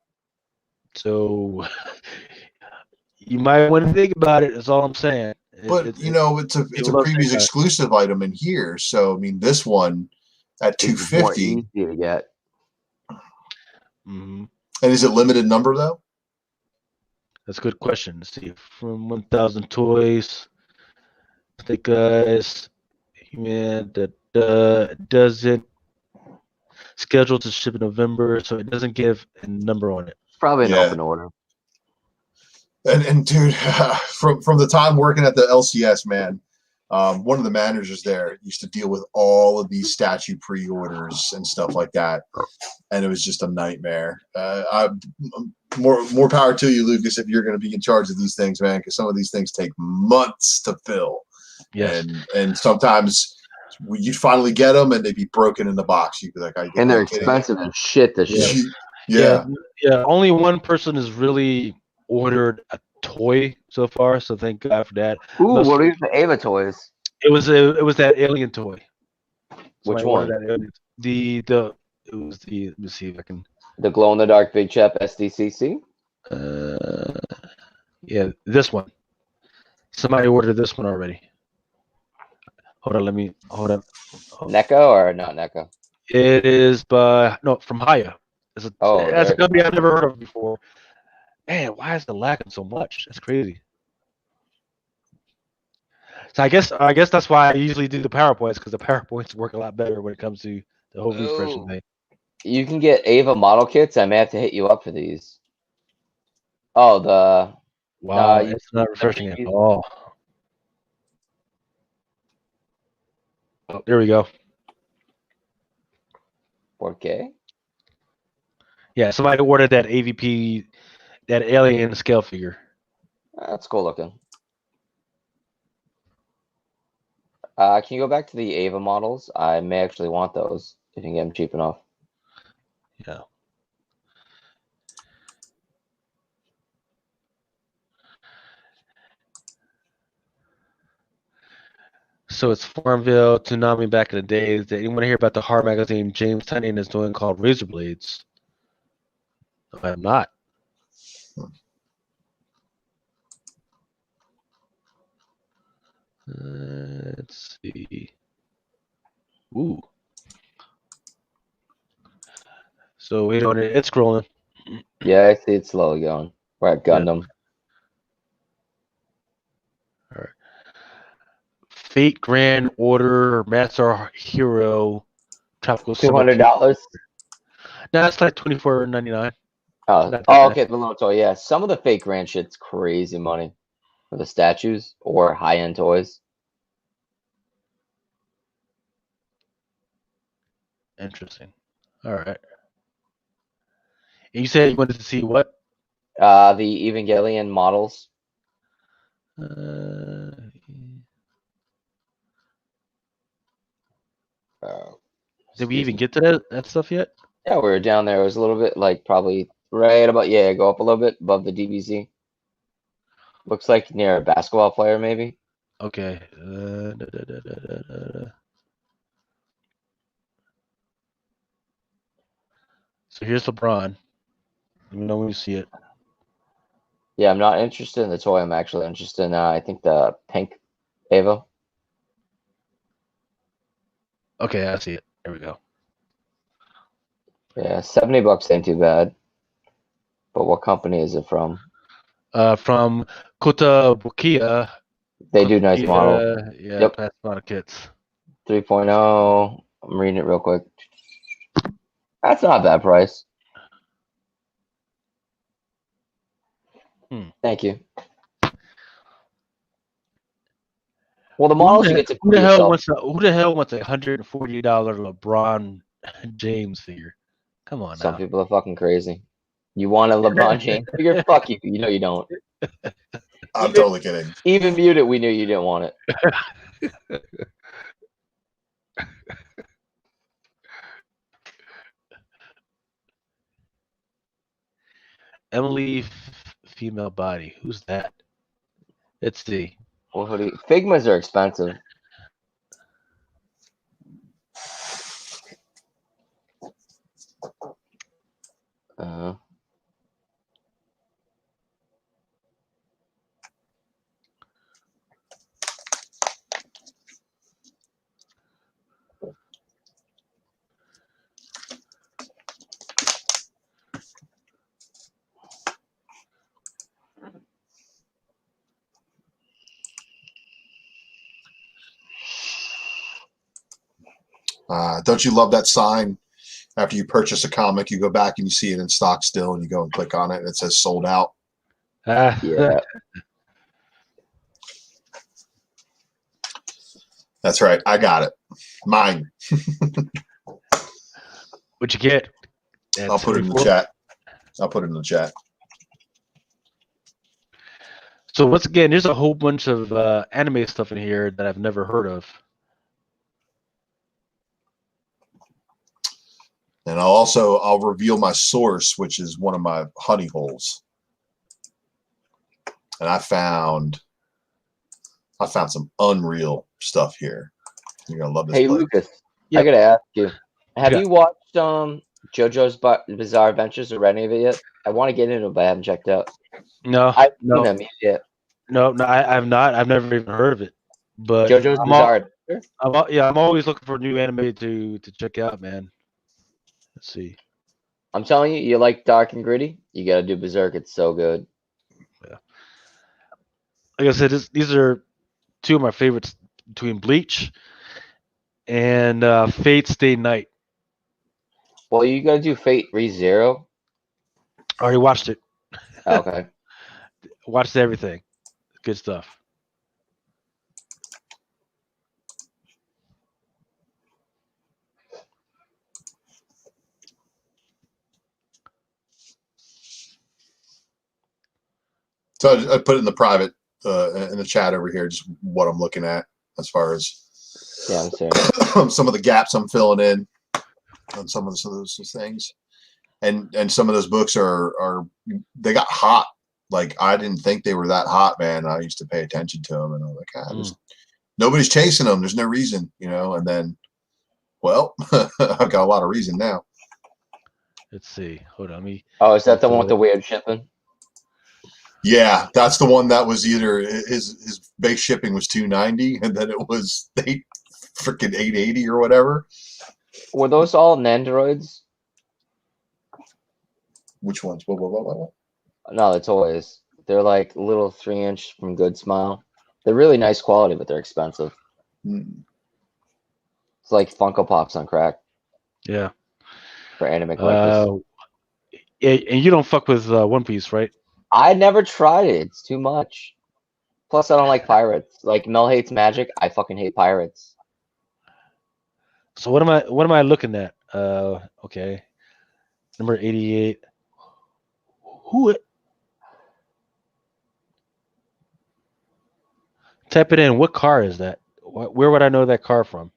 So you might want to think about it. That's all I'm saying. But you know, it's a people love previous Snake Eyes. exclusive item in here. So I mean, this one at It's more 250. easy to get. Mm-hmm. And is it limited number though? That's a good question. Let's see, from 1,000 toys, Snake Eyes, man, that doesn't scheduled to ship in November, so it doesn't give a number on it. Probably an Yeah. open order. And dude, from the time working at the LCS, man, one of the managers there used to deal with all of these statue pre-orders and stuff like that, and it was just a nightmare. More power to you, Lucas, if you're going to be in charge of these things, man, because some of these things take months to fill. Yes. And sometimes you'd finally get them and they'd be broken in the box. You'd be like, and they're expensive as shit to ship. Yeah. Only one person has really ordered a toy so far, so thank God for that. Ooh, what are the Ava toys? It was that alien toy. Which one? That alien, let me see if I can. The glow in the dark Big Chap SDCC. Yeah, this one. Somebody ordered this one already. Hold on. NECA or not NECA? It is from Haya. That's a company I've never heard of before. Man, why is the lagging so much? That's crazy. So I guess that's why I usually do the PowerPoints, because the PowerPoints work a lot better when it comes to the whole refreshing thing. You can get Ava model kits. I may have to hit you up for these. Oh, wow, it's not refreshing at all. Oh, there we go. 4K. Yeah, somebody ordered that AVP, that alien scale figure. That's cool looking. Can you go back to the Ava models? I may actually want those if you can get them cheap enough. Yeah. So it's Farmville, Toonami back in the days. Did anyone hear about the horror magazine James Tynion is doing called Razor Blades? No, I am not. Let's see. Ooh. So wait on it. It's scrolling. Yeah, I see it's slowly going. We're at Gundam. All right. Fate Grand Order Master Hero Tropical $200. No, that's like $24.99. Okay, the little toy. Yeah, some of the fake grand shit's crazy money for the statues or high-end toys. Interesting. All right. And you said you wanted to see what? The Evangelion models. Did we even get to that stuff yet? Yeah, we were down there. It was a little bit like probably right about, go up a little bit above the DBZ. Looks like near a basketball player, maybe. Okay. So here's LeBron. Let me know when you see it. Yeah, I'm not interested in the toy. I'm actually interested in, I think, the pink Ava. Okay, I see it. There we go. Yeah, $70 ain't too bad. But what company is it from? From Kota Bukia. They do nice models. Yeah, that's a lot of kits. 3.0. I'm reading it real quick. That's not a bad price. Thank you. Well, the models you get to who the hell wants a $140 LeBron James figure? Come on, Some people are fucking crazy. You want a LeBron James figure? Fuck you. You know you don't. I'm totally kidding. Even Muted, we knew you didn't want it. Emily, female body. Who's that? Let's see. Well, Figmas are expensive. Uh, Don't you love that sign? After you purchase a comic, you go back and you see it in stock still, and you go and click on it, and it says sold out. yeah. That's right. I got it. Mine. What'd you get? I'll put it in the chat. I'll put it in the chat. So once again, there's a whole bunch of anime stuff in here that I've never heard of. And I'll reveal my source, which is one of my honey holes. And I found some unreal stuff here. You're gonna love this. Hey, place. Lucas, Yep. I gotta ask you: have Yeah. you watched JoJo's Bizarre Adventures or read any of it yet? I want to get into it, but I haven't checked out. No, I haven't no, seen them yet. no, I've not. I've never even heard of it. But JoJo's Bizarre Adventure. I'm always looking for new anime to check out, man. Let's see. I'm telling you, you like dark and gritty. You gotta do Berserk. It's so good. Like I said, these are two of my favorites between Bleach and Fate Stay Night. Well, you gotta do Fate ReZero. I already watched it. Okay. Watched everything. Good stuff. So I put it in the private, in the chat over here, just what I'm looking at as far as Yeah, I'm sorry. some of the gaps I'm filling in on some of those things. And some of those books are they got hot. Like, I didn't think they were that hot, man. I used to pay attention to them, and I'm like, nobody's chasing them. There's no reason, And then, well, I've got a lot of reason now. Let's see. Hold on. Oh, is that the one with the weird shipping? Yeah, that's the one that was either his base shipping was $290, and then it was freaking $880 or whatever. Were those all Nandroids? Which ones? What? No, the toys. They're like little 3-inch from Good Smile. They're really nice quality, but they're expensive. It's like Funko Pops on crack. Yeah. For anime collectors. And you don't fuck with One Piece, right? I never tried it. It's too much. Plus, I don't like pirates. Like Mel hates magic. I fucking hate pirates. So what am I looking at? Okay. Number 88. Who? Type it in. What car is that? Where would I know that car from?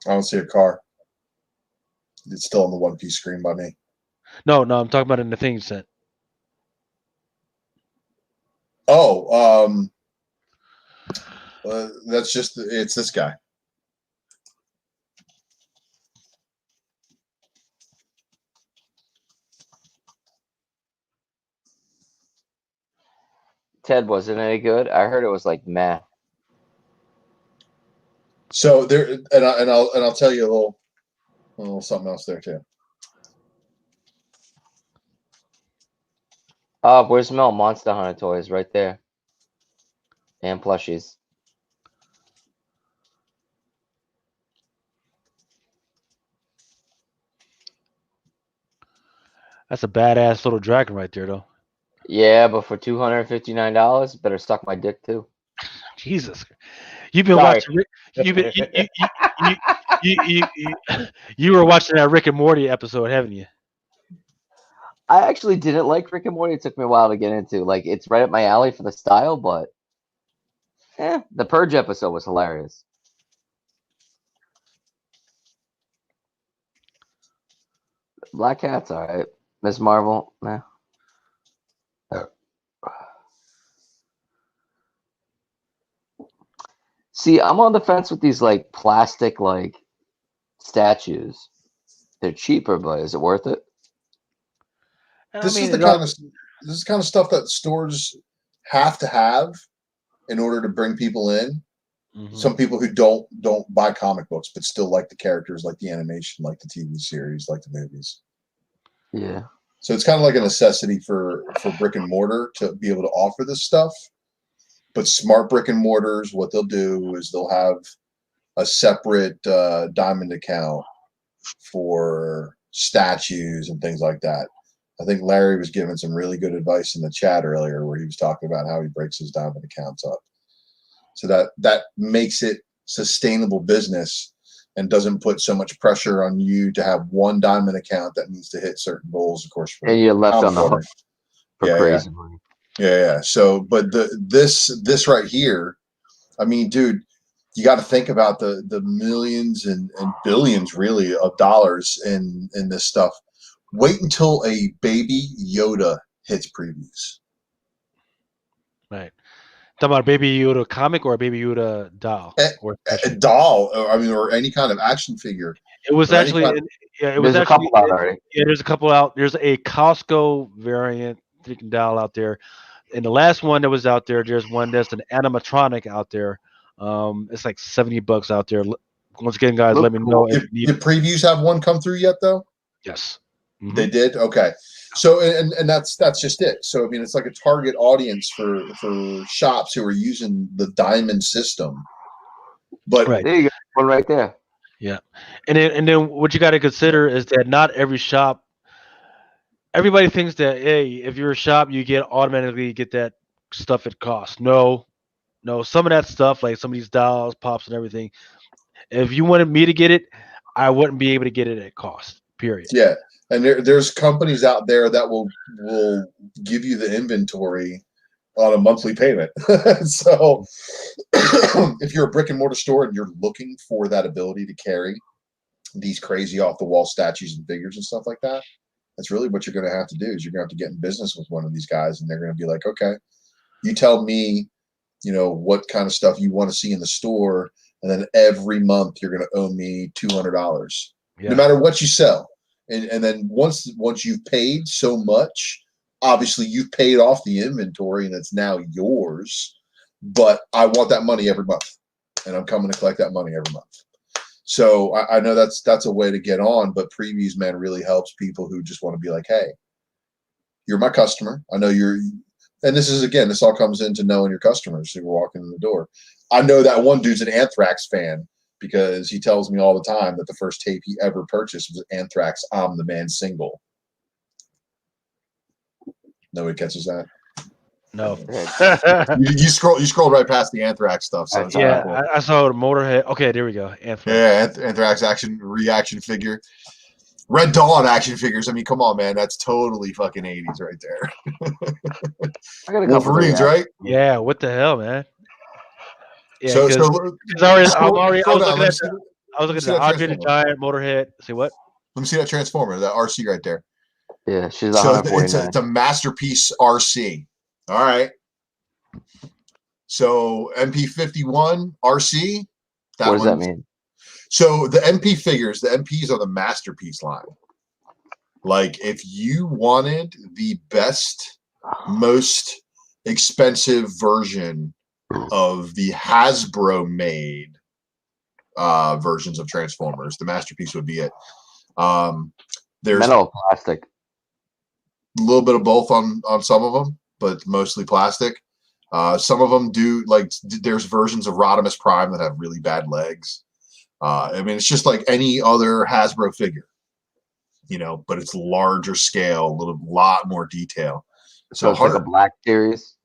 I don't see a car. It's still on the One Piece screen by me. No, I'm talking about in the thing you sent. Oh, that's just, it's this guy. Ted, wasn't any good? I heard it was like meh. So there, and I'll tell you a little something else there too. Oh, where's Mel? Monster Hunter toys right there. And plushies. That's a badass little dragon right there, though. Yeah, but for $259, better suck my dick too. Jesus, you've been Sorry. watching. You were watching that Rick and Morty episode, haven't you? I actually didn't like Rick and Morty. It took me a while to get into. Like, it's right up my alley for the style, but the Purge episode was hilarious. Black Cat's alright. Ms. Marvel, nah. See, I'm on the fence with these like plastic like statues. They're cheaper, but is it worth it? This is the kind of stuff that stores have to have in order to bring people in. Mhm. Some people who don't buy comic books but still like the characters, like the animation, like the TV series, like the movies. Yeah. So it's kind of like a necessity for brick and mortar to be able to offer this stuff. But smart brick and mortars, what they'll do is they'll have a separate diamond account for statues and things like that. I think Larry was giving some really good advice in the chat earlier where he was talking about how he breaks his diamond accounts up. So that makes it sustainable business and doesn't put so much pressure on you to have one diamond account that needs to hit certain goals, of course. And you're left on the hook for crazy money. Yeah. So, but this right here, I mean, dude, you got to think about the millions and billions, really, of dollars in this stuff. Wait until a baby Yoda hits previews. Right. Talking about a Baby Yoda comic or a Baby Yoda doll? A doll, or any kind of action figure. It was actually, it was There's a couple out already. Yeah, there's a couple out. There's a Costco variant freaking doll out there. And the last one that was out there, there's one that's an animatronic out there. It's like $70 out there. Once again, guys, let me know if you Did previews have one come through yet, though? Yes. Mm-hmm. They did? Okay. So, and that's just it. So, I mean, it's like a target audience for shops who are using the diamond system. But right. There you go. One right there. Yeah. And then what you got to consider is that not every shop, everybody thinks that, hey, if you're a shop, you automatically get that stuff at cost. No, some of that stuff, like some of these dolls, pops, and everything, if you wanted me to get it, I wouldn't be able to get it at cost, period. Yeah. And there's companies out there that will give you the inventory on a monthly payment. So if you're a brick and mortar store and you're looking for that ability to carry these crazy off the wall statues and figures and stuff like that, that's really what you're going to have to do is you're going to have to get in business with one of these guys, and they're going to be like, okay, you tell me, what kind of stuff you want to see in the store. And then every month you're going to owe me $200, no matter what you sell. And then once you've paid so much, obviously you've paid off the inventory and it's now yours, but I want that money every month, and I'm coming to collect that money every month. So I know that's a way to get on, but previews, man, really helps people who just want to be like, hey, you're my customer. I know and this all comes into knowing your customers who are walking in the door. I know that one dude's an Anthrax fan because he tells me all the time that the first tape he ever purchased was Anthrax I'm the Man single. Nobody catches that? No. you scrolled right past the Anthrax stuff. So it's yeah, cool. I saw the Motorhead. Okay, there we go. Anthrax. Yeah, Anthrax reaction figure. Red Dawn action figures. I mean, come on, man. That's totally fucking 80s right there. I got a couple Wolverines, right? Yeah, what the hell, man? Yeah, I was looking at the Andre the Giant, Motorhead. See what? Let me see that Transformer, that RC right there. Yeah, she's 149. It's a masterpiece RC. All right. So MP51 RC. What does that mean? So the MP figures, the MPs are the masterpiece line. Like if you wanted the best, most expensive version of the Hasbro made versions of Transformers, the masterpiece would be it. There's metal, plastic, a little bit of both on some of them, but mostly plastic. Some of them do, like there's versions of Rodimus Prime that have really bad legs. I mean, it's just like any other Hasbro figure, but it's larger scale, a lot more detail. So it's like a Black Series.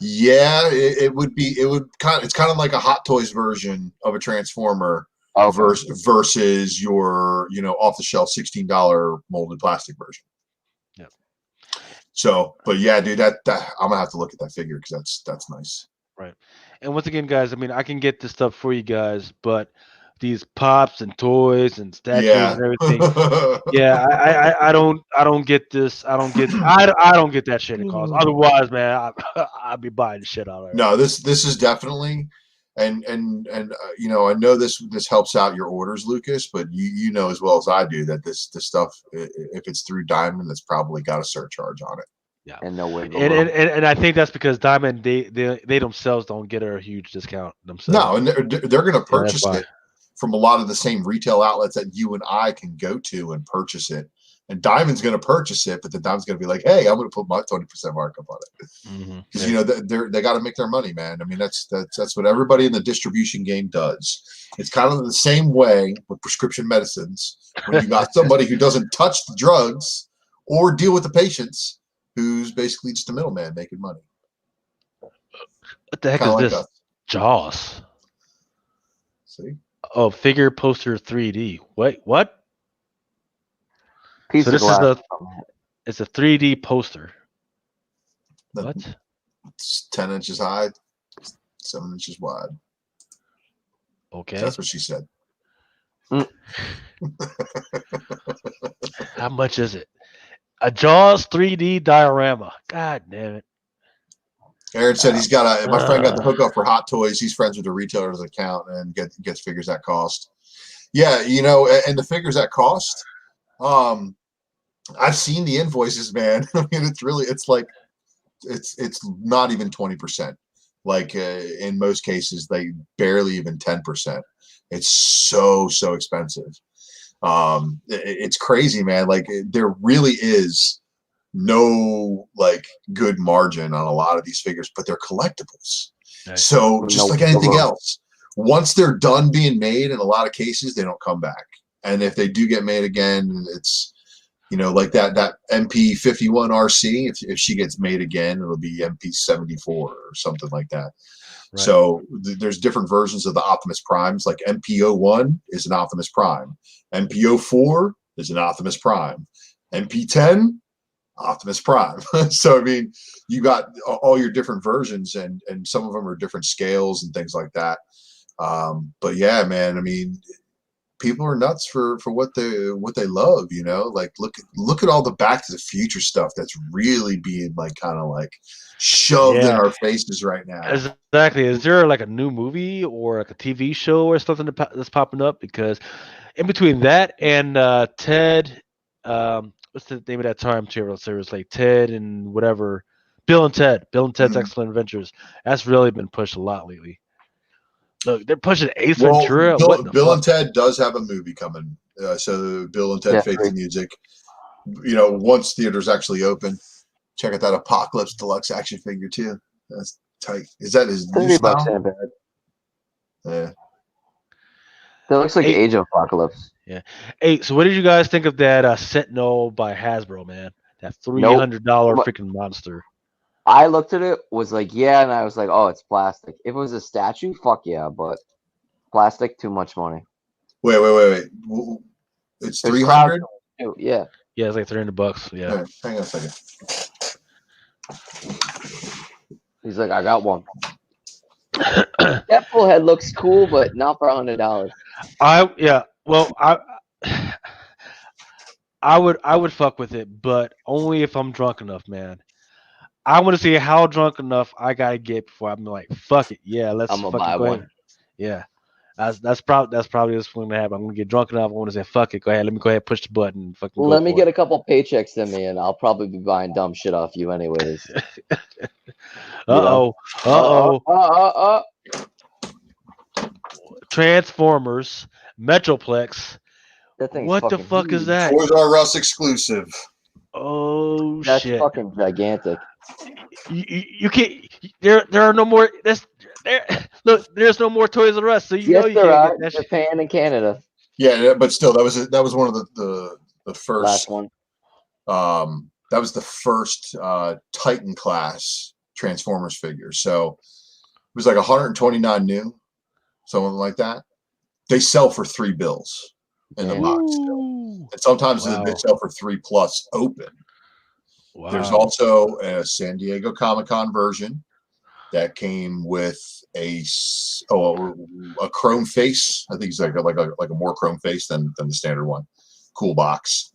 Yeah, it's kind of like a Hot Toys version of a Transformer versus your, off the shelf $16 molded plastic version. Yeah. So, but yeah, dude, that I'm gonna have to look at that figure because that's nice. Right. And once again, guys, I mean, I can get this stuff for you guys, but these pops and toys and statues Yeah. and everything. Yeah, I don't get this. I don't get that shit it costs. Otherwise, man, I'd be buying the shit out of it. No, this is definitely, and you know, I know this helps out your orders, Lucas, but you know as well as I do that this stuff, if it's through Diamond, it's probably got a surcharge on it. Yeah, And no way. and I think that's because Diamond they themselves don't get a huge discount themselves. No, and they're going to purchase why. it from a lot of the same retail outlets that you and I can go to and purchase it. And Diamond's going to purchase it, but then Diamond's going to be like, "Hey, I'm going to put my 20% markup on it," because you know they got to make their money, man. I mean, that's what everybody in the distribution game does. It's kind of the same way with prescription medicines. When you got somebody who doesn't touch the drugs or deal with the patients, who's basically just a middleman making money. What the heck Kinda is like this? us. Jaws. See? Oh, figure poster 3D. Wait, what? Piece So of this glass. it's a 3D poster. The- What? It's 10 inches high, 7 inches wide. Okay. That's what she said. How much is it? A Jaws 3D diorama. God damn it. Aaron said he's got my friend got the hookup for Hot Toys. He's friends with the retailer's account and gets figures at cost. Yeah, you know, and the figures at cost, I've seen the invoices, man. I mean, it's like it's not even 20%. Like in most cases, they barely even 10%. It's so expensive. It's crazy, man. Like there really is no like good margin on a lot of these figures, but they're collectibles. Right. So just like anything else, once they're done being made, in a lot of cases, they don't come back. And if they do get made again, it's, you know, like that MP51 RC, if she gets made again, it'll be MP74 or something like that. Right. So there's different versions of the Optimus Primes. Like MP01 is an Optimus Prime. MP04 is an Optimus Prime. MP10, Optimus Prime. So I mean, you got all your different versions, and some of them are different scales and things like that. But yeah, man, I mean, people are nuts for what they love, you know. Like look at all the Back to the Future stuff that's really being like kind of like shoved in our faces right now. Exactly. Is there like a new movie or like a TV show or something that's popping up? Because in between that and Ted, what's the name of that time travel series? Like Ted and whatever, Bill and Ted's Excellent Adventures. That's really been pushed a lot lately. Look, they're pushing Ace Ventura. Bill and Ted does have a movie coming. So Bill and Ted Face the Music. You know, once theaters actually open, check out that Apocalypse Deluxe action figure too. That's tight. Is that his new style? Yeah. That looks like Age of Apocalypse. Yeah. Hey, so what did you guys think of that Sentinel by Hasbro, man? That $300 freaking monster. I looked at it, was like, yeah, and I was like, oh, it's plastic. If it was a statue, fuck yeah, but plastic, too much money. Wait. It's 300? Yeah. Yeah, it's like $300. Yeah. Right, hang on a second. He's like, I got one. That full head looks cool, but not for $100. I would fuck with it, but only if I'm drunk enough, man. I want to see how drunk enough I gotta get before I'm like, fuck it, yeah, let's fucking go ahead. Yeah, that's probably what's going to happen. I'm gonna get drunk enough. I want to say, fuck it, go ahead. Let me go ahead, push the button. And fucking. Let me get a couple paychecks in me, and I'll probably be buying dumb shit off you anyways. Transformers, Metroplex. What the fuck is that? Toys R Us exclusive. Oh, that's shit! That's fucking gigantic. You can't. There are no more. Look, there's no more Toys R Us. So you know you can't get that Japan shit. and Canada. Yeah, but still, that was one of the first. Last one. That was the first Titan class Transformers figure. So it was like 129 new, something like that. They sell for $3 bills in the box still. And sometimes they sell for $3+ open. Wow. There's also a San Diego Comic-Con version. that came with a chrome face. I think it's like a more chrome face than the standard one. Cool box.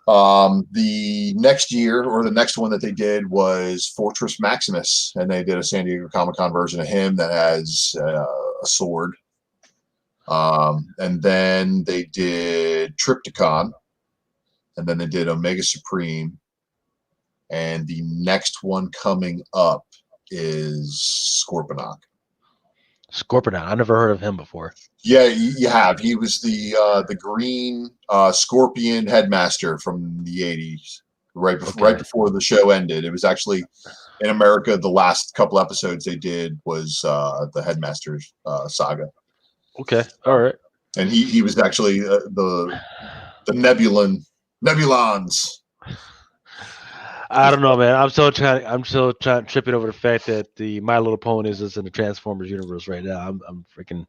The next year, or the next one that they did, was Fortress Maximus, and they did a San Diego Comic-Con version of him that has a sword. And then they did Triptychon, and then they did Omega Supreme, and the next one coming up is Scorponok. Scorponok. I never heard of him before. Yeah, you have. He was the green scorpion headmaster from the 80s, right before the show ended. It was actually in America. The last couple episodes they did was the headmaster's saga. Okay, all right. And he was actually the Nebulons. I don't know, man. I'm still tripping over the fact that the My Little Ponies is in the Transformers universe right now. I'm freaking.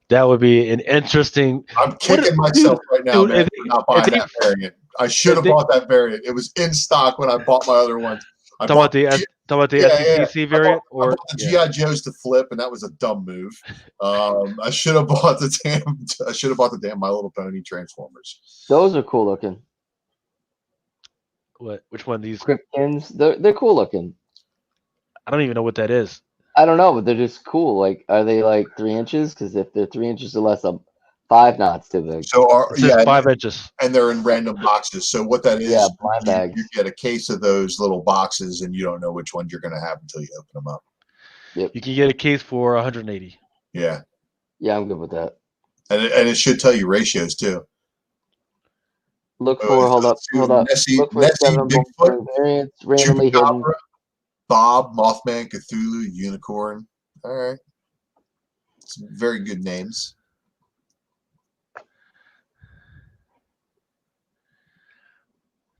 That would be an interesting. I'm kicking myself right now, man, for not buying that variant. I should have bought that variant. It was in stock when I bought my other one. Talking about the SCCC variant, I bought the GI Joes to flip, and that was a dumb move. I should have bought the damn My Little Pony Transformers. Those are cool looking. What? Which one? These Cryptkins. They're cool looking. I don't even know what that is. I don't know, but they're just cool. Like, are they like 3 inches? Because if they're 3 inches or less, I'm 5 knots too big. So It says 5 inches. and they're in random boxes. So what that is, blind bags. You get a case of those little boxes, and you don't know which ones you're going to have until you open them up. Yep. You can get a case for 180. Yeah. Yeah, I'm good with that. And it should tell you ratios too. Look for hold up. Nessie, Look for Nessie, 7 Bigfoot, variants randomly hidden. Chupacabra, Bob, Mothman, Cthulhu, Unicorn. All right. Some very good names.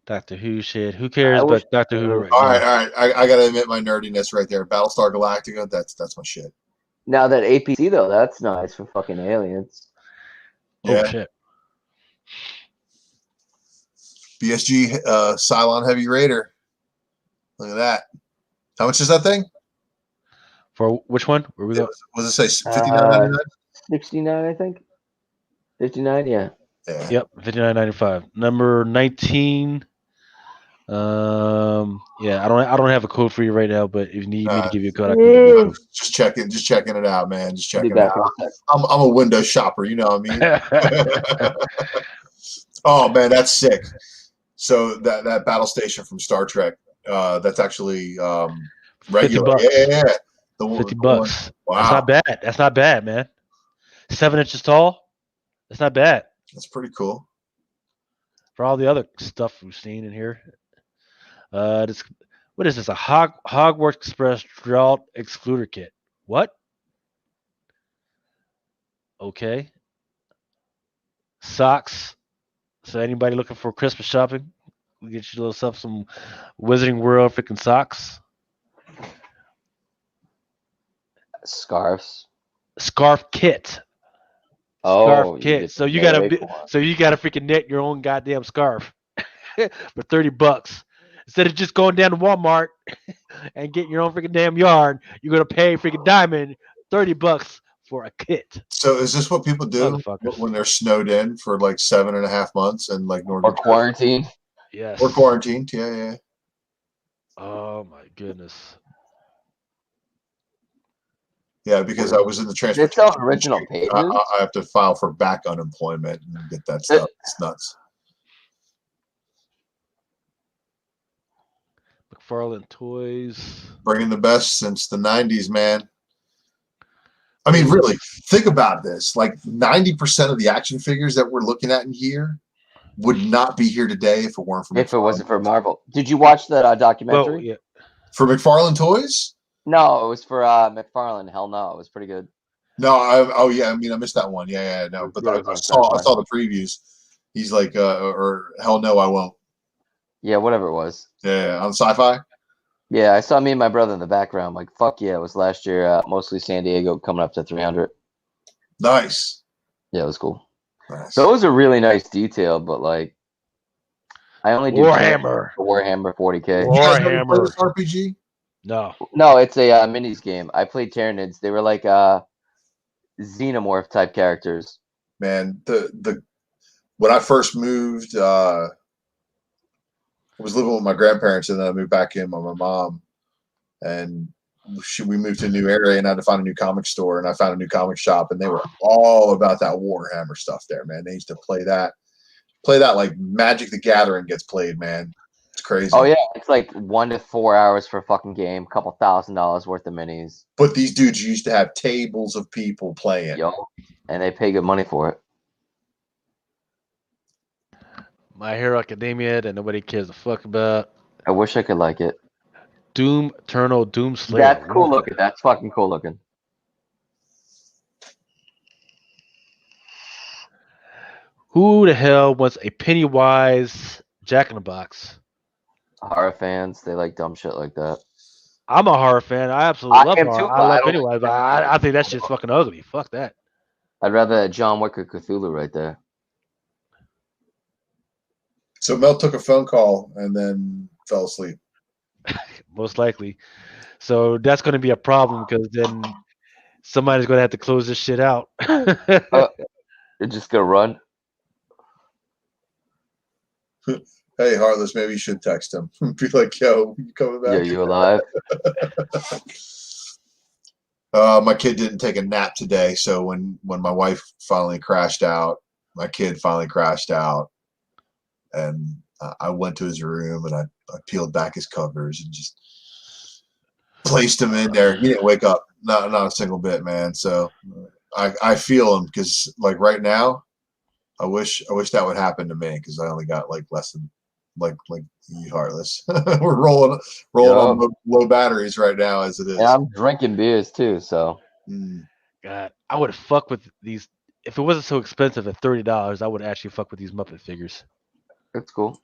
Doctor Who shit. Who cares about Doctor Who right All now? right. I got to admit my nerdiness right there. Battlestar Galactica, that's my shit. Now that APC though, that's nice for fucking aliens. Yeah. Oh shit. BSG Cylon Heavy Raider. Look at that. How much is that thing? For which one? Where we go? Was it say $59.99? 69, I think. 59, yeah. Yeah. Yep, $59.95. Number 19. Yeah, I don't have a code for you right now, but if you need me to give you a code, I can give you a code. Just checking it out, man. Just checking it back out. in a sec. I'm a window shopper, you know what I mean? Oh man, that's sick. So that battle station from Star Trek, that's actually regular. $50. Yeah. $50. Wow. That's not bad. That's not bad, man. 7 inches tall. That's not bad. That's pretty cool. For all the other stuff we've seen in here. What is this? A Hogwarts Express Drought Excluder Kit. What? Okay. Socks. So anybody looking for Christmas shopping, we get you yourself some Wizarding World freaking socks. Scarves. Scarf kit. Oh, Scarf kit. So you gotta freaking knit your own goddamn scarf for $30. Instead of just going down to Walmart and getting your own freaking damn yarn, you're gonna pay freaking Diamond $30 for a kit. So is this what people do when they're snowed in for like 7.5 months and like or quarantine? Yes. Or quarantined, yeah. Oh my goodness. Yeah, because I was in the transportation. It's all original pages. I have to file for back unemployment and get that stuff. It's nuts. McFarlane Toys. Bringing the best since the 90s, man. I mean, really, think about this. Like 90% of the action figures that we're looking at in here would not be here today if it weren't for If it wasn't for Marvel. Did you watch that documentary? Well, yeah. For McFarlane Toys? No, it was for McFarlane. Hell no, it was pretty good. No, I missed that one. Yeah, no. But I saw the previews. He's like, or hell no, I won't. Yeah, whatever it was. Yeah, on Sci-Fi. Yeah, I saw me and my brother in the background. Like, fuck yeah, it was last year. Mostly San Diego, coming up to 300. Nice. Yeah, it was cool. Nice. Those are really nice detail, but like, I only do Warhammer. Warhammer 40K. You guys ever play this RPG? No. No, it's a minis game. I played Tyranids. They were like xenomorph type characters. Man, the when I first moved, I was living with my grandparents, and then I moved back in with my mom, and we moved to a new area, and I had to find a new comic store, and I found a new comic shop, and they were all about that Warhammer stuff there, man. They used to play that like Magic the Gathering gets played, man. It's crazy. Oh yeah, it's like 1 to 4 hours for a fucking game, couple $1,000 worth of minis. But these dudes used to have tables of people playing. Yo, and they pay good money for it. My Hero Academia that nobody cares a fuck about. I wish I could like it. Doom Eternal, Doom Slayer. That's cool looking. That's fucking cool looking. Who the hell wants a Pennywise Jack in the Box? Horror fans, they like dumb shit like that. I'm a horror fan. I absolutely love am horror. too, I but I love don't Pennywise, but I think that shit's fucking ugly. Fuck that. I'd rather John Wick or Cthulhu right there. So Mel took a phone call and then fell asleep. Most likely. So that's going to be a problem because then somebody's going to have to close this shit out. You're just gonna run. Hey, Heartless, maybe you should text him. Be like, yo, you coming back? Yeah, you alive? My kid didn't take a nap today, so when my wife finally crashed out, my kid finally crashed out, and I went to his room and I peeled back his covers and just placed him in there. He didn't wake up, not a single bit, man. So I feel him because like right now, I wish that would happen to me because I only got like less than like you, Heartless. We're rolling on low batteries right now as it is. Yeah, I'm drinking beers too, so. God, I would fuck with these if it wasn't so expensive at $30. I would actually fuck with these Muppet figures. That's cool.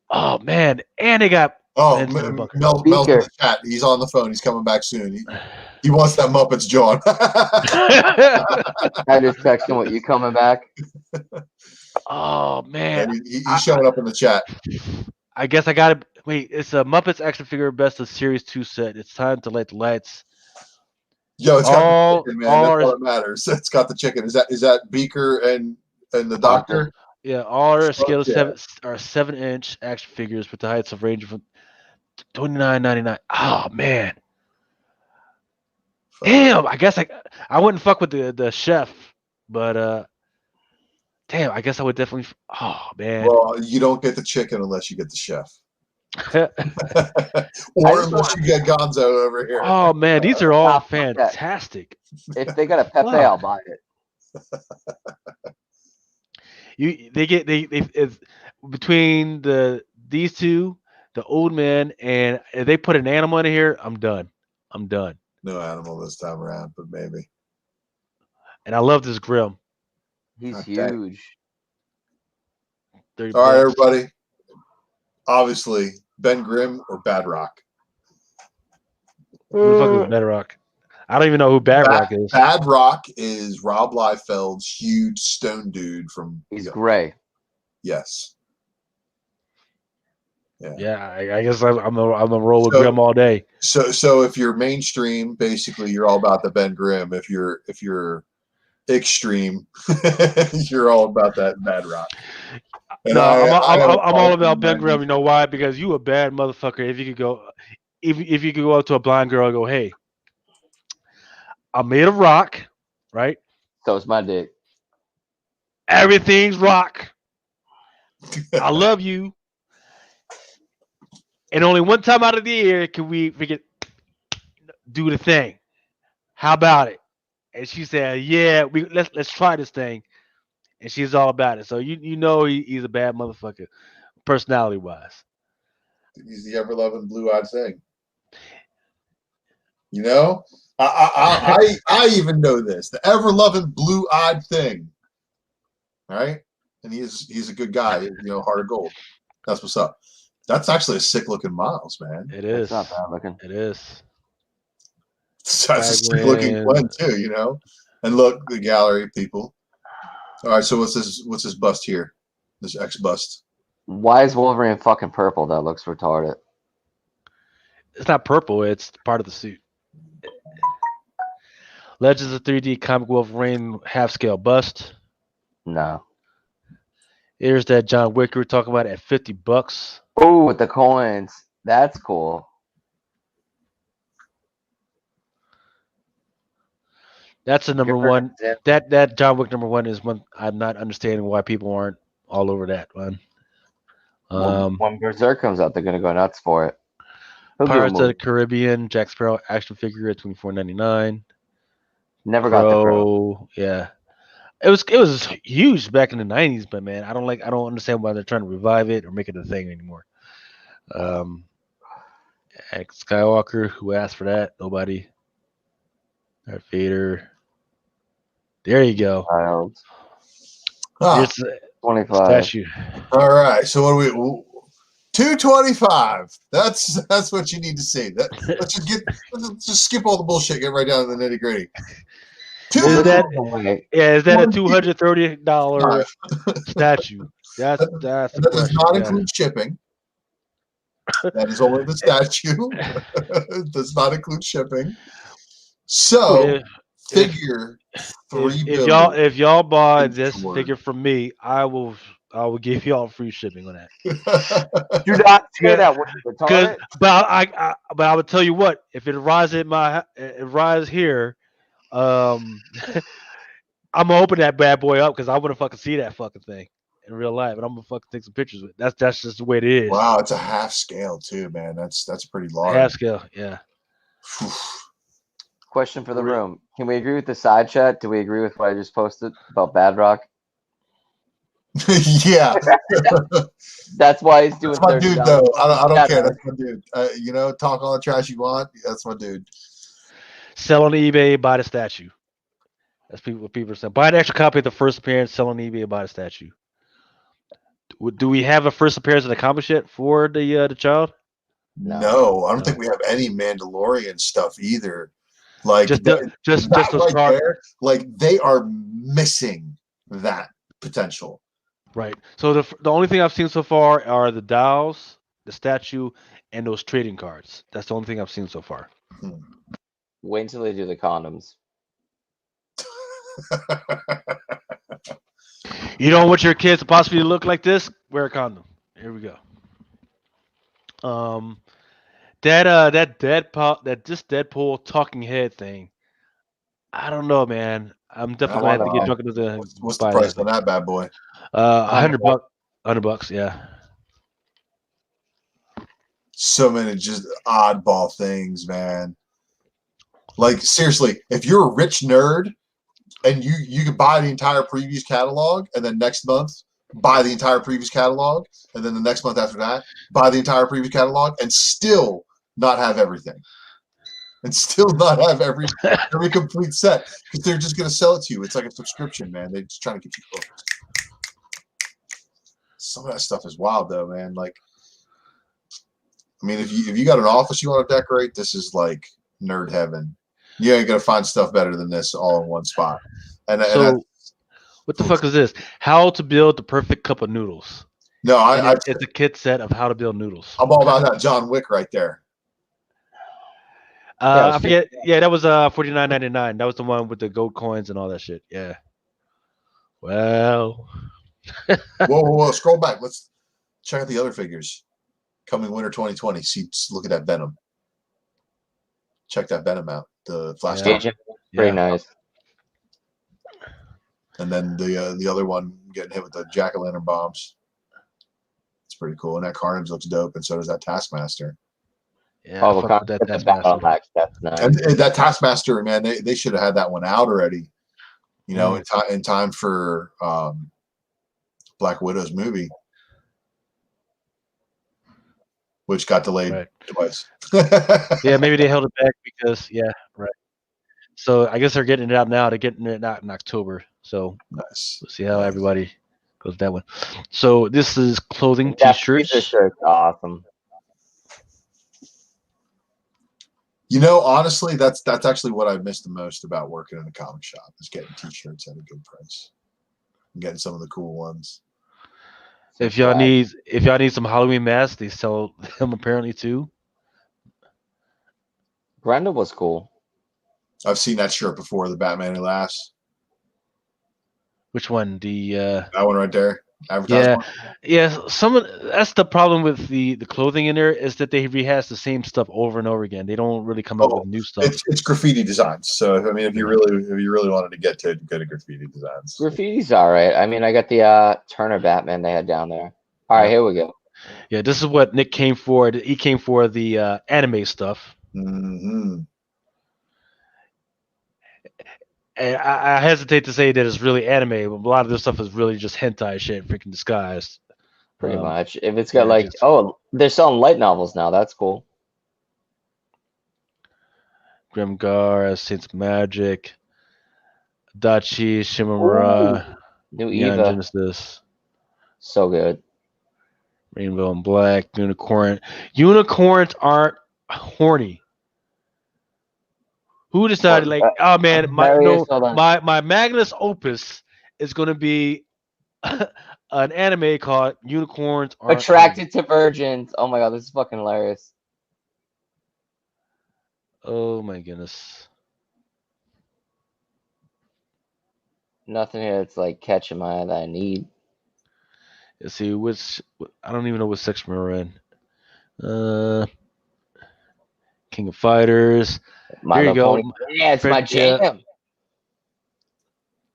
Oh man, and they got Mel's in the chat. He's on the phone. He's coming back soon. He wants that Muppets John. I just texted him, "What, you coming back?" Oh man, he's showing up in the chat. I guess I gotta wait. It's a Muppets action figure best of Series 2 set. It's time to light the lights. Yo, it's got the chicken, man. That's what matters. It's got the chicken. Is that Beaker and the doctor? Yeah, all our scale 7-inch action figures with the heights of range from $29.99. Oh man, damn! I guess I wouldn't fuck with the chef, but damn, I guess I would definitely. Oh man. Well, you don't get the chicken unless you get the chef, or unless you get Gonzo over here. Oh man, these are all fantastic. If they got a Pepe, I'll buy it. It's between these two, the old man, and if they put an animal in here, I'm done. No animal this time around, but maybe. And I love this Grim. He's huge. All right, everybody. Obviously, Ben Grimm or Bad Rock. Who the fuck is Bedrock? I don't even know who Bad Rock is. Bad Rock is Rob Liefeld's huge stone dude from. He's gray. Yes. Yeah. I guess I'm a roll with Grimm all day. So if you're mainstream, basically you're all about the Ben Grimm. If you're extreme, you're all about that Bad Rock. And no, I'm all about Ben Grimm. You know why? Because you a bad motherfucker. If you could go up to a blind girl and go, "Hey, I'm made of rock, right? So is my dick. Everything's rock. I love you. And only one time out of the year can we get do the thing. How about it?" And she said, "Yeah, let's try this thing." And she's all about it. So you know he's a bad motherfucker, personality wise. He's the ever-loving blue-eyed thing. You know, I even know this. The ever-loving blue-eyed thing. All right, and he's a good guy. You know, heart of gold. That's what's up. That's actually a sick-looking Miles, man. It is. It's not bad looking. It is. That's a sick-looking Gwen too. You know, and look, the gallery people. All right, so what's this bust here? This X bust. Why is Wolverine fucking purple? That looks retarded. It's not purple. It's part of the suit. Legends of 3D Comic Wolverine half scale bust. No. Here's that John Wick we were talking about at $50. Oh, with the coins. That's cool. That's a number Good for one. him. That John Wick number one is one I'm not understanding why people aren't all over that one. When Berserk comes out, they're gonna go nuts for it. He'll give a Pirates of the movie. Caribbean Jack Sparrow action figure at $24.99. Never got the Crow. Crow, yeah. It was huge back in the '90s, but man, I don't understand why they're trying to revive it or make it a thing anymore. Skywalker, who asked for that? Nobody. Darth Vader. There you go. Child. Ah, It's a 25. statue. all right. So what do we? 225. That's what you need to see. Let's just skip all the bullshit. Get right down to the nitty gritty. Is that a $230 statue? That's that the does question. not Yeah. include shipping. That is only the statue. It does not include shipping. So figure $3 billion. If y'all buy in this Thor. figure from me, I will give y'all free shipping on that. Do not say that. What, retarded? But I would tell you what, if it arrives here, I'm gonna open that bad boy up because I want to fucking see that fucking thing in real life, and I'm gonna fucking take some pictures of it. That's just the way it is. Wow, it's a half scale too, man. That's pretty large. Half scale, yeah. Question for the room. Can we agree with the side chat? Do we agree with what I just posted about Bad Rock? Yeah. That's why he's doing That's my dude, though. I don't care. Rock. That's my dude. Talk all the trash you want. That's my dude. Sell on eBay, buy the statue. That's what people are saying. Buy an extra copy of the first appearance, sell on eBay, buy the statue. Do we have a first appearance of the comics yet for the child? No, I don't think we have any Mandalorian stuff either. Like just that right there, like they are missing that potential. Right. So the only thing I've seen so far are the dolls, the statue, and those trading cards. That's the only thing I've seen so far. Wait until they do the condoms. You don't want your kids to possibly look like this? Wear a condom. Here we go. That Deadpool talking head thing. I don't know, man. I'm definitely gonna have to get drunk into the. What's the price on that bad boy? $100. $100, yeah. So many just oddball things, man. Like seriously, if you're a rich nerd and you could buy the entire previous catalog, and then next month buy the entire previous catalog, and then the next month after that buy the entire previous catalog, and still not have everything, and still not have every complete set, because they're just going to sell it to you. It's like a subscription, man. They're just trying to get you hooked. Some of that stuff is wild, though, man. Like, I mean, if you got an office you want to decorate, this is like nerd heaven. You ain't gonna find stuff better than this all in one spot. And what the fuck is this? How to build the perfect cup of noodles? No, it's a kit set of how to build noodles. I'm all about that John Wick right there. I forget. Yeah, that was $49.99. That was the one with the gold coins and all that shit. Yeah. Well. whoa! Scroll back. Let's check out the other figures. Coming winter 2020. Look at that Venom. Check that Venom out. The flash pretty nice. And then the other one getting hit with the jack-o'-lantern bombs. It's pretty cool. And that Carnage looks dope, and so does that Taskmaster. Yeah, that Taskmaster, man, they should have had that one out already. In time for Black Widow's movie, which got delayed twice. Yeah, maybe they held it back because right. So I guess they're getting it out now. They're getting it out in October. So nice. We'll see how everybody goes that one. So this is clothing, t-shirts. T-shirts, awesome. Honestly, that's actually what I miss the most about working in a comic shop is getting t-shirts at a good price. And getting some of the cool ones. If y'all need some Halloween masks, they sell them apparently too. Brenda was cool. I've seen that shirt before. The Batman Who Laughs. Which one? That one right there. Yeah, Advertisement. yeah. That's the problem with the clothing in there is that they rehash the same stuff over and over again. They don't really come up with new stuff. It's graffiti designs. So I mean, if you really wanted to get to it, go to graffiti designs. Graffiti's all right. I mean, I got the Turner Batman they had down there. All right, here we go. Yeah, this is what Nick came for. He came for the anime stuff. Mm-hmm. And I hesitate to say that it's really anime, but a lot of this stuff is really just hentai shit, freaking disguised. Pretty much. If it's got they're selling light novels now. That's cool. Grimgar, Saints of Magic, Dachi, Shimamura, New Neon Eva. Genesis, So good. Rainbow and Black, Unicorn. Unicorns aren't horny. Who decided, oh man, my Magnus Opus is going to be an anime called Unicorns Aren't Attracted to Virgins. Oh my god, this is fucking hilarious. Oh my goodness. Nothing here that's like catching my eye that I need. Let's see, I don't even know what section we're in. King of Fighters. Here you go. Yeah, it's my jam.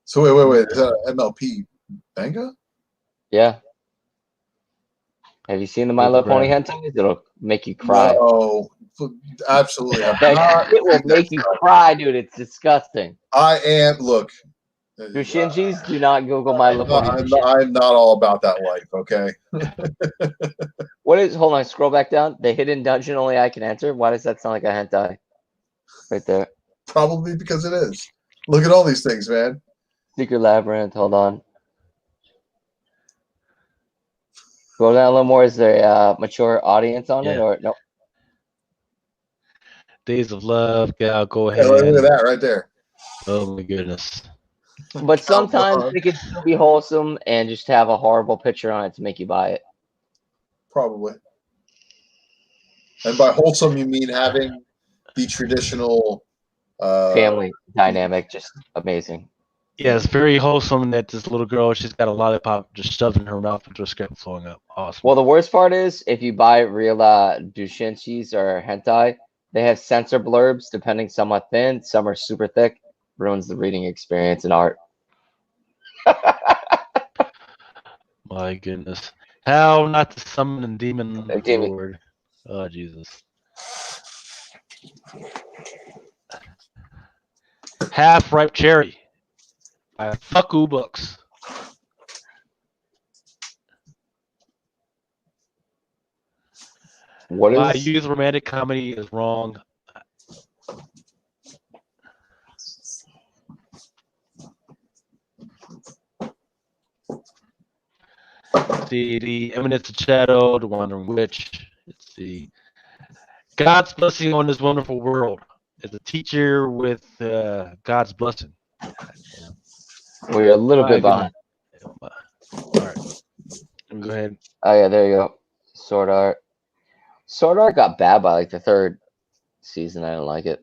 So wait. Is that MLP manga? Yeah. Have you seen the My Little Pony hentai? It'll make you cry. No, absolutely. It will make you cry, dude. It's disgusting. Look. Dushinjis, do not Google My Little Pony. I'm not all about that life, okay? Hold on, scroll back down. The hidden dungeon only I can enter. Why does that sound like a hentai? Right there. Probably because it is. Look at all these things, man. Secret Labyrinth, hold on. Go down a little more. Is there a mature audience on it or no? Days of Love, yeah, go ahead. Look at that right there. Oh my goodness. But sometimes it can still be wholesome and just have a horrible picture on it to make you buy it. Probably. And by wholesome, you mean having the traditional family dynamic, just amazing. Yeah, it's very wholesome that this little girl, she's got a lollipop just shoved in her mouth with her scalp flowing up. Awesome. Well, the worst part is if you buy real doushinshis or hentai, they have censor blurbs, depending somewhat thin, some are super thick. Ruins the reading experience in art. My goodness. How not to summon a demon lord. Oh, Jesus. Half-Ripe Cherry by Fuku Books. My youth romantic comedy is wrong. The Eminence of Shadow, The Wandering Witch. Let's see. God's Blessing on This Wonderful World. As a teacher with God's blessing. We're a little bit behind. All right. Let me go ahead. Oh, yeah, there you go. Sword Art. Sword Art got bad by like the third season. I didn't like it.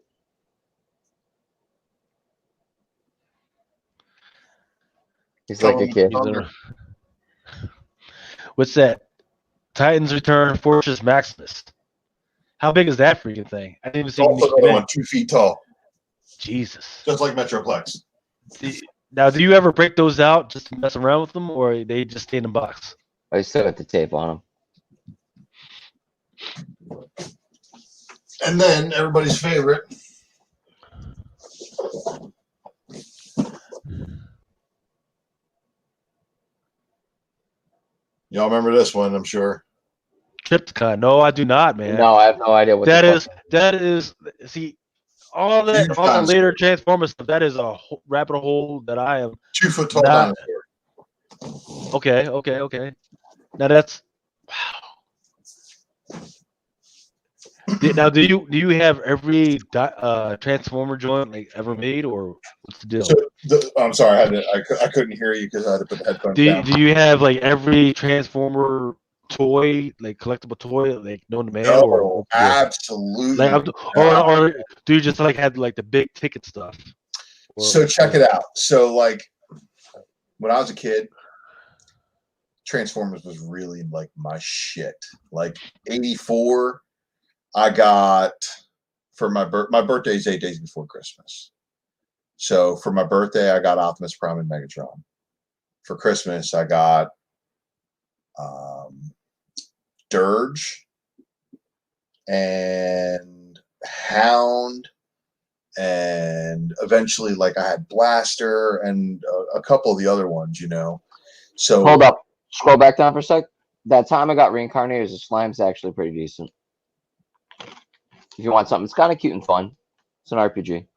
He's like a kid. What's that? Titans Return Fortress Maximus. How big is that freaking thing? I didn't even see one 2 feet tall. Jesus. Just like Metroplex. Now, do you ever break those out just to mess around with them, or they just stay in the box? I still got the tape on them. And then everybody's favorite. Y'all remember this one, I'm sure. Triptychon. No, I do not, man. No, I have no idea what that is. See, all the later Transformers stuff. That is a rabbit hole that I am 2 foot tall dinosaur. Okay. Now that's wow. Now, do you have every Transformer joint like ever made, or what's the deal? So I'm sorry, I couldn't hear you because I had to put the headphones down. Do you have like every Transformer toy, like collectible toy, like known to man, No, or absolutely. like, or do you just like had like the big ticket stuff? So check it out. So like when I was a kid, Transformers was really like my shit. Like 84, I got for my birthday is 8 days before Christmas. So for my birthday, I got Optimus Prime and Megatron. For Christmas, I got Dirge and Hound, and eventually, like I had Blaster and a couple of the other ones, So Hold up. Scroll back down for a sec. That time I got Reincarnators of Slime's actually pretty decent. If you want something, it's kind of cute and fun. It's an RPG.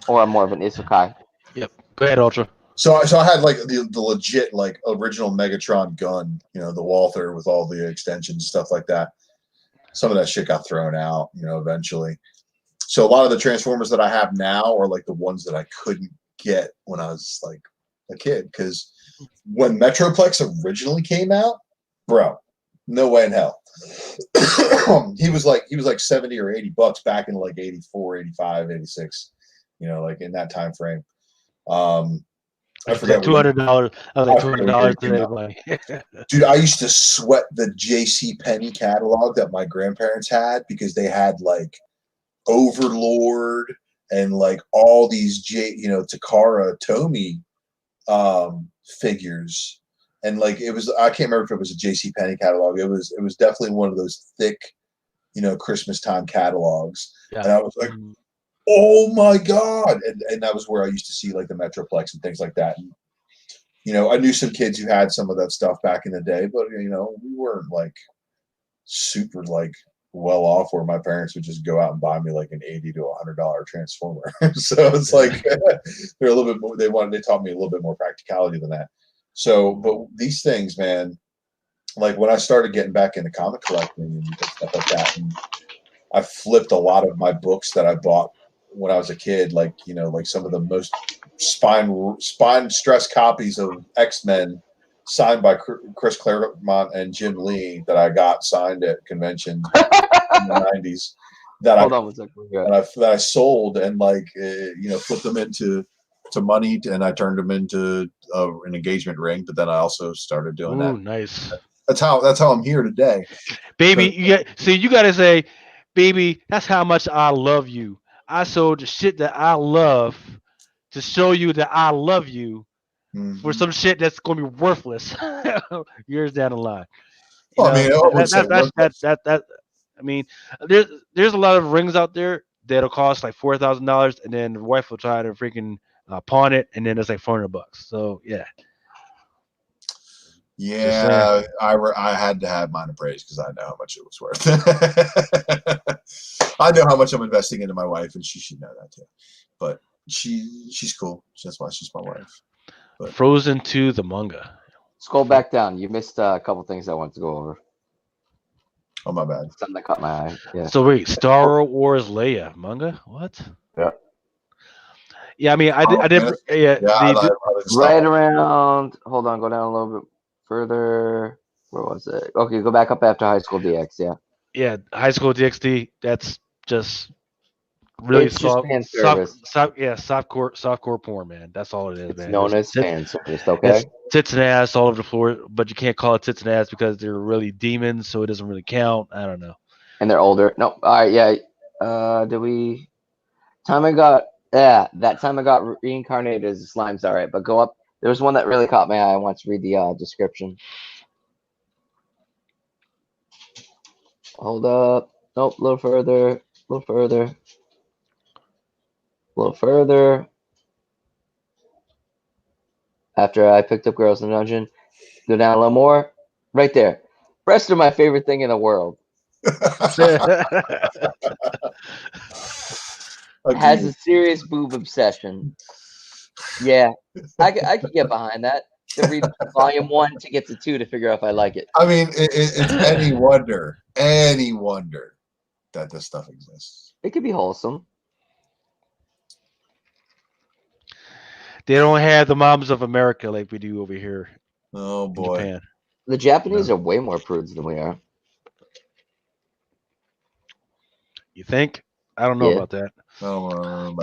Or more of an isekai. Yep. Go ahead, Ultra. So I had like the legit like original Megatron gun, the Walther with all the extensions, stuff like that. Some of that shit got thrown out, eventually. So a lot of the Transformers that I have now are like the ones that I couldn't get when I was like a kid. Because when Metroplex originally came out, bro, no way in hell. he was like $70 or $80 back in like 84, 85, 86, like in that time frame. I forget. $200. I was like $200 today. Dude, I used to sweat the J.C. Penney catalog that my grandparents had because they had like Overlord and like all these Takara Tomy figures, and like it was, I can't remember if it was a J.C. Penney catalog. It was definitely one of those thick, Christmas time catalogs, and I was like, oh my god, and that was where I used to see like the Metroplex and things like that. And, I knew some kids who had some of that stuff back in the day, but we weren't like super like well off where my parents would just go out and buy me like an $80 to $100 Transformer. So it's like they're a little bit more, they taught me a little bit more practicality than that. So, but these things, man, like when I started getting back into comic collecting and stuff like that, and I flipped a lot of my books that I bought when I was a kid, like like some of the most spine stress copies of X-Men signed by Chris Claremont and Jim Lee that I got signed at conventions in the 90s that I sold and like flipped them into money, and I turned them into an engagement ring. But then I also started doing that. Nice. That's how I'm here today, baby. You gotta say, baby, that's how much I love you. I sold the shit that I love to show you that I love you for some shit that's gonna be worthless years down the line. Well, I mean, there's a lot of rings out there that'll cost like $4,000, and then the wife will try to freaking pawn it, and then it's like $400. So yeah. Yeah, I had to have mine appraised because I know how much it was worth. I know how much I'm investing into my wife, and she should know that too. But she's cool. That's why she's my wife. But Frozen 2, the manga. Scroll back down. You missed a couple things I wanted to go over. Oh, my bad. Something that caught my eye. Yeah. So wait, Star Wars Leia manga? What? Yeah. Yeah, I mean, I did. Yeah, right around. Hold on, go down a little bit further. Where was it? Okay, go back up after High School DX. Yeah. Yeah, High School DxD. That's just really soft softcore porn, man. That's all it is, it's man. Known as fan service, okay? Tits and ass all over the floor, but you can't call it tits and ass because they're really demons, so it doesn't really count. I don't know. And they're older. No, all right, yeah. That time I got reincarnated as slimes. All right, but go up. There was one that really caught my eye. I want to read the description. Hold up. Nope, a little further. A little further. A little further. After I picked up Girls in the Dungeon, go down a little more. Right there. Breasts are my favorite thing in the world. Has a serious boob obsession. Yeah, I could get behind that. To read volume 1 to get to 2 to figure out if I like it. I mean, it's any wonder that this stuff exists. It could be wholesome. They don't have the moms of America like we do over here. Oh boy. In Japan. The Japanese are way more prudes than we are. You think? I don't know Yeah. about that. Oh,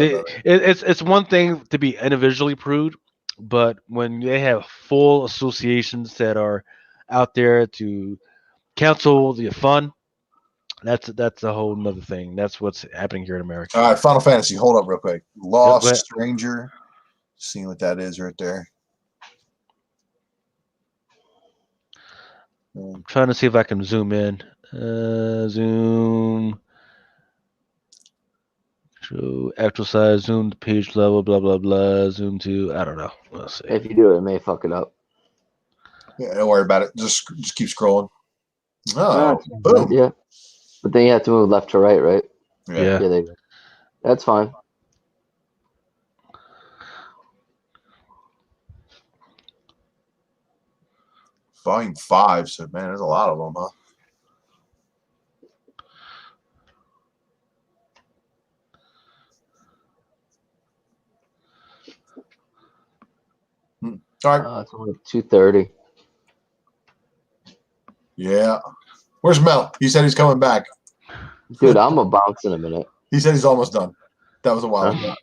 It's one thing to be individually prude, but when they have full associations that are out there to cancel the fun, that's a whole nother thing. That's what's happening here in America. all right, Final Fantasy. Hold up real quick. go Lost ahead. Stranger. Seeing what that is right there. I'm trying to see if I can zoom in. Zoom. Show actual size. Zoom to page level. Blah blah blah. Zoom to. I don't know. Let's see. If you do it, it may fuck it up. Yeah, don't worry about it. Just keep scrolling. Oh, But boom. yeah. But then you have to move left to right, right? Yeah. Yeah, that's fine. Volume 5. So, man, there's a lot of them, huh? All right. It's only 2:30. Yeah. Where's Mel? He said he's coming back. Dude, I'm a bounce in a minute. He said he's almost done. That was a while ago.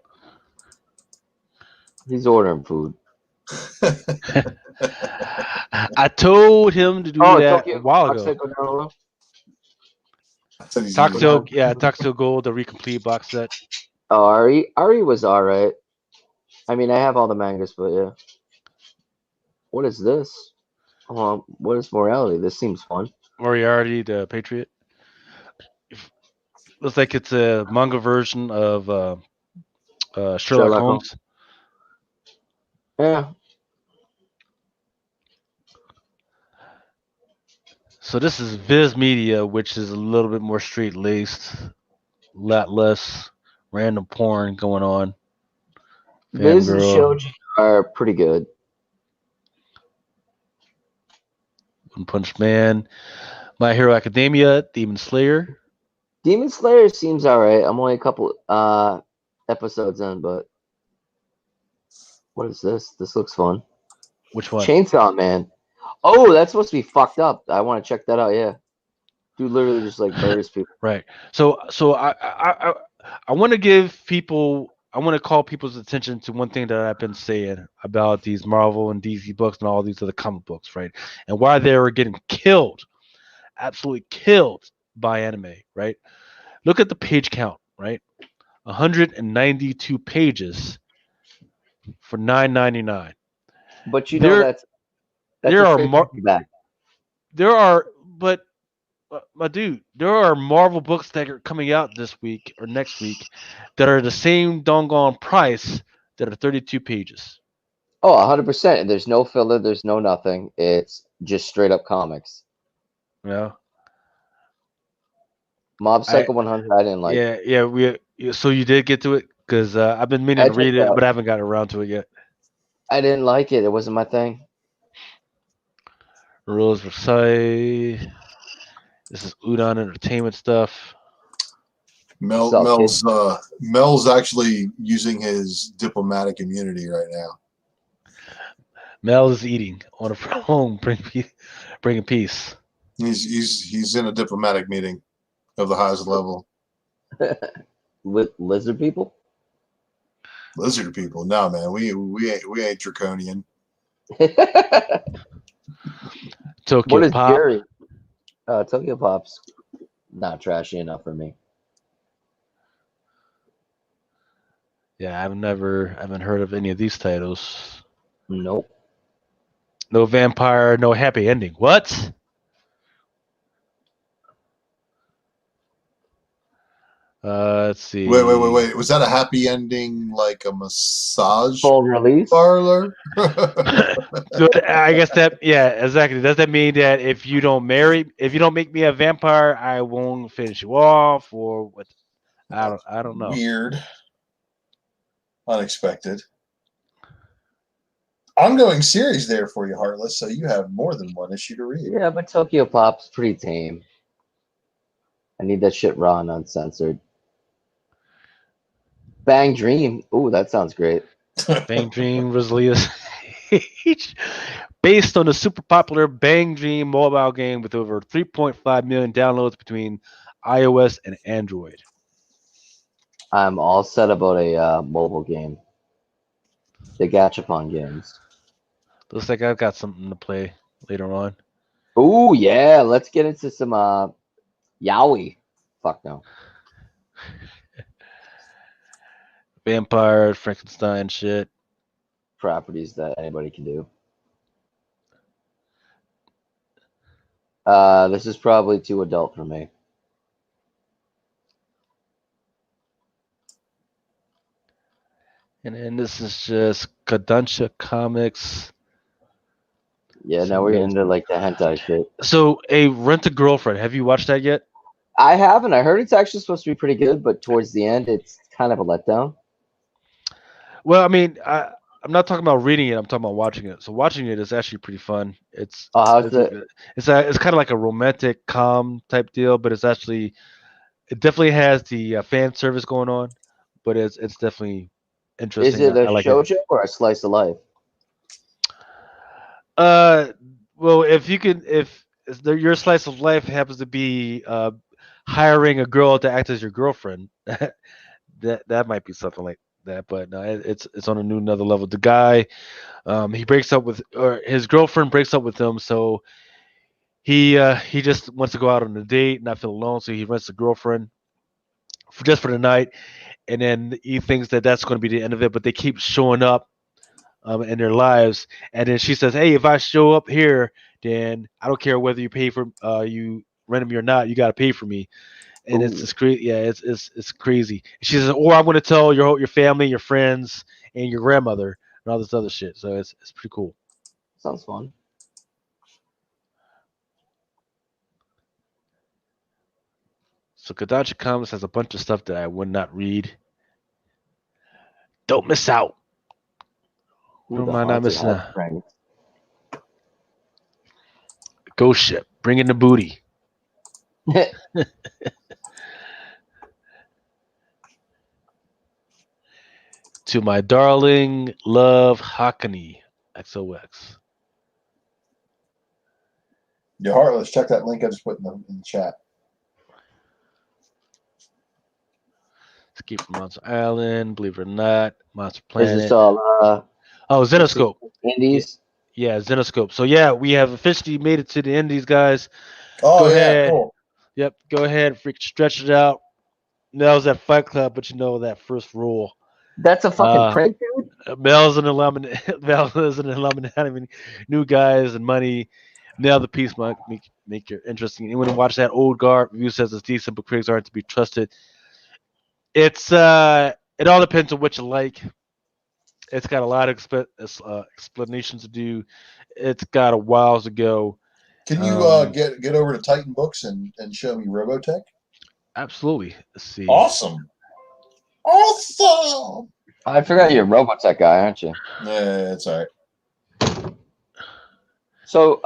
He's ordering food. I told him to do that a while ago. Toxic Gold, the Recomplete box set. Oh, Ari was alright. I mean, I have all the mangas, but yeah. What is this? What is Morality? This seems fun. Moriarty, the Patriot. Looks like it's a manga version of Sherlock Holmes. Yeah. So this is Viz Media, which is a little bit more straight laced, a lot less random porn going on. Viz and Shoji are pretty good. One Punch Man, My Hero Academia, Demon Slayer. Demon Slayer seems alright. I'm only a couple episodes in, but what is this? This looks fun. Which one? Chainsaw Man. Oh, that's supposed to be fucked up. I want to check that out. Yeah, dude, literally just like murders people. Right. So I want to give people. I want to call people's attention to one thing that I've been saying about these Marvel and DC books and all these other comic books, right? And why they were getting killed, absolutely killed by anime, right? Look at the page count, right? 192 pages for $9.99. But you know that's there are but my dude, there are Marvel books that are coming out this week or next week that are the same doggone price that are 32 pages. Oh, 100%. And there's no filler. There's no nothing. It's just straight up comics. Yeah. Mob Psycho 100. I didn't like. Yeah. So you did get to it because I've been meaning to read it, but I haven't gotten around to it yet. I didn't like it. It wasn't my thing. Rules Versailles. This is Udon Entertainment stuff. Mel's actually using his diplomatic immunity right now. Mel is eating on a phone, bringing peace. He's in a diplomatic meeting of the highest level. With lizard people? Lizard people? No, man. We ain't draconian. Tokyo Pop. Gary? Tokyo Pop's not trashy enough for me. Yeah, I haven't heard of any of these titles. Nope. No vampire, no happy ending. What? Let's see. Wait. Was that a happy ending, like a massage full release parlor? I guess exactly. Does that mean that if you don't make me a vampire, I won't finish you off, or what? I don't know. Weird. Unexpected. Ongoing series there for you, Heartless, so you have more than one issue to read. Yeah, but Tokyo Pop's pretty tame. I need that shit raw and uncensored. Bang Dream. Ooh, that sounds great. Bang Dream, Rosalia's based on the super popular Bang Dream mobile game with over 3.5 million downloads between iOS and Android. I'm all set about a mobile game. The Gachapon games. Looks like I've got something to play later on. Ooh, yeah. Let's get into some yaoi. Fuck no. Vampire, Frankenstein shit. Properties that anybody can do. This is probably too adult for me. And then this is just Kodansha Comics. Yeah, now we're into like the hentai shit. So, a Rent a Girlfriend. Have you watched that yet? I haven't. I heard it's actually supposed to be pretty good, but towards the end, it's kind of a letdown. Well, I mean, I'm not talking about reading it. I'm talking about watching it. So watching it is actually pretty fun. It's How's it? it's kind of like a romantic calm type deal, but it definitely has the fan service going on, but it's definitely interesting. Is it a I like shoujo or a slice of life? Well, if your slice of life happens to be hiring a girl to act as your girlfriend, that might be something like that. But no, it's on another level. The guy, he breaks up with, or his girlfriend breaks up with him, so he just wants to go out on a date, not feel alone, so he rents a girlfriend just for the night, and then he thinks that that's going to be the end of it. But they keep showing up in their lives, and then she says, "Hey, if I show up here, then I don't care whether you pay for you rent me or not. You got to pay for me." And it's just crazy. Yeah, it's crazy. She says, "Or I'm going to tell your family, your friends, and your grandmother, and all this other shit." So it's pretty cool. Sounds fun. So Kodansha Comics has a bunch of stuff that I would not read. Don't miss out. Who am I not missing out? Ghost Ship, bring in the booty. To my darling love Hakani XOX. Your heart, let's check that link I just put in the chat. Escape from Monster Island, believe it or not, Monster Planet. Is this all Xenoscope. Indies? Yeah, Xenoscope. So yeah, we have officially made it to the Indies, guys. Oh, go yeah, ahead. cool. Yep, go ahead, freak, stretch it out. Mel's at Fight Club, but you know that first rule. That's a fucking print, dude. Mel's an Illuminati. Mel is an Illuminati. I mean, new guys and money. Nail the piece might make it interesting. Anyone who watched that old guard review says it's decent, but critics aren't to be trusted. It's it all depends on what you like. It's got a lot of explanations to do. It's got a while to go. Can you get over to Titan Books and show me Robotech? Absolutely. Let's see. Awesome. I forgot you're a Robotech guy, aren't you? Yeah, it's all right. So,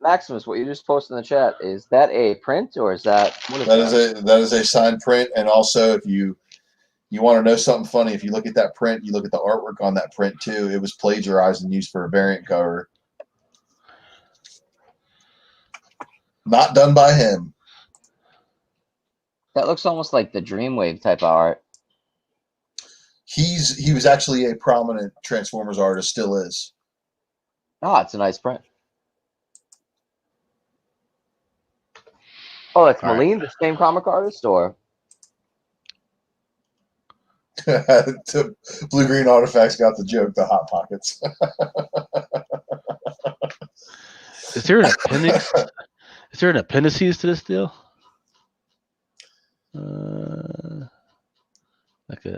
Maximus, what you just posted in the chat, is that a print or is that that is a signed print? And also, if you want to know something funny, if you look at that print, you look at the artwork on that print too. It was plagiarized and used for a variant cover. Not done by him. That looks almost like the Dreamwave type of art. He was actually a prominent Transformers artist, still is. Oh, it's a nice print. Oh, that's Moline, the same comic artist, or? Blue Green Artifacts got the joke, the Hot Pockets. Is there an appendix? Is there an appendices to this deal?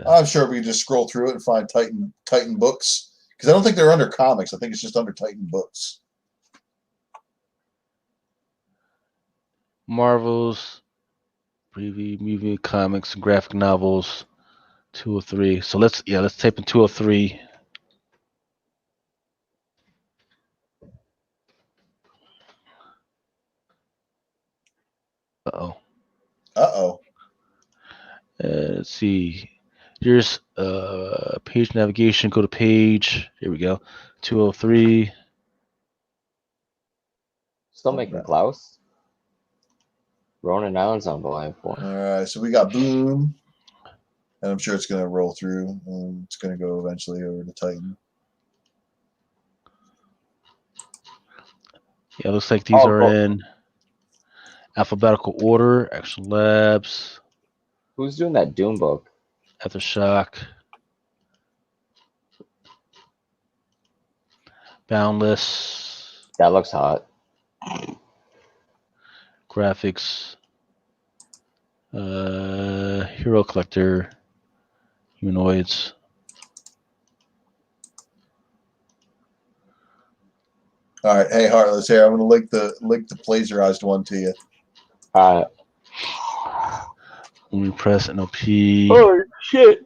I'm sure we can just scroll through it and find Titan Books, because I don't think they're under comics. I think it's just under Titan Books. Marvel's preview, movie, comics, and graphic novels, 203. So let's type in 203. Uh-oh. Let's see. Here's page navigation. Go to page. Here we go. 203. Still making Klaus. Ronan Island's on volume 4. All right, so we got Boom, and I'm sure it's going to roll through, and it's going to go eventually over to Titan. Yeah, looks like these are in alphabetical order. Action Labs, Who's doing that Doom book? Aftershock, Boundless, That looks hot. Graphics, Hero Collector, Humanoids. All right, hey Heartless here. I'm going to link the plagiarized one to you. All right. When we press NLP. Oh shit!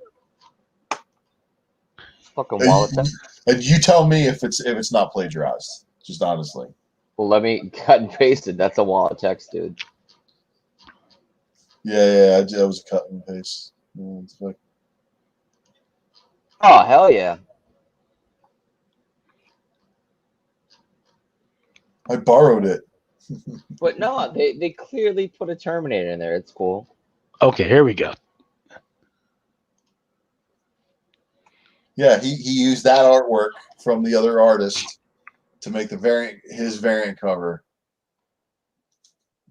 Fucking wallet text. And you tell me if it's not plagiarized. Just honestly. Well, let me cut and paste it. That's a wallet text, dude. Yeah, I was a cut and paste. Oh hell yeah! I borrowed it. But no, they clearly put a Terminator in there. It's cool. Okay, here we go. Yeah, he used that artwork from the other artist to make his variant cover.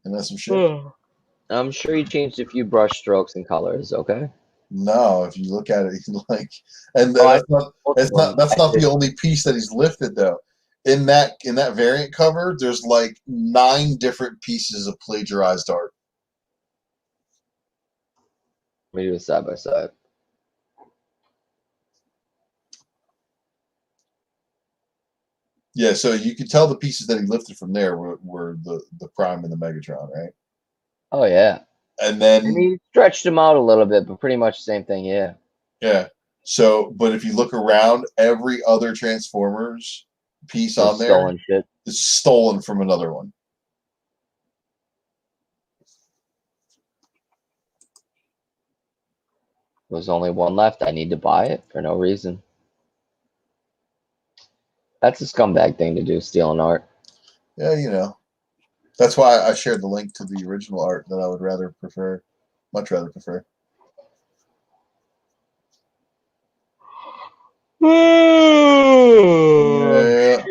And that's some shit. I'm sure he changed a few brush strokes and colors. Okay. No, if you look at it, like, and Oh, that's not the only piece that he's lifted though. In that variant cover, there's like 9 different pieces of plagiarized art. Let me do it side by side. Yeah, so you could tell the pieces that he lifted from there were the Prime and the Megatron, right? Oh yeah. And then he stretched them out a little bit, but pretty much the same thing. Yeah. Yeah. So, but if you look around, every other Transformers piece on there Stolen shit. is stolen from another one. There's only one left. I need to buy it for no reason. That's a scumbag thing to do, stealing art. Yeah, you know. That's why I shared the link to the original art that I would much rather prefer. Yeah.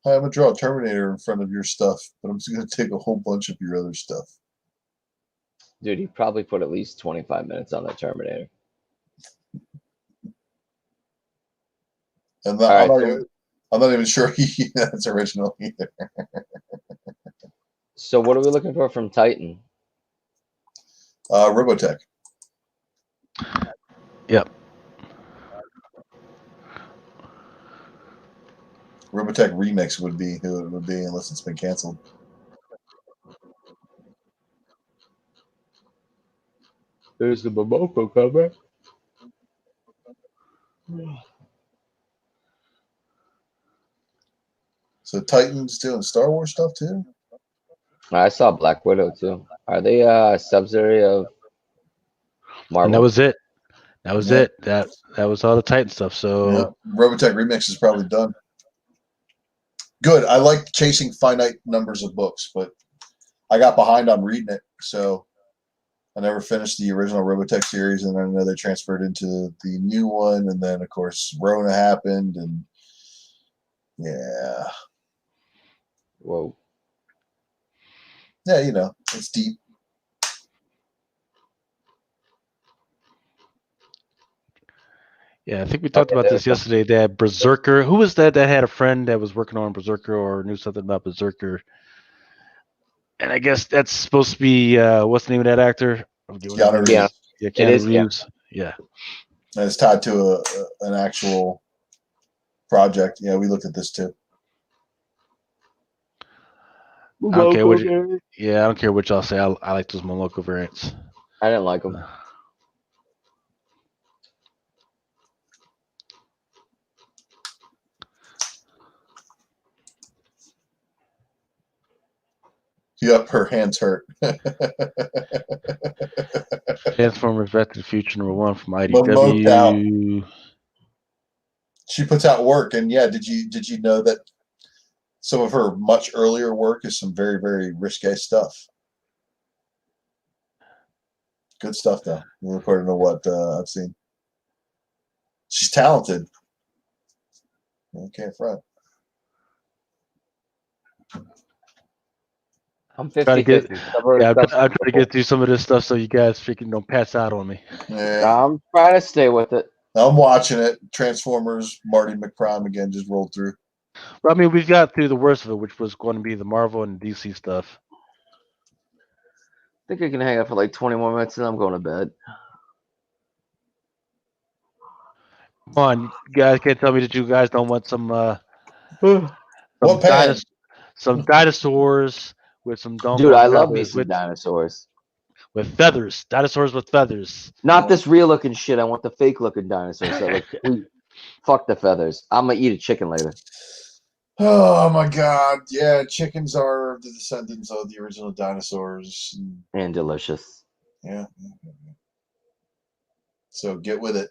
I'm going to draw a Terminator in front of your stuff, but I'm just going to take a whole bunch of your other stuff. Dude, he probably put at least 25 minutes on that Terminator. And I'm not even sure that's original either. So what are we looking for from Titan? Robotech. Yep. Robotech Remix would be who it would be unless it's been canceled. There's the Momoko cover. So Titan's doing Star Wars stuff too? I saw Black Widow too. Are they a subsidiary of Marvel? And that was it. That was it. That was all the Titan stuff. So Robotech Remix is probably done. Good. I like chasing finite numbers of books, but I got behind on reading it, so I never finished the original Robotech series, and I know they transferred into the new one, and then of course Rona happened, and yeah. Whoa. Yeah, you know, it's deep. yeah, I think we talked about this yesterday. That Berserker, who was that had a friend that was working on Berserker or knew something about Berserker? And I guess that's supposed to be what's the name of that actor? Keanu Reeves. Yeah, Keanu Reeves. Yeah. And it's tied to an actual project. Yeah, we looked at this too. I don't care what I don't care what y'all say. I like those Moloko variants. I didn't like them. Yep, her hands hurt. Transformers Back to the Future #1 from IDW. She puts out work, and yeah, did you know that some of her much earlier work is some very, very risque stuff. Good stuff, though, according to what I've seen. She's talented. I can't front. I'm Try to 50-50. get, Some of her yeah, stuff's I'm trying to beautiful. get through some of this stuff so you guys freaking don't pass out on me. Yeah. I'm trying to stay with it. I'm watching it. Transformers, Marty McPrime again just rolled through. But I mean, we've got through the worst of it, which was going to be the Marvel and DC stuff. I think I can hang out for like 20 more minutes and I'm going to bed. Come on, you guys can't tell me that you guys don't want some What pan? some dinosaurs with some Dude, I love me with, some dinosaurs. with feathers. Dinosaurs with feathers. Not this real looking shit. I want the fake looking dinosaurs that look sweet. Fuck the feathers. I'm gonna eat a chicken later. Oh my god. Yeah, chickens are the descendants of the original dinosaurs. And delicious. Yeah. So get with it.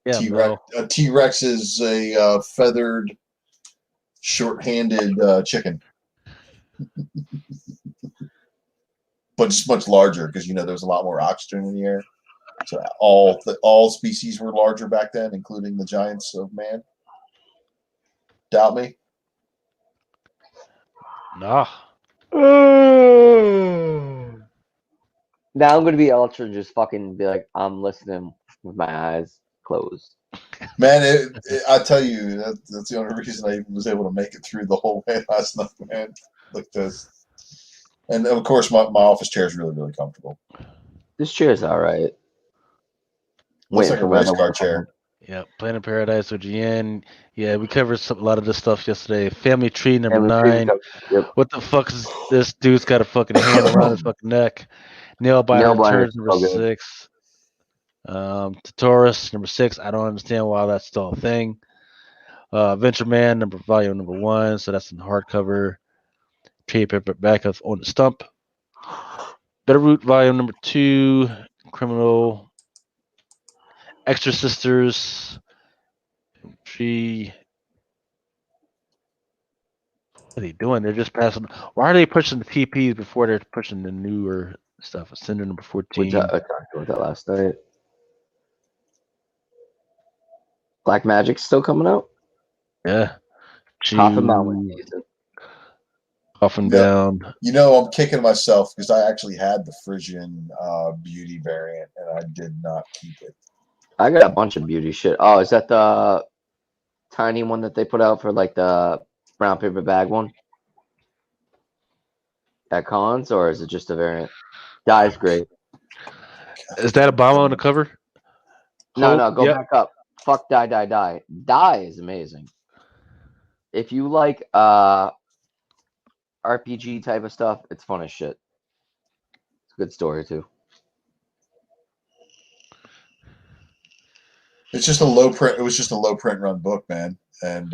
Yeah, T-Rex. A T-Rex is a feathered, short-handed chicken. But it's much larger because there's a lot more oxygen in the air. So all species were larger back then, including the giants of man. Doubt me? Nah. Now I'm gonna be ultra and just fucking be like, I'm listening with my eyes closed. Man, I tell you, that's the only reason I even was able to make it through the whole way last night, man. Like this. And of course, my office chair is really, really comfortable. This chair's alright. Looks like a race car chair. Yeah, Planet Paradise OGN. Yeah, we covered a lot of this stuff yesterday. Family Tree number Family Tree, 9. yep. What the fuck is this dude's got a fucking hand around his fucking neck? Nail Biter Turds number 6. Taurus number 6. I don't understand why that's still a thing. Venture Man volume number 1. So that's in hardcover. Trade paperback on the stump. Bitterroot volume number 2. Criminal. Extra Sisters. Tree. What are they doing? They're just passing. Why are they pushing the TPs before they're pushing the newer stuff? Ascender number 14. I talked about that last night. Black Magic's still coming out? Yeah. Coffin Mountain. Coffin down. I'm kicking myself because I actually had the Frisian beauty variant and I did not keep it. I got a bunch of beauty shit. Oh, is that the tiny one that they put out for like the brown paper bag one at cons, or is it just a variant? Dye's great. Is that Obama on the cover? No, go back up. Fuck dye. Dye is amazing. If you like RPG type of stuff, it's fun as shit. It's a good story too. It's just a low print. It was just a low print run book, man. And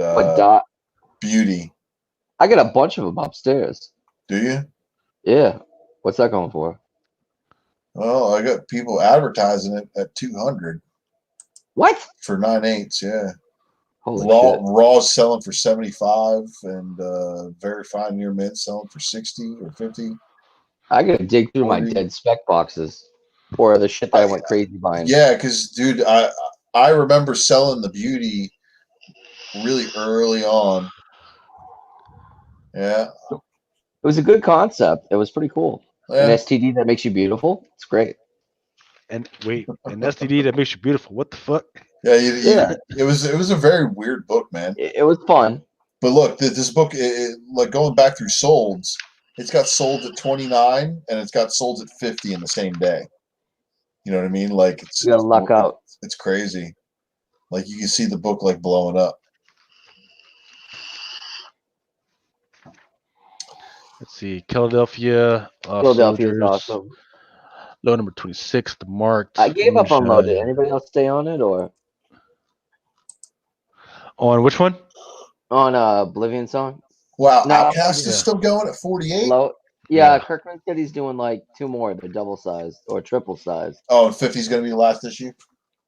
beauty. I got a bunch of them upstairs. Do you? Yeah. What's that going for? Well, I got people advertising it at 200. What? For 9/8, yeah. Holy shit. Raw's selling for 75, and very fine near mint selling for 60 or 50. I gotta dig through 40. My dead spec boxes or the shit that I went crazy buying. Yeah, because dude, I remember selling the beauty really early on. Yeah. It was a good concept. It was pretty cool. Yeah. An STD that makes you beautiful. It's great. And wait, an STD that makes you beautiful. What the fuck? Yeah. It was a very weird book, man. It was fun. But look, this book, like going back through solds, it's got sold at 29 and it's got sold at 50 in the same day. You know what I mean? Like you gotta luck out. It's crazy. Like you can see the book like blowing up. Let's see, Philadelphia. Philadelphia is awesome. Low number 26, the Marked. I gave up on Low. Did anybody else stay on it or? On which one? On Oblivion Song. Wow, Outcast is still going at 48? Low. Yeah, Kirkman said he's doing like 2 more. They're double sized or triple sized. Oh, and 50 is going to be the last issue?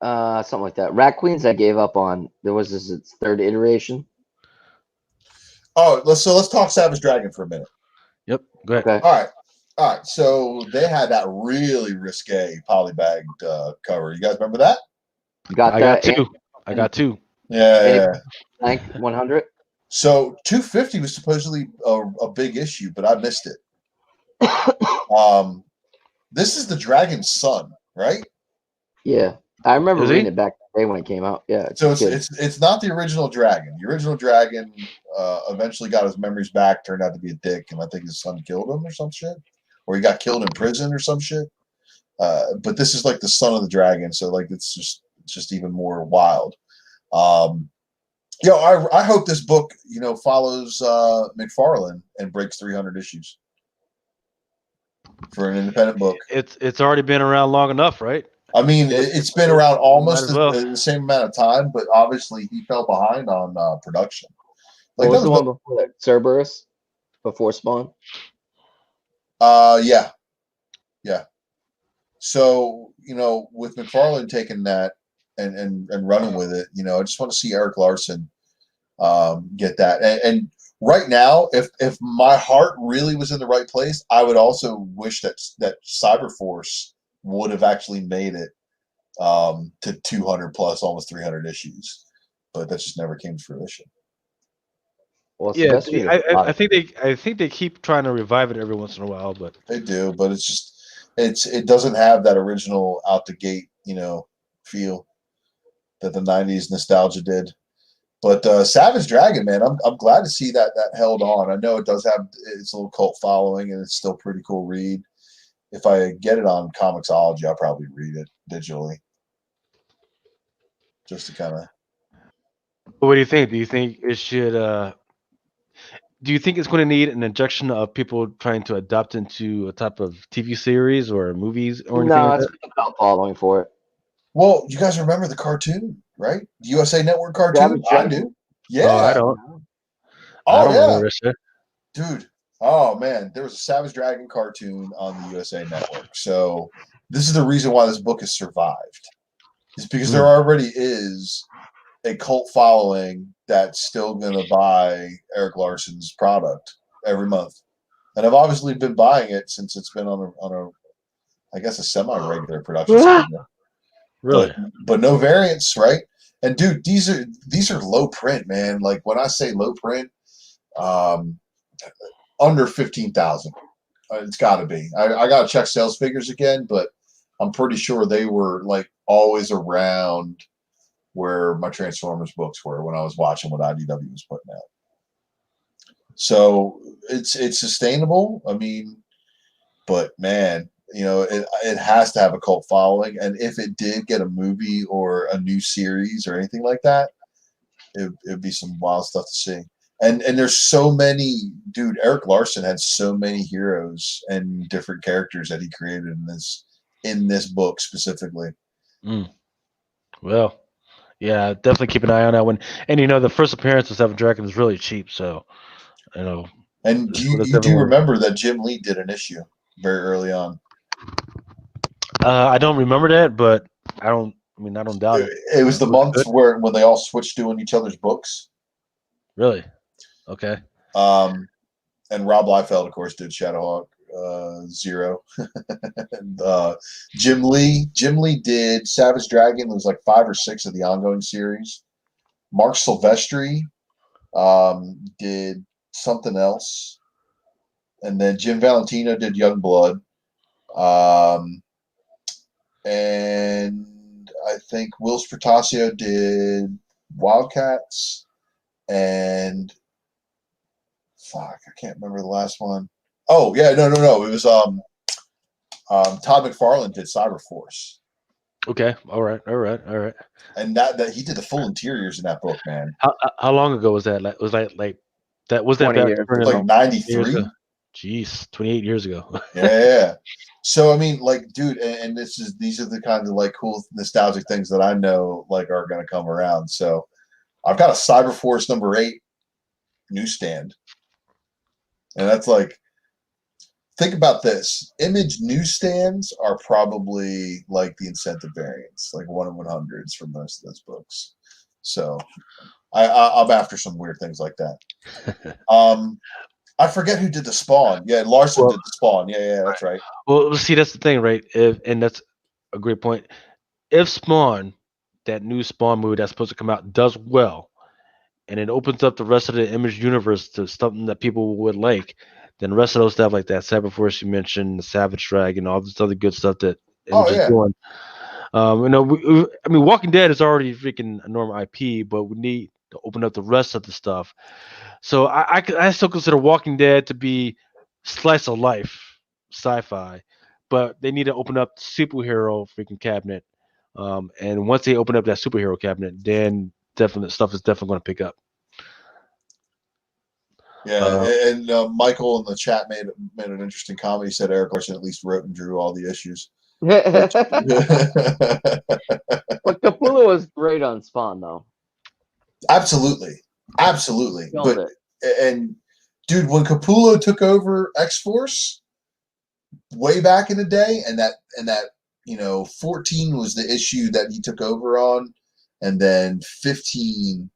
Something like that. Rat Queens I gave up on. There was its 3rd iteration. Oh, let's talk Savage Dragon for a minute. Yep. Go ahead. Okay. All right. So they had that really risque polybagged cover. You guys remember that? You got I that? got two. Yeah. Blank 100. So 250 was supposedly a big issue, but I missed it. This is the Dragon's son, right? Yeah, I remember Is he? reading it back the day when it came out. Yeah, So it's not the original Dragon. The original Dragon eventually got his memories back, turned out to be a dick, and I think his son killed him or some shit, or he got killed in prison or some shit. But this is like the son of the Dragon, so like it's just even more wild. I hope this book follows McFarlane and breaks 300 issues for an independent book. It's already been around long enough, right? I mean, it's been around almost Might as well. the same amount of time, but obviously he fell behind on production. What was the one before that? Cerberus? Before Spawn? Yeah. So, with McFarlane taking that and running with it, I just want to see Eric Larson get that. And right now, if my heart really was in the right place, I would also wish that Cyberforce would have actually made it to 200 plus, almost 300 issues, but that just never came to fruition. Well, Yeah, I think they keep trying to revive it every once in a while, but they do. But it's just it doesn't have that original out the gate feel that the 90s nostalgia did. But Savage Dragon, man, I'm glad to see that held on. I know it does have its little cult following, and it's still a pretty cool read. If I get it on Comixology, I'll probably read it digitally. Just to kind of. what do you think? Do you think it should? Do you think it's going to need an injection of people trying to adapt into a type of TV series or movies or anything like it's that? about following for it. Well, you guys remember the cartoon, right? The USA Network cartoon? I do. Yeah. Oh, I don't. Oh, I don't yeah. remember shit. Dude. Oh, man. There was a Savage Dragon cartoon on the USA Network. So this is the reason why this book has survived. It's because there already is a cult following that's still going to buy Eric Larson's product every month. And I've obviously been buying it since it's been on a I guess, a semi-regular production schedule. Really? But no variants, right? And dude, these are low print, man. Like when I say low print, under 15,000. It's got to be. I got to check sales figures again, but I'm pretty sure they were like always around where my Transformers books were when I was watching what IDW was putting out. So it's sustainable. I mean, but man, it has to have a cult following, and if it did get a movie or a new series or anything like that, it'd be some wild stuff to see. And there's so many, dude. Eric Larson had so many heroes and different characters that he created in this book specifically. Well, yeah, definitely keep an eye on that one. And the first appearance of Seven Dragon is really cheap, so And you do remember that Jim Lee did an issue very early on? I don't remember that, but I don't doubt it. It was the months when they all switched doing each other's books. Really? Okay. And Rob Liefeld, of course, did Shadowhawk Zero. And Jim Lee did Savage Dragon. It was like 5 or 6 of the ongoing series. Mark Silvestri did something else, and then Jim Valentino did Youngblood. And I think Will Spertasio did Wildcats, and fuck, I can't remember the last one. Oh yeah, no. It was Todd McFarlane did Cyberforce. Okay, all right. And that he did the full interiors in that book, man. How long ago was that? Was that like 93? Jeez, 28 years ago. Yeah. So I mean, like, dude, and these are the kinds of like cool nostalgic things that I know like are going to come around. So I've got a Cyberforce number 8 newsstand, and that's like, think about this. Image newsstands are probably like the incentive variants, like 1 in 100s for most of those books. So I'm after some weird things like that. I forget who did the Spawn. Yeah, Larson did the Spawn. Yeah, that's right. Well, see, that's the thing, right? And that's a great point. If Spawn, that new Spawn movie that's supposed to come out, does well, and it opens up the rest of the Image universe to something that people would like, then the rest of those stuff like that Cyberforce you mentioned, the Savage Dragon, all this other good stuff that Image is doing. I mean, Walking Dead is already freaking a normal IP, but we need to open up the rest of the stuff. So I still consider Walking Dead to be slice of life sci-fi, but they need to open up the superhero freaking cabinet. And once they open up that superhero cabinet, then definite stuff is definitely going to pick up. Yeah, and Michael in the chat made an interesting comment. He said Eric Larson at least wrote and drew all the issues. But Capullo was great on Spawn, though. Absolutely. Killed it. And dude, when Capullo took over X-Force way back in the day, and that 14 was the issue that he took over on, and then 15,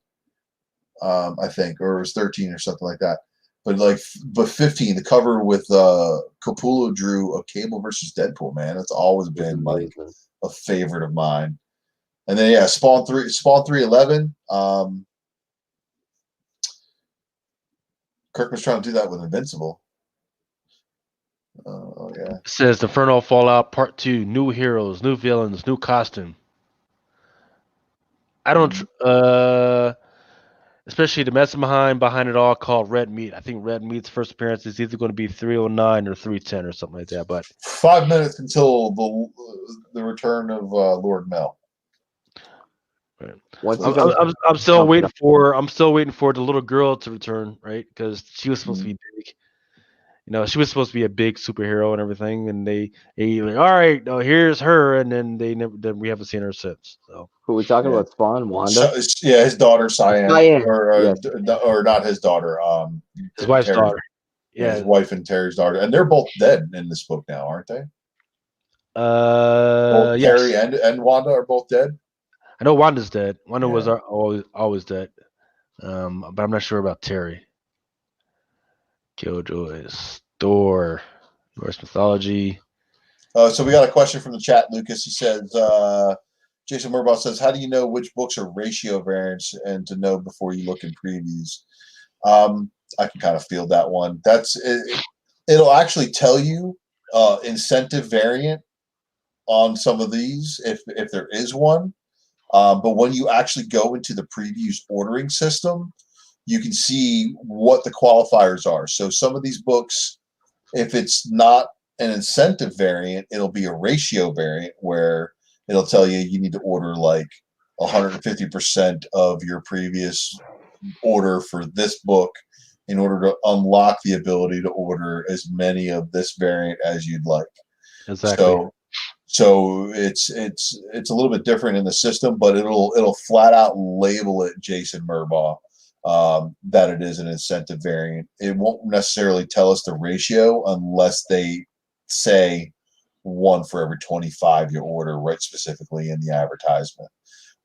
I think, or it was 13 or something like that. But 15, the cover with Capullo drew a Cable versus Deadpool, man. That's always been like a favorite of mine. And then Spawn 311. Kirk was trying to do that with Invincible. Oh yeah. It says Inferno Fallout Part 2, new heroes, new villains, new costume. I don't especially the mastermind behind it all called Red Meat. I think Red Meat's first appearance is either going to be 309 or 310 or something like that. But 5 minutes until the return of Lord Mel. Right. I'm still waiting for the little girl to return, right? Because she was supposed to be big. She was supposed to be a big superhero and everything, and they like, all right, no, here's her, and then we haven't seen her since. So who are we talking about? Spawn, Wanda. His daughter Cyan, yes. or not his daughter, his wife's daughter. Yeah, his wife and Terry's daughter, and they're both dead in this book now, aren't they? Both yes. Terry and Wanda are both dead. I know Wanda's dead. Wanda was always dead, but I'm not sure about Terry. Killjoys, Thor, Norse mythology. So we got a question from the chat, Lucas. He says, Jason Murbaugh says, how do you know which books are ratio variants and to know before you look in previews? I can kind of field that one. It'll actually tell you incentive variant on some of these if there is one. But when you actually go into the previews ordering system, you can see what the qualifiers are. So some of these books, if it's not an incentive variant, it'll be a ratio variant where it'll tell you need to order like 150% of your previous order for this book in order to unlock the ability to order as many of this variant as you'd like. Exactly. So it's a little bit different in the system, but it'll flat out label it, Jason Murbaugh, that it is an incentive variant. It won't necessarily tell us the ratio unless they say 1 for every 25 you order, right, specifically in the advertisement.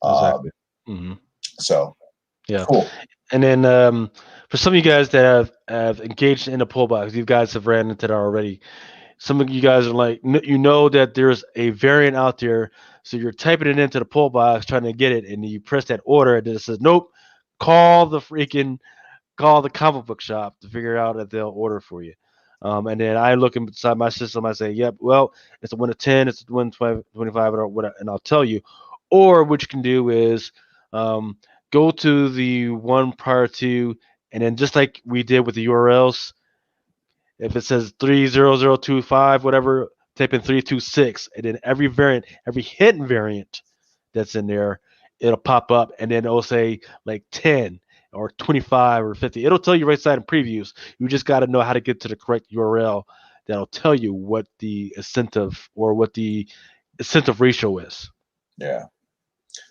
Exactly. So yeah, cool. And then for some of you guys that have engaged in a pull box, you guys have ran into that already. Some of you guys are like, that there's a variant out there, so you're typing it into the pull box trying to get it, and you press that order, and it says, nope, call the comic book shop to figure out if they'll order for you. And then I look inside my system, I say, yep, well, it's a 1 to 10, it's a 1 to 25, or whatever, and I'll tell you. Or what you can do is go to the one prior to, and then just like we did with the URLs, if it says 30025, whatever, type in 326, and then every hidden variant that's in there, it'll pop up, and then it'll say like 10 or 25 or 50. It'll tell you right side in previews. You just got to know how to get to the correct URL that'll tell you what the incentive ratio is. Yeah.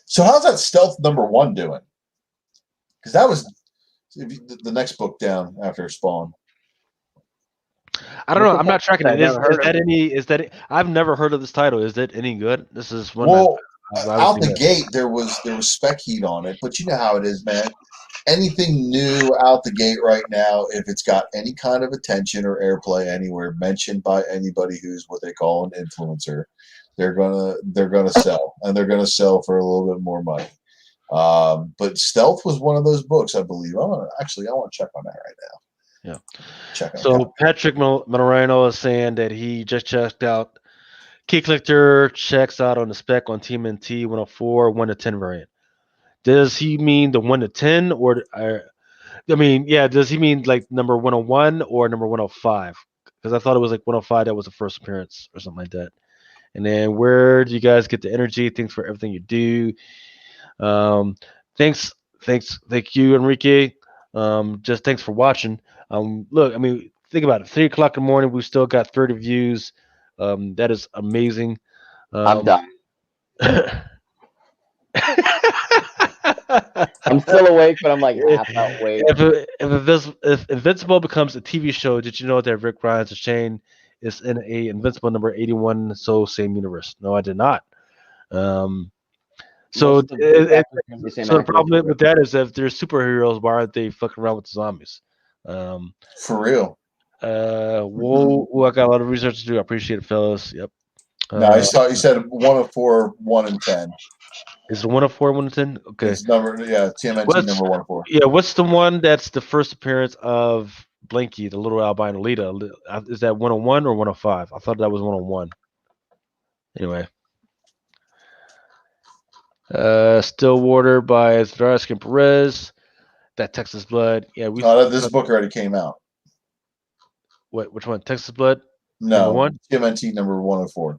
So how's that Stealth #1 doing? Because that was the next book down after Spawn. I don't know. I'm not tracking it. Is that any? I've never heard of this title. Is it any good? This is one. Well, out the gate there was spec heat on it, but you know how it is, man. Anything new out the gate right now, if it's got any kind of attention or airplay anywhere, mentioned by anybody who's what they call an influencer, they're gonna sell, and they're gonna sell for a little bit more money. But Stealth was one of those books, I believe. I want to check on that right now. Yeah. Check on So Patrick Moreno is saying that he just checked out Key Collector, checks out on the spec on TMNT 104 1 to 10 variant. Does he mean the 1 to 10 or does he mean like number 101 or number 105? Because I thought it was like 105 that was the first appearance or something like that. And then where do you guys get the energy? Thanks for everything you do. Thank you, Enrique. Just thanks for watching. Look, I mean, think about it. 3 o'clock in the morning, we've still got 30 views. That is amazing. I'm done. I'm still awake, but I'm like half out awake. If Invincible becomes a TV show, did you know that Rick Grimes' Shane is in a Invincible number 81? So same universe. No, I did not. So the problem with that is if they're superheroes, why aren't they fucking around with the zombies? For real. Whoa, I got a lot of research to do. I appreciate it, fellas. Yep. No, he said 104, 1 and 10. Is it 104, 1 and 10? Okay. It's TMNT number 104. Yeah, what's the one that's the first appearance of Blinky, the little albino Lita? Is that 101 or 105? I thought that was 101. Anyway. Stillwater by Zdrask and Perez. That Texas Blood. Yeah, this book already came out. What? Which one? Texas Blood? No, one? TMNT number 104.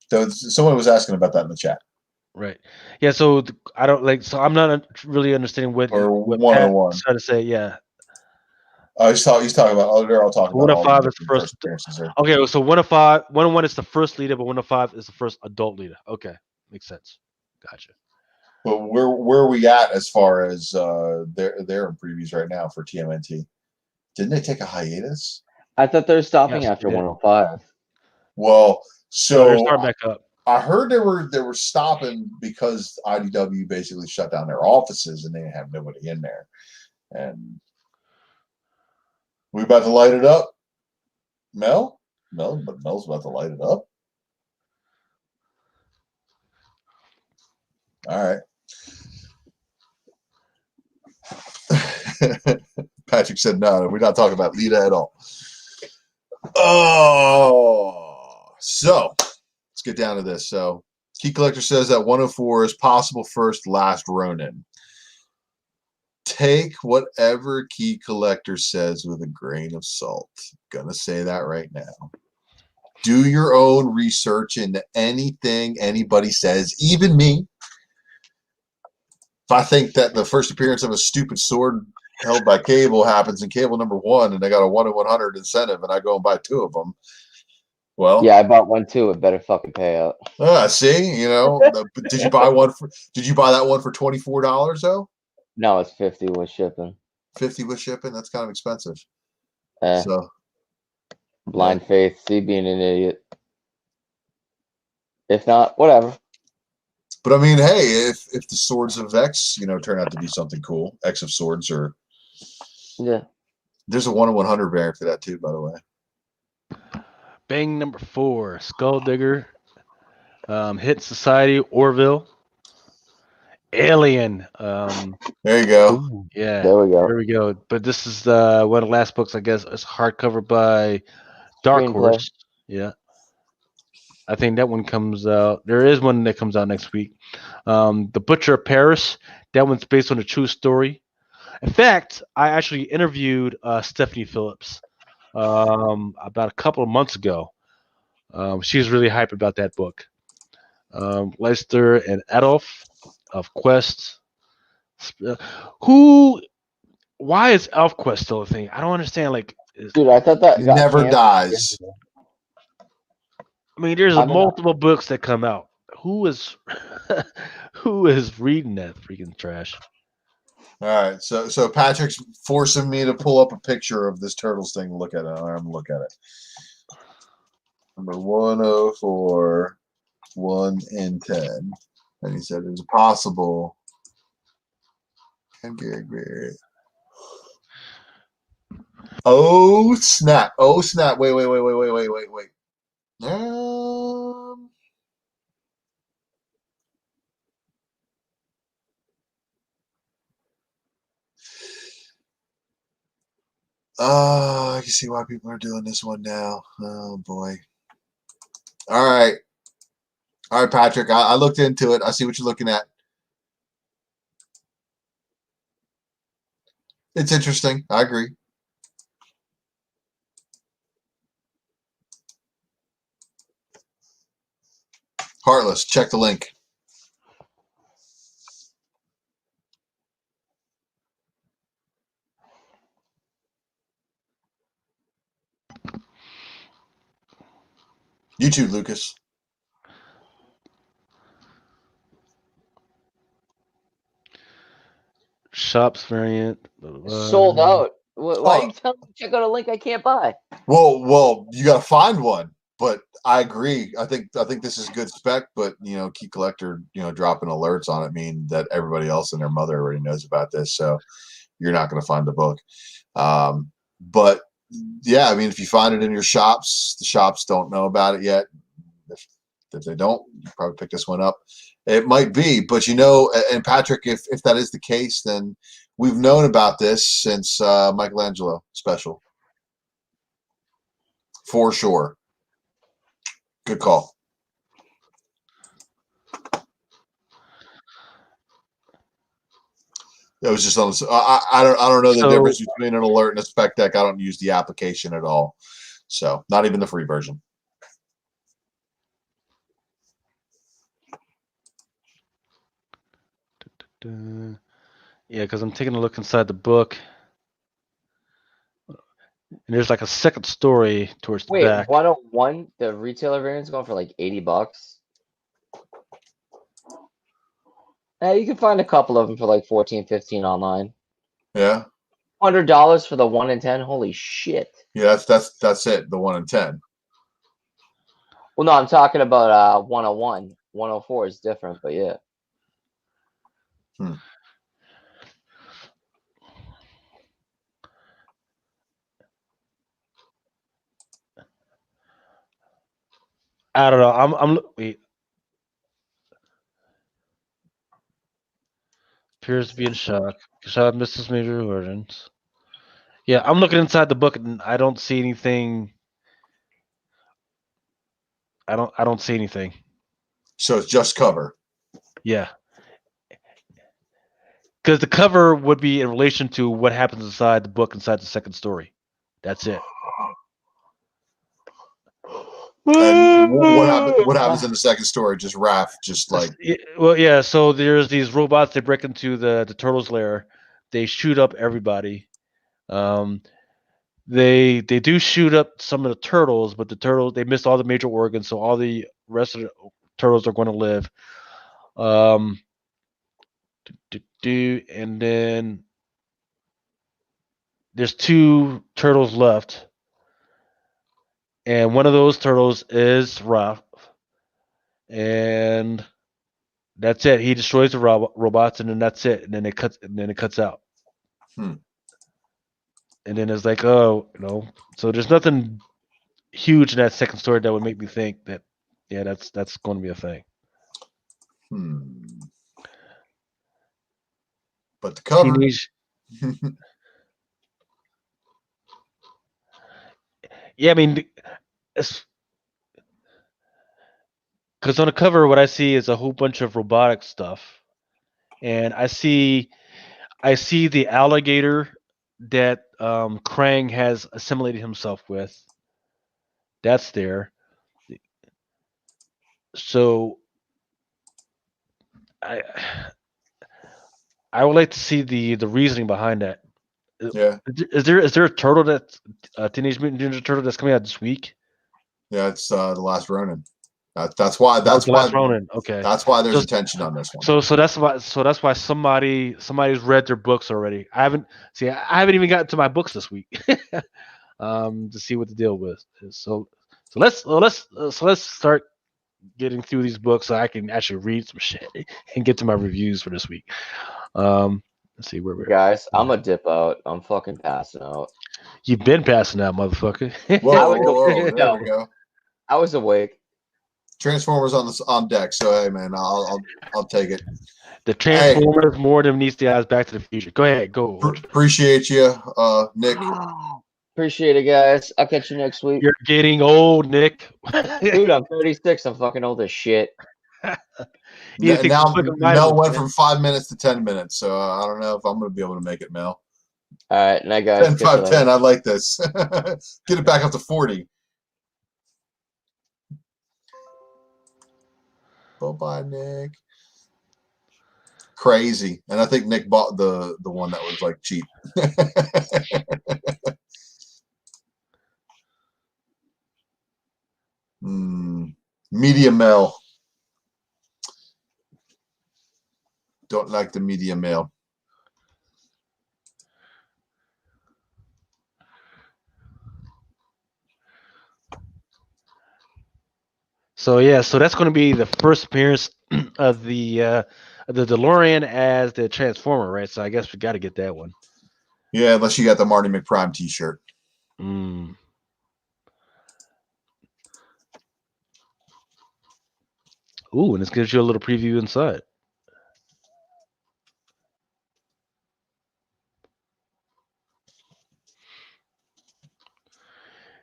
So someone was asking about that in the chat. Right. Yeah. So I don't like. So I'm not really understanding what 101 Pat's trying to say. Yeah. He's talking about. Oh, they're all talking about. 105 is the first appearances there. Okay, so 105, 101 is the first leader, but 105 is the first adult leader. Okay, makes sense. Gotcha. But where are we at as far as they're in previews right now for TMNT? Didn't they take a hiatus? I thought they're stopping after 105. Well, so they're starting back up. I heard they were stopping because IDW basically shut down their offices and they have nobody in there. And we about to light it up, Mel? No, but Mel's about to light it up. All right. Patrick said, no, we're not talking about Lita at all. Oh, so let's get down to this. So Key Collector says that 104 is possible first, last Ronin. Take whatever Key Collector says with a grain of salt. Gonna say that right now. Do your own research into anything anybody says, even me. If I think that the first appearance of a stupid sword held by Cable happens in Cable number 1 and they got a 1 in 100 incentive and I go and buy 2 of them, well, yeah, I bought one too. It better fucking pay out. See, did you buy one did you buy that one for $24 though? No, it's 50 with shipping. 50 with shipping? That's kind of expensive. So blind faith, see being an idiot. If not, whatever. But I mean, hey, if the Swords of X, turn out to be something cool, X of Swords, or there's a 1 in 100 variant for that too, by the way. Bang number 4, Skull Digger, Hit Society, Orville, Alien. There you go. Ooh, yeah, there we go. There we go. But this is one of the last books, I guess. It's hardcover by Dark Horse. Yeah. I think that one comes out. There is one that comes out next week. The Butcher of Paris. That one's based on a true story. In fact, I actually interviewed Stephanie Phillips about a couple of months ago. She's really hyped about that book. Leicester and Adolf of Quest. Why is ElfQuest still a thing? I don't understand. Dude, I thought that it never dies. I mean, there's multiple books that come out. Who is reading that freaking trash? All right, so Patrick's forcing me to pull up a picture of this Turtles thing to look at it. I'm gonna look at it. Number 104. 1 in 10. And he said it's possible. Oh snap! Oh snap! Wait! I can see why people are doing this one now. Oh boy! All right, Patrick. I looked into it. I see what you're looking at. It's interesting. I agree. Heartless, check the link. YouTube, Lucas. Shops variant. Sold out. Why are you telling me to check out a link I can't buy? Well, you got to find one. But I agree. I think this is good spec. But Key Collector, dropping alerts on it mean that everybody else and their mother already knows about this. So you're not going to find the book. But yeah, I mean, if you find it in your shops, the shops don't know about it yet. If they don't, you probably pick this one up. It might be, but and Patrick, if that is the case, then we've known about this since Michelangelo special. For sure. Good call. It was just on. I don't know the difference between an alert and a spec deck. I don't use the application at all, so not even the free version. Yeah, because I'm taking a look inside the book, and there's like a second story towards the back. 101. The retailer variant's going for like $80. You can find a couple of them for like $14, $15 online. Yeah. $100 for the 1 in 10. Holy shit. Yeah, that's it. The 1 in 10. Well, no, I'm talking about 101. 104 is different, but yeah. I don't know. I'm wait. Appears to be in shock. Shot misses major organs. Yeah, I'm looking inside the book and I don't see anything. I don't see anything. So it's just cover. Yeah. Because the cover would be in relation to what happens inside the book, inside the second story. That's it. And what happens in the second story? Just Raph, just like. Well, yeah. So there's these robots. They break into the turtles' lair. They shoot up everybody. They do shoot up some of the turtles, but the turtles they missed all the major organs, so all the rest of the turtles are going to live. And then there's 2 turtles left, and one of those turtles is Raph, and that's it. He destroys the robots, and then that's it. And then it cuts out. And then it's like, so there's nothing huge in that second story that would make me think that, yeah, that's going to be a thing. But the cover. Yeah, I mean, because on the cover, what I see is a whole bunch of robotic stuff, and I see the alligator that Krang has assimilated himself with. That's there. So I would like to see the reasoning behind that. Yeah. Is there a turtle that's Teenage Mutant Ninja Turtle that's coming out this week? Yeah, it's the Last Ronin. That's why. Last Ronin. Okay. That's why there's attention on this one. So that's why somebody's read their books already. I haven't even gotten to my books this week to see what the deal is. So let's start getting through these books so I can actually read some shit and get to my reviews for this week. Let's see where we're Guys, I'm a dip out. I'm fucking passing out. You've been passing out, motherfucker. Whoa, there we go. I was awake. Transformers on deck. So hey, man, I'll take it. The Transformers more than needs the eyes Back to the Future. Go ahead, go. Appreciate you, Nick. Appreciate it, guys. I'll catch you next week. You're getting old, Nick. Dude, I'm 36. I'm fucking old as shit. Now Mel went from 5 minutes to 10 minutes, so I don't know if I'm going to be able to make it, Mel. All right, night, guys. 10, 5, 10. I like this. Get it back up to 40. Bye-bye, Nick. Crazy. And I think Nick bought the one that was like cheap. Media mail. Don't like the media mail. So yeah, so that's going to be the first appearance of the DeLorean as the Transformer, right? So I guess we got to get that one. Yeah, unless you got the Marty McPrime T-shirt. Ooh, and this gives you a little preview inside.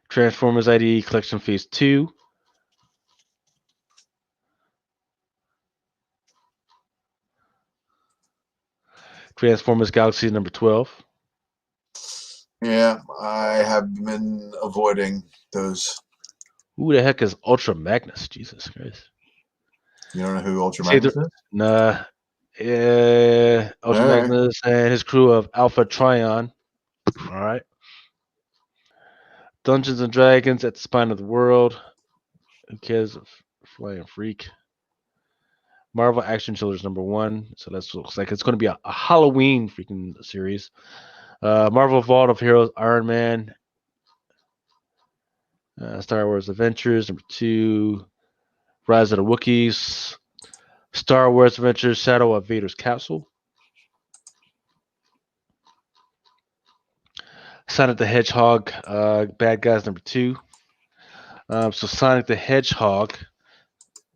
Transformers ID Collection Phase 2. Transformers Galaxy number 12. Yeah, I have been avoiding those. Who the heck is Ultra Magnus? Jesus Christ. You don't know who Ultra Magnus is? Nah. Ultra Magnus and his crew of Alpha Trion. All right. Dungeons and Dragons at the Spine of the World. Who cares? Flying Freak. Marvel Action Chillers number 1. So that looks like it's going to be a Halloween freaking series. Marvel Vault of Heroes Iron Man. Star Wars Adventures number 2. Rise of the Wookiees. Star Wars Adventures Shadow of Vader's Castle. Sonic the Hedgehog Bad Guys number 2. So Sonic the Hedgehog.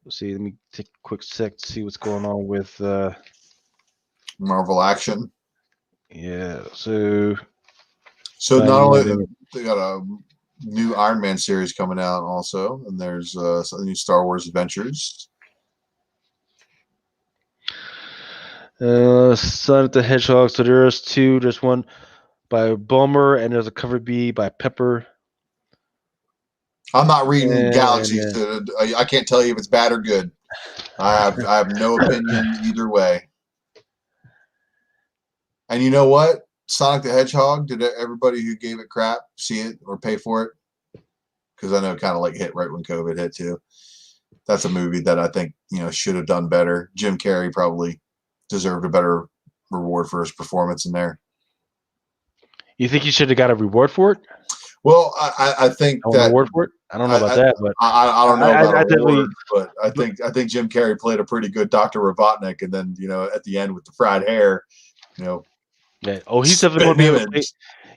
Let's see, let me take a quick sec to see what's going on with Marvel Action. Yeah, so not only they got a new Iron Man series coming out also, and there's some new Star Wars Adventures. Sonic the Hedgehog. So there's 2. There's one by Bulmer, and there's a cover B by Pepper. I'm not reading Galaxies. I can't tell you if it's bad or good. I have no opinion either way. And you know what? Sonic the Hedgehog, did everybody who gave it crap see it or pay for it? Because I know it kind of like hit right when COVID hit too. That's a movie that I think should have done better. Jim Carrey probably deserved a better reward for his performance in there. You think he should have got a reward for it? Well, I think that reward for it. I don't know about that, but I don't know about award, but I think Jim Carrey played a pretty good Dr. Robotnik, and then at the end with the fried hair, Yeah. Oh, he's definitely going to be able to play.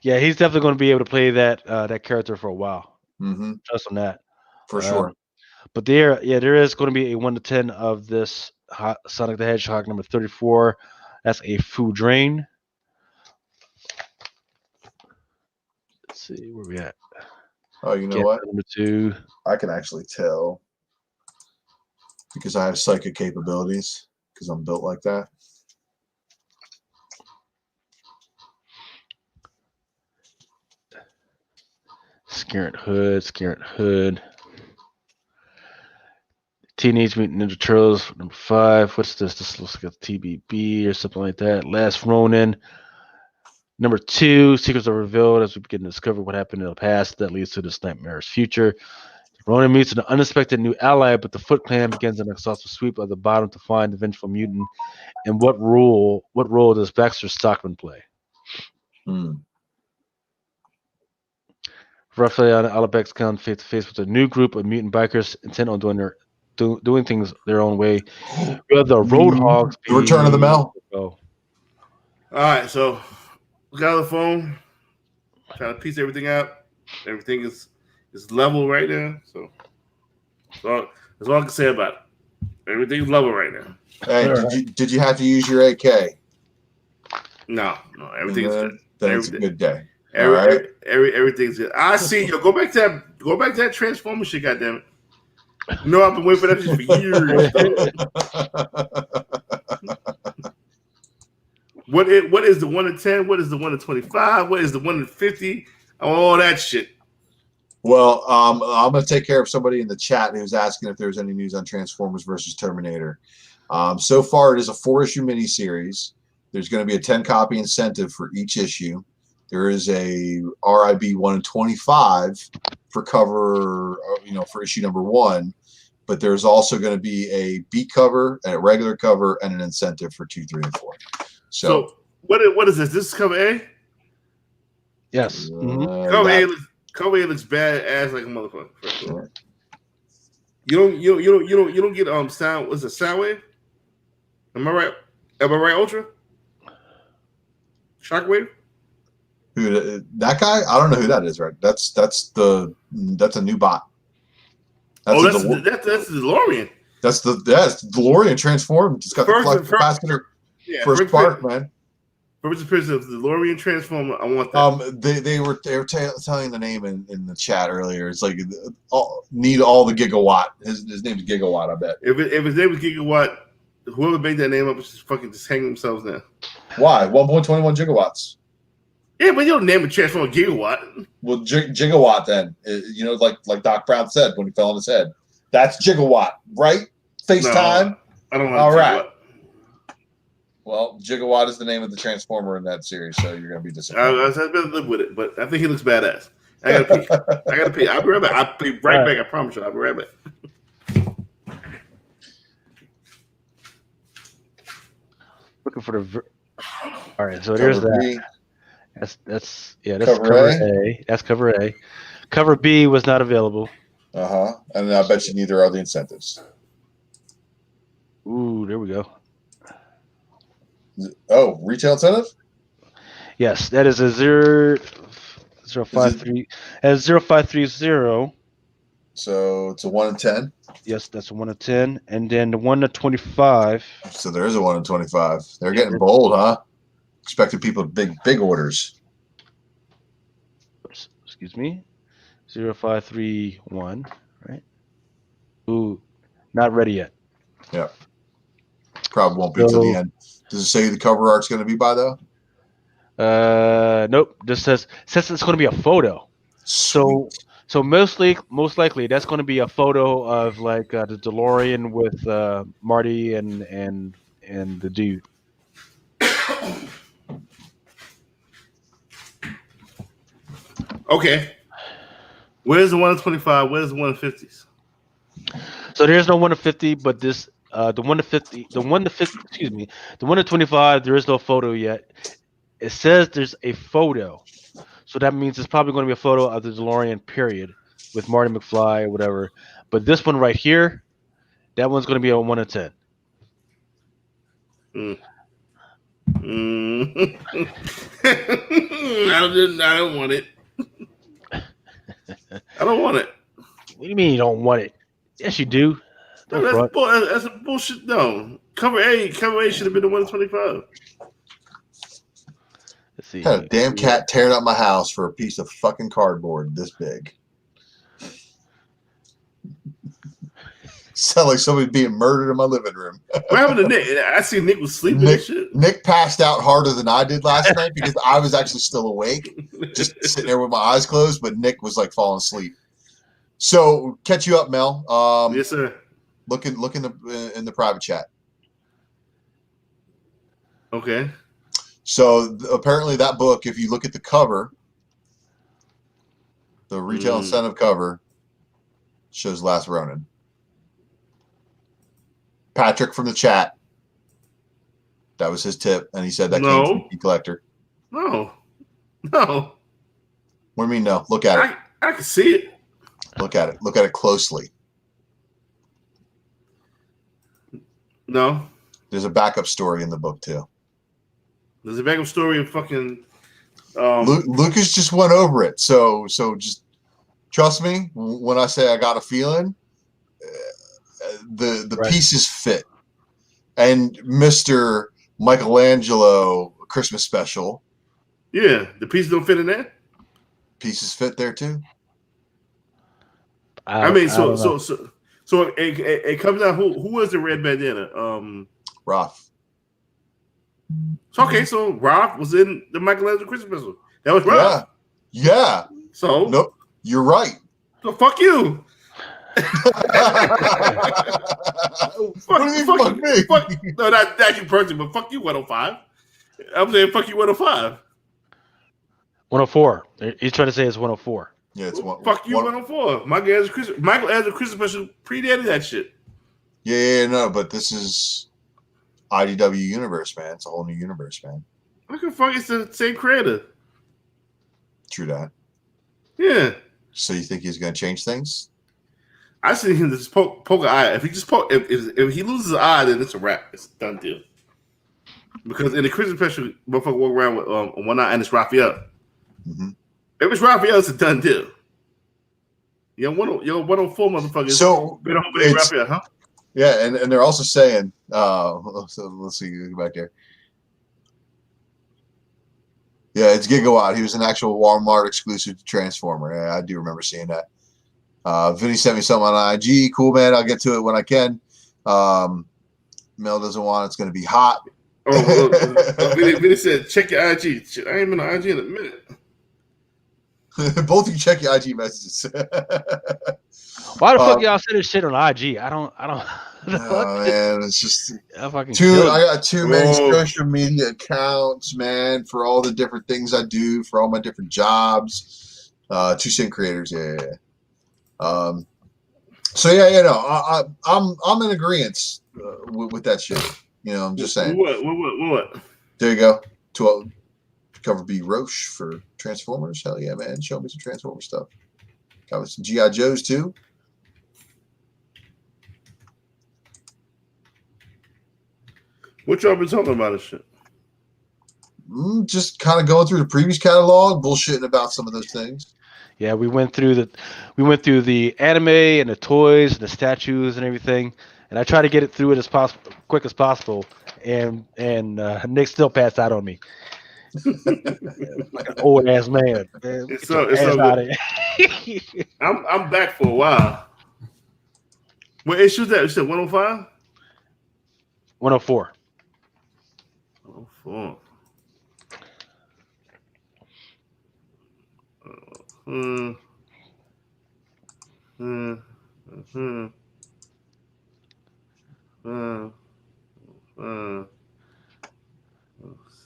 Yeah, he's definitely going to be able to play that character for a while. Mm-hmm. Trust on that for sure. But there is going to be a 1 to 10 of this Sonic the Hedgehog number 34. That's a food drain. Let's see where we at. Oh, you know what? Number 2. I can actually tell because I have psychic capabilities because I'm built like that. Scarlet Hood. Teenage Mutant Ninja Turtles number 5. What's this? This looks like a TBB or something like that. Last Ronin. Number 2, secrets are revealed as we begin to discover what happened in the past that leads to this nightmare's future. Ronin meets an unexpected new ally, but the Foot Clan begins an exhaustive sweep of the bottom to find the vengeful mutant. And what role does Baxter Stockman play? Raphael and Alex come face to face with a new group of mutant bikers intent on doing doing things their own way. We have the Roadhogs. The return of the Mel. Oh, All right, so we got on the phone, trying to piece everything out. Everything is level right now. So that's all I can say about it. Everything's level right now. Hey, did you have to use your AK? No, everything is good. Then it's a good day. Everything's good. I see. Yo, go back to that Transformer shit. Goddamn it! No, I've been waiting for that shit for years. What is the 1 to 10? What is the 1 to 25? What is the 1 to 50? All that shit. Well, I'm going to take care of somebody in the chat who's asking if there's any news on Transformers versus Terminator. So far, it is a 4-issue miniseries. There's going to be a 10-copy incentive for each issue. There is a RIB 1 in 25 for cover, for issue number 1. But there's also going to be a B cover and a regular cover and an incentive for 2, 3, and 4. So what is this? This is cover A? Yes. Cover A looks bad ass like a motherfucker. Sure. You don't get sound. What's it, Soundwave? Am I right? Ultra? Shockwave? Who that guy? I don't know who that is. Right? That's a new bot. That's the DeLorean. That's the DeLorean transformed. It's got the capacitor. Yeah, first part, man. First appearance of the DeLorean transformer. I want that. They were telling the name in the chat earlier. It's like need all the gigawatt. His name is Gigawatt. I bet. If his name was Gigawatt, whoever made that name up is just hanging themselves now. Why 1.21 gigawatts? Yeah, but you don't name a transformer Gigawatt. Well, Gigawatt then. Like Doc Brown said when he fell on his head. That's Gigawatt, right? FaceTime. No, I don't want all Gigawatt. Right. Well, Gigawatt is the name of the Transformer in that series, so you're going to be disappointed. I've been to live with it, but I think he looks badass. I gotta pee. I'll be right back. I'll be right back. I promise you. I'll be right back. Looking for the. All right, so there's that. That's cover A. That's cover A. Cover B was not available. And I bet you neither are the incentives. Ooh, there we go. Oh, retail incentive? Yes, that is a 053 as 0530. So it's a 1 in 10. Yes, that's a 1 in 10, and then the 1 to 25. So there is a 1 in 25. They're getting bold, huh? Expecting people big orders. Excuse me, 0531. Right? Ooh, not ready yet. Yeah, probably won't be till the end. Does it say who the cover art's going to be by though? Nope. Just says it's going to be a photo. Sweet. So most likely that's going to be a photo of like the DeLorean with Marty and the dude. Okay. Where's the 1 to 25? Where's the 1 to 50s? So there's no 1 to 50, but this the 1 to 50, the 1 to 50, excuse me, the 1 to 25. There is no photo yet. It says there's a photo, so that means it's probably going to be a photo of the DeLorean period with Marty McFly or whatever. But this one right here, that one's going to be a 1 to 10. I don't want it. I don't want it. What do you mean you don't want it? Yes, you do. That's a bullshit. No, cover A should have been the 1 to 25. Let's see. Had a damn cat tearing up my house for a piece of fucking cardboard this big. Sound like somebody being murdered in my living room. What happened to Nick? I see Nick was sleeping and shit. Nick passed out harder than I did last night because I was actually still awake, just sitting there with my eyes closed, but Nick was like falling asleep. So catch you up, Mel. Yes, sir. Look in the private chat. Okay. So apparently that book, if you look at the cover, the retail incentive cover shows Last Ronin. Patrick from the chat. That was his tip, and he said that came from the collector. No. What do you mean no? Look at it. I can see it. Look at it. Look at it closely. No. There's a backup story in the book too. There's a backup story of fucking. Lucas just went over it, so just trust me when I say I got a feeling. The Right. pieces fit, and Mr. Michelangelo Christmas special. Yeah, the pieces don't fit in there. Pieces fit there too. I mean, so don't know. it comes out. Who was the red bandana? Roth. So okay, so Roth was in the Michelangelo Christmas special. That was Roth. Yeah. So Nope, you're right. So fuck you. What do you mean, fuck me? No, that's you personally, but fuck you, 105. I'm saying fuck you, 105. 104. He's trying to say it's 104. Yeah, it's one. Fuck you, 104. Michelangelo Christmas special predated that shit. Yeah, no, but this is IDW universe, man. It's a whole new universe, man. What the fuck? It's the same creator. True that. Yeah. So you think he's going to change things? I see him just poke an eye. If he just if he loses an eye, then it's a wrap. It's a done deal. Because in the Christmas special, motherfucker walk around with one eye and it's Raphael. Mm-hmm. If it's Raphael, it's a done deal. Yo, 104 motherfuckers. So been over there, Raphael, huh? Yeah, and they're also saying, so let's see, go back there. Yeah, it's Gigawatt. He was an actual Walmart exclusive Transformer. Yeah, I do remember seeing that. Vinny sent me something on IG. Cool, man. I'll get to it when I can. Mel doesn't want it's going to be hot. Vinny said, check your IG. Shit, I ain't been on IG in a minute. Both of you check your IG messages. Why the fuck y'all say this shit on IG? I don't. Oh man, it's just I fucking I got too many social media accounts, man, for all the different things I do, for all my different jobs. 2 cent creators, yeah. So yeah, I'm in agreement with that shit. You know, I'm just saying. What? There you go. 12 cover B Roche for Transformers. Hell yeah, man! Show me some Transformer stuff. Got some GI Joes too. What y'all been talking about this shit? Just kind of going through the previous catalog, bullshitting about some of those things. Yeah, we went through the anime and the toys and the statues and everything, and I tried to get it through it as quick as possible, and Nick still passed out on me. Like an old ass man. It's so good. I'm back for a while. What issue is that? You said 105? 104. 104.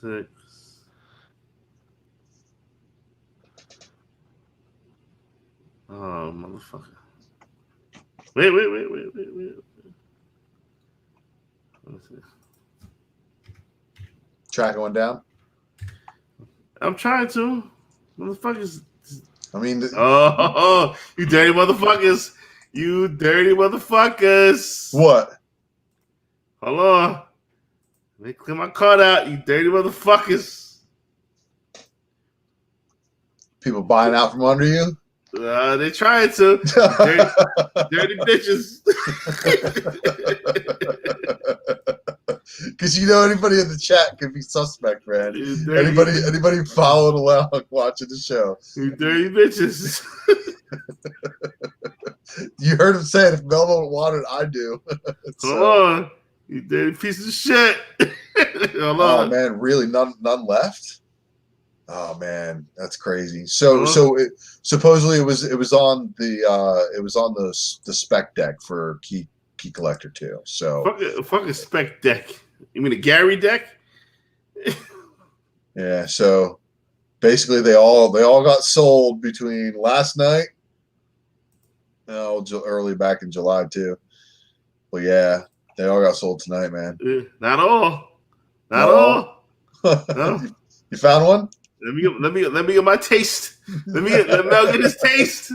Six. Oh, motherfucker. Wait. Let's see. Track going down. I'm trying to. Motherfuckers. I mean, you dirty motherfuckers. You dirty motherfuckers. What? Hold on. Let me clear my card out, you dirty motherfuckers. People buying out from under you? They trying to. Dirty bitches. Because anybody in the chat could be suspect, man. Anybody following along watching the show. You dirty bitches. You heard him say it. If Melvin wanted, I do. Hold on. You dirty piece of shit. Hold on. Oh man, really? None left? Oh man, that's crazy. So supposedly it was on the spec deck for Key Collector too. So fucking spec deck. You mean a Gary deck? Yeah. So basically, they all got sold between last night. Early back in July too. But yeah, they all got sold tonight, man. Not all. Not all. No. You found one? Let me get my taste. Let Mel get his taste.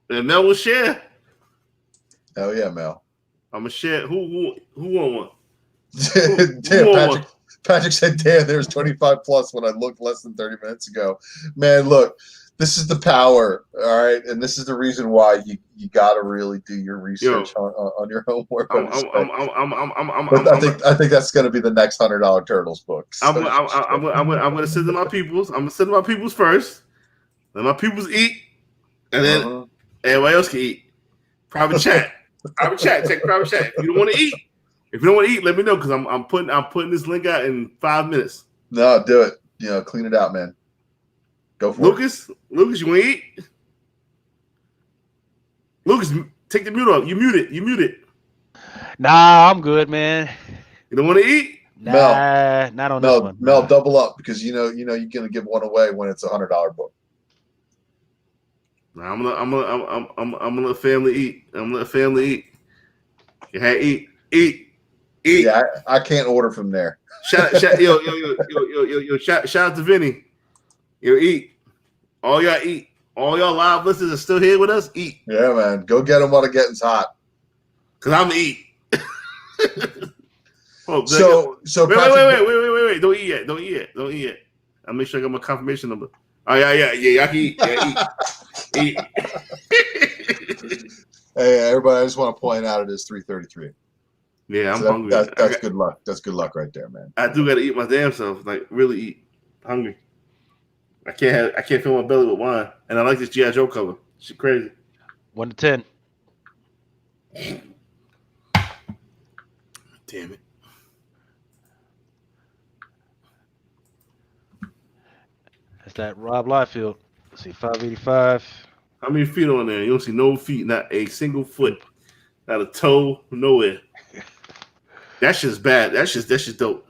And Mel will share. Hell yeah, Mel. I'm gonna share. Who want one? Damn, Patrick said, "Damn, there was 25 plus when I looked less than 30 minutes ago." Man, look, this is the power, all right, and this is the reason why you got to really do your research on your homework. I think that's going to be the next $100 Turtles book. So. I'm gonna send to my peoples. I'm gonna send to my peoples first. Let my peoples eat, and then everybody else can eat. Private chat. Check private chat. If you don't want to eat, let me know because I'm putting this link out in 5 minutes. No, do it. Clean it out, man. Go for it. Lucas, you want to eat? Lucas, take the mute off. You mute it. Nah, I'm good, man. You don't want to eat? Nah, not on this one. Mel, double up because you're gonna give one away when it's $100 book. Nah, I'm gonna let family eat. Yeah, eat. Yeah, I can't order from there. Shout out to Vinny. Yo, eat. All y'all eat. All y'all live listeners are still here with us. Eat. Yeah, man. Go get them while it getting's hot. Cause I'm gonna eat. So wait. Don't eat yet. I'll make sure I got my confirmation number. Oh yeah. Y'all can eat. Yeah, eat. Hey, everybody! I just want to point out it is 3:33. Yeah, I'm hungry. That's good luck. That's good luck right there, man. I do got to eat my damn self. Like really eat. I'm hungry. I can't fill my belly with wine. And I like this G.I. Joe cover. Shit crazy. 1 to 10. Damn it. That's that Rob Liefeld. Let's see, 585. How many feet on there? You don't see no feet, not a single foot, not a toe, nowhere. That's just bad. That's just dope.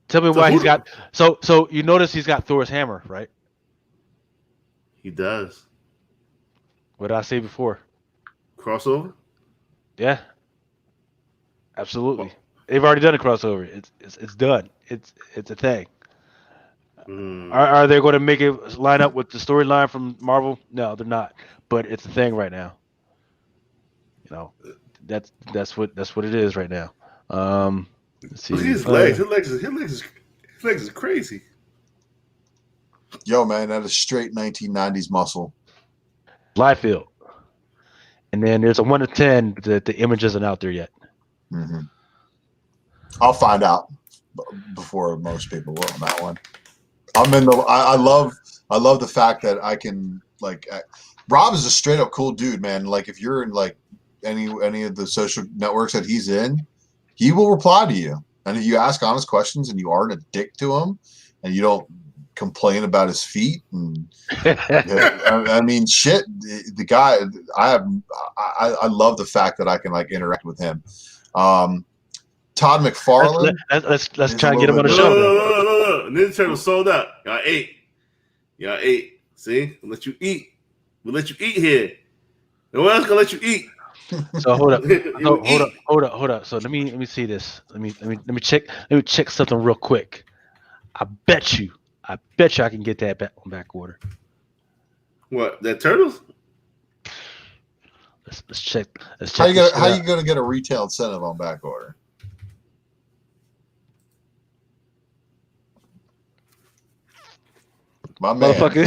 Tell me why he's got so you notice he's got Thor's hammer, right? He does. What did I say before? Crossover? Yeah. Absolutely. They've already done a crossover. It's done. It's a thing. Are they going to make it line up with the storyline from Marvel? No, they're not. But it's a thing right now. That's what it is right now. Let's see. Look at his legs. His legs is crazy. Yo, man, that is straight 1990s muscle. Liefeld. And then there's a 1 to 10 that the image isn't out there yet. Mm-hmm. I'll find out before most people will on that one. I love the fact that I can Rob is a straight up cool dude, man. Like if you're in like any of the social networks that he's in, he will reply to you. And if you ask honest questions and you aren't a dick to him and you don't complain about his feet and I mean shit, the guy I love the fact that I can like interact with him. Todd McFarlane. Let's try and get him on the show. No. Ninja Turtles sold out. Y'all ate. See? We'll let you eat. We'll let you eat here. No one else gonna let you eat. So hold up. So let me see this. Let me check something real quick. I bet you I can get that back on back order. What? That Turtles? Let's check. How you gonna get a retail incentive on back order? My man. Motherfucker.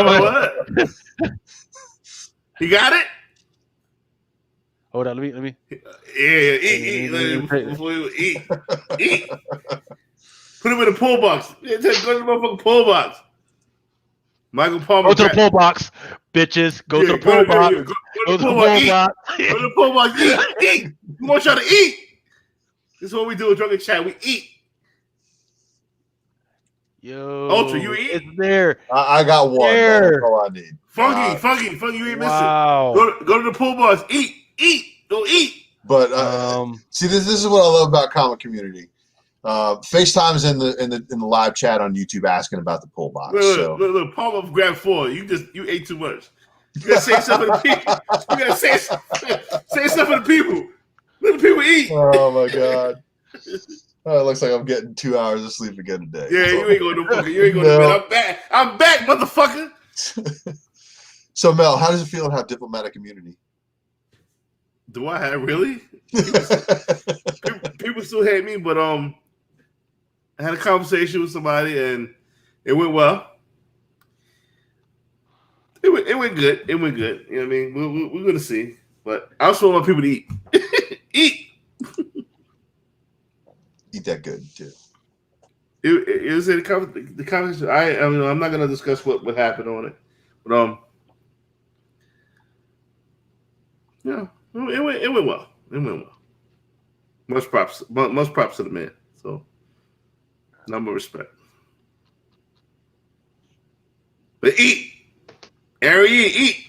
What? You got it? Hold on, let me. Yeah, eat. Before you eat. Put him in the pull box. Go to the motherfucking pull box. Michael Palmer. Go to the pull box, bitches. Go to the pull box. Go to the pull box. Go to the pull box. Eat. We want y'all to eat. This is what we do with Drunken Chat. We eat. Yo, Ultra, you eat? It's there. I got one. That's all I need. Funky, you ain't missing. Go to the pool box. Eat. Go eat. But see, this is what I love about comic community. FaceTime's in the live chat on YouTube asking about the pull box. Look, Paul up grab 4. You ate too much. You gotta say something to the people. You gotta say something to the people. Let the people eat. Oh my god. Oh, it looks like I'm getting 2 hours of sleep again today. Yeah, you ain't going to bed. I'm back, motherfucker. So Mel, how does it feel to have diplomatic immunity? Do I have really? People still hate me, but I had a conversation with somebody and it went well. It went good. It went good. You know what I mean? We're gonna see. But I also want people to eat. Eat. Eat that good too. It was the conversation. I mean, I'm not gonna discuss what happened on it, but yeah, it went well. It went well. Most props to the man. So, number of respect. But eat, Harry, eat.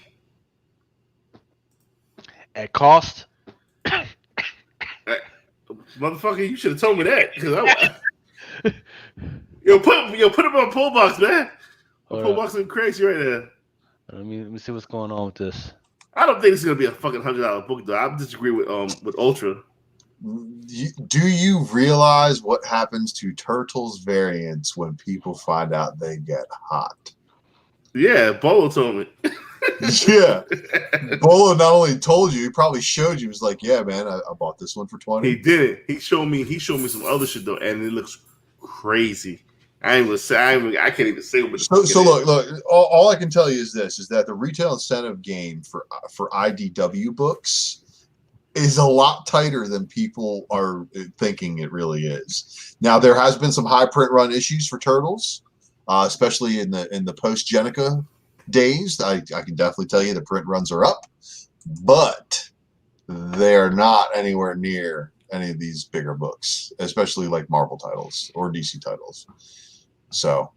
At cost. Motherfucker, you should have told me that because put him on pull box, man. Pull box is crazy right there. Let me see what's going on with this. I don't think it's gonna be a fucking $100 book though. I disagree with Ultra. Do you realize what happens to Turtles variants when people find out they get hot? Yeah, Bolo told me. Yeah, Bolo not only told you, he probably showed you. He was like, "Yeah, man, I bought this one for 20." He did it. He showed me some other shit though, and it looks crazy. I can't even say what. So look. All I can tell you is this: is that the retail incentive game for IDW books is a lot tighter than people are thinking it really is. Now, there has been some high print run issues for Turtles, especially in the post Jenica days. I can definitely tell you the print runs are up, but they're not anywhere near any of these bigger books, especially like Marvel titles or DC titles. So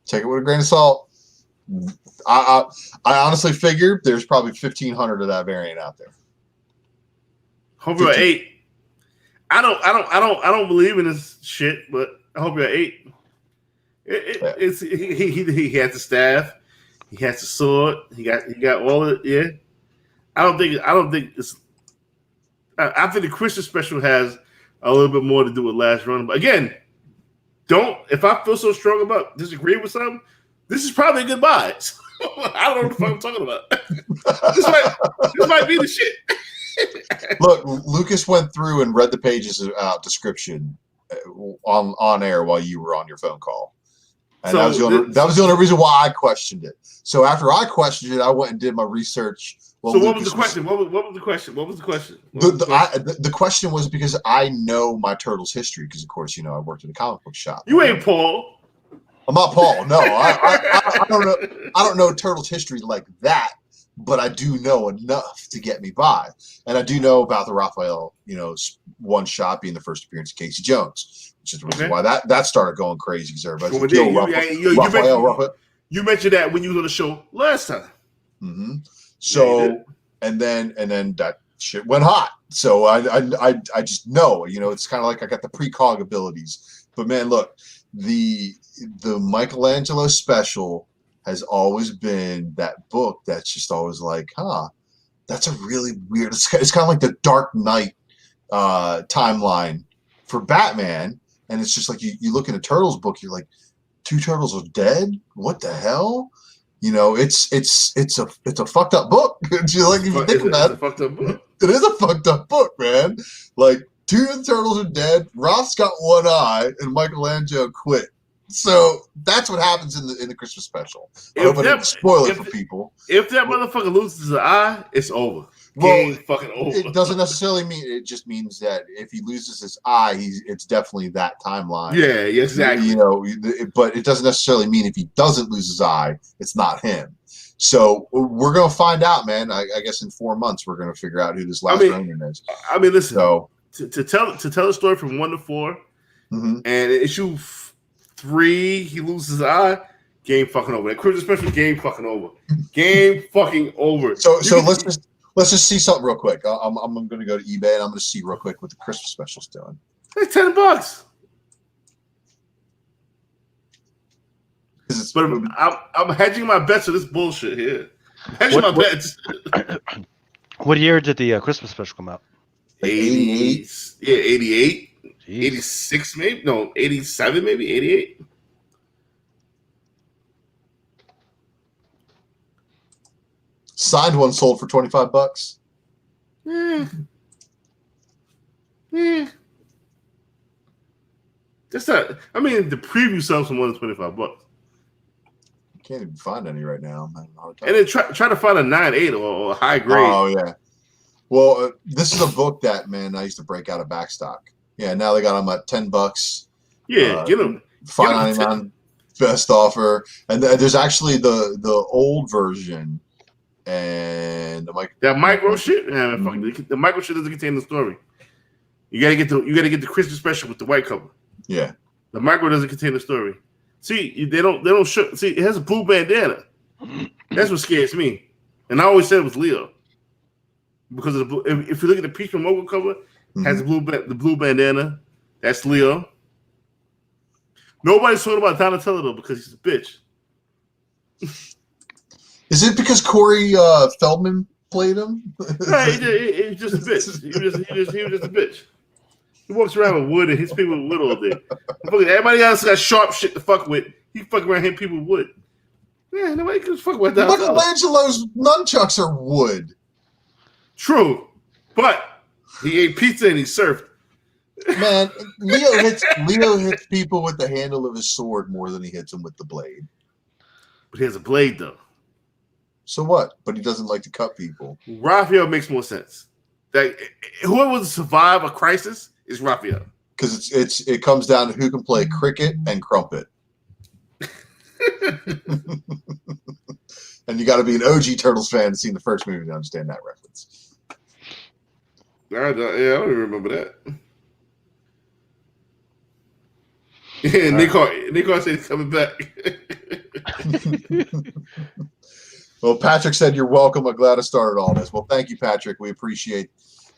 take it with a grain of salt. I honestly figured there's probably 1,500 of that variant out there. Hope you're 8. I don't believe in this shit, but I hope you're 8. He has the staff, he has the sword, he got all of it. Yeah, I don't think it's. I think the Christmas special has a little bit more to do with last run. But again, if I feel so strong about disagreeing with something, this is probably a good buy. I don't know what the fuck I'm talking about. this might be the shit. Look, Lucas went through and read the pages of description on air while you were on your phone call. And that was the only reason why I questioned it. So after I questioned it, I went and did my research. What was the question? What was the question? The question was because I know my Turtles history because, of course, I worked at a comic book shop. You ain't Paul. I'm not Paul. No, I don't know. I don't know Turtles history like that, but I do know enough to get me by, and I do know about the Raphael, one shot being the first appearance of Casey Jones, which is the reason why that started going crazy because everybody's Raphael. You mentioned that when you was on the show last time. Mm-hmm. So and then that shit went hot. So I just know, it's kind of like I got the precog abilities. But man, look, the Michelangelo special has always been that book that's just always like, that's a really weird. It's kind of like the Dark Knight timeline for Batman, and it's just like you look in a Turtles book, you're like, 2 turtles are dead. What the hell? It's a fucked up book. If you think about it, a fucked up book. It is a fucked up book, man. Like 2 of the turtles are dead. Roth's got 1 eye, and Michelangelo quit. So that's what happens in the Christmas special. I hope I didn't spoil it for people. If that motherfucker loses an eye, it's over. Well, fucking over. It doesn't necessarily mean it. Just means that if he loses his eye, it's definitely that timeline. Yeah, exactly. But it doesn't necessarily mean if he doesn't lose his eye, it's not him. So we're gonna find out, man. I guess in 4 months we're gonna figure out who this last Ronin is. I mean, listen. So to tell the story from 1 to 4, and issue 3, he loses his eye. Game fucking over. That Christmas special, game fucking over. Game fucking over. So let's just see something real quick. I'm going to go to eBay and I'm going to see real quick what the Christmas special's doing. It's $10. But I'm hedging my bets with this bullshit here. Hedging my bets. What year did the Christmas special come out? Like 88? Yeah, 88. Jeez. 86 maybe? No, 87 maybe? 88? Signed one sold for $25. That's not. I mean, the preview sells for more than $25. Can't even find any right now. I'm having a hard time. And then try to find a 9.8 or a high grade. Oh yeah. Well, this is a book that I used to break out of backstock. Yeah, now they got them at $10. Yeah, get them. $5.99 best offer, and there's actually the old version, and that micro shit. The micro shit doesn't contain the story. You gotta get the Christmas special with the white cover. Yeah, the micro doesn't contain the story. See, they don't show. See, it has a blue bandana. That's what scares me. And I always said it was Leo because of the blue, if you look at the Peach Mogo cover, has the blue bandana. That's Leo. Nobody's talking about Donatello though because he's a bitch. Is it because Corey Feldman played him? No, he's just a bitch. He was just a bitch. He walks around with wood and hits people with wood all day. Everybody else got sharp shit to fuck with. He fuck around hitting people with wood. Yeah, nobody can fuck with that. Michelangelo's nunchucks are wood. True, but he ate pizza and he surfed. Man, Leo hits people with the handle of his sword more than he hits them with the blade. But he has a blade though. So what? But he doesn't like to cut people. Raphael makes more sense. That whoever will survive a crisis is Raphael. Because it comes down to who can play cricket and crumpet. And you got to be an OG Turtles fan to see the first movie to understand that reference. I don't even remember that. Yeah, Nick Hart said he's coming back. Well, Patrick said you're welcome. I'm glad I started all this. Well, thank you, Patrick. We appreciate.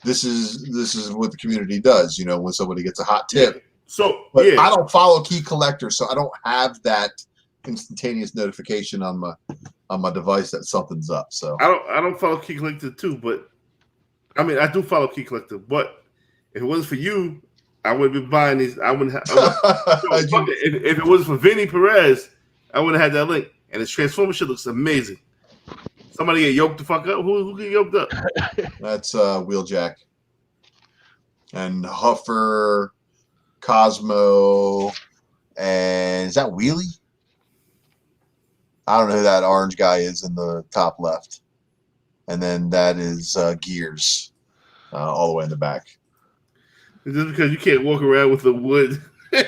This is what the community does. You know, when somebody gets a hot tip. But I don't follow key collectors, so I don't have that instantaneous notification on my device that something's up. So I don't follow key collector too, but I mean I do follow key collector. But if it wasn't for you, I would have been buying these. I wouldn't have. If it wasn't for Vinny Perez, I would have had that link. And his Transformer shit looks amazing. Somebody get yoked the fuck up. Who get yoked up? That's Wheeljack and Huffer, Cosmo, and is that Wheelie? I don't know who that orange guy is in the top left. And then that is Gears all the way in the back. Just because you can't walk around with the wood. I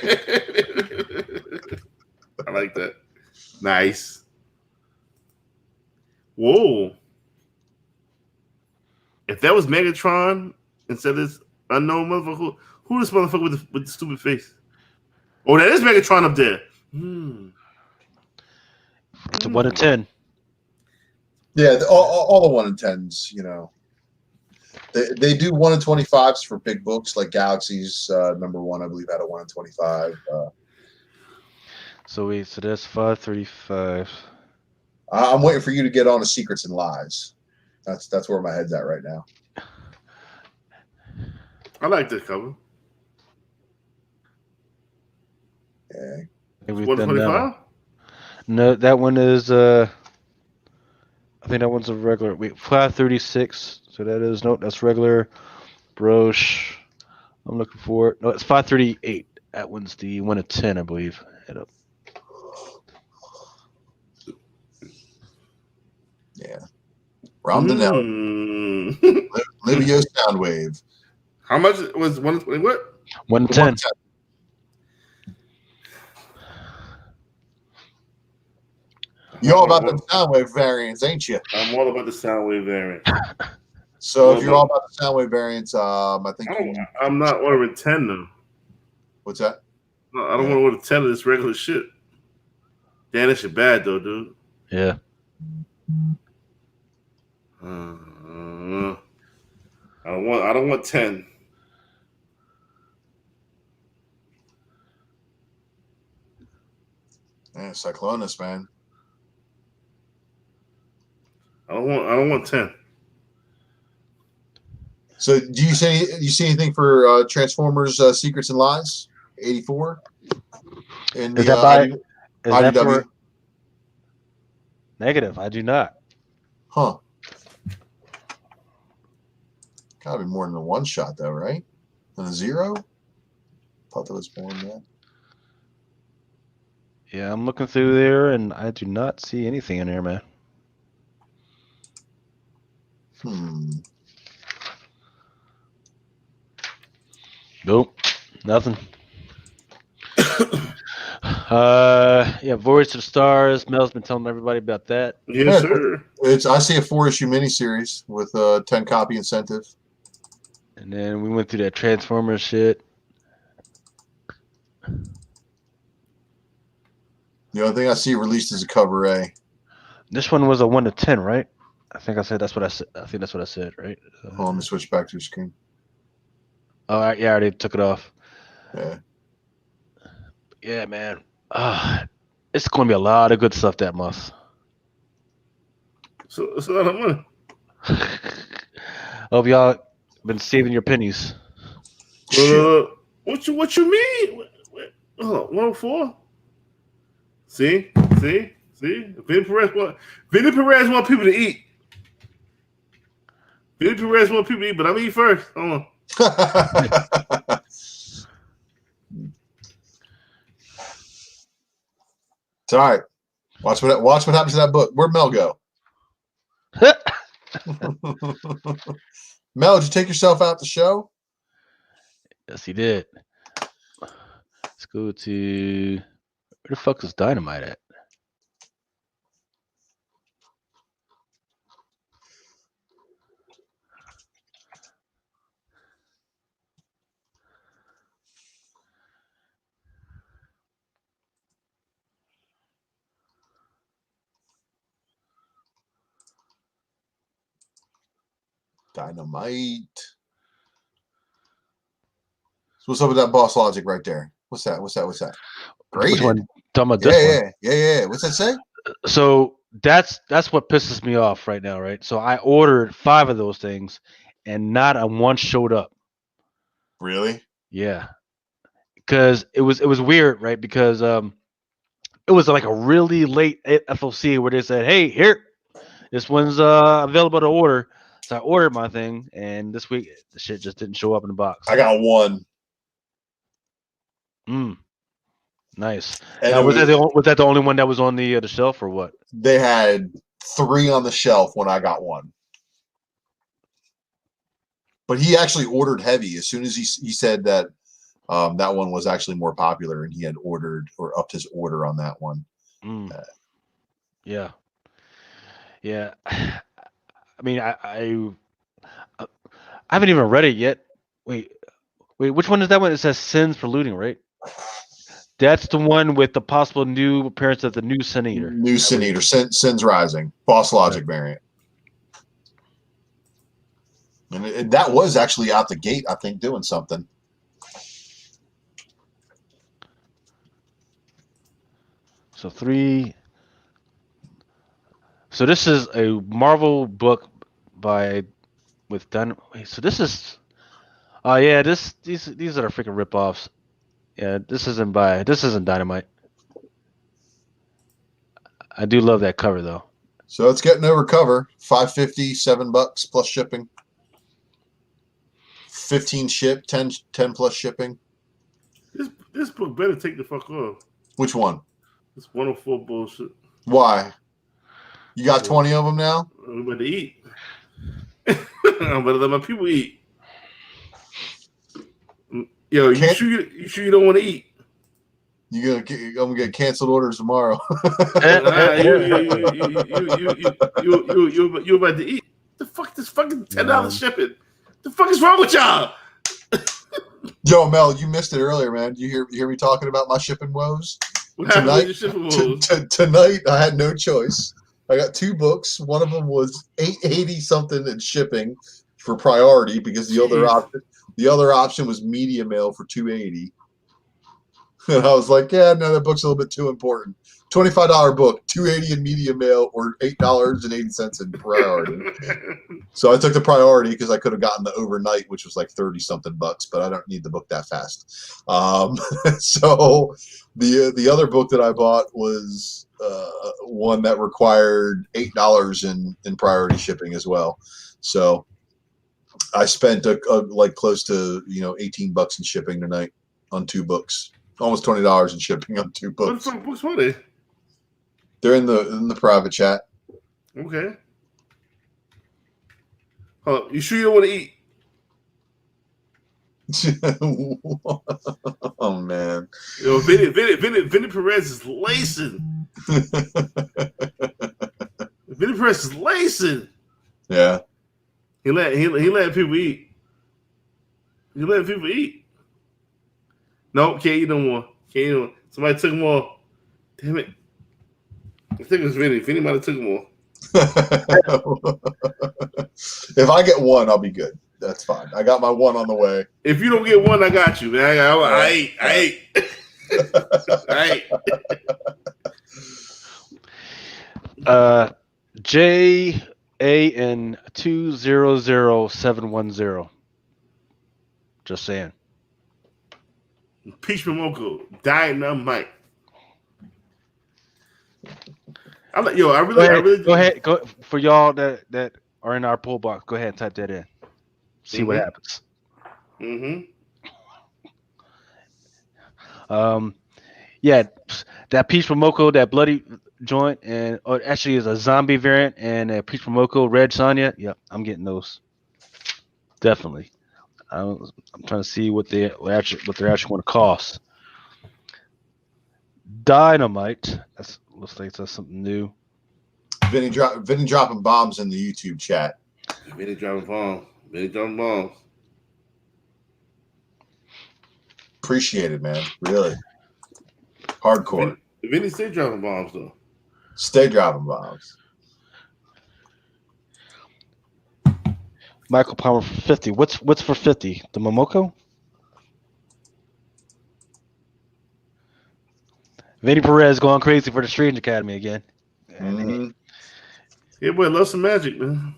like that. Nice. Whoa. If that was Megatron instead of this unknown motherfucker, who this motherfucker with the stupid face? Oh, that is Megatron up there. It's a 1 in 10. Yeah, all the 1 in 10s, you know. They do 1 in 25s for big books like Galaxies #1, I believe, had a 1 in 25. So that's 535. I'm waiting for you to get on to Secrets and Lies. That's where my head's at right now. I like this cover. Yeah. 125? No, that one is I think that one's a regular. 536. So that is that's regular. Broche. I'm looking for it. No, it's 538. That one's the 1 in 10, I believe. Head up. Yeah. Round the now. Livio Soundwave. How much was 120? What? 1 in 10. You all about the Soundwave variants, ain't you? I'm all about the Soundwave variant. So if you're all about the Soundwave variants, I think I'm not ordering 10 though. What's that? No, I don't want to order 10 of this regular shit. Damn, that shit bad though, dude. Yeah. I don't want 10. Yeah, Cyclonus, man. I don't want 10. So do you see anything for Transformers Secrets and Lies 84? In Is the that IDW? Negative. I do not. Huh. Gotta be more than a one shot though, right? Than a zero? Thought there was more than that. Yeah, I'm looking through there, and I do not see anything in there, man. Nope, nothing. Yeah, Voyage to the Stars. Mel's been telling everybody about that. Yes, sir. I see a 4-issue miniseries with a 10 copy incentive. And then we went through that Transformers shit. The only thing I see released is a cover A. This one was a 1 to 10, right? I think I said that's what I said. I think that's what I said, right? Hold on, let me switch back to the screen. Oh, yeah, I already took it off. Yeah. Yeah, man. It's going to be a lot of good stuff that month. So it's a lot of money. Hope y'all been saving your pennies. What you mean? Hold on, 104? See? Vinny Perez want people to eat. Vinny Perez want people to eat, but I'm eat first. Hold on. It's all right. Watch what happens to that book. Where'd Mel go? Mel, did you take yourself out the show? Yes, he did. Let's go to where the fuck is Dynamite at? Dynamite. So what's up with that boss logic right there? What's that? Great. Which one? Talking about this one. Yeah. What's that say? So that's what pisses me off right now, right? So I ordered 5 of those things, and not a one showed up. Really? Yeah, because it was weird, right? Because it was like a really late FOC where they said, "Hey, here, this one's available to order." So I ordered my thing, and this week the shit just didn't show up in the box. I got one. Nice. And Now, was that the only one that was on the shelf, or what? They had 3 on the shelf when I got one. But he actually ordered heavy as soon as he said that that one was actually more popular, and he had ordered or upped his order on that one. Yeah. I mean, I haven't even read it yet. Wait, which one is that one? It says Sins for Looting, right? That's the one with the possible new appearance of the new Sin Eater. New Sin Eater, Sins Rising, Boss Logic variant. And that was actually out the gate, I think, doing something. So 3. So this is a Marvel book with Dynamite. Wait, so this is. Oh yeah, these are freaking ripoffs. Yeah, this isn't Dynamite. I do love that cover though. So it's getting over cover. $5.50, $7 plus shipping. 15 ship, 10 plus shipping. This book better take the fuck off. Which one? This 104 bullshit. Why? You got 20 of them now? I'm about to eat. I'm about to let my people eat. Yo, you sure you don't want to eat? I'm gonna get canceled orders tomorrow. You about to eat? The fuck? This fucking $10 shipping. The fuck is wrong with y'all? Yo, Mel, you missed it earlier, man. You hear me talking about my shipping woes? Tonight, I had no choice. I got 2 books. One of them was $880 something in shipping for priority because the other option was media mail for $280. And I was like, yeah, no, that book's a little bit too important. $25 book, $280 in media mail, or $8.80 in priority. So I took the priority because I could have gotten the overnight, which was like 30 something bucks, but I don't need the book that fast. So the other book that I bought was one that required $8 in priority shipping as well. So I spent like close to $18 in shipping tonight on 2 books. Almost $20 in shipping on 2 books. What books were they? They're in the private chat. Okay. Hold up. You sure you don't want to eat? Oh man. Yo, Vinny Perez is lacing. Vinny Perez is lacing. Yeah. He let people eat. He let people eat. No, can't eat no more. Can't eat no more. Somebody took them all. Damn it. I think it was Vinny. Vinny might have took them all. If I get one, I'll be good. That's fine. I got my one on the way. If you don't get one, I got you, man. I ate. I ate. JAN 200710. Just saying. Peach Momoko, Dynamite. I'm like, yo, I really go ahead. Go for y'all that are in our pull box. Go ahead and type that in. See what happens. Yeah, that Peach Momoko, that bloody joint, and actually is a zombie variant, and a Peach Momoko Red Sonja. Yep, I'm getting those. Definitely. I'm trying to see what they're actually going to cost. Dynamite. Looks like that's something new. Vinny dropping bombs in the YouTube chat. Vinny dropping bombs. Appreciate it, man. Really. Hardcore. Vinny stay dropping bombs though. Stay dropping bombs. Michael Palmer for 50. What's for 50? The Momoko? Vinny Perez going crazy for the Strange Academy again. Mm-hmm. Yeah, boy, love some magic, man.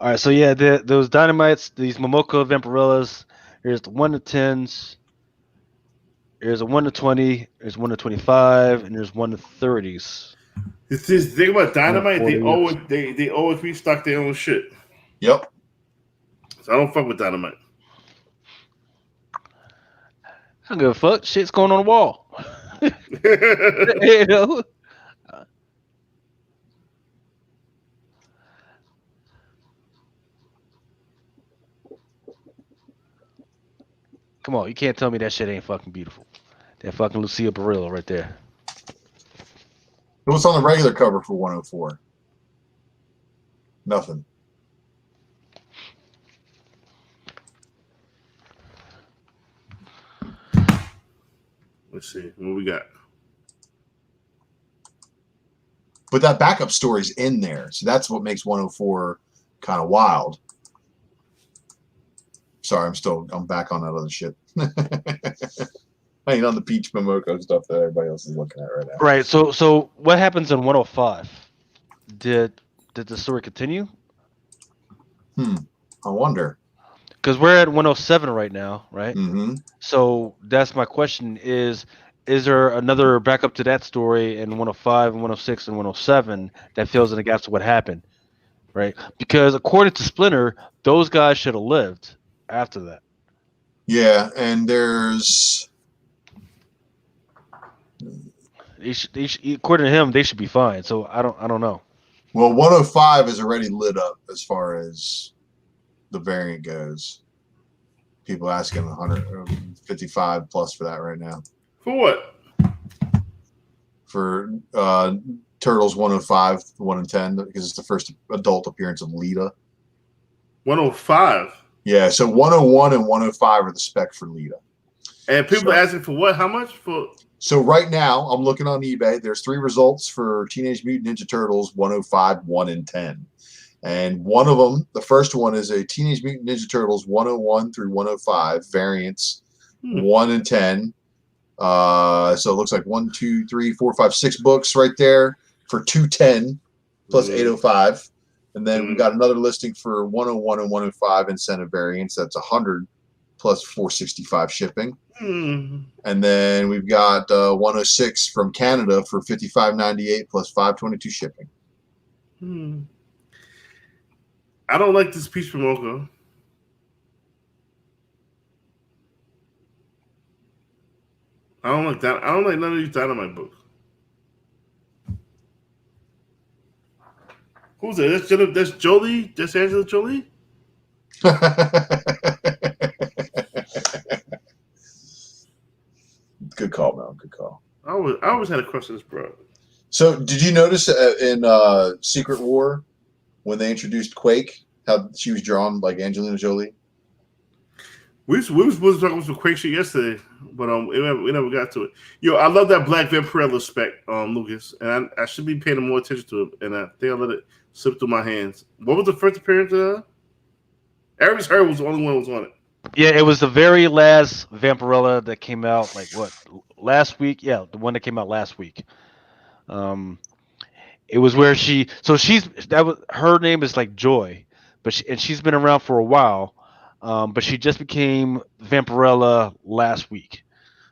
All right, so yeah, those Dynamites, these Momoko Vampirellas. Here's the 1 to 10s. There's a 1 to 20. There's 1 to 25, and there's 1 to 30s. It's this thing about Dynamite. They always restock their own shit. Yep. So I don't fuck with Dynamite. I don't give a fuck. Shit's going on the wall. You know? Come on, you can't tell me that shit ain't fucking beautiful. That fucking Lucia Barillo right there. What's on the regular cover for 104? Nothing. Let's see what we got. But that backup story's in there, so that's what makes 104 kind of wild. Sorry, I'm back on that other shit. I ain't on the Peach Momoko stuff that everybody else is looking at right now. Right. So what happens in 105? Did the story continue? I wonder. Because we're at 107 right now, right? Mm-hmm. So that's my question: is there another backup to that story in 105 and 106 and 107 that fills in the gaps of what happened, right? Because according to Splinter, those guys should have lived after that. Yeah, and there's. According to him, they should be fine. So I don't know. Well, 105 is already lit up as far as the variant goes. People asking 155 plus for that right now. For what? For Turtles 105, 1 and 10, because it's the first adult appearance of Lita. 105. Yeah, so 101 and 105 are the spec for Lita. And people are asking for what? How much for? So right now, I'm looking on eBay. There's 3 results for Teenage Mutant Ninja Turtles 105, 1 and 10. And one of them, the first one is a Teenage Mutant Ninja Turtles 101 through 105 variants, 1 and 10. So it looks like 1, 2, 3, 4, 5, 6 books right there for 210 plus 805. And then we've got another listing for 101 and 105 incentive variants. That's 100 plus 465 shipping. And then we've got 106 from Canada for 55.98 plus 522 shipping. I don't like this piece from Mocha. I don't like that. I don't like none of these Dynamite books. Who's that? That's Jolie. That's Angela Jolie. Good call, man. Good call. I always had a crush on this bro. So, did you notice in Secret War when they introduced Quake how she was drawn like Angelina Jolie? We was supposed to talk about some Quake shit yesterday, but we never got to it. Yo, I love that Black Vampirella spec, Lucas, and I should be paying more attention to it, and I think I let it slip through my hands. What was the first appearance of that? Aramis Heard was the only one who was on it. Yeah, it was the very last Vampirella that came out last week. Yeah, the one that came out last week. It was where her name is like Joy, but she's been around for a while. But she just became Vampirella last week,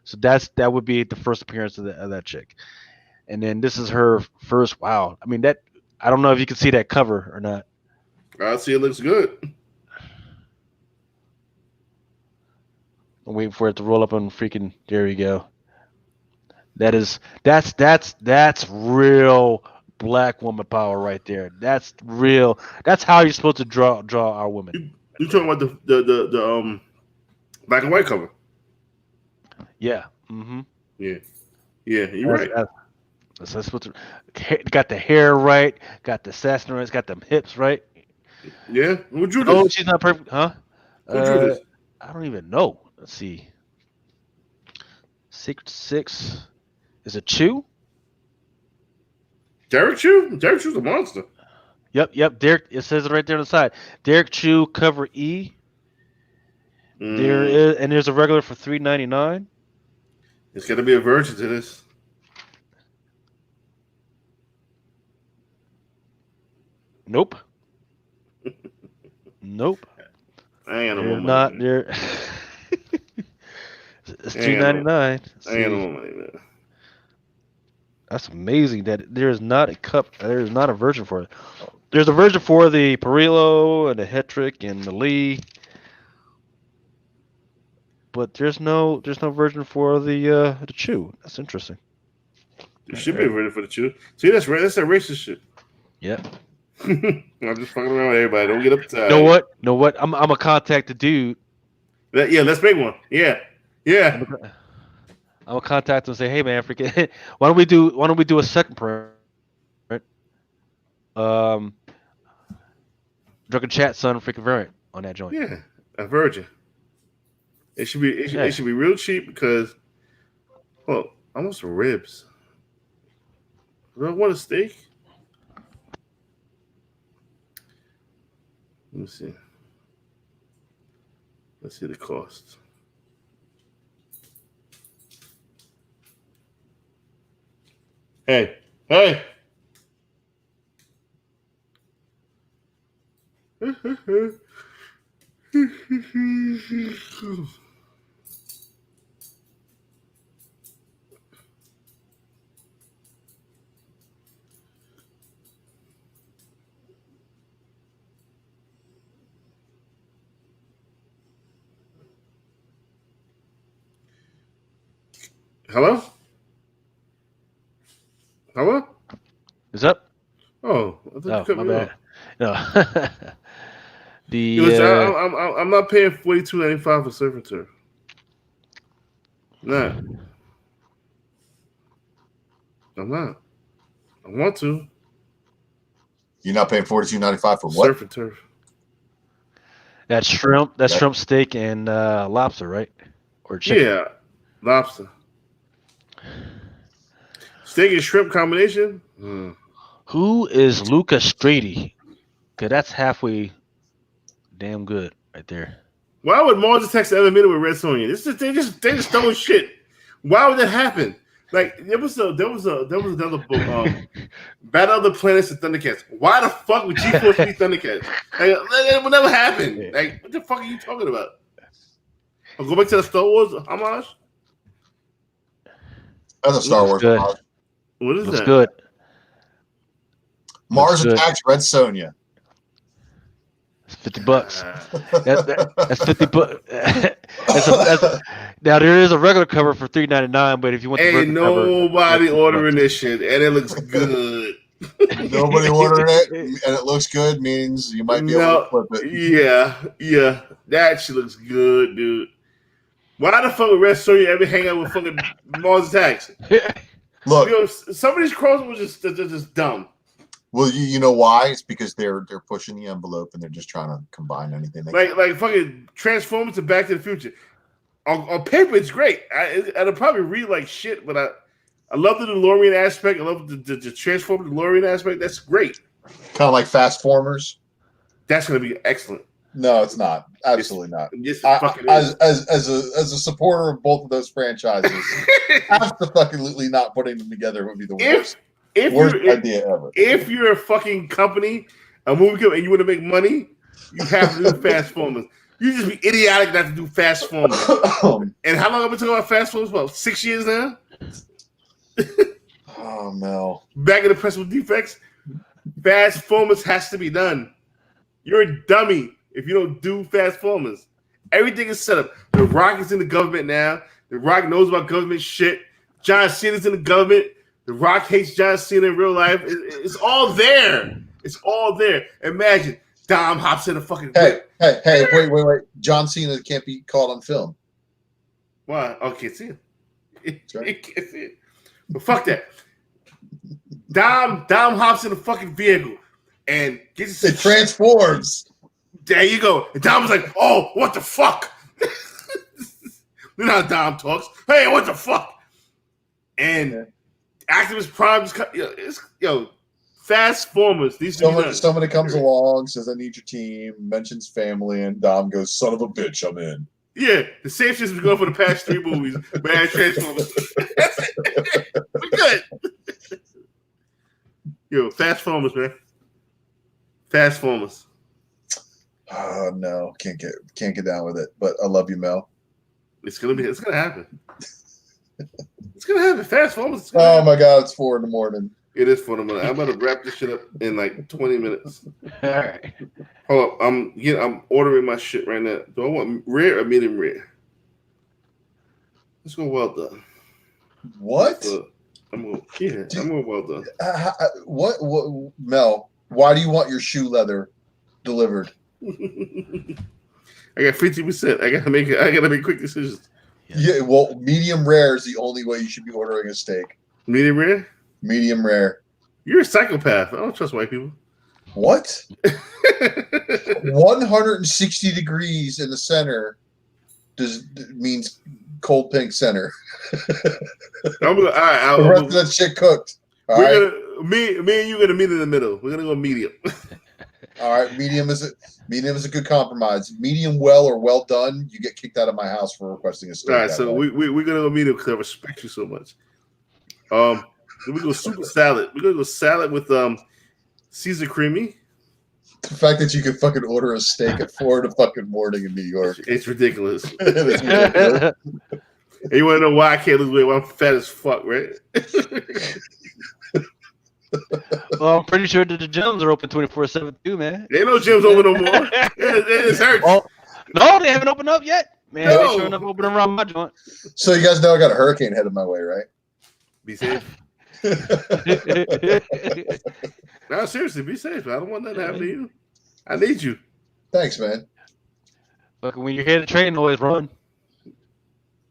so that would be the first appearance of that chick, and then this is her first. Wow, I mean I don't know if you can see that cover or not. I see it looks good. I'm waiting for it to roll up on freaking. There we go. That's real black woman power right there. That's real. That's how you're supposed to draw our women. You talking about the black and white cover? Yeah. Mm-hmm. Yeah. You're right. That's what's got the hair right, got the assassinate, got them hips right. Yeah. Who drew Oh, this? she's not perfect, huh? Who drew this? I don't even know. Let's see. Secret 6 is it Chew? Derek Chew? Derek Chew's a monster. Yep. Derek. It says it right there on the side. Derek Chew, cover E. There is, and there's a regular for $3.99. It's got to be a version to this. Nope. Nope. I ain't They're not there. It's $3.99. I ain't no money there. That's amazing that there is not a cup. There is not a version for it. There's a version for the Perillo and the Hetrick and the Lee, but there's no version for the Chew. That's interesting. There should be a version for the Chew. See, that's that racist shit. Yep. I'm just fucking around with everybody. Don't get uptight. Know what? I'm gonna contact the dude. Let's make one. Yeah. I'm gonna contact him and say, hey man, freaking, why don't we do a second print? Drunken Chat Son freaking variant on that joint. Yeah, a virgin. It should be real cheap because almost ribs. Do I want a steak? Let me see. Let's see the cost. Hey. Hello? Is up? Oh, I thought you cut my me bad. off. No. I'm not paying $42.95 for surf and turf. Nah. I'm not. I want to. You're not paying $42.95 for what? Surf and turf. That's shrimp. That's shrimp, steak, and lobster, right? Or chicken. Yeah, lobster. Steak and shrimp combination. Who is Lucas Strady? Cause that's halfway damn good right there. Why would Mars Attacks ever meet with Red Sonja? They just throwing shit. Why would that happen? Like there was another book, Battle of the Planets and Thundercats. Why the fuck would G-Force be Thundercats? Like, that would never happen. Like, what the fuck are you talking about? I'll go back to the Star Wars homage. That's a Star Wars homage. What is Looks that? Good. Looks good. Mars Attacks Red Sonja. $50. That's $50. Now there is a regular cover for $3.99, but if you want the Ain't regular cover, nobody that's ordering $50. this shit, and it looks good. Nobody ordered it, and it looks good means you might be able to flip it. Yeah, that shit looks good, dude. Why the fuck would Red Story ever hang out with fucking Mars Attacks? Look, You know, some of these crossbows they're just dumb. well, you know why? It's because they're pushing the envelope and they're just trying to combine anything. They can. Like fucking Transformers and Back to the Future. On paper, it's great. I'd probably read like shit, but I love the DeLorean aspect. I love the Transformer DeLorean aspect. That's great. Kind of like Fast Formers. That's going to be excellent. No, it's not. Absolutely not. Yes, As a supporter of both of those franchises, absolutely not putting them together would be the worst. Worst idea ever. If you're a fucking company, a movie company, and you want to make money, you have to do Fast Formers. You just be idiotic not to do Fast Formers. And how long have we been talking about Fast Formers? About 6 years now? Oh, Mel. Back in the press with defects, Fast Formers has to be done. You're a dummy if you don't do Fast Formers. Everything is set up. The Rock is in the government now. The Rock knows about government shit. John Cena's in the government. The Rock hates John Cena in real life. It's all there. It's all there. Imagine Dom hops in a fucking. Hey, wait. John Cena can't be caught on film. Why? Oh, can't see it. Can't see it. But fuck that. Dom hops in a fucking vehicle and gets. It transforms. There you go. And Dom was like, "Oh, what the fuck?" You know how Dom talks. Hey, what the fuck? And Actimus Prime just Fast Formers. Somebody comes along, says, "I need your team," mentions family, and Dom goes, "Son of a bitch, I'm in." Yeah, the same shit's been going for the past 3 movies. Man, Transformers. We're good. Yo, Fast Formers, man. Fast Formers. Oh no, can't get down with it. But I love you, Mel. It's gonna happen. It's gonna happen. Fast Formers. Oh my God, it's 4 a.m. It is 4 a.m. I'm gonna wrap this shit up in like 20 minutes. All right. Hold up, I'm ordering my shit right now. Do I want rare or medium rare? Let's go well done. What? I'm going well done. What, Mel? Why do you want your shoe leather delivered? I got 50%. I gotta make quick decisions. Yeah, well, medium rare is the only way you should be ordering a steak. Medium rare? Medium rare. You're a psychopath. I don't trust white people. What? 160 degrees in the center means cold pink center. All right, the rest of that shit cooked. Me and you gonna meet in the middle. We're gonna go medium. All right, medium is a good compromise. Medium well or well done, you get kicked out of my house for requesting a steak. All right, so we're gonna go medium because I respect you so much. Then we go super salad. We're gonna go salad with Caesar creamy. The fact that you can fucking order a steak at 4 a.m. in New York. It's ridiculous. It is ridiculous. And you want to know why I can't lose weight? Well, I'm fat as fuck, right? Well, I'm pretty sure that the gyms are open 24/7 too, man. There ain't no gyms open no more. It hurts. Oh, no, they haven't opened up yet. Man, No. they sure enough open around my joint. So you guys know I got a hurricane headed my way, right? Be safe. No, seriously, be safe. I don't want that to happen to you. I need you. Thanks, man. Look, when you're here to train, always run.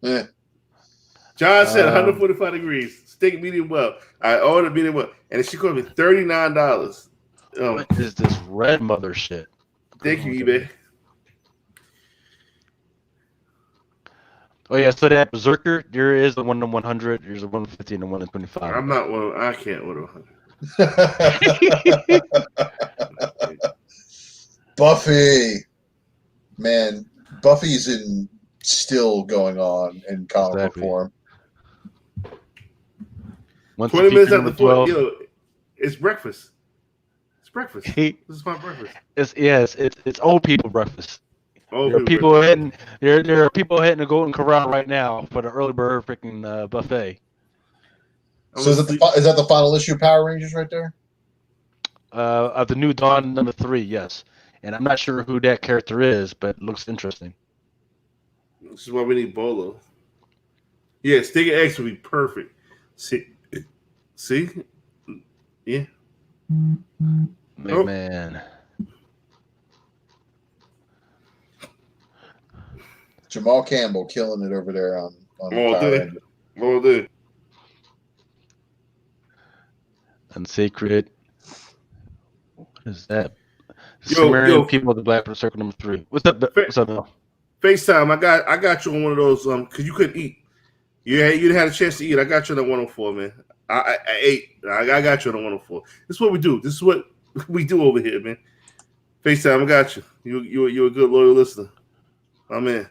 Yeah. John said 145 degrees. Steak medium well. I ordered medium well. And she cost me $39. What is this red mother shit? Thank you, eBay. Oh yeah, so that Berserker, there is the 1 in 100, there's a 150 and a 1 in 25. I'm not one. I can't order 100. Buffy, man, Buffy's still going on in comic form. 20 minutes after 4, it's breakfast. It's breakfast. This is my breakfast. It's old people breakfast. Old There are people heading to Golden Corral right now for the early bird freaking buffet. So is that the final issue of Power Rangers right there? Of the New Dawn #3, yes. and I'm not sure who that character is, but it looks interesting. This is why we need Bolo. Yeah, Stinger X would be perfect. See? Yeah. McMahon. Jamal Campbell killing it over there on All Power day. Ranger. All day. Unsacred. What is that? Yo, Sumerian people of the Black Circle number 3. What's up? What's up, Mel? FaceTime, I got you on one of those because you couldn't eat. You didn't have a chance to eat. I got you on the 104, man. I ate. I got you on the 104. This is what we do. This is what we do over here, man. FaceTime, I got you. You're a good loyal listener. I'm in.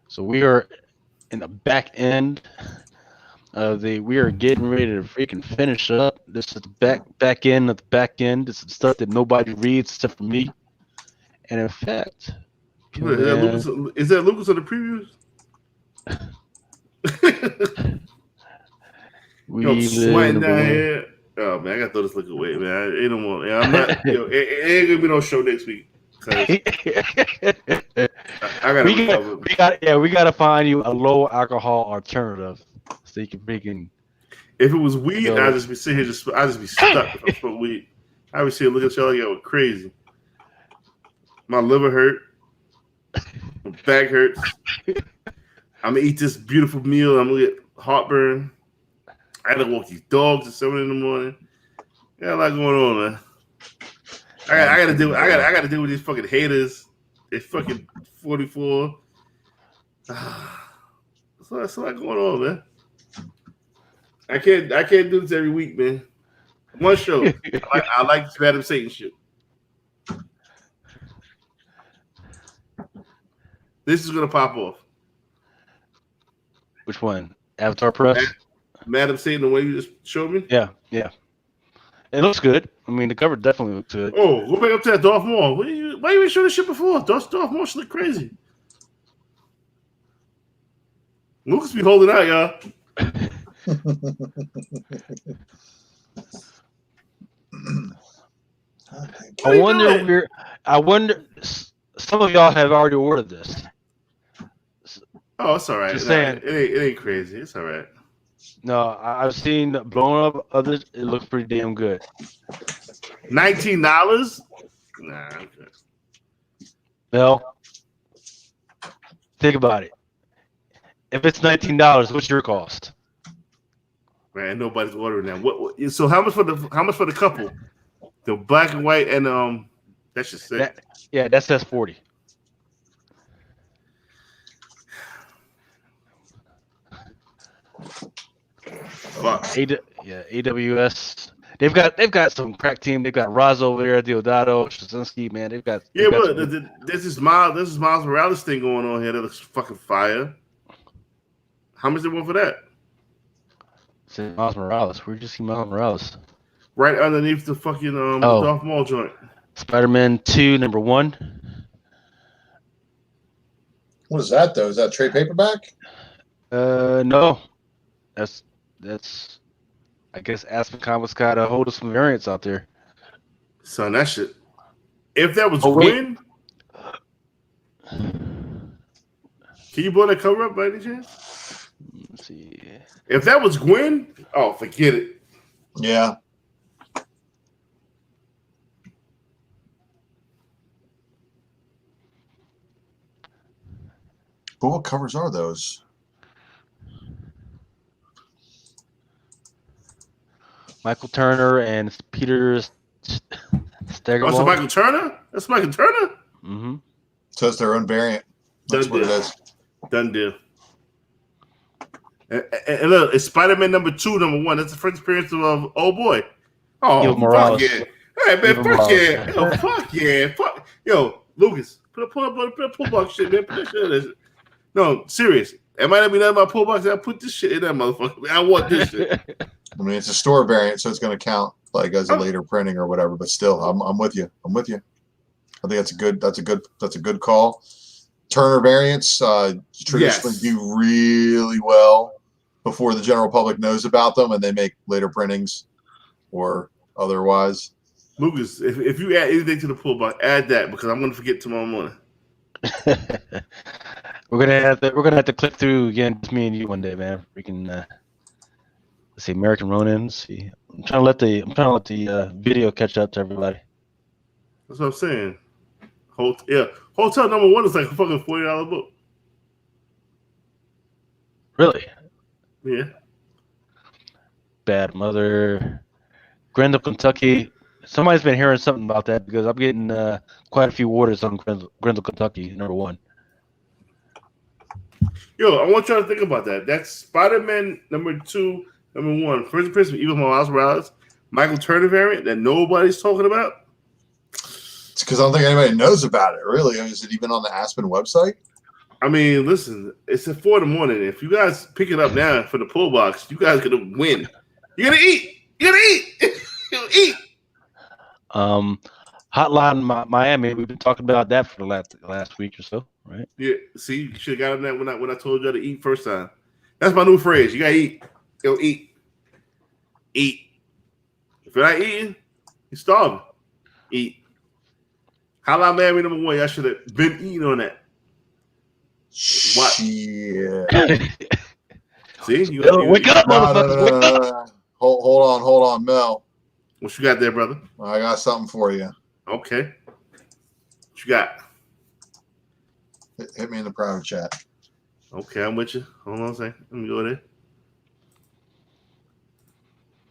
So we are in the back end of we are getting ready to freaking finish up. This is the back end of the back end. This is stuff that nobody reads except for me. And in fact, Is that Lucas on the previews? we sweating down here. Oh man, I gotta throw this liquor away, man. Ain't no more. Yeah, I'm not. It ain't gonna be no show next week. I gotta. We gotta find you a low alcohol alternative so you can freaking. If it was weed, I'd just be sitting here. I'd just be stuck if I smoked weed. I would see look at y'all like y'all were crazy. My liver hurt. My back hurts. I'm gonna eat this beautiful meal. I'm gonna get heartburn. I gotta walk these dogs at 7 in the morning. Got a lot going on, man. I gotta deal with these fucking haters. They fucking 44. That's a lot going on, man. I can't do this every week, man. One show. I like this Venom Satan shit. This is gonna pop off. Which one? Avatar Press? Madam Satan, the way you just showed me? Yeah. It looks good. I mean, the cover definitely looks good. Oh, go back up to that Darth Maul. Why you didn't show this shit before? Darth Maul should look crazy. Lucas be holding out, y'all. I wonder. Some of y'all have already ordered this. Oh, it's all right. Just saying. It ain't crazy. It's all right. No, I've seen blown up others. It looks pretty damn good. $19? Nah, okay. Well, think about it. If it's $19, what's your cost? Man, nobody's ordering that. What? So how much for the couple? The black and white and that's just sick. That's 40. Fuck. AWS. They've got some crack team. They've got Raz over there, Deodato, Straczynski, man. They've got there's this Miles Morales thing going on here that looks fucking fire. How much they want for that? Miles Morales. Where'd you see Miles Morales? Right underneath the fucking the Darth Maul joint. Spider-Man 2, number 1. What is that though? Is that trade paperback? No. That's I guess Aspen Comics got a hold of some variants out there. Son, that shit. If that was Gwen, can you blow that cover up by any chance? Let's see. If that was Gwen, oh, forget it. Yeah. But what covers are those? Michael Turner and Peter Steggerwald. Oh, so Michael Turner? That's Michael Turner? Mm-hmm. So it's their own variant. That's what it is. Done deal. And look, it's Spider-Man number 2, number 1. That's the first appearance of oh boy. Oh, fuck yeah. Hey, man, fuck yeah. Yo, fuck yeah. Fuck. Yo, Lucas, put a pull box shit, man. Put that shit in this. No, serious. It might not be nothing about pull box. I put this shit in that motherfucker. I want this shit. I mean, it's a store variant, so it's going to count like as a later printing or whatever. But still, I'm with you. I'm with you. I think that's a good call. Turner variants traditionally do really well before the general public knows about them, and they make later printings or otherwise. Lucas, if you add anything to the pull box, add that because I'm gonna forget tomorrow morning. We're gonna have to click through again, just me and you one day, man. We can let's see, American Ronin. Let's see, I'm trying to let the video catch up to everybody. That's what I'm saying. Hotel number 1 is like a fucking $40 book. Really? Yeah. Bad Mother, Grendel, Kentucky. Somebody's been hearing something about that because I'm getting quite a few orders on Grendel, Kentucky, number 1. Yo, I want y'all to think about that. That's Spider-Man number 2, number 1. First appearance of Evil Miles Morales, Michael Turner variant that nobody's talking about. It's because I don't think anybody knows about it, really. Is it even on the Aspen website? I mean, listen, it's at 4 in the morning. If you guys pick it up now for the pull box, you guys are gonna win. You're gonna eat. You're gonna eat. You're gonna eat. Hotline Miami. We've been talking about that for the last week or so, right? Yeah. See, you should have got on that when I told you to eat first time. That's my new phrase. You gotta eat. Go eat. Eat. If you're not eating, you're starving. Eat. Hotline Miami number 1. Y'all should have been eating on that. What? Yeah. See, you wake up, motherfuckers! No. Hold on, Mel. What you got there, brother? I got something for you. Okay. What you got? Hit me in the private chat. Okay, I'm with you. Hold on a second. Let me go there.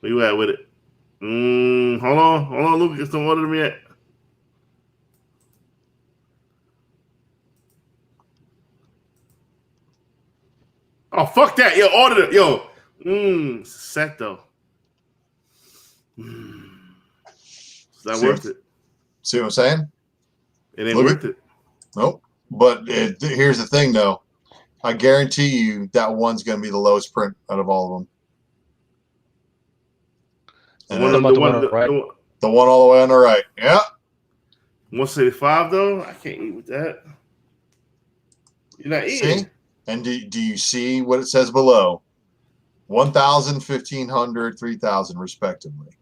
Where you at with it? Hold on, Lucas. Don't order me yet. Oh, fuck that. Yo, order it. Yo. It's a set, though. It's not worth it. See what I'm saying? It ain't worth it. Nope. But here's the thing, though. I guarantee you that one's going to be the lowest print out of all of them. And The one all the way on the right. Yeah. 175, though? I can't eat with that. You're not eating. See? And do you see what it says below? 1,000, 1,500, 3,000, respectively.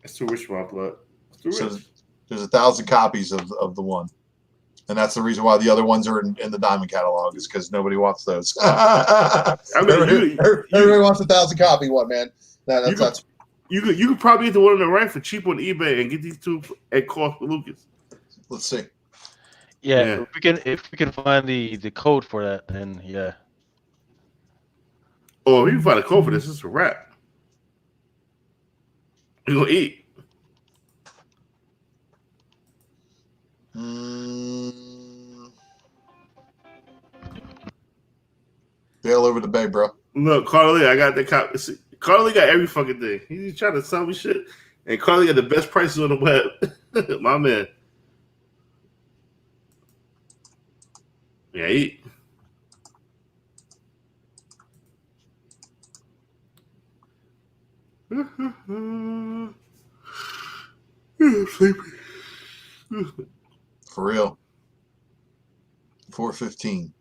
That's too rich for my blood. Too rich. There's 1,000 copies of the one. And that's the reason why the other ones are in the Diamond catalog, is because nobody wants those. Everybody wants 1,000 copy one, man. You could probably get the one on the right for cheap on eBay and get these two at cost for Lucas. Let's see. Yeah, if we can find the code for that, then yeah. Oh, if you can find a code for this, it's a wrap. You gonna eat? Bail over the bay, bro. Look, Carly, I got the cop. Carly got every fucking thing. He's trying to sell me shit, and Carly got the best prices on the web. My man. Yeah, eat. Sleepy. For real. 415.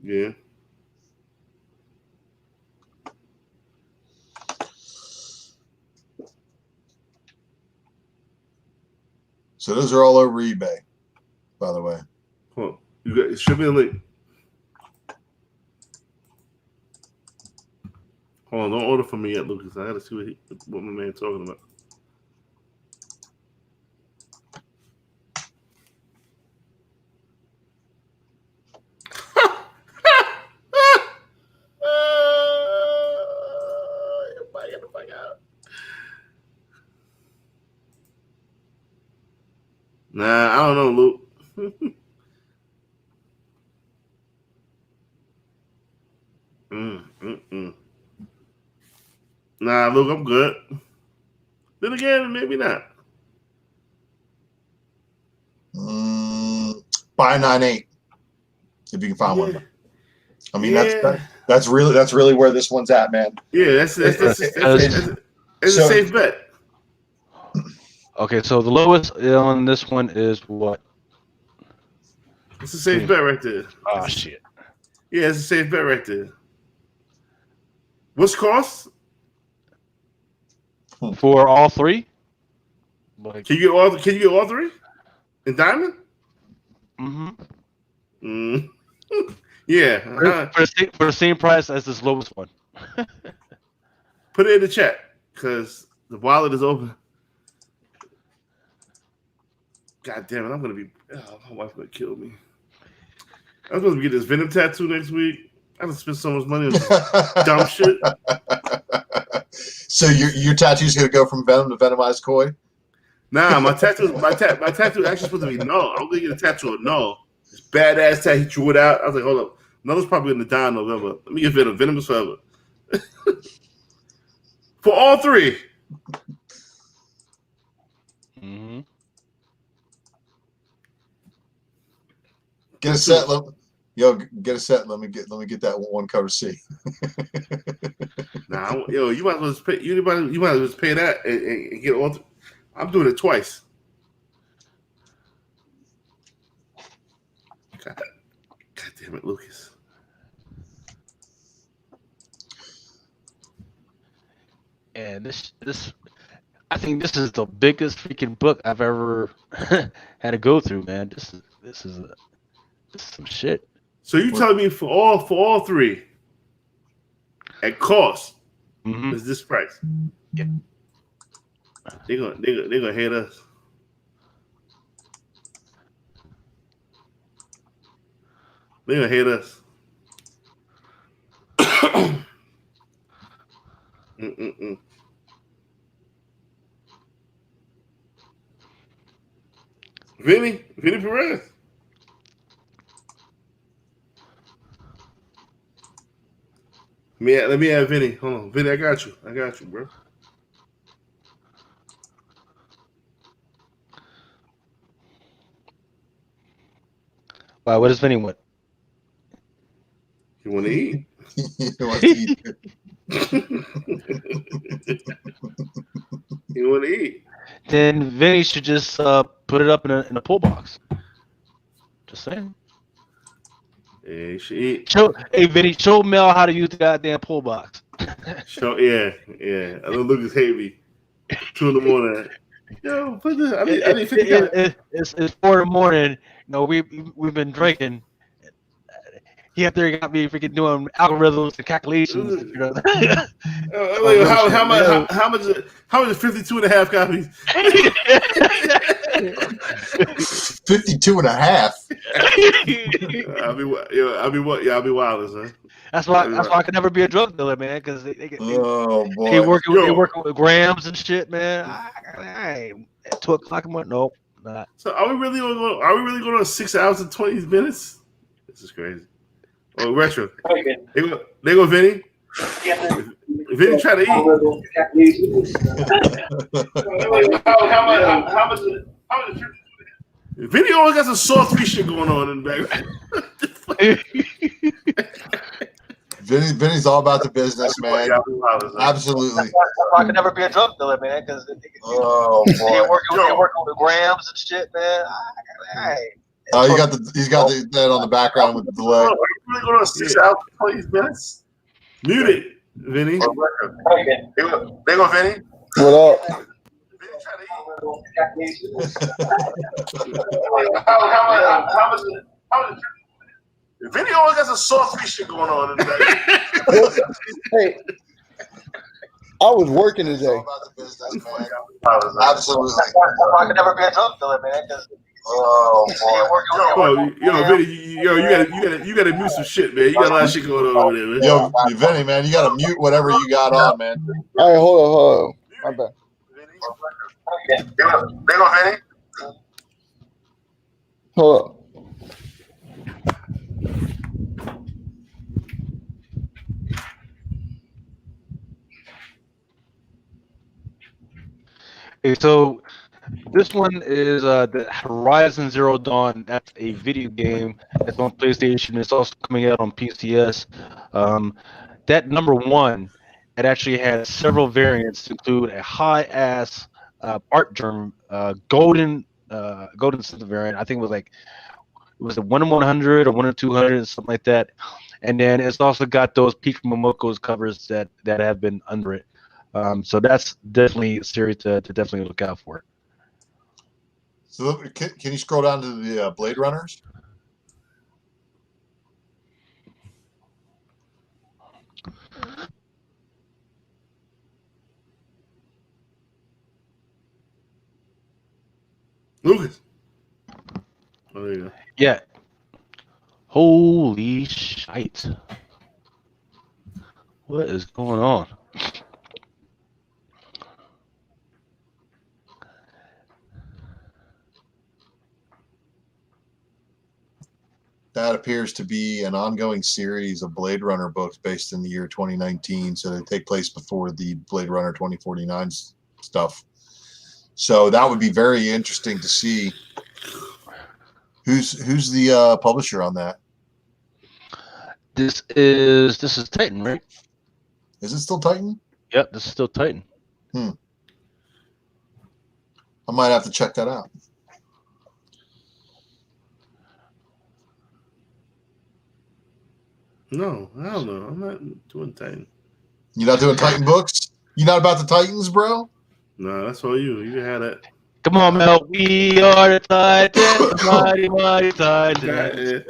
Yeah. So those are all over eBay, by the way. Hold on. It should be a link. Hold on, don't order for me yet, Lucas. I gotta see what my man's talking about. Nah, I don't know, Luke. Nah, Luke, I'm good. Then again, maybe not. Buy 9.8 if you can find one. I mean, Yeah. that's really where this one's at, man. Yeah, that's a safe bet. Okay, so the lowest on this one is what? It's a safe bet right there. Oh shit. Yeah, it's a safe bet right there. What's cost? For all three? Like, Can you get all three in diamond? mm-hmm. Yeah. For the same price as this lowest one. Put it in the chat because the wallet is open. God damn it! I'm gonna be. Oh, my wife's gonna kill me. I'm supposed to get this Venom tattoo next week. I done spent so much money on this dumb shit. So your tattoo's gonna go from Venom to Venomized Koi? Nah, my tattoo actually supposed to be null. I'm gonna get a tattoo of null. This badass tattoo. He drew it out. I was like, hold up. Null's probably gonna die in November. Let me get Venom. Venom is forever. For all three. Mm-hmm. Get a set. Get a set. Let me get that one cover C. Nah, you might as well just pay. You might as well just pay that and get all. I'm doing it twice. God damn it, Lucas. And this, I think this is the biggest freaking book I've ever had to go through, man. This is some shit. So you telling me for all three at cost is this price? Yeah. They're gonna hate us. They're gonna hate us. Vinny Perez. Let me add Vinny. Hold on, Vinny. I got you, bro. Wow, what does Vinny want? You want to eat? He wants to eat. You want to eat? Then Vinny should just put it up in a pull box. Just saying. Yeah, you should eat. Hey Vinny, show Mel how to use the goddamn pull box. Yeah. I know Lucas hate me. 2 in the morning. Yo, put this. I need 50. It's 4 in the morning. You know, we've been drinking. He up there got me freaking doing algorithms and calculations. You know? How much is 52 and a half copies? 52 and a half. I'll be wild, son. That's why I could never be a drug dealer, man. Because they boy, working with grams and shit, man. I ain't at 2 o'clock in the morning. Nope, not. So are we really going on 6 hours and 20 minutes? This is crazy. Oh, retro. They go Vinny. Vinny try to eat. How much is Vinny always got some Saw 3 shit going on in the background. Vinny's all about the business, man. Absolutely. I could never be a drug dealer, man. Because they working with grams and shit, man. Oh, he's got that on the background with the delay. Are you really going on 6 hours and 20 minutes? Mute it, Vinny. They go Vinny. What up? How much Vinny always got some Saw 3 shit going on in the Hey, I was working today. All about the business, man. Absolutely. I could never be a drug dealer, man. Vinny, you gotta mute some shit, man. You got a lot of shit going on over there, man. Yo, Vinny, man, you gotta mute whatever you got on, man. All right, hold on. My bad. They go Vinny. Hold up. Okay, so this one is the Horizon Zero Dawn. That's a video game that's on PlayStation. It's also coming out on PCS. That number one, it actually had several variants, to include a high-ass art germ, golden center variant. I think it was a 1 in 100 or 1 in 200, something like that. And then it's also got those Peach Momoko's covers that have been under it. So that's definitely a series to definitely look out for. So can you scroll down to the Blade Runners? Lucas. Oh, there you go. Yeah. Holy shit. What is going on? That appears to be an ongoing series of Blade Runner books based in the year 2019. So they take place before the Blade Runner 2049 stuff. So that would be very interesting to see. Who's the publisher on that? This is Titan, right? Is it still Titan? Yep, this is still Titan. I might have to check that out. No, I don't know. I'm not doing Titan. You're not doing Titan books? You're not about the Titans, bro? No, that's all you. You can have that. Come on, Mel. We are the Titans, mighty, mighty Titans.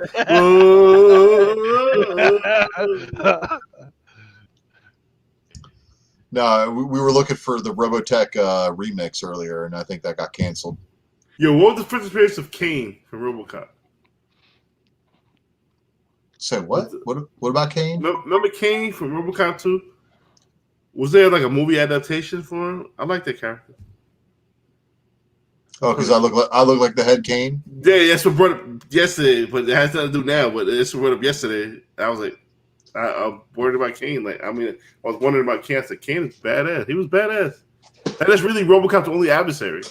No, we were looking for the Robotech remix earlier, and I think that got canceled. Yo, what was the first appearance of Kane from RoboCop? Say what? What about Kane? Remember Kane from RoboCop 2? Was there like a movie adaptation for him? I like that character. Oh, because I look like the head Kane? Yeah, that's what brought up yesterday, but it has nothing to do now. But it's what brought up yesterday. I was like, I'm worried about Kane. Like, I mean, I was wondering about Kane. I said, Kane is badass. He was badass. And that's really RoboCop's only adversary.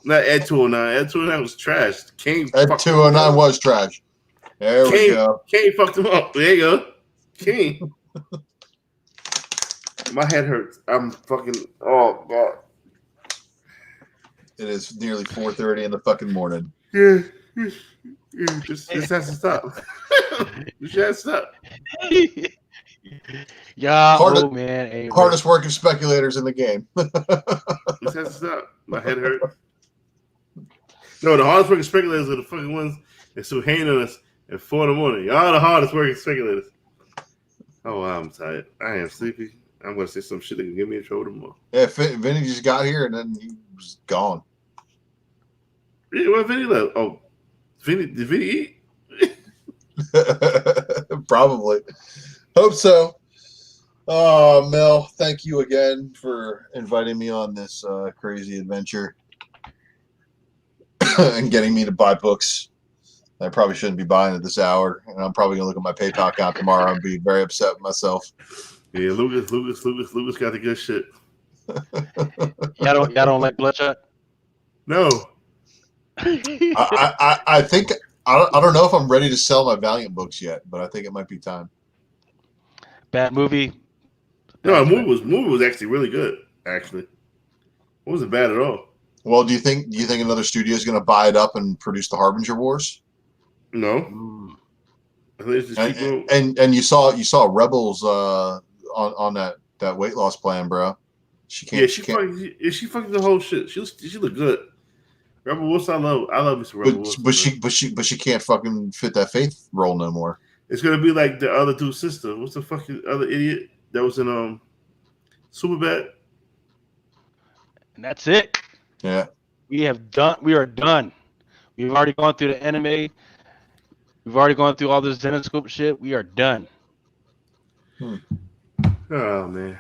Not Ed 209. Ed 209 was trash. Kane. Ed 209 was trash. There we go. Kane fucked him up. There you go. Kane. My head hurts. I'm fucking. Oh God. It is nearly 4:30 in the fucking morning. Yeah. This has to stop. This has to stop. Yeah, man. Hardest working speculators in the game. This has to stop. My head hurts. No, the hardest working speculators are the fucking ones that still hanging on us at 4 in the morning. Y'all the hardest working speculators. Oh, wow, I'm tired. I am sleepy. I'm going to say some shit that can get me in trouble tomorrow. Yeah, Vinny just got here and then he was gone. Yeah, what Vinny left? Oh, did Vinny eat? Probably. Hope so. Oh, Mel, thank you again for inviting me on this crazy adventure and getting me to buy books I probably shouldn't be buying at this hour. And I'm probably going to look at my PayPal account tomorrow and be very upset with myself. Yeah, Lucas got the good shit. Y'all don't like Bloodshot? No. I think I don't know if I'm ready to sell my Valiant books yet, but I think it might be time. Bad movie. No, the movie was actually really good. Actually, it wasn't bad at all. Well, do you think another studio is going to buy it up and produce the Harbinger Wars? No. I think it's just and you saw Rebels on that weight loss plan, bro. She can't. Yeah, she fucking the whole shit. She looked good. Rebel Wilson, I love me some Rebel Wilson. But she can't fucking fit that Faith role no more. It's gonna be like the other two sisters. What's the fucking other idiot that was in Superbad? And that's it. Yeah. We are done. We've already gone through the anime. We've already gone through all this Zenoscope shit. We are done. Oh man.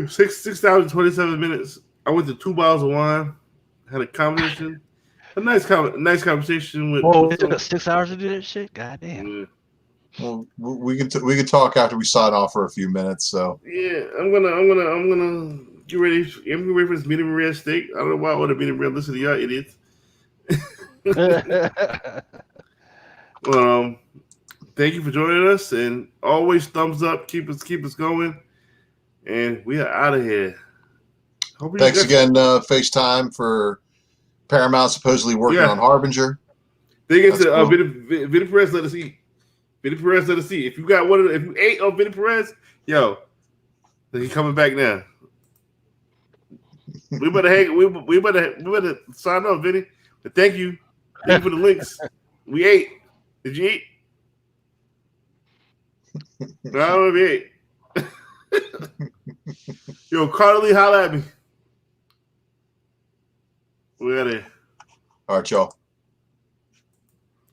6 hours and 27 minutes. I went to 2 bottles of wine. Had a conversation. A nice conversation with. Oh, it took us 6 hours to do that shit. God damn. Yeah. Well, we can talk after we sign off for a few minutes. So yeah, I'm gonna get ready. I'm getting ready for this medium rare steak. I don't know why I want to medium rare. Listen to y'all idiots. Well, thank you for joining us, and always thumbs up. Keep us going, and we are out of here. Thanks again, FaceTime, for Paramount supposedly working on Harbinger. They get to Vita Perez let us eat. Vinny Perez, let us see. If you got one of the, if you ate on Vinny Perez, yo, then he coming back now. We better hang. We better sign up, Vinny. But thank you for the links. We ate. Did you eat? No, I don't know if you ate. Yo, Carter Lee, holla at me. We got it. All right, y'all.